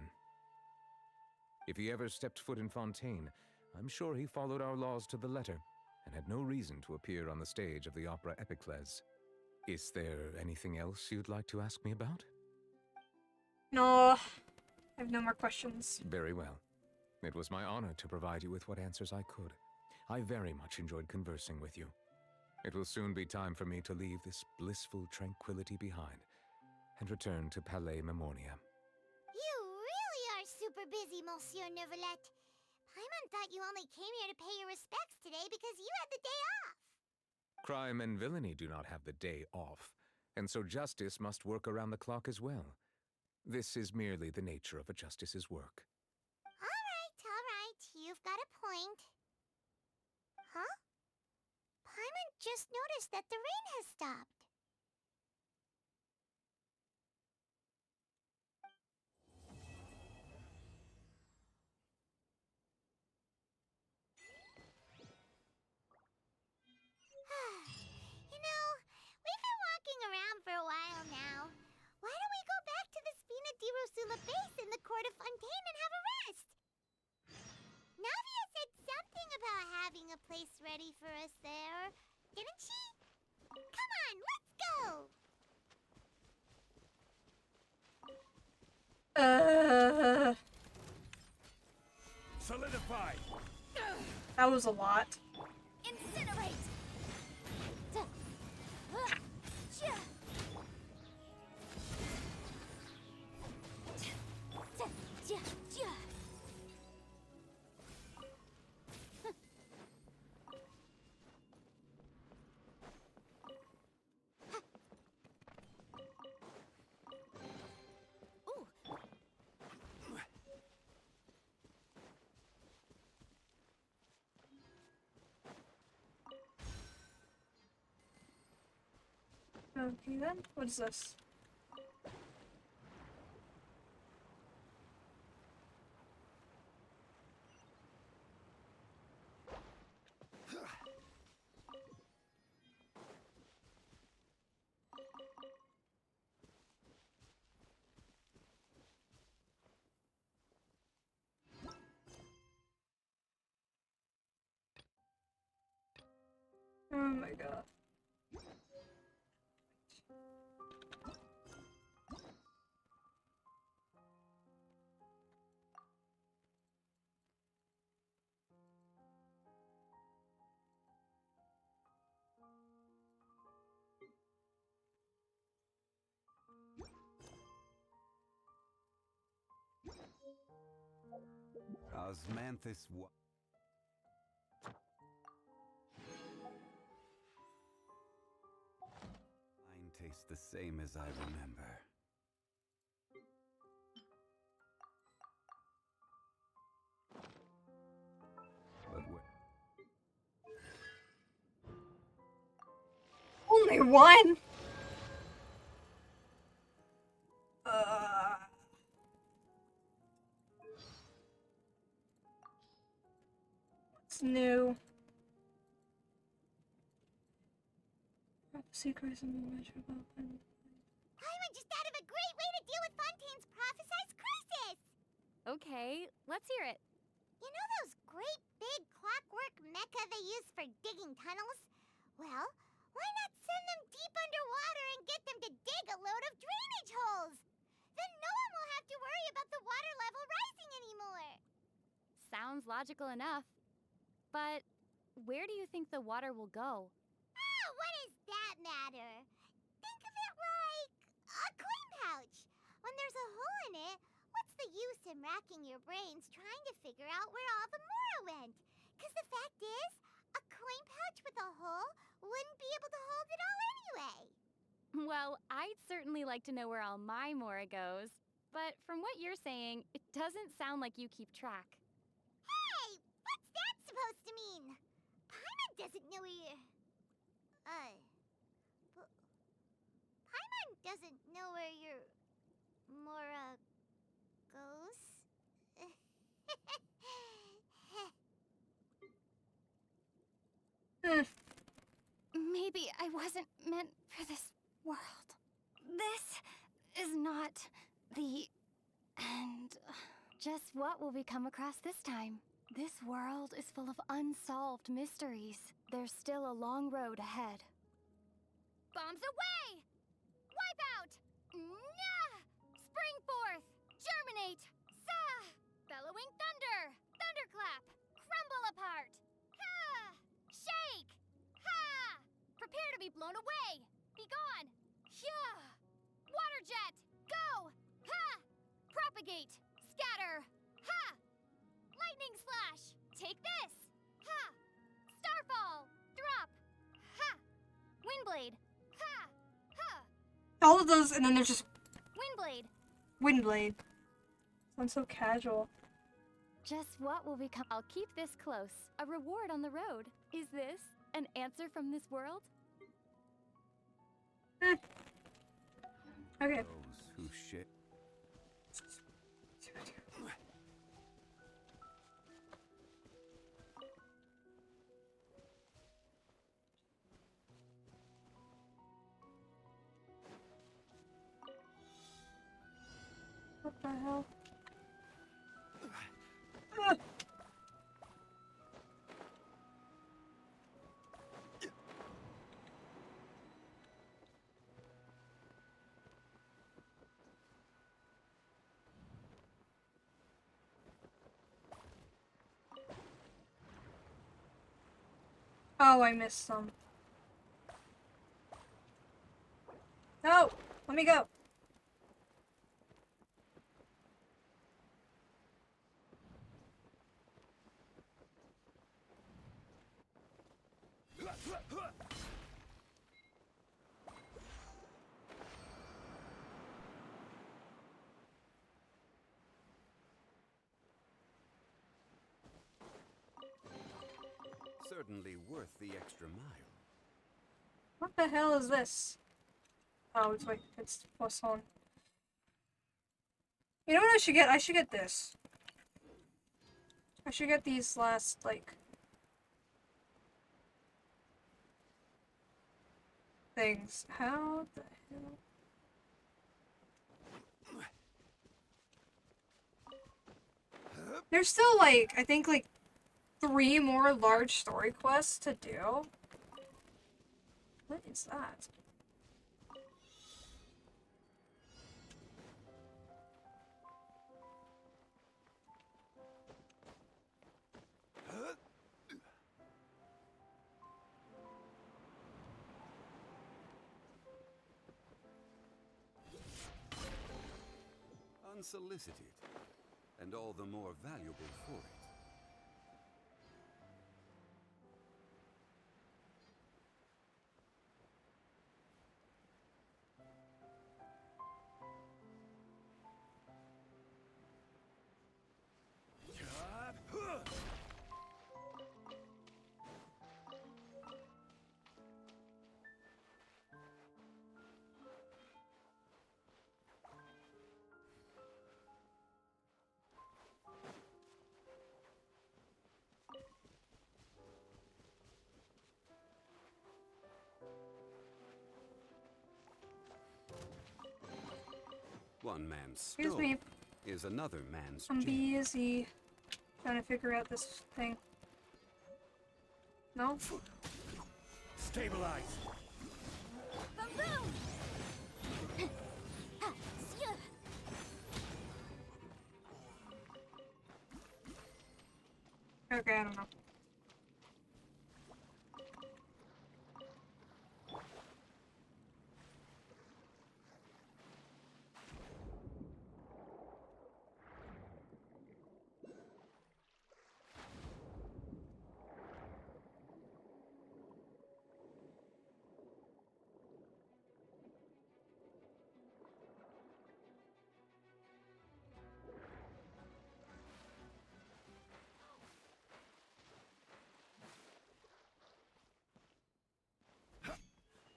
If he ever stepped foot in Fontaine, I'm sure he followed our laws to the letter and had no reason to appear on the stage of the opera Epicles. Is there anything else you'd like to ask me about? No, I have no more questions. Very well. It was my honor to provide you with what answers I could. I very much enjoyed conversing with you. It will soon be time for me to leave this blissful tranquility behind and return to Palais Memornia. You really are super busy, Monsieur Neuvillette. Paimon thought you only came here to pay your respects today because you had the day off. Crime and villainy do not have the day off. and so justice must work around the clock as well. This is merely the nature of a justice's work. Alright. You've got a point. Huh? Paimon just noticed that the rain has stopped. You know, we've been walking around for a while now. Why don't we go back to the Spina di Rosula base in the court of Fontaine and have a rest? Navia said something about having a place ready for us there, didn't she? Come on, let's go! Solidify! That was a lot. Incinerate! Okay then, what is this? Oh my god. Osmanthus Mine tastes the same as I remember. But Only one? What's new? Secrets in the measurable. Paimon just thought of a great way to deal with Fontaine's prophesized crisis! Okay, let's hear it. You know those great big clockwork mecha they use for digging tunnels? Well, why not send them deep underwater and get them to dig a load of drainage holes? Then no one will have to worry about the water level rising anymore. Sounds logical enough. But where do you think the water will go? Ah, what does that matter? Think of it like a coin pouch. When there's a hole in it, what's the use in racking your brains trying to figure out where all the Mora went? Because the fact is, a coin pouch with a hole wouldn't be able to hold it all anyway. Well, I'd certainly like to know where all my Mora goes. But from what you're saying, it doesn't sound like you keep track. Hey, what's that supposed to mean? Paimon doesn't know where... Paimon doesn't know where your Mora goes. Maybe I wasn't meant for this world. This is not the end. Just what will we come across this time? This world is full of unsolved mysteries. There's still a long road ahead. Bombs away! Wipe out! Nah! Spring forth! Germinate! Sa! Bellowing thunder! Thunderclap! Crumble apart! Ha! Shake! Ha! Prepare to be blown away! Be gone! Yeah! Water jet! Go! Ha! Propagate! Scatter! Ha! Lightning slash! Take this! Ha! Starfall! Drop! Ha! Windblade! Ha! Ha! all of those, and then there's just Windblade. Windblade. Sounds so casual. Just what will become? I'll keep this close. A reward on the road. Is this an answer from this world? Okay. Those who shit. What the hell? Oh, I missed some. No! Let me go! Certainly worth the extra mile. What the hell is this? Oh, it's like, it's Poisson. You know what I should get? I should get this. I should get these last, like, things. How the hell? There's still, like, I think, like, 3 more large story quests to do. What is that? Unsolicited, and all the more valuable for it. One man's stove is another man's I'm jail. busy trying to figure out this thing. No? Stabilize. Okay, I don't know.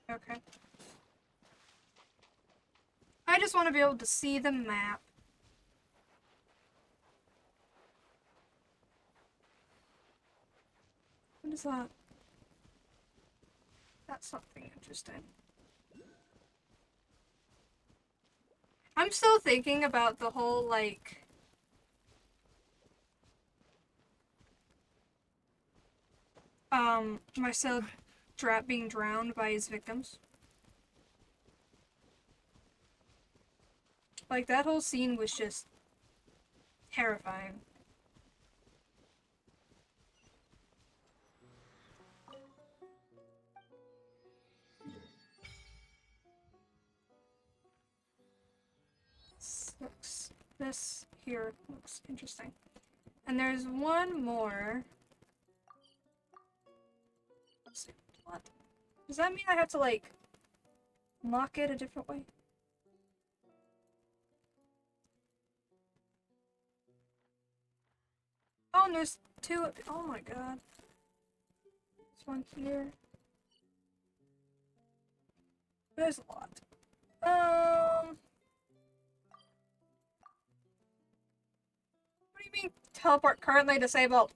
Okay. I just want to be able to see the map. What is that? That's something interesting. I'm still thinking about the whole, like... Marcel being drowned by his victims. Like, that whole scene was just terrifying. This here looks interesting. And there's one more. Let's see. What? Does that mean I have to, like, lock it a different way? and there's two. Oh my god. This one here. There's a lot. What do you mean teleport currently disabled?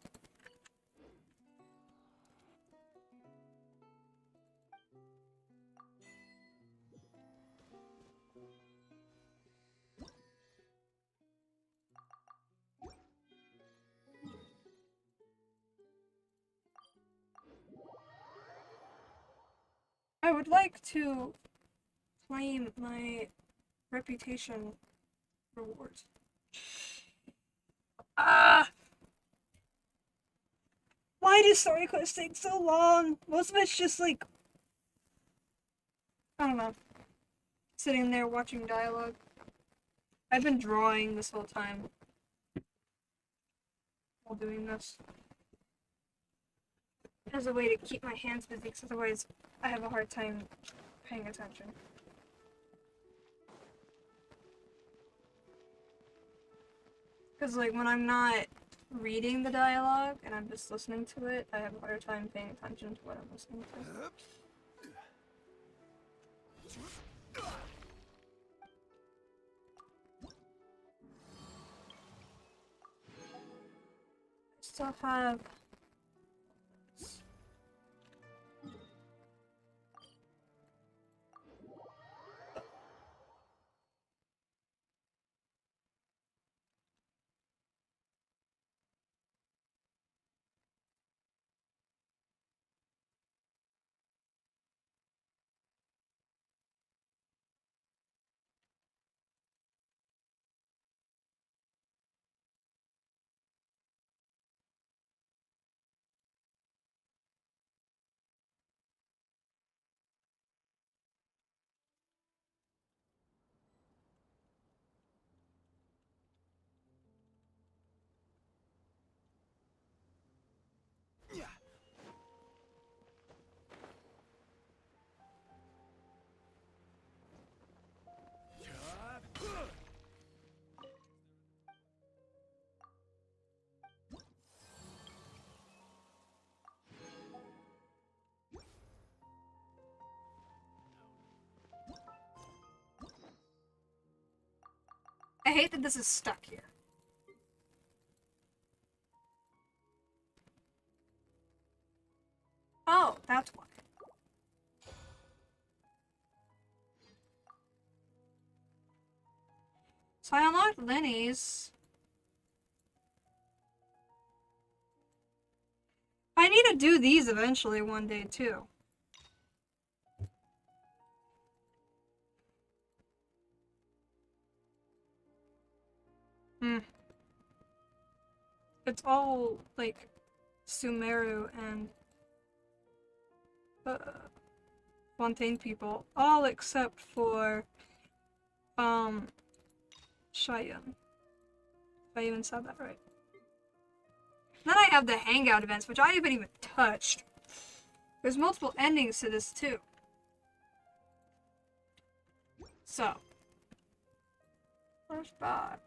I would like to claim my reputation rewards. Ah! Why do story quests take so long? Most of it's just like, I don't know, sitting there watching dialogue. I've been drawing this whole time while doing this. As a way to keep my hands busy, because otherwise I have a hard time paying attention. Because like when I'm not reading the dialogue and I'm just listening to it, I have a harder time paying attention to what I'm listening to. Still have I hate that this is stuck here. Oh, that's why. So I unlocked Lenny's. I need to do these eventually one day too. It's all like Sumeru and Fontaine people, all except for Cheyenne. If I even said that right. Then I have the hangout events, which I haven't even touched. There's multiple endings to this too. So, where's that?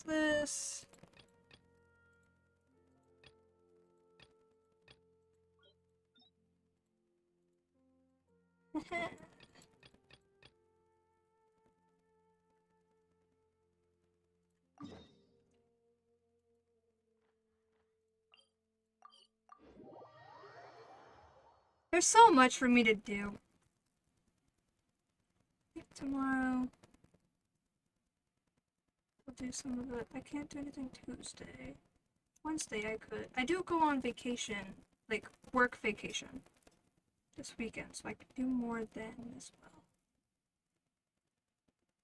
What's this? There's so much for me to do. Tomorrow, I'll do some of it. I can't do anything Tuesday. Wednesday I could. I do go on vacation, like work vacation, this weekend, so I could do more then as well.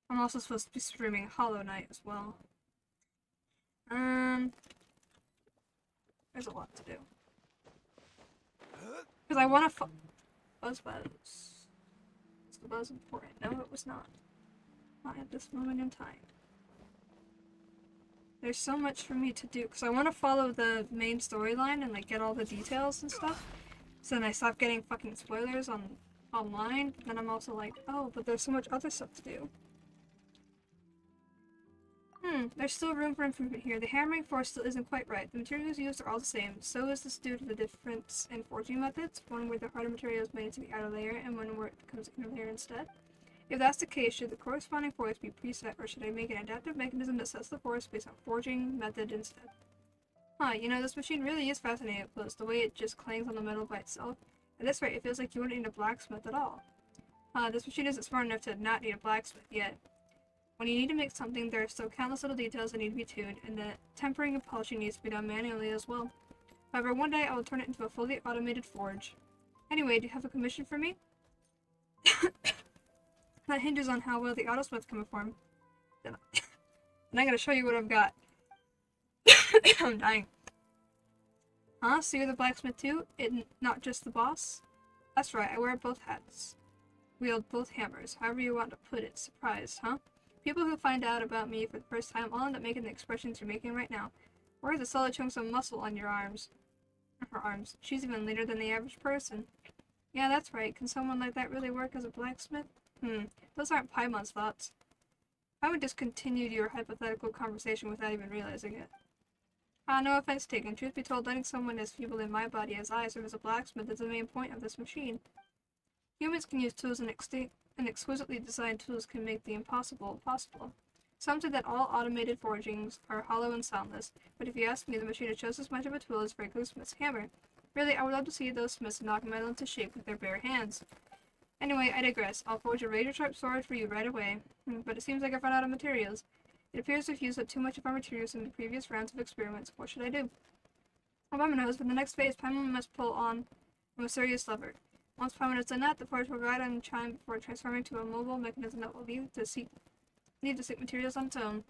I'm also supposed to be streaming Hollow Knight as well. There's a lot to do. Because I want to Buzz. Is the buzz important? No, it was not. Not at this moment in time. There's so much for me to do, because I want to follow the main storyline and like get all the details and stuff. So then I stopped getting fucking spoilers online. Then I'm also like, oh, but there's so much other stuff to do. There's still room for improvement here. The hammering force still isn't quite right. The materials used are all the same. So is this due to the difference in forging methods, one where the harder material is made to the outer layer and one where it becomes inner layer instead. If that's the case, should the corresponding force be preset, or should I make an adaptive mechanism that sets the force based on forging method instead? Huh, you know, this machine really is fascinating up close, the way it just clangs on the metal by itself. At this rate, it feels like you wouldn't need a blacksmith at all. This machine isn't smart enough to not need a blacksmith yet. When you need to make something, there are still countless little details that need to be tuned, and the tempering and polishing needs to be done manually as well. However, one day I will turn it into a fully automated forge. Anyway, do you have a commission for me? That hinges on how well the autosmith can perform. Then I'm gonna show you what I've got. I'm dying. Huh? So you're the blacksmith too? Not just the boss? That's right, I wear both hats. Wield both hammers, however you want to put it. Surprised, huh? People who find out about me for the first time all end up making the expressions you're making right now. Where are the solid chunks of muscle on your arms? Her arms. She's even leaner than the average person. Yeah, that's right. Can someone like that really work as a blacksmith? Those aren't Paimon's thoughts. I would just continue your hypothetical conversation without even realizing it. No offense taken. Truth be told, letting someone as feeble in my body as I serve as a blacksmith is the main point of this machine. Humans can use tools, and exquisitely designed tools can make the impossible possible. Some say that all automated forgings are hollow and soundless, but if you ask me, the machine is just as much of a tool as a regular smith's hammer. Really, I would love to see those smiths knock metal into shape with their bare hands. Anyway, I digress. I'll forge a razor-sharp sword for you right away. But it seems like I've run out of materials. It appears we've used up too much of our materials in the previous rounds of experiments. What should I do? Paimon knows, for the next phase, Paimon must pull on a mysterious lever. Once Paimon has done that, the forge will guide on chime before transforming to a mobile mechanism that will need to seek materials on its own.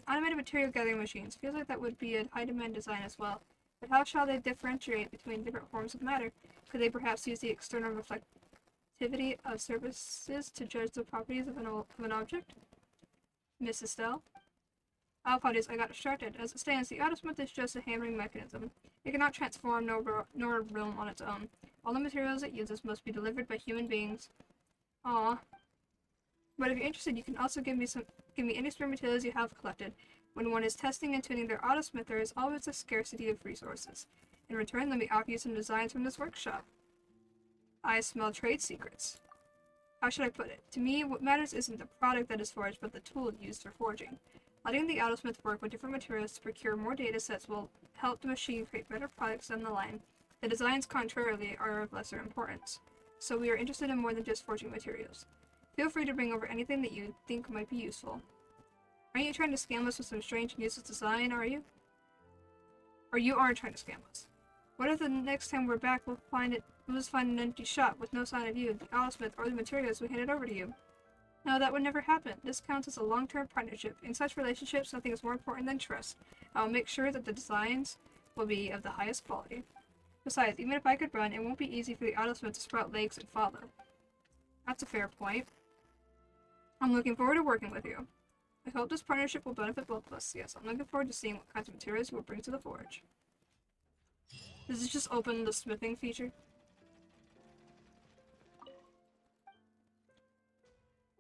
Automated material gathering machines. Feels like that would be a high-demand design as well. But how shall they differentiate between different forms of matter? Could they perhaps use the external reflectivity of surfaces to judge the properties of an object? Miss Estelle? Apologies, I got distracted. As it stands, the autosmith is just a hammering mechanism. It cannot transform nor roam on its own. All the materials it uses must be delivered by human beings. Aww. But if you're interested, you can also give me any spare materials you have collected. When one is testing and tuning their autosmith, there is always a scarcity of resources. In return, let me offer you some designs from this workshop. I smell trade secrets. How should I put it? To me, what matters isn't the product that is forged, but the tool used for forging. Letting the autosmith work with different materials to procure more data sets will help the machine create better products down the line. The designs, contrarily, are of lesser importance. So we are interested in more than just forging materials. Feel free to bring over anything that you think might be useful. Aren't you trying to scam us with some strange and useless design, are you? Or you aren't trying to scam us. What if the next time we're back we'll just find an empty shop with no sign of you, the autosmith, or the materials we handed over to you? No, that would never happen. This counts as a long-term partnership. In such relationships, nothing is more important than trust. I will make sure that the designs will be of the highest quality. Besides, even if I could run, it won't be easy for the autosmith to sprout legs and follow. That's a fair point. I'm looking forward to working with you. I hope this partnership will benefit both of us. Yes, I'm looking forward to seeing what kinds of materials you will bring to the forge. Does this just open the smithing feature?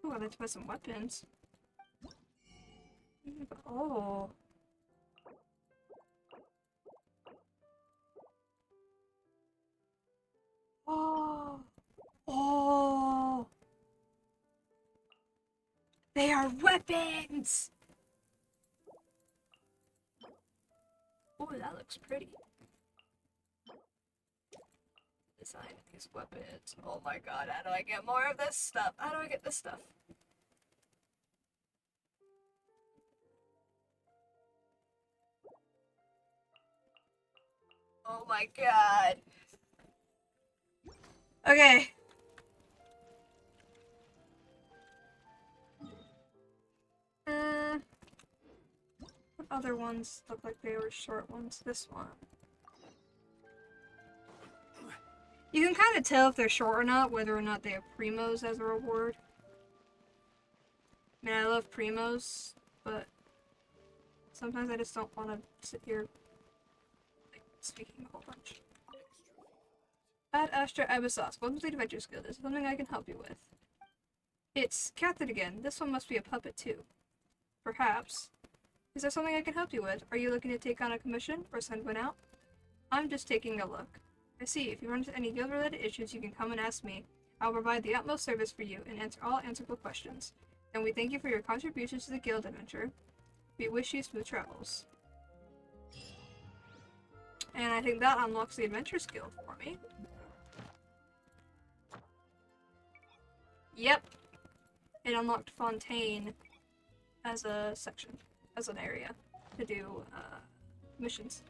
Ooh, I'd like to buy some weapons. Oh. Oh. Oh. They are weapons! Oh, that looks pretty. Design these weapons. Oh my god, how do I get more of this stuff? How do I get this stuff? Oh my god. Okay. What other ones look like they were short ones? This one. You can kind of tell if they're short or not, whether or not they have primos as a reward. I mean, I love primos, but sometimes I just don't want to sit here like, speaking a whole bunch. Ad Astra Abyssos. Welcome to the Adventures Guild. Is there something I can help you with? It's Captain again. This one must be a puppet too. Perhaps. Is there something I can help you with? Are you looking to take on a commission or send one out? I'm just taking a look. I see. If you run into any guild-related issues, you can come and ask me. I'll provide the utmost service for you and answer all answerable questions. And we thank you for your contributions to the guild adventure. We wish you smooth travels. And I think that unlocks the adventure skill for me. Yep. It unlocked Fontaine as a section, as an area to do missions.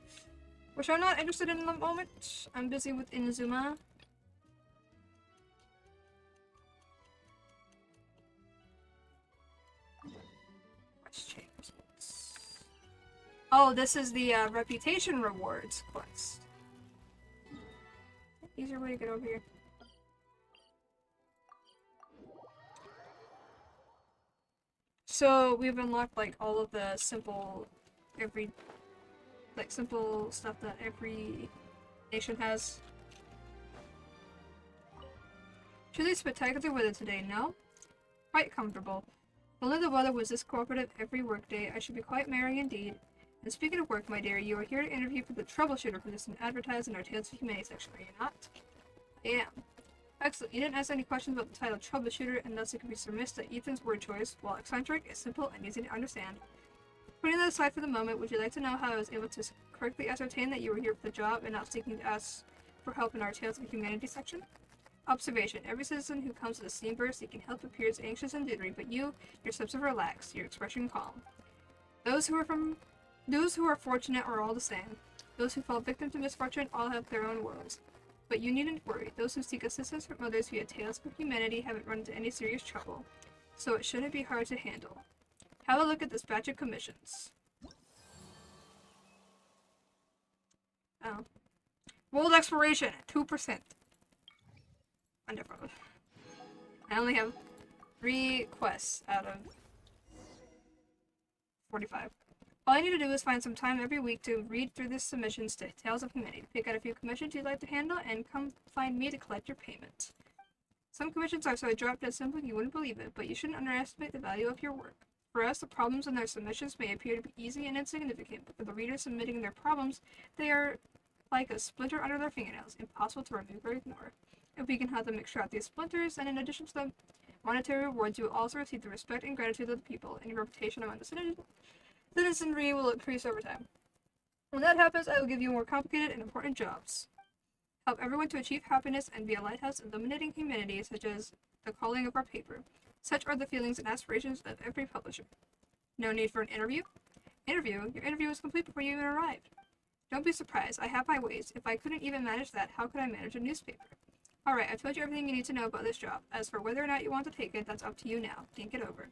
Which I'm not interested in the moment. I'm busy with Inazuma. Quest chain results. Oh, this is the reputation rewards quest. Easier way to get over here. So we've unlocked like all of the simple simple stuff that every nation has. Truly spectacular weather today, no? Quite comfortable. If only the weather was this cooperative every workday, I should be quite merry indeed. And speaking of work, my dear, you are here to interview for the troubleshooter position advertised in our Tales of Humanity section, are you not? I am. Excellent. You didn't ask any questions about the title troubleshooter, and thus it can be surmised that Ethan's word choice, while eccentric, is simple and easy to understand. Putting that aside for the moment, would you like to know how I was able to correctly ascertain that you were here for the job and not seeking to ask for help in our Tales of Humanity section? Observation. Every citizen who comes to the Steamburst seeking help appears anxious and jittery, but you, your steps are relaxed, your expression calm. Those who are fortunate are all the same. Those who fall victim to misfortune all have their own woes. But you needn't worry. Those who seek assistance from others via Tales of Humanity haven't run into any serious trouble, so it shouldn't be hard to handle. Have a look at this batch of commissions. Oh. World exploration, 2%. Wonderful. I only have 3 quests out of 45. All I need to do is find some time every week to read through the submissions to Tales of Humanity, pick out a few commissions you'd like to handle, and come find me to collect your payment. Some commissions are so dropped as simple you wouldn't believe it, but you shouldn't underestimate the value of your work. For us, the problems in their submissions may appear to be easy and insignificant, but for the readers submitting their problems, they are like a splinter under their fingernails, impossible to remove or ignore. If we can help them extract these splinters, and in addition to the monetary rewards, you will also receive the respect and gratitude of the people, and your reputation among the citizenry will increase over time. When that happens, I will give you more complicated and important jobs. Help everyone to achieve happiness and be a lighthouse illuminating humanity, such as the calling of our paper. Such are the feelings and aspirations of every publisher. No need for an interview? Interview? Your interview was complete before you even arrived. Don't be surprised, I have my ways. If I couldn't even manage that, how could I manage a newspaper? Alright, I've told you everything you need to know about this job. As for whether or not you want to take it, that's up to you now. Think it over.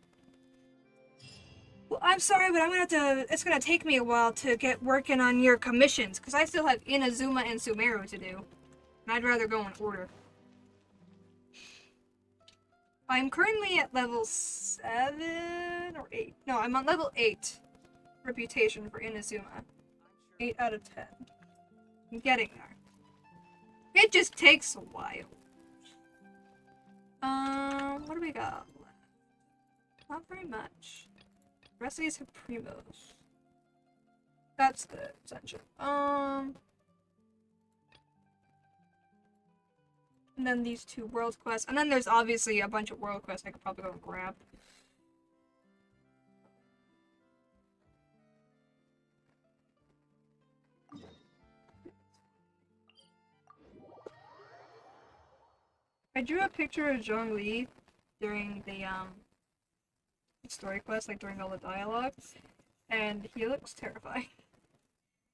Well, I'm sorry, but it's gonna take me a while to get working on your commissions, because I still have Inazuma and Sumeru to do. And I'd rather go in order. I'm currently at level 7 or 8. No, I'm on level 8 reputation for Inazuma. 8 out of 10. I'm getting there. It just takes a while. What do we got left? Not very much. The rest of these have primos. That's the essential. And then these 2 world quests. And then there's obviously a bunch of world quests I could probably go and grab. I drew a picture of Zhongli during the story quest, like during all the dialogue, and he looks terrifying.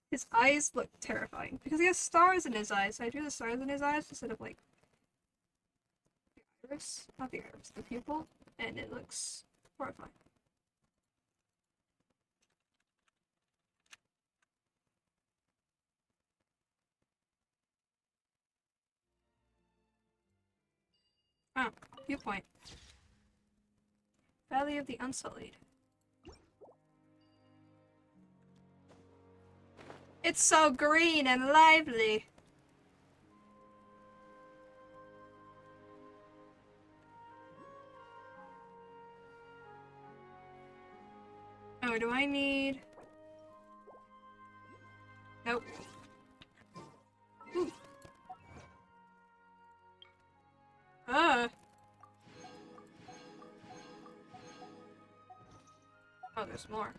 His eyes look terrifying because he has stars in his eyes. So I drew the stars in his eyes instead of like the iris, not the iris, the pupil, and it looks horrifying. Ah, viewpoint. Valley of the Unsullied. It's so green and lively. Oh, do I need... Nope. Ooh. Oh, there's more.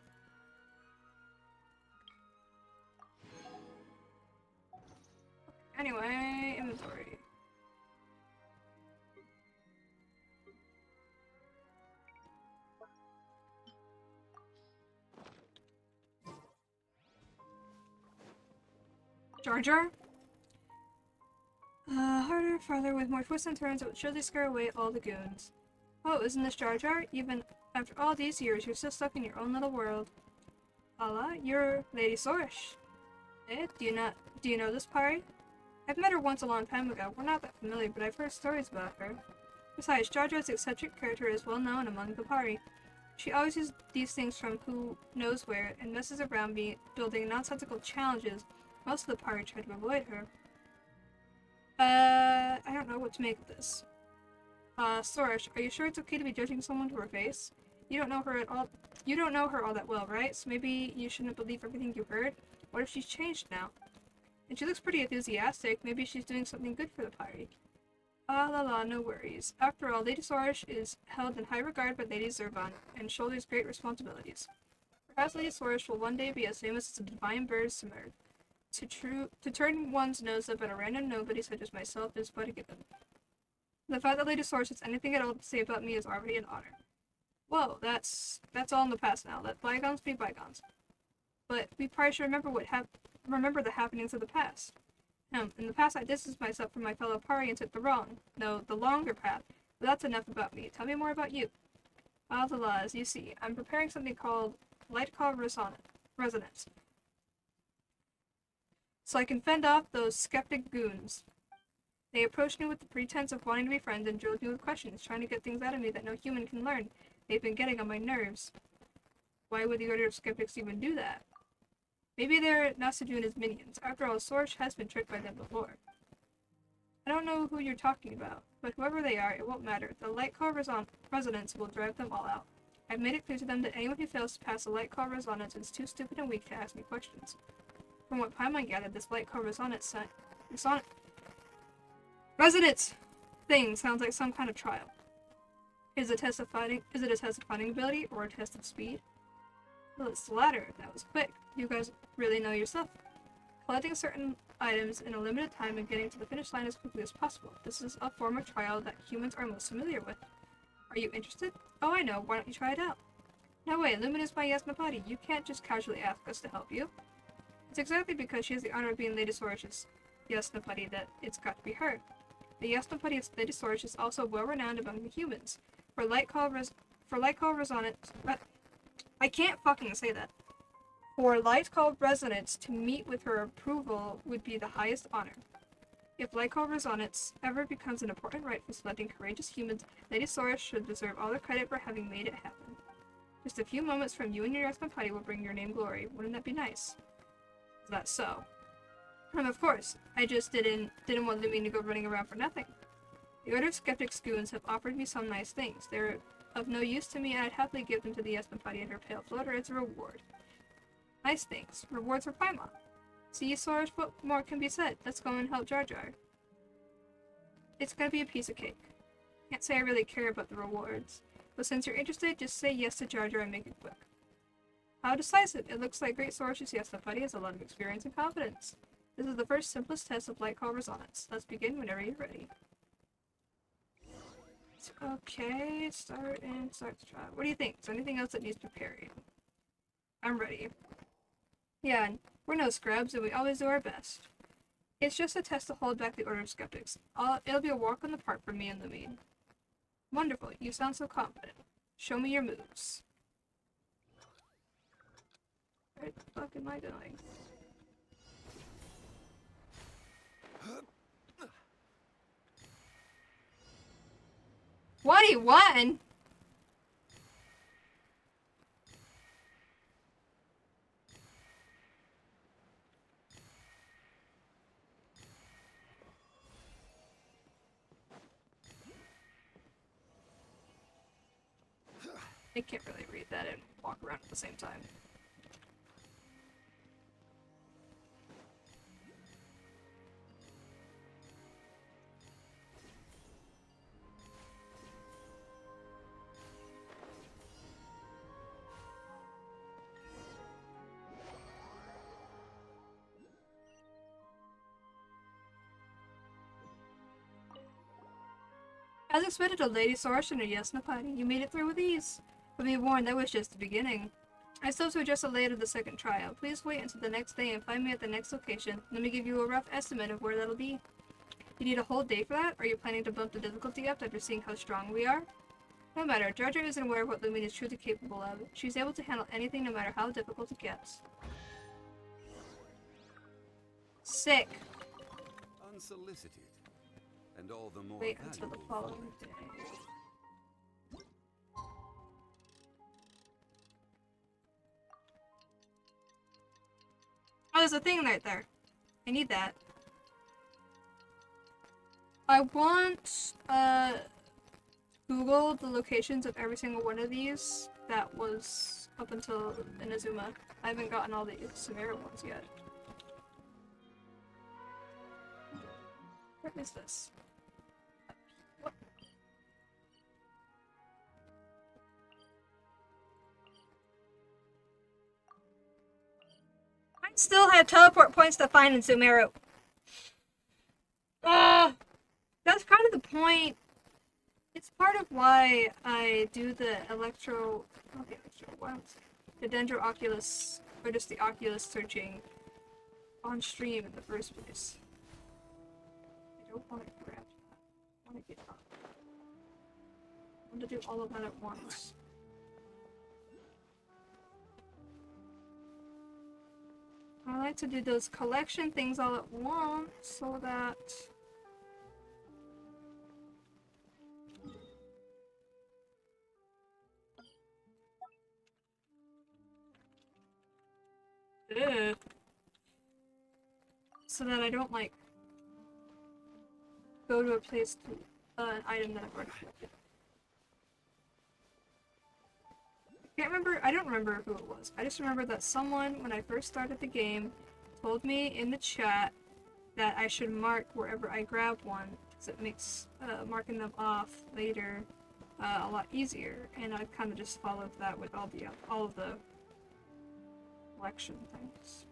Anyway, inventory. Jar Jar? Harder, farther, with more twists and turns, it would surely scare away all the goons. Oh, isn't this Jar Jar? Even after all these years, you're still stuck in your own little world. Allah, you're Lady Sorish. Eh? Do you know this Pari? I've met her once a long time ago. We're not that familiar, but I've heard stories about her. Besides, Jar Jar's eccentric character is well known among the Pari. She always uses these things from who knows where and messes around me, building nonsensical challenges. Most of the Pari try to avoid her. I don't know what to make of this. Sorish, are you sure it's okay to be judging someone to her face? You don't know her at all. You don't know her all that well, right? So maybe you shouldn't believe everything you heard. What if she's changed now? And she looks pretty enthusiastic. Maybe she's doing something good for the party. Ah la la, no worries. After all, Lady Sorish is held in high regard by Lady Zurvan and shoulders great responsibilities. Perhaps Lady Sorish will one day be as famous as the divine bird Simurg. To turn one's nose up at a random nobody such as myself is but a given. The fact that Lady Sorish has anything at all to say about me is already an honor. Whoa, that's all in the past now. Let bygones be bygones. But we probably should remember the happenings of the past. In the past I distanced myself from my fellow Pari and took the longer path. But that's enough about me. Tell me more about you. Altala, as you see, I'm preparing something called Light Call Resonance. So I can fend off those skeptic goons. They approached me with the pretense of wanting to be friends and drilled me with questions, trying to get things out of me that no human can learn. They've been getting on my nerves. Why would the Order of Skeptics even do that? Maybe they're Nasujuna's minions. After all, Sorish has been tricked by them before. I don't know who you're talking about, but whoever they are, it won't matter. The light call resonance will drive them all out. I've made it clear to them that anyone who fails to pass the light call resonance is too stupid and weak to ask me questions. From what Paimon gathered, this light call resonance thing sounds like some kind of trial. Is it a test of fighting ability or a test of speed? Well, it's the latter. That was quick. You guys really know your stuff. Collecting certain items in a limited time and getting to the finish line as quickly as possible. This is a form of trial that humans are most familiar with. Are you interested? Oh, I know. Why don't you try it out? No way. Lumin is my Yasnapati. You can't just casually ask us to help you. It's exactly because she has the honor of being Lady Sorish's Yasnapati that it's got to be her. The Yasnapati of Lady Sorish is also well renowned among the humans. For light call resonance. I can't fucking say that. For light call resonance to meet with her approval would be the highest honor. If light call resonance ever becomes an important rite for selecting courageous humans, Lady Sorish should deserve all the credit for having made it happen. Just a few moments from you and your Yasnapati will bring your name glory. Wouldn't that be nice? That's so. And of course, I just didn't want Lumin to go running around for nothing. The Order of Skeptics goons have offered me some nice things. They're of no use to me, and I'd happily give them to the Yasnapati and her pale floater as a reward. Nice things. Rewards for Paimon. See, Sorish, what more can be said? Let's go and help Jar Jar. It's gonna be a piece of cake. Can't say I really care about the rewards. But since you're interested, just say yes to Jar Jar and make it quick. How decisive! It looks like Great Sorish's Yasnapati has a lot of experience and confidence. This is the first simplest test of light call resonance. Let's begin whenever you're ready. Okay, start the trial. What do you think? Is there anything else that needs preparing? I'm ready. Yeah, we're no scrubs, and we always do our best. It's just a test to hold back the Order of Skeptics. It'll be a walk in the park for me and Lumin. Wonderful, you sound so confident. Show me your moves. What the fuck am I doing? What he won? I can't really read that and walk around at the same time. As expected, a lady Sorash and a Yasnapati. You made it through with ease. But be warned, that was just the beginning. I still have to adjust the layout of the second trial. Please wait until the next day and find me at the next location. Let me give you a rough estimate of where that'll be. You need a whole day for that? Or are you planning to bump the difficulty up after seeing how strong we are? No matter, Jar Jar isn't aware of what Lumine is truly capable of. She's able to handle anything no matter how difficult it gets. Sick. Unsolicited. And all the more Wait until the valuable following for day. Oh, there's a thing right there. I need that. I want, Google the locations of every single one of these that was up until Inazuma. I haven't gotten all the Samara ones yet. What is this? What? I still have teleport points to find in Sumeru. That's kind of the point. It's part of why I do the the Dendro Oculus, or just the Oculus searching on stream in the first place. I don't want to grab that. I want to get up. I want to do all of that at once. I like to do those collection things all at once so that so that I don't like go to a place to an item that I've already collected. I don't remember who it was. I just remember that someone, when I first started the game, told me in the chat that I should mark wherever I grab one, because it makes marking them off later a lot easier, and I kind of just followed that with all of the collection things.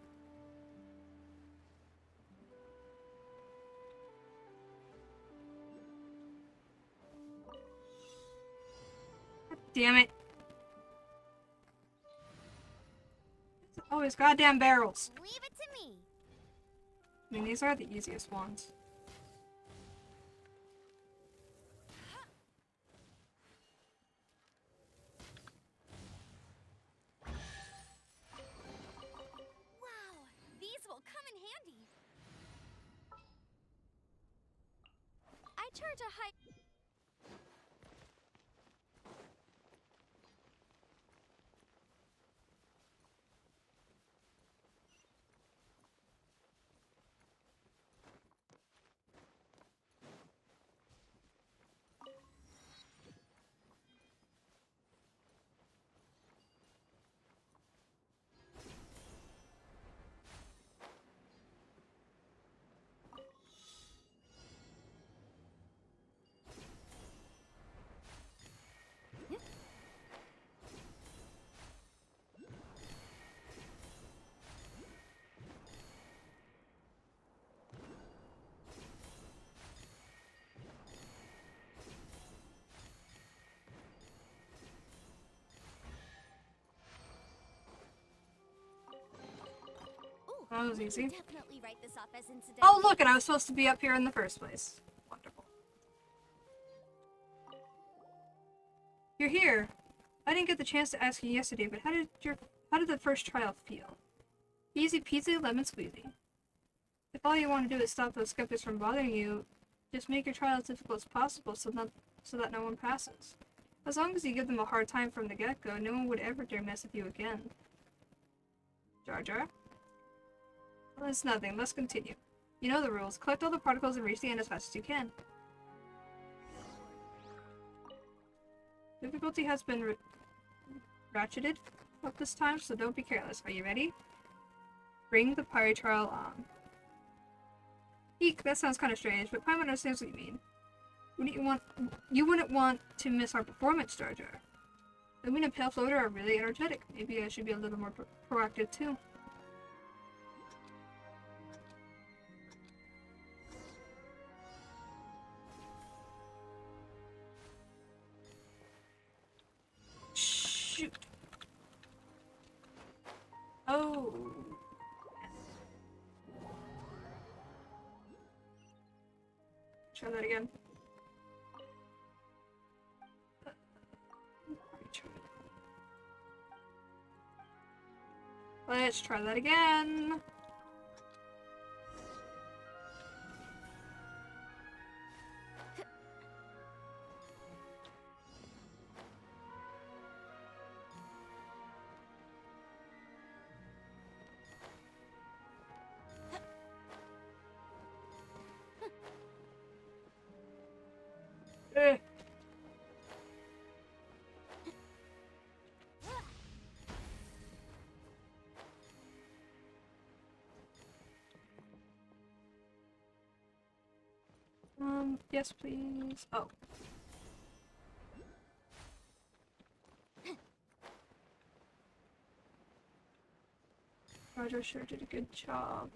God damn it. Always goddamn barrels. Leave it to me. I mean, these are the easiest ones. Wow, these will come in handy. I charge a high... That was easy. Definitely write this off as incidental. Oh, look, and I was supposed to be up here in the first place. Wonderful. You're here. I didn't get the chance to ask you yesterday, but how did the first trial feel? Easy peasy, lemon squeezy. If all you want to do is stop those skeptics from bothering you, just make your trial as difficult as possible so that no one passes. As long as you give them a hard time from the get-go, no one would ever dare mess with you again. Jar Jar? Well, it's nothing. Let's continue. You know the rules. Collect all the particles and reach the end as fast as you can. Difficulty has been ratcheted up this time, so don't be careless. Are you ready? Bring the party trial on. Eek, that sounds kind of strange, but Paimon understands what you mean. You wouldn't want to miss our performance, Jar Jar. The Wind and Pale Floater are really energetic. Maybe I should be a little more proactive too. Shoot. Oh. Try that again. Let's try that again. Yes, please. Oh. Roger sure did a good job.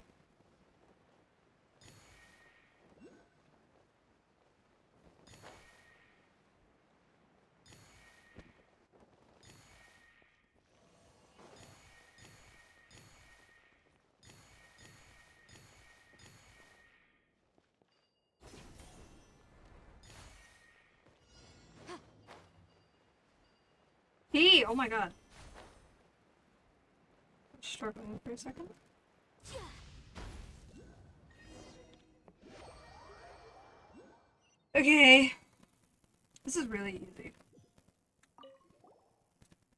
Oh my god. Struggling for a second. Okay. This is really easy.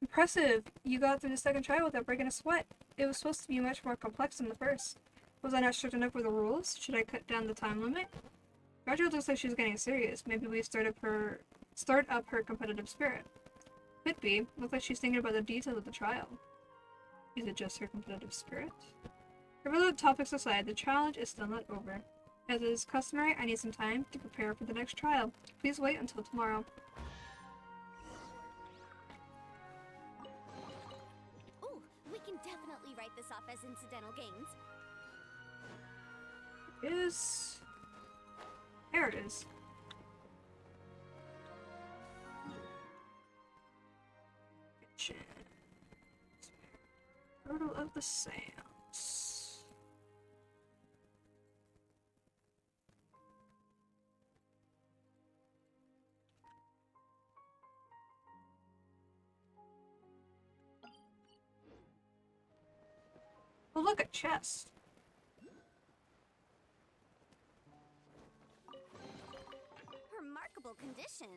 Impressive! You got through the second try without breaking a sweat. It was supposed to be much more complex than the first. Was I not strict enough with the rules? Should I cut down the time limit? Roger looks like she's getting serious. Maybe we start up her competitive spirit. Could be. Looks like she's thinking about the details of the trial. Is it just her competitive spirit? Irrelevant topics aside, the challenge is still not over. As is customary, I need some time to prepare for the next trial. Please wait until tomorrow. Ooh, we can definitely write this off as incidental gains. There it is. Portal of the Sands. Oh, look, a chest. Remarkable condition.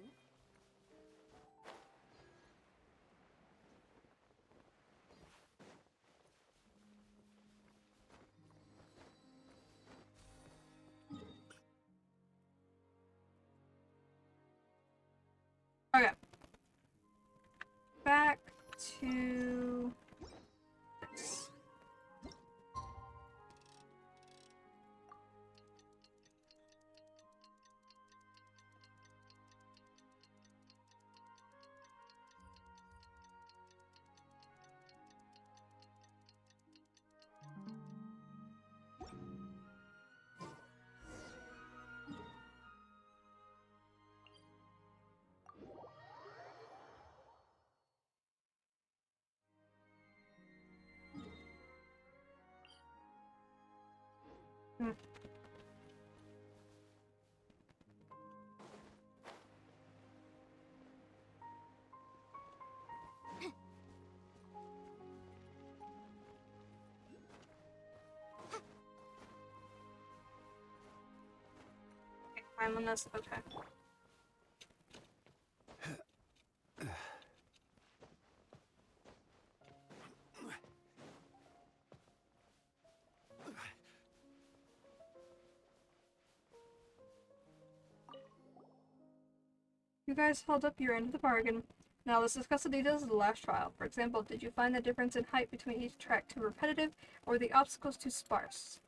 Okay. Back to this. I'm on this. Okay. You guys held up your end of the bargain. Now let's discuss the details of the last trial. For example, did you find the difference in height between each track too repetitive, or the obstacles too sparse?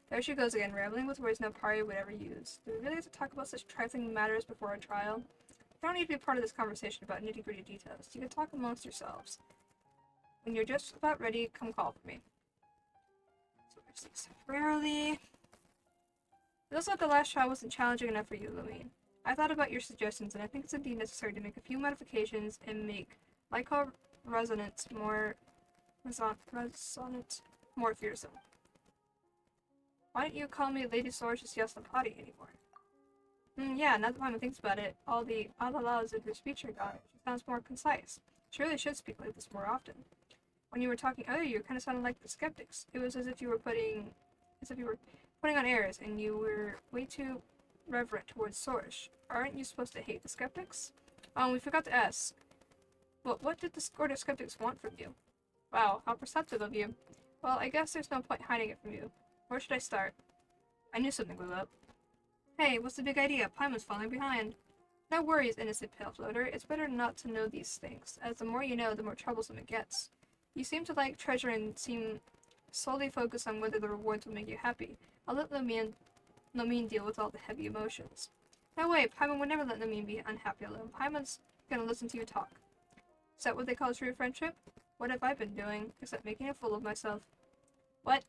There she goes again, rambling with words no party would ever use. Do we really have to talk about such trifling matters before a trial? You don't need to be part of this conversation about nitty-gritty details. You can talk amongst yourselves. When you're just about ready, come call for me. So there's these temporarily. It looks like the last trial wasn't challenging enough for you, Lumine. I thought about your suggestions, and I think it's indeed necessary to make a few modifications and make Lycal resonance more more fearsome. Why don't you call me Lady Sorceress Yasnapati anymore? Yeah, now that Paimon thinks about it, all the alalas in her speech are gone. She sounds more concise. She really should speak like this more often. When you were talking earlier, you kind of sounded like the skeptics. It was as if you were putting on airs, and you were way too reverent towards Sorish. Aren't you supposed to hate the skeptics? We forgot to ask. But what did the Order of Skeptics want from you? Wow, how perceptive of you. Well, I guess there's no point hiding it from you. Where should I start? I knew something was up. Hey, what's the big idea? Paimon's falling behind. No worries, innocent pale floater. It's better not to know these things, as the more you know, the more troublesome it gets. You seem to like treasure and seem solely focused on whether the rewards will make you happy. I'll let Lumine deal with all the heavy emotions. No way, Paimon would never let Lumine be unhappy alone. Paimon's gonna listen to you talk. Is that what they call true friendship? What have I been doing, except making a fool of myself? What?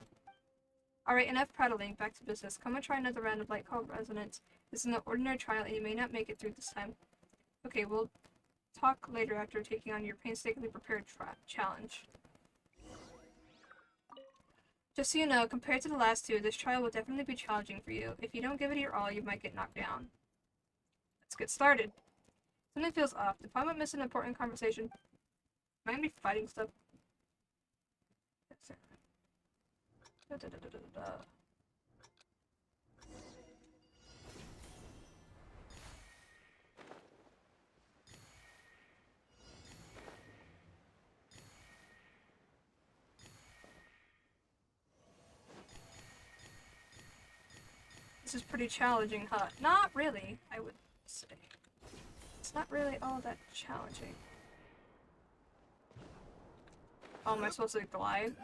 Alright, enough prattling, back to business. Come and try another round of light call resonance. This is an ordinary trial, and you may not make it through this time. Okay, we'll talk later after taking on your painstakingly prepared challenge. Just so you know, compared to the last two, this trial will definitely be challenging for you. If you don't give it your all, you might get knocked down. Let's get started. Something feels off. Did Paimon miss an important conversation? Am I gonna be fighting stuff? This is pretty challenging, huh? Not really, I would say. It's not really all that challenging. Oh, am I supposed to glide?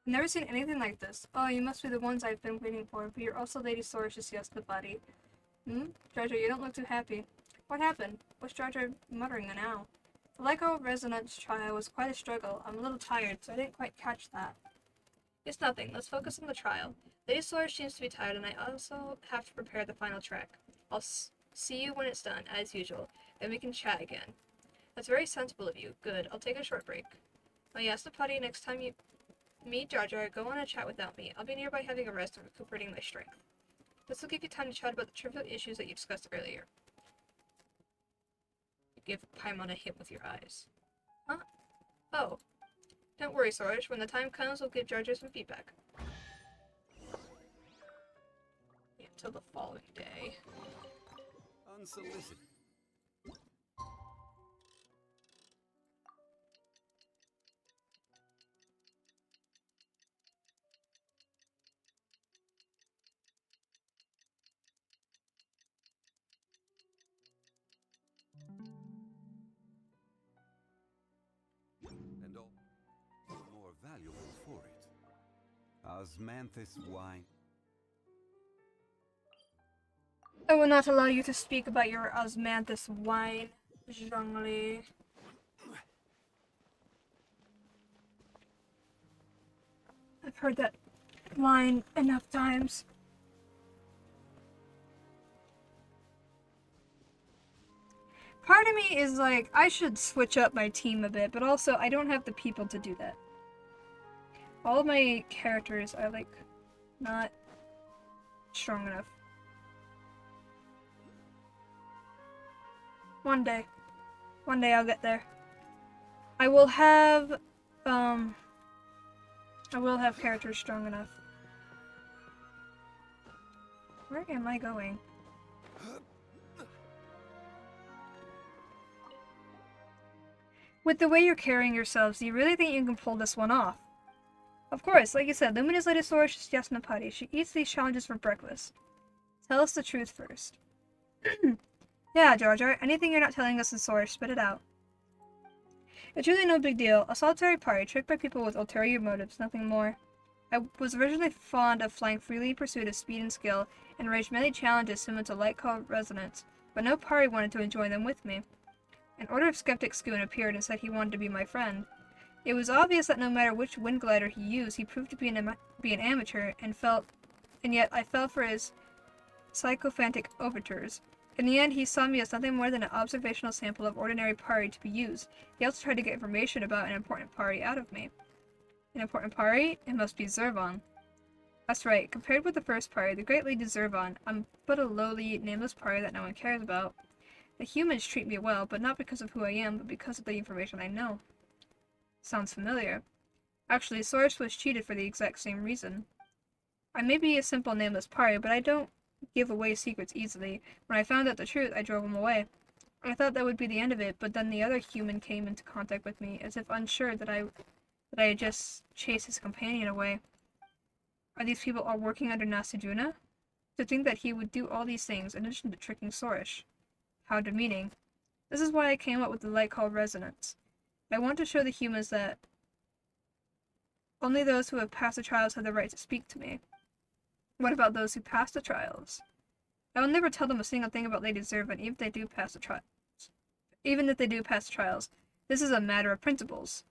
I've never seen anything like this. Oh, you must be the ones I've been waiting for, but you're also Lady Sorceress Yasnapati. Jar Jar, you don't look too happy. What happened? What's Jar Jar muttering now? The Lyco resonance trial was quite a struggle. I'm a little tired, so I didn't quite catch that. It's nothing. Let's focus on the trial. Lady Sorceress seems to be tired, and I also have to prepare the final track. I'll see you when it's done, as usual. Then we can chat again. That's very sensible of you. Good. I'll take a short break. Oh, Yasnapati, next time you meet Jar Jar, go on a chat without me. I'll be nearby having a rest and recuperating my strength. This will give you time to chat about the trivial issues that you discussed earlier. You give Paimon a hit with your eyes. Huh? Oh. Don't worry, Sorish. When the time comes, we'll give Jar Jar some feedback. Until the following day. Unsolicited. And all the more valuable for it. Osmanthus wine. I will not allow you to speak about your osmanthus wine, Zhongli. I've heard that line enough times. Part of me is like, I should switch up my team a bit, but also I don't have the people to do that. All of my characters are like, not strong enough One day. One day I'll get there. I will have characters strong enough. Where am I going? With the way you're carrying yourselves, do you really think you can pull this one off? Of course, like you said, Lumina's Lady Source is Yasnapati. She eats these challenges for breakfast. Tell us the truth first. Yeah, Jar Jar, anything you're not telling us is Source, spit it out. It's really no big deal. A solitary party, tricked by people with ulterior motives, nothing more. I was originally fond of flying freely in pursuit of speed and skill, and arranged many challenges similar to Light Call Resonance, but no party wanted to join them with me. An Order of Skeptics goon appeared and said he wanted to be my friend. It was obvious that no matter which wind glider he used, he proved to be an amateur, and yet I fell for his sycophantic overtures. In the end, he saw me as nothing more than an observational sample of ordinary party to be used. He also tried to get information about an important party out of me. An important party? It must be Zervon. That's right. Compared with the first party, the Great Lady Zervon, I'm but a lowly, nameless party that no one cares about. The humans treat me well, but not because of who I am, but because of the information I know. Sounds familiar. Actually, Source was cheated for the exact same reason. I may be a simple, nameless party, but I don't give away secrets easily. When I found out the truth, I drove him away. I thought that would be the end of it, but then the other human came into contact with me, as if unsure that I had just chased his companion away. Are these people all working under Nasujuna? To think that he would do all these things, in addition to tricking Sorish. How demeaning. This is why I came up with the light called Resonance. I want to show the humans that only those who have passed the trials have the right to speak to me. What about those who passed the trials? I will never tell them a single thing about Lady Zervon, even if they do pass the trials. This is a matter of principles.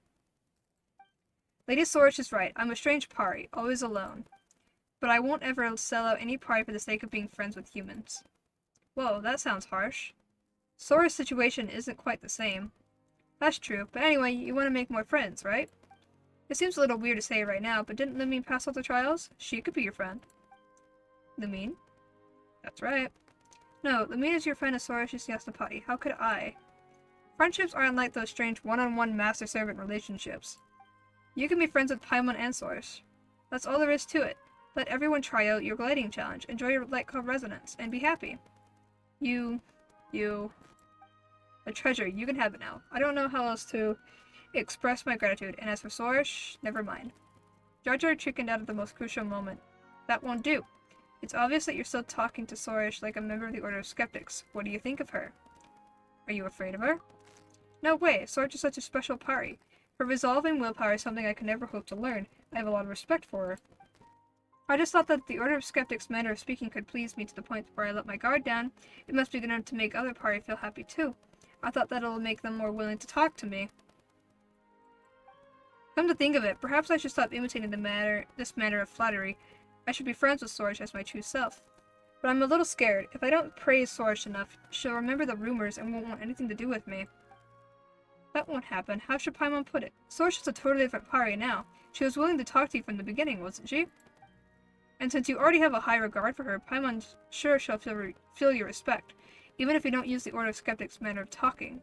Lady Sorish is right. I'm a strange party, always alone. But I won't ever sell out any party for the sake of being friends with humans. Whoa, that sounds harsh. Sora's situation isn't quite the same. That's true, but anyway, you want to make more friends, right? It seems a little weird to say right now, but didn't Lumine pass all the trials? She could be your friend. Lumine? That's right. No, Lumine is your friend as Sorash is Yasnapati. How could I? Friendships aren't like those strange one-on-one master-servant relationships. You can be friends with Paimon and Sorash. That's all there is to it. Let everyone try out your gliding challenge, enjoy your light called Resonance, and be happy. A treasure, you can have it now. I don't know how else to express my gratitude, and as for Sorash, never mind. Jar Jar chickened out at the most crucial moment. That won't do. It's obvious that you're still talking to Sorash like a member of the Order of Skeptics. What do you think of her? Are you afraid of her? No way, Sorash is such a special party. Her resolve and willpower is something I could never hope to learn. I have a lot of respect for her. I just thought that the Order of Skeptics' manner of speaking could please me to the point where I let my guard down. It must be good enough to make other party feel happy too. I thought that'll make them more willing to talk to me. Come to think of it, perhaps I should stop imitating this manner of flattery. I should be friends with Sorash as my true self. But I'm a little scared. If I don't praise Sorash enough, she'll remember the rumors and won't want anything to do with me. That won't happen. How should Paimon put it? Sorash is a totally different party now. She was willing to talk to you from the beginning, wasn't she? And since you already have a high regard for her, Paimon's sure she'll feel your respect, even if you don't use the Order of Skeptics' manner of talking.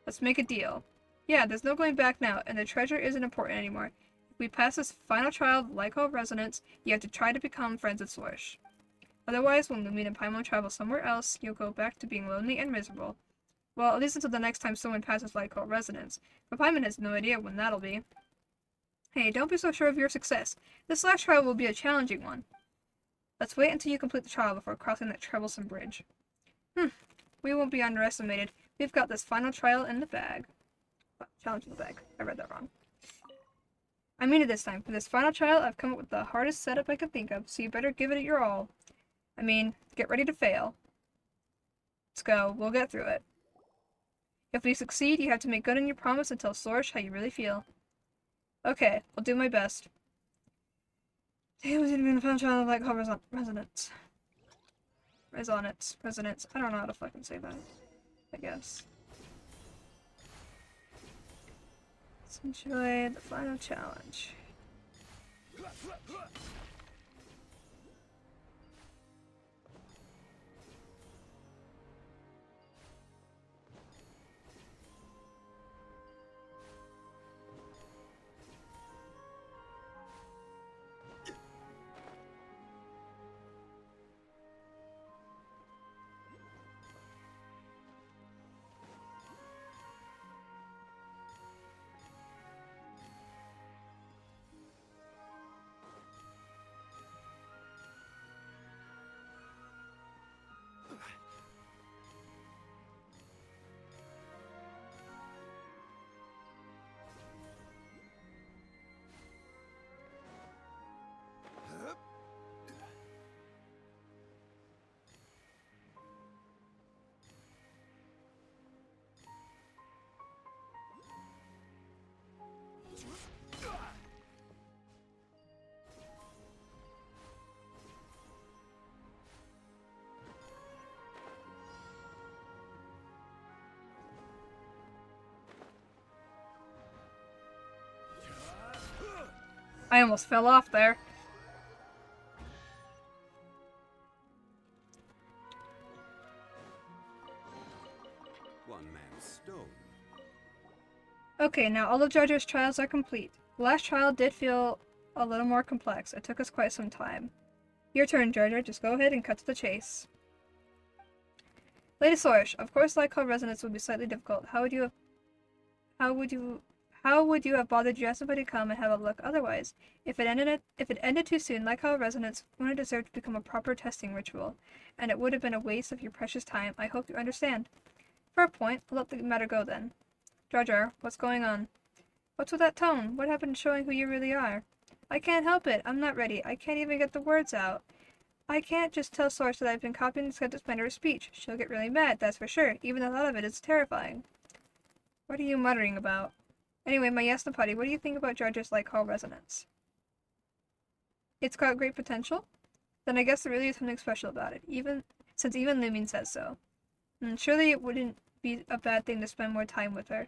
Let's make a deal. Yeah, there's no going back now, and the treasure isn't important anymore. If we pass this final trial of Lyco Resonance, you have to try to become friends with Sorash. Otherwise, when Lumine and Paimon travel somewhere else, you'll go back to being lonely and miserable. Well, at least until the next time someone passes Lyco Resonance. But Paimon has no idea when that'll be. Hey, don't be so sure of your success. This last trial will be a challenging one. Let's wait until you complete the trial before crossing that troublesome bridge. We won't be underestimated. We've got this final trial in the bag. Oh, challenge in the bag. I read that wrong. I mean it this time. For this final trial, I've come up with the hardest setup I could think of, so you better give it your all. I mean, get ready to fail. Let's go. We'll get through it. If we succeed, you have to make good on your promise and tell Sorash how you really feel. Okay, I'll do my best. Damn, it's gonna be a fun trial of like resonance. Resonance. I don't know how to fucking say that. I guess. Let's enjoy the final challenge. I almost fell off there. One man's stone. Okay, now all of Jar Jar's trials are complete. The last trial did feel a little more complex. It took us quite some time. Your turn, Jar Jar. Just go ahead and cut to the chase. Lady Sorish, of course Lycol resonance would be slightly difficult. How would you have bothered to ask somebody to come and have a look otherwise? If it ended too soon, Lycol resonance wouldn't deserve to become a proper testing ritual, and it would have been a waste of your precious time. I hope you understand. For a point, I'll let the matter go then. Jar Jar, what's going on? What's with that tone? What happened to showing who you really are? I can't help it. I'm not ready. I can't even get the words out. I can't just tell Source that I've been copying the skeptic's manner of speech. She'll get really mad, that's for sure. Even the thought of it is terrifying. What are you muttering about? Anyway, my Yasnapati, what do you think about Jar Jar's Lycol resonance? It's got great potential? Then I guess there really is something special about it, since even Lumion says so. And surely it wouldn't be a bad thing to spend more time with her.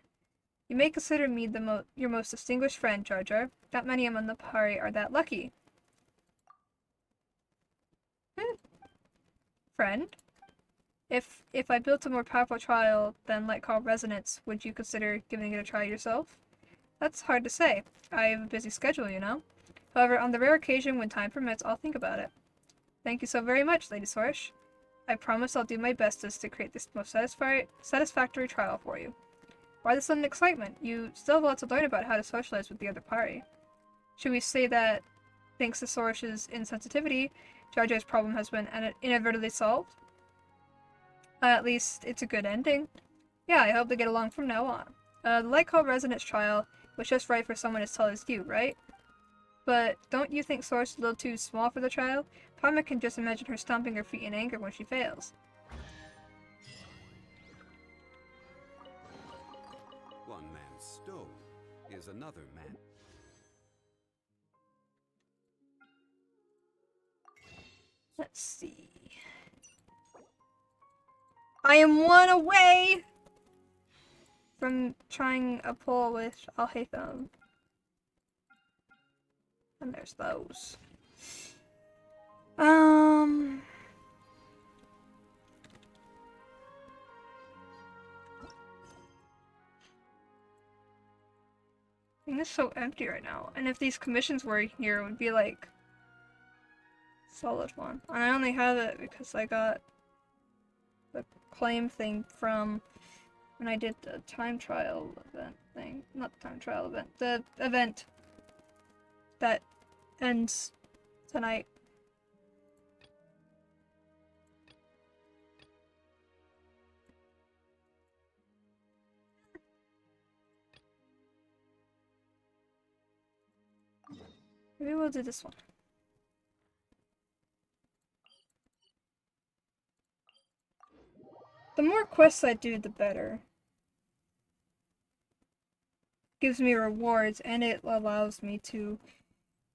You may consider me your most distinguished friend, Jar Jar. Not many among the party are that lucky. Friend? If I built a more powerful trial than Lycol Resonance, would you consider giving it a try yourself? That's hard to say. I have a busy schedule, you know. However, on the rare occasion when time permits, I'll think about it. Thank you so very much, Lady Sorish. I promise I'll do my bestest to create this most satisfactory trial for you. Why the sudden excitement? You still have a lot to learn about how to socialize with the other party. Should we say that, thanks to Sorish's insensitivity, Jar Jar's problem has been inadvertently solved? At least, it's a good ending. Yeah, I hope they get along from now on. The Lycol Resonance trial was just right for someone as tall as you, right? But don't you think Sorish is a little too small for the trial? Parma can just imagine her stomping her feet in anger when she fails. One man's stone is another man. Let's see. I am one away from trying a pull with Alhaitham. And there's those. Thing is so empty right now. And if these commissions were here, it would be like solid one. And I only have it because I got the claim thing from when I did the time trial event thing. Not the time trial event. The event that ends tonight. Maybe we'll do this one. The more quests I do, the better. Gives me rewards, and it allows me to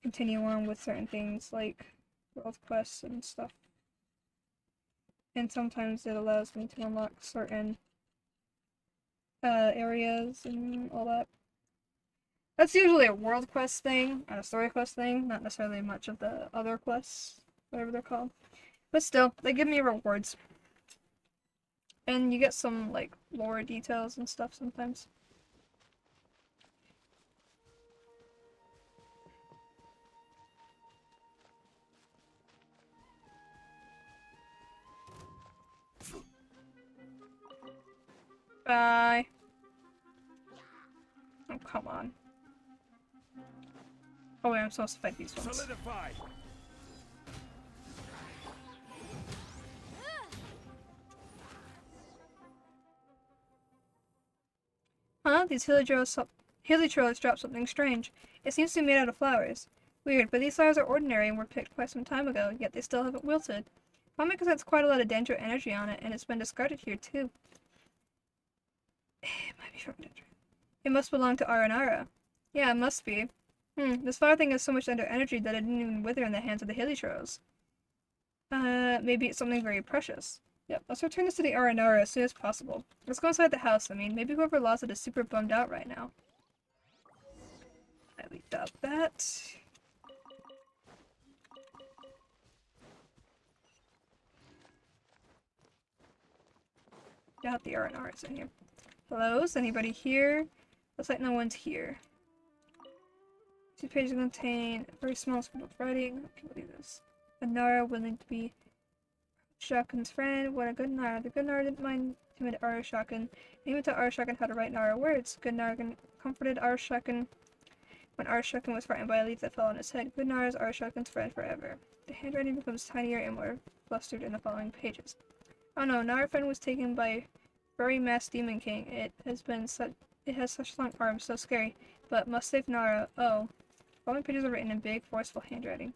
continue on with certain things like world quests and stuff. And sometimes it allows me to unlock certain areas and all that. That's usually a world quest thing, and a story quest thing, not necessarily much of the other quests, whatever they're called. But still, they give me rewards. And you get some, like, lore details and stuff sometimes. Bye. Oh, come on. Oh wait, I'm supposed to fight these ones. Solidify. Huh? These heliotropes dropped something strange. It seems to be made out of flowers. Weird, but these flowers are ordinary and were picked quite some time ago, yet they still haven't wilted. Probably because that's quite a lot of Dendro energy on it, and it's been discarded here too. It might be from Dendro. It must belong to Aranara. Yeah, it must be. This flower thing has so much Dendro energy that it didn't even wither in the hands of the heliotropes. Maybe it's something very precious. Yep, let's return this to the Aranara as soon as possible. Let's go inside the house. I mean, maybe whoever lost it is super bummed out right now. I doubt that. Got the R&Rs in here. Hello, is anybody here? Looks like no one's here. These pages contain a very small script of writing. I can't believe this. A Nara willing to be Shakun's friend. What a good Nara. The good Nara didn't mind timid Arashakun, and even taught Arashakun how to write Nara words. Good Nara comforted Arashakun when Arashakun was frightened by a leaf that fell on his head. Good Nara is Arashakun's friend forever. The handwriting becomes tinier and more flustered in the following pages. Oh no, Nara friend was taken by furry masked demon king. It has such long arms, so scary. But must save Nara. Oh. The following pages are written in big, forceful handwriting.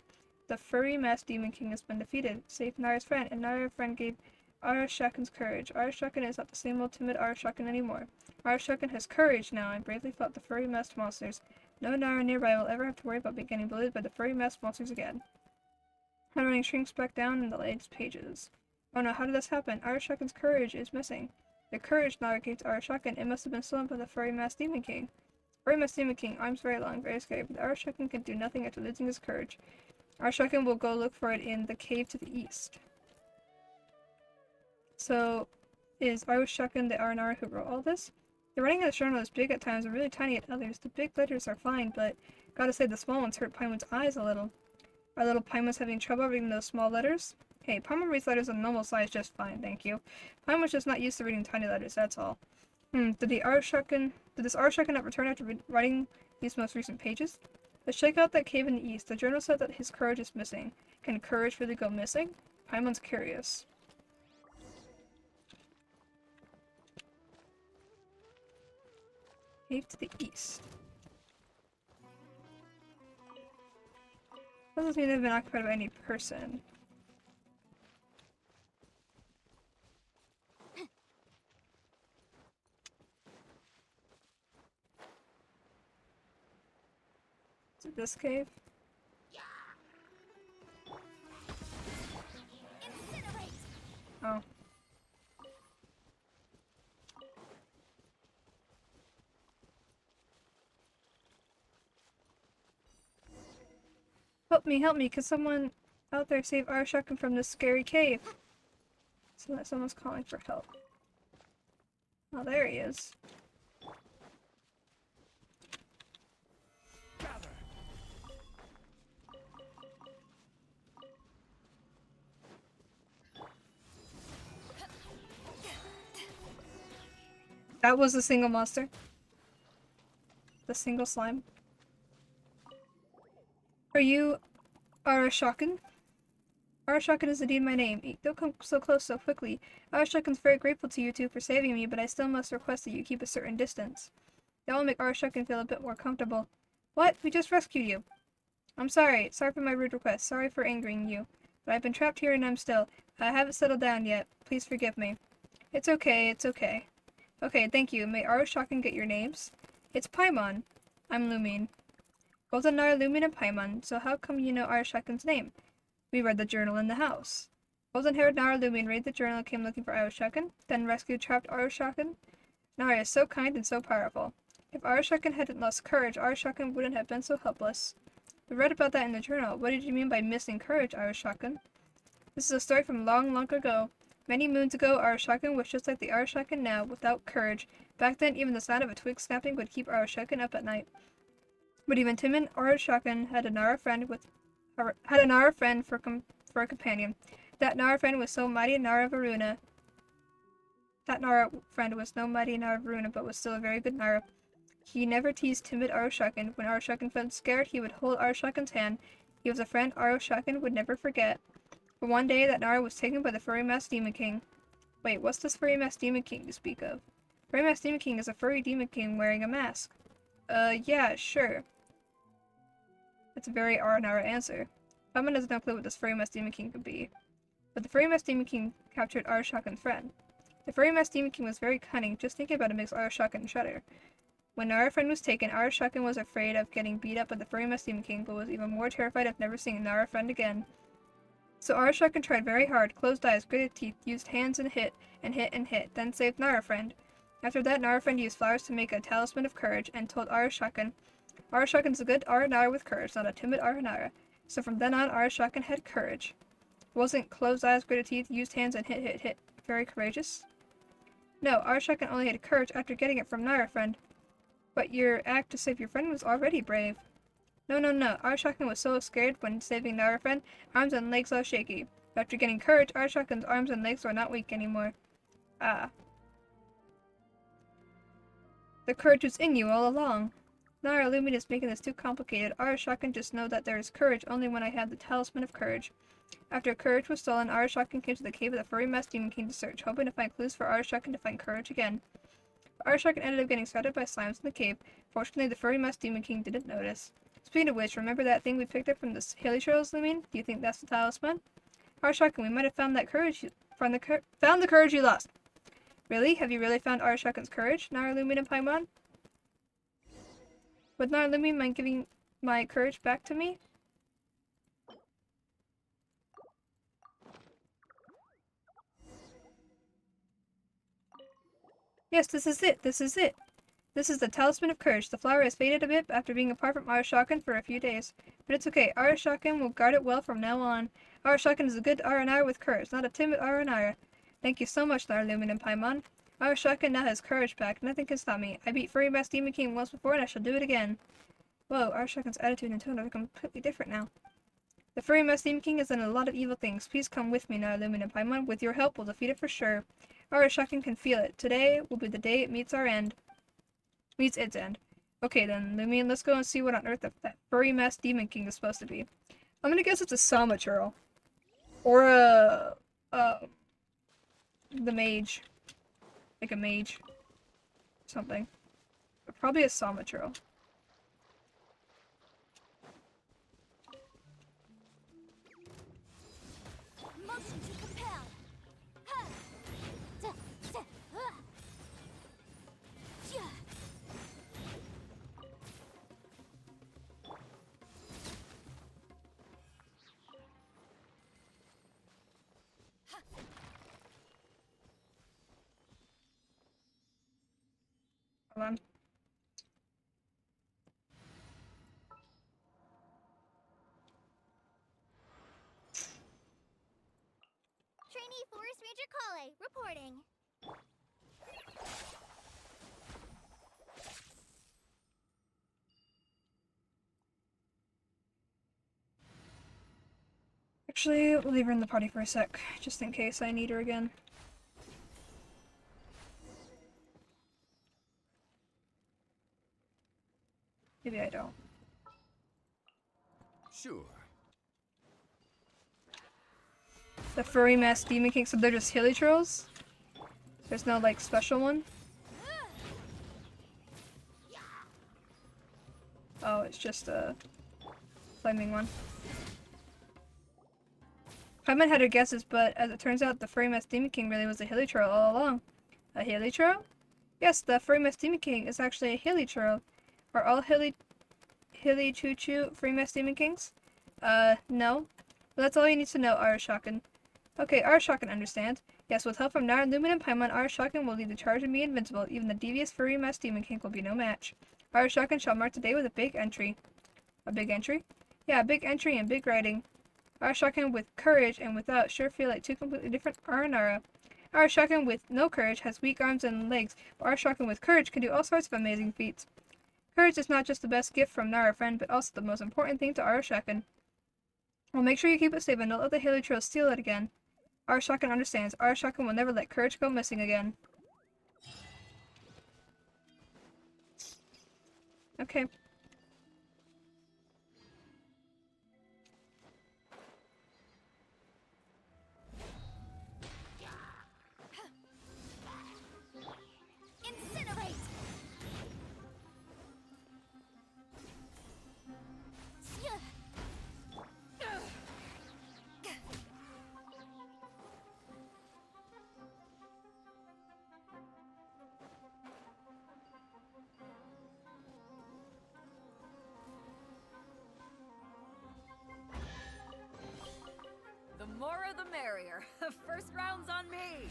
The furry masked demon king has been defeated. Save Nara's friend, and Nara's friend gave Arashakun's courage. Arashakun is not the same old timid Arashakun anymore. Arashakun has courage now and bravely fought the furry masked monsters. No Nara nearby will ever have to worry about getting bullied by the furry masked monsters again. Handwriting shrinks back down in the latest pages. Oh no, how did this happen? Arashakun's courage is missing. The courage Nara gave to Arashakun, it must have been stolen by the furry masked demon king. Furry masked demon king, arms very long, very scary, but Arashakun can do nothing after losing his courage. Arashakun will go look for it in the cave to the east. So, is Arashakun the R&R who wrote all this? The writing in the journal is big at times and really tiny at others. The big letters are fine, but gotta say the small ones hurt Paimon's eyes a little. Are little Paimon's having trouble reading those small letters? Hey, Paimon reads letters of normal size just fine, thank you. Paimon's just not used to reading tiny letters, that's all. Did this Arashakun not return after writing these most recent pages? Let's check out that cave in the east. The journal said that his courage is missing. Can courage really go missing? Paimon's curious. Cave to the east. Doesn't mean they've been occupied by any person. Is it this cave? Oh. Help me, could someone out there save Arashakun from this scary cave? So that someone's calling for help. Oh, there he is. That was the single monster. The single slime. Are you Arashakun? Arashakun is indeed my name. Don't come so close so quickly. Arashakun's very grateful to you two for saving me, but I still must request that you keep a certain distance. That will make Arashakun feel a bit more comfortable. What? We just rescued you. I'm sorry. Sorry for my rude request. Sorry for angering you. But I've been trapped here and I'm still. I haven't settled down yet. Please forgive me. It's okay, it's okay. Okay, thank you. May Arashakun get your names? It's Paimon. I'm Lumine. Both Nara, Lumine, and Paimon, so how come you know Arashakun's name? We read the journal in the house. Golden-haired Nara Lumine read the journal and came looking for Arashakun, then rescued trapped Arashakun. Nara is so kind and so powerful. If Arashakun hadn't lost courage, Arashakun wouldn't have been so helpless. We read about that in the journal. What did you mean by missing courage, Arashakun? This is a story from long, long ago. Many moons ago, Arashakun was just like the Arashakun now, without courage. Back then, even the sound of a twig snapping would keep Arashakun up at night. But even timid Arashakun had a Nara friend for a companion. That Nara friend was so mighty Nara Varuna. That Nara friend was no mighty Nara Varuna, but was still a very good Nara. He never teased timid Arashakun. When Arashakun felt scared, he would hold Arashakun's hand. He was a friend Arashakun would never forget. But one day, that Nara was taken by the furry masked demon king. Wait, what's this furry masked demon king you speak of? Furry masked demon king is a furry demon king wearing a mask. Yeah, sure. That's a very Nara answer. Paimon has no clue what this furry masked demon king could be. But the furry masked demon king captured Arashakun's friend. The furry masked demon king was very cunning. Just thinking about it makes Arashakun shudder. When Nara's friend was taken, Arashakun was afraid of getting beat up by the furry masked demon king, but was even more terrified of never seeing Nara's friend again. So Arashakun tried very hard, closed eyes, gritted teeth, used hands and hit, then saved Nara's friend. After that, Nara's friend used flowers to make a talisman of courage, and told Arashakun, Arashakun's a good Nara with courage, not a timid Nara. So from then on, Arashakun had courage. Wasn't closed eyes, gritted teeth, used hands, and hit very courageous? No, Arashakan only had courage after getting it from Nara friend. But your act to save your friend was already brave. No. Arashakan was so scared when saving Nara friend, arms and legs all shaky. After getting courage, Arashakan's arms and legs were not weak anymore. Ah. The courage was in you all along. Nara Lumin is making this too complicated. Arashakan just know that there is courage only when I have the talisman of courage. After courage was stolen, Arashakan came to the cave of the furry masked demon king to search, hoping to find clues for Arashakan to find courage again. But Arashakan ended up getting surrounded by slimes in the cave. Fortunately, the furry masked demon king didn't notice. Speaking of which, remember that thing we picked up from the hilly trails, Lumin? Do you think that's the talisman? Arashakan, we might have found found the courage you lost. Really? Have you really found Arashakan's courage, Nara Lumin and Paimon? Would Nara Lumin mind giving my courage back to me? Yes, this is it. This is it. This is the talisman of courage. The flower has faded a bit after being apart from Arashakan for a few days. But it's okay. Arashakan will guard it well from now on. Arashakan is a good Aranara with courage, not a timid Aranara. Thank you so much, Nara Lumin and Paimon. Arashakan now has courage back. Nothing can stop me. I beat Furry Mask Demon King once before and I shall do it again. Whoa, Arashakan's attitude and tone are completely different now. The Furry Mask Demon King has done a lot of evil things. Please come with me, Nara Lumin and Paimon. With your help, we'll defeat it for sure. Arashakan can feel it. Today will be the day it meets our end. Meets its end. Okay then, Lumion, let's go and see what on earth that furry masked demon king is supposed to be. I'm gonna guess it's a Samaturl. Or the mage. Like a mage. Something. But probably a Samaturl. Motion to compel. Ha! Da, da, yeah. Hold on. Trainee Forest Ranger Kale, reporting. Actually, we'll leave her in the party for a sec, just in case I need her again. Maybe I don't. Sure. The furry masked demon king, so they're just hilly trolls? There's no, like, special one? Oh, it's just a flaming one. Paimon had her guesses, but as it turns out, the furry masked demon king really was a hilly troll all along. A hilly troll? Yes, the furry masked demon king is actually a hilly troll. Are all hilly choo-choo furry masked demon kings? No. But that's all you need to know, Arashakan. Okay, Arashakan understands. Yes, with help from Nara, Lumin, and Paimon, Arashakan will lead the charge and be invincible. Even the devious furry masked demon king will be no match. Arashakan shall mark the day with a big entry. A big entry? Yeah, a big entry and big writing. Arashakan with courage and without sure feel like two completely different Aranara. Arashakan with no courage has weak arms and legs, but Arashakan with courage can do all sorts of amazing feats. Courage is not just the best gift from Nara friend, but also the most important thing to Arashakan. Well, make sure you keep it safe and don't let the hilly trolls steal it again. Arashakan understands. Arashakan will never let courage go missing again. Okay. Incinerate! The more the merrier. First round's on me.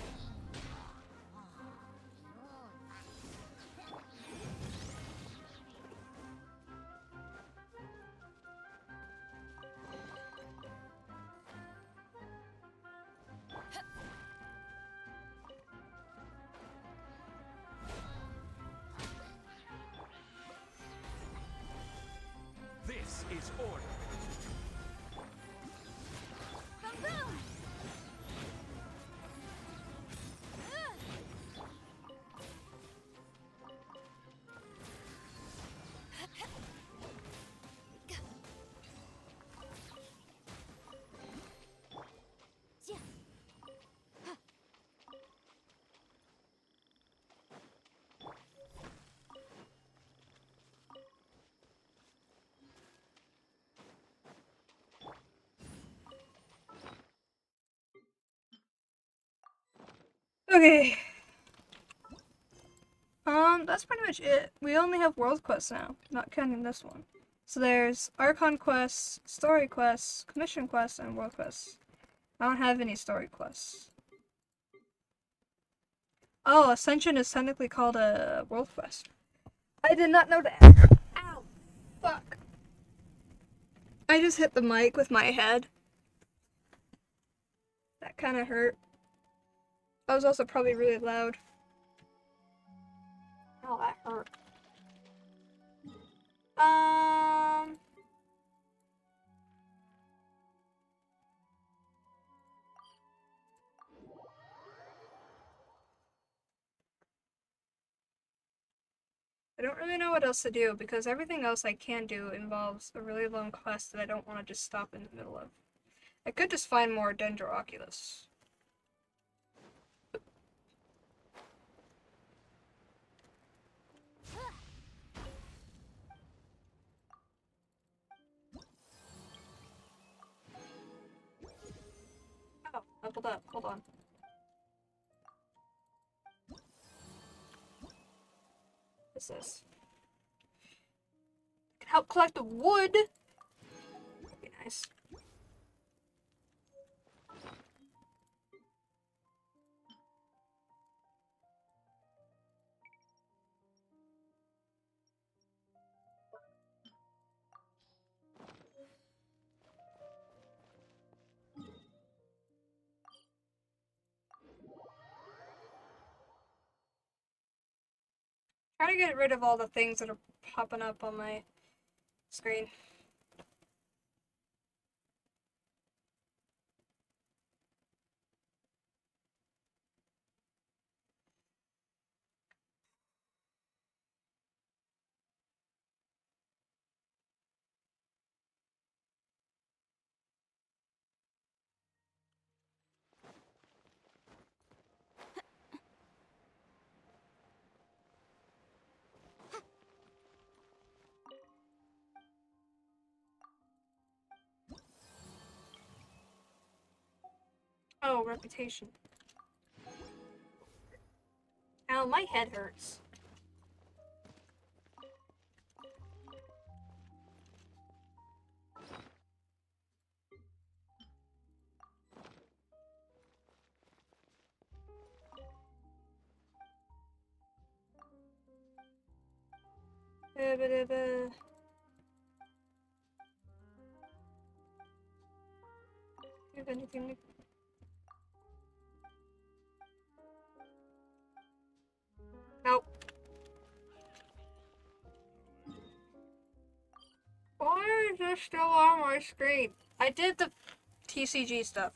is order. Boom! Okay. That's pretty much it. We only have world quests now, not counting this one. So there's Archon quests, story quests, commission quests, and world quests. I don't have any story quests. Oh, Ascension is technically called a world quest. I did not know that. Ow. Fuck. I just hit the mic with my head. That kind of hurt. I was also probably really loud. Oh, that hurt. I don't really know what else to do because everything else I can do involves a really long quest that I don't want to just stop in the middle of. I could just find more Dendroculus. Oh, leveled up. Hold on. What's this? Can help collect the wood. That'd be nice. Try to get rid of all the things that are popping up on my screen. Oh, reputation. Ow, my head hurts. Do you have anything? Nope. Why is this still on my screen? I did the TCG stuff.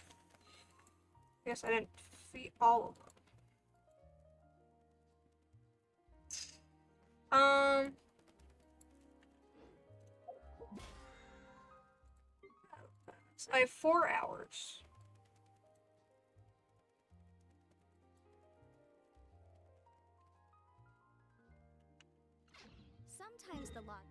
I guess I didn't feed all of them. I have 4 hours. Sometimes the lot.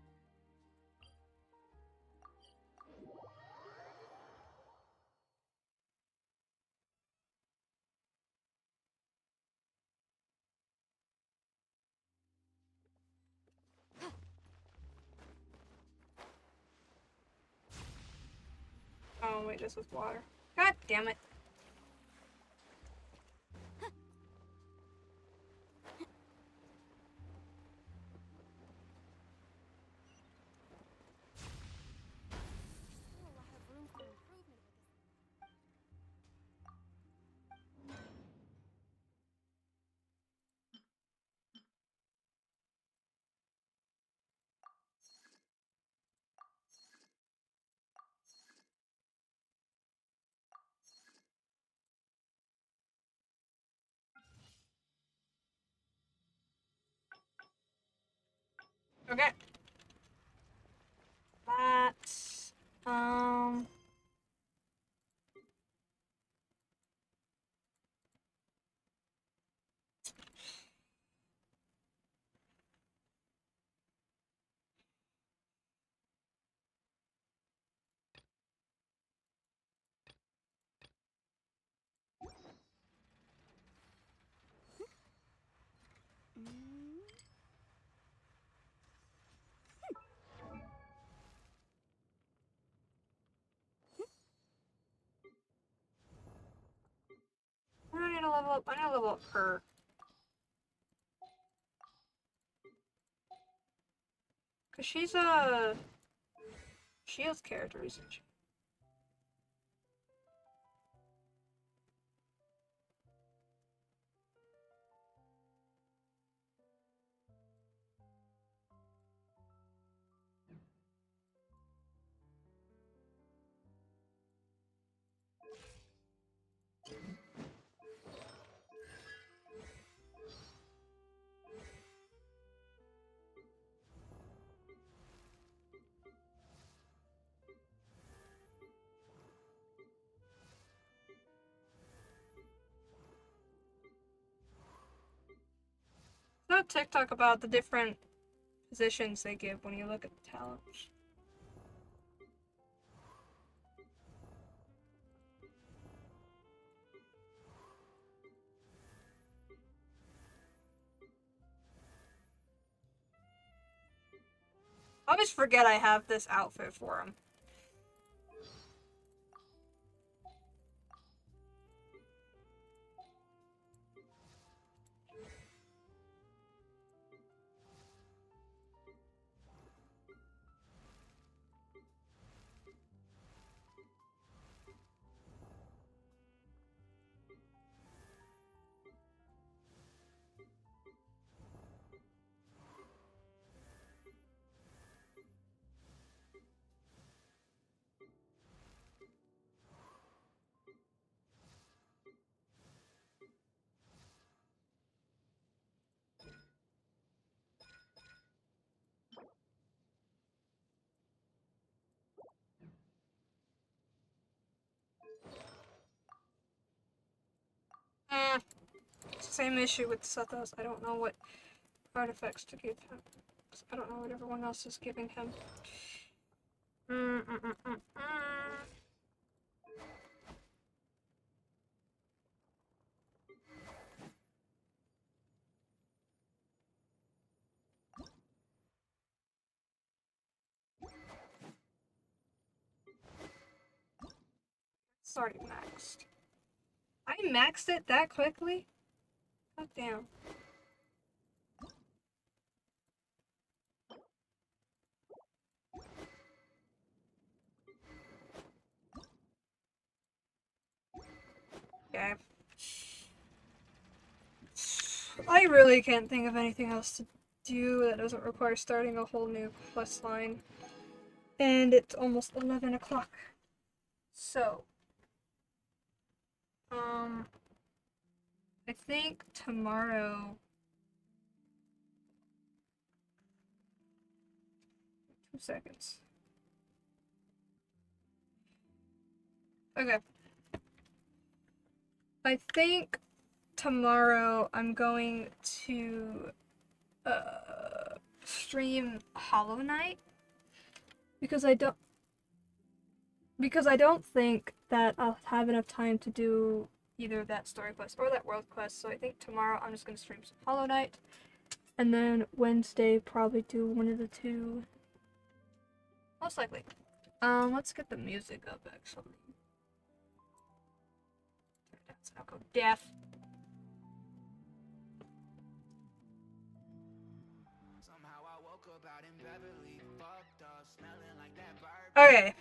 Oh wait, this was water. God damn it. Okay. That. I don't need to level up. I need to level up her. Cause she's a Shields character, isn't she? There's no TikTok about the different positions they give when you look at the talents. I always forget I have this outfit for him. It's the same issue with Sethos. I don't know what artifacts to give him. I don't know what everyone else is giving him. It's already maxed. I maxed it that quickly? God damn. Okay. I really can't think of anything else to do that doesn't require starting a whole new quest line. And it's almost 11 o'clock. So, I think tomorrow... 2 seconds. Okay. I think tomorrow I'm going to stream Hollow Knight because I don't think that I'll have enough time to do either that story quest or that world quest. So I think tomorrow I'm just gonna stream some Hollow Knight, and then Wednesday probably do one of the two. Most likely. Let's get the music up actually. I'll go deaf. Okay.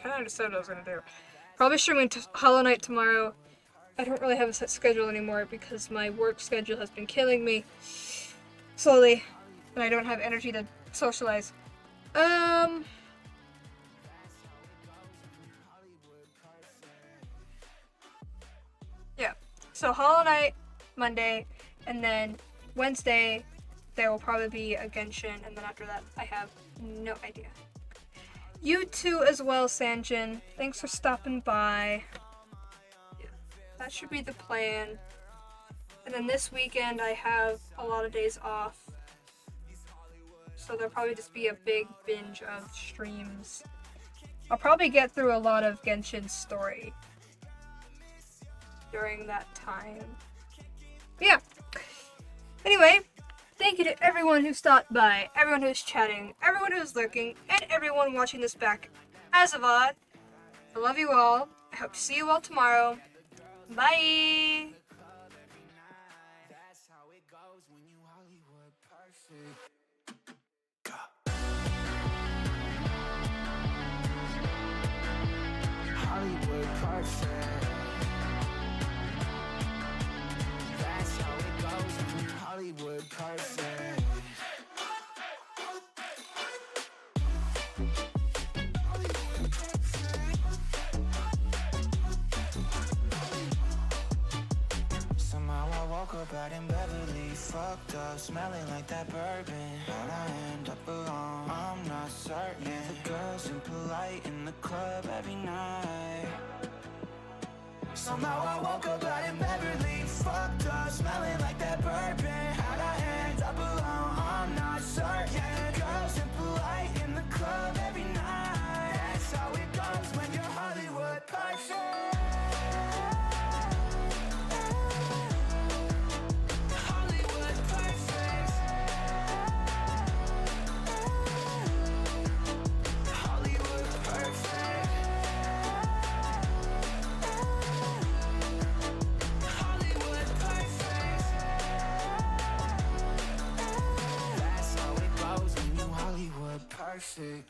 Kind of understood what I was gonna do. Probably streaming Hollow Knight tomorrow. I don't really have a set schedule anymore because my work schedule has been killing me slowly, and I don't have energy to socialize. Yeah. So Hollow Knight Monday, and then Wednesday there will probably be a Genshin, and then after that I have no idea. You too as well, Sanjin. Thanks for stopping by. Yeah, that should be the plan. And then this weekend I have a lot of days off, so there'll probably just be a big binge of streams. I'll probably get through a lot of Genshin's story during that time. But yeah. Anyway, thank you to everyone who stopped by, everyone who's chatting, everyone who's lurking, and everyone watching this back as a VOD. I love you all. I hope to see you all tomorrow. Bye! Hollywood perfect. That's how it goes when you're Hollywood perfect. Somehow I woke up out in Beverly, fucked up, smelling like that bourbon. How'd I end up alone? I'm not certain. Yeah, the girls impolite in the club every night. Somehow I woke up out in Beverly, fucked up, smelling like that bourbon. How'd I end up alone? I'm not certain. Yeah, the girls impolite in the club every night. That's how it goes when you're Hollywood perfect. Hollywood perfect. Hollywood perfect. Hollywood perfect. That's how it goes when you Hollywood perfect.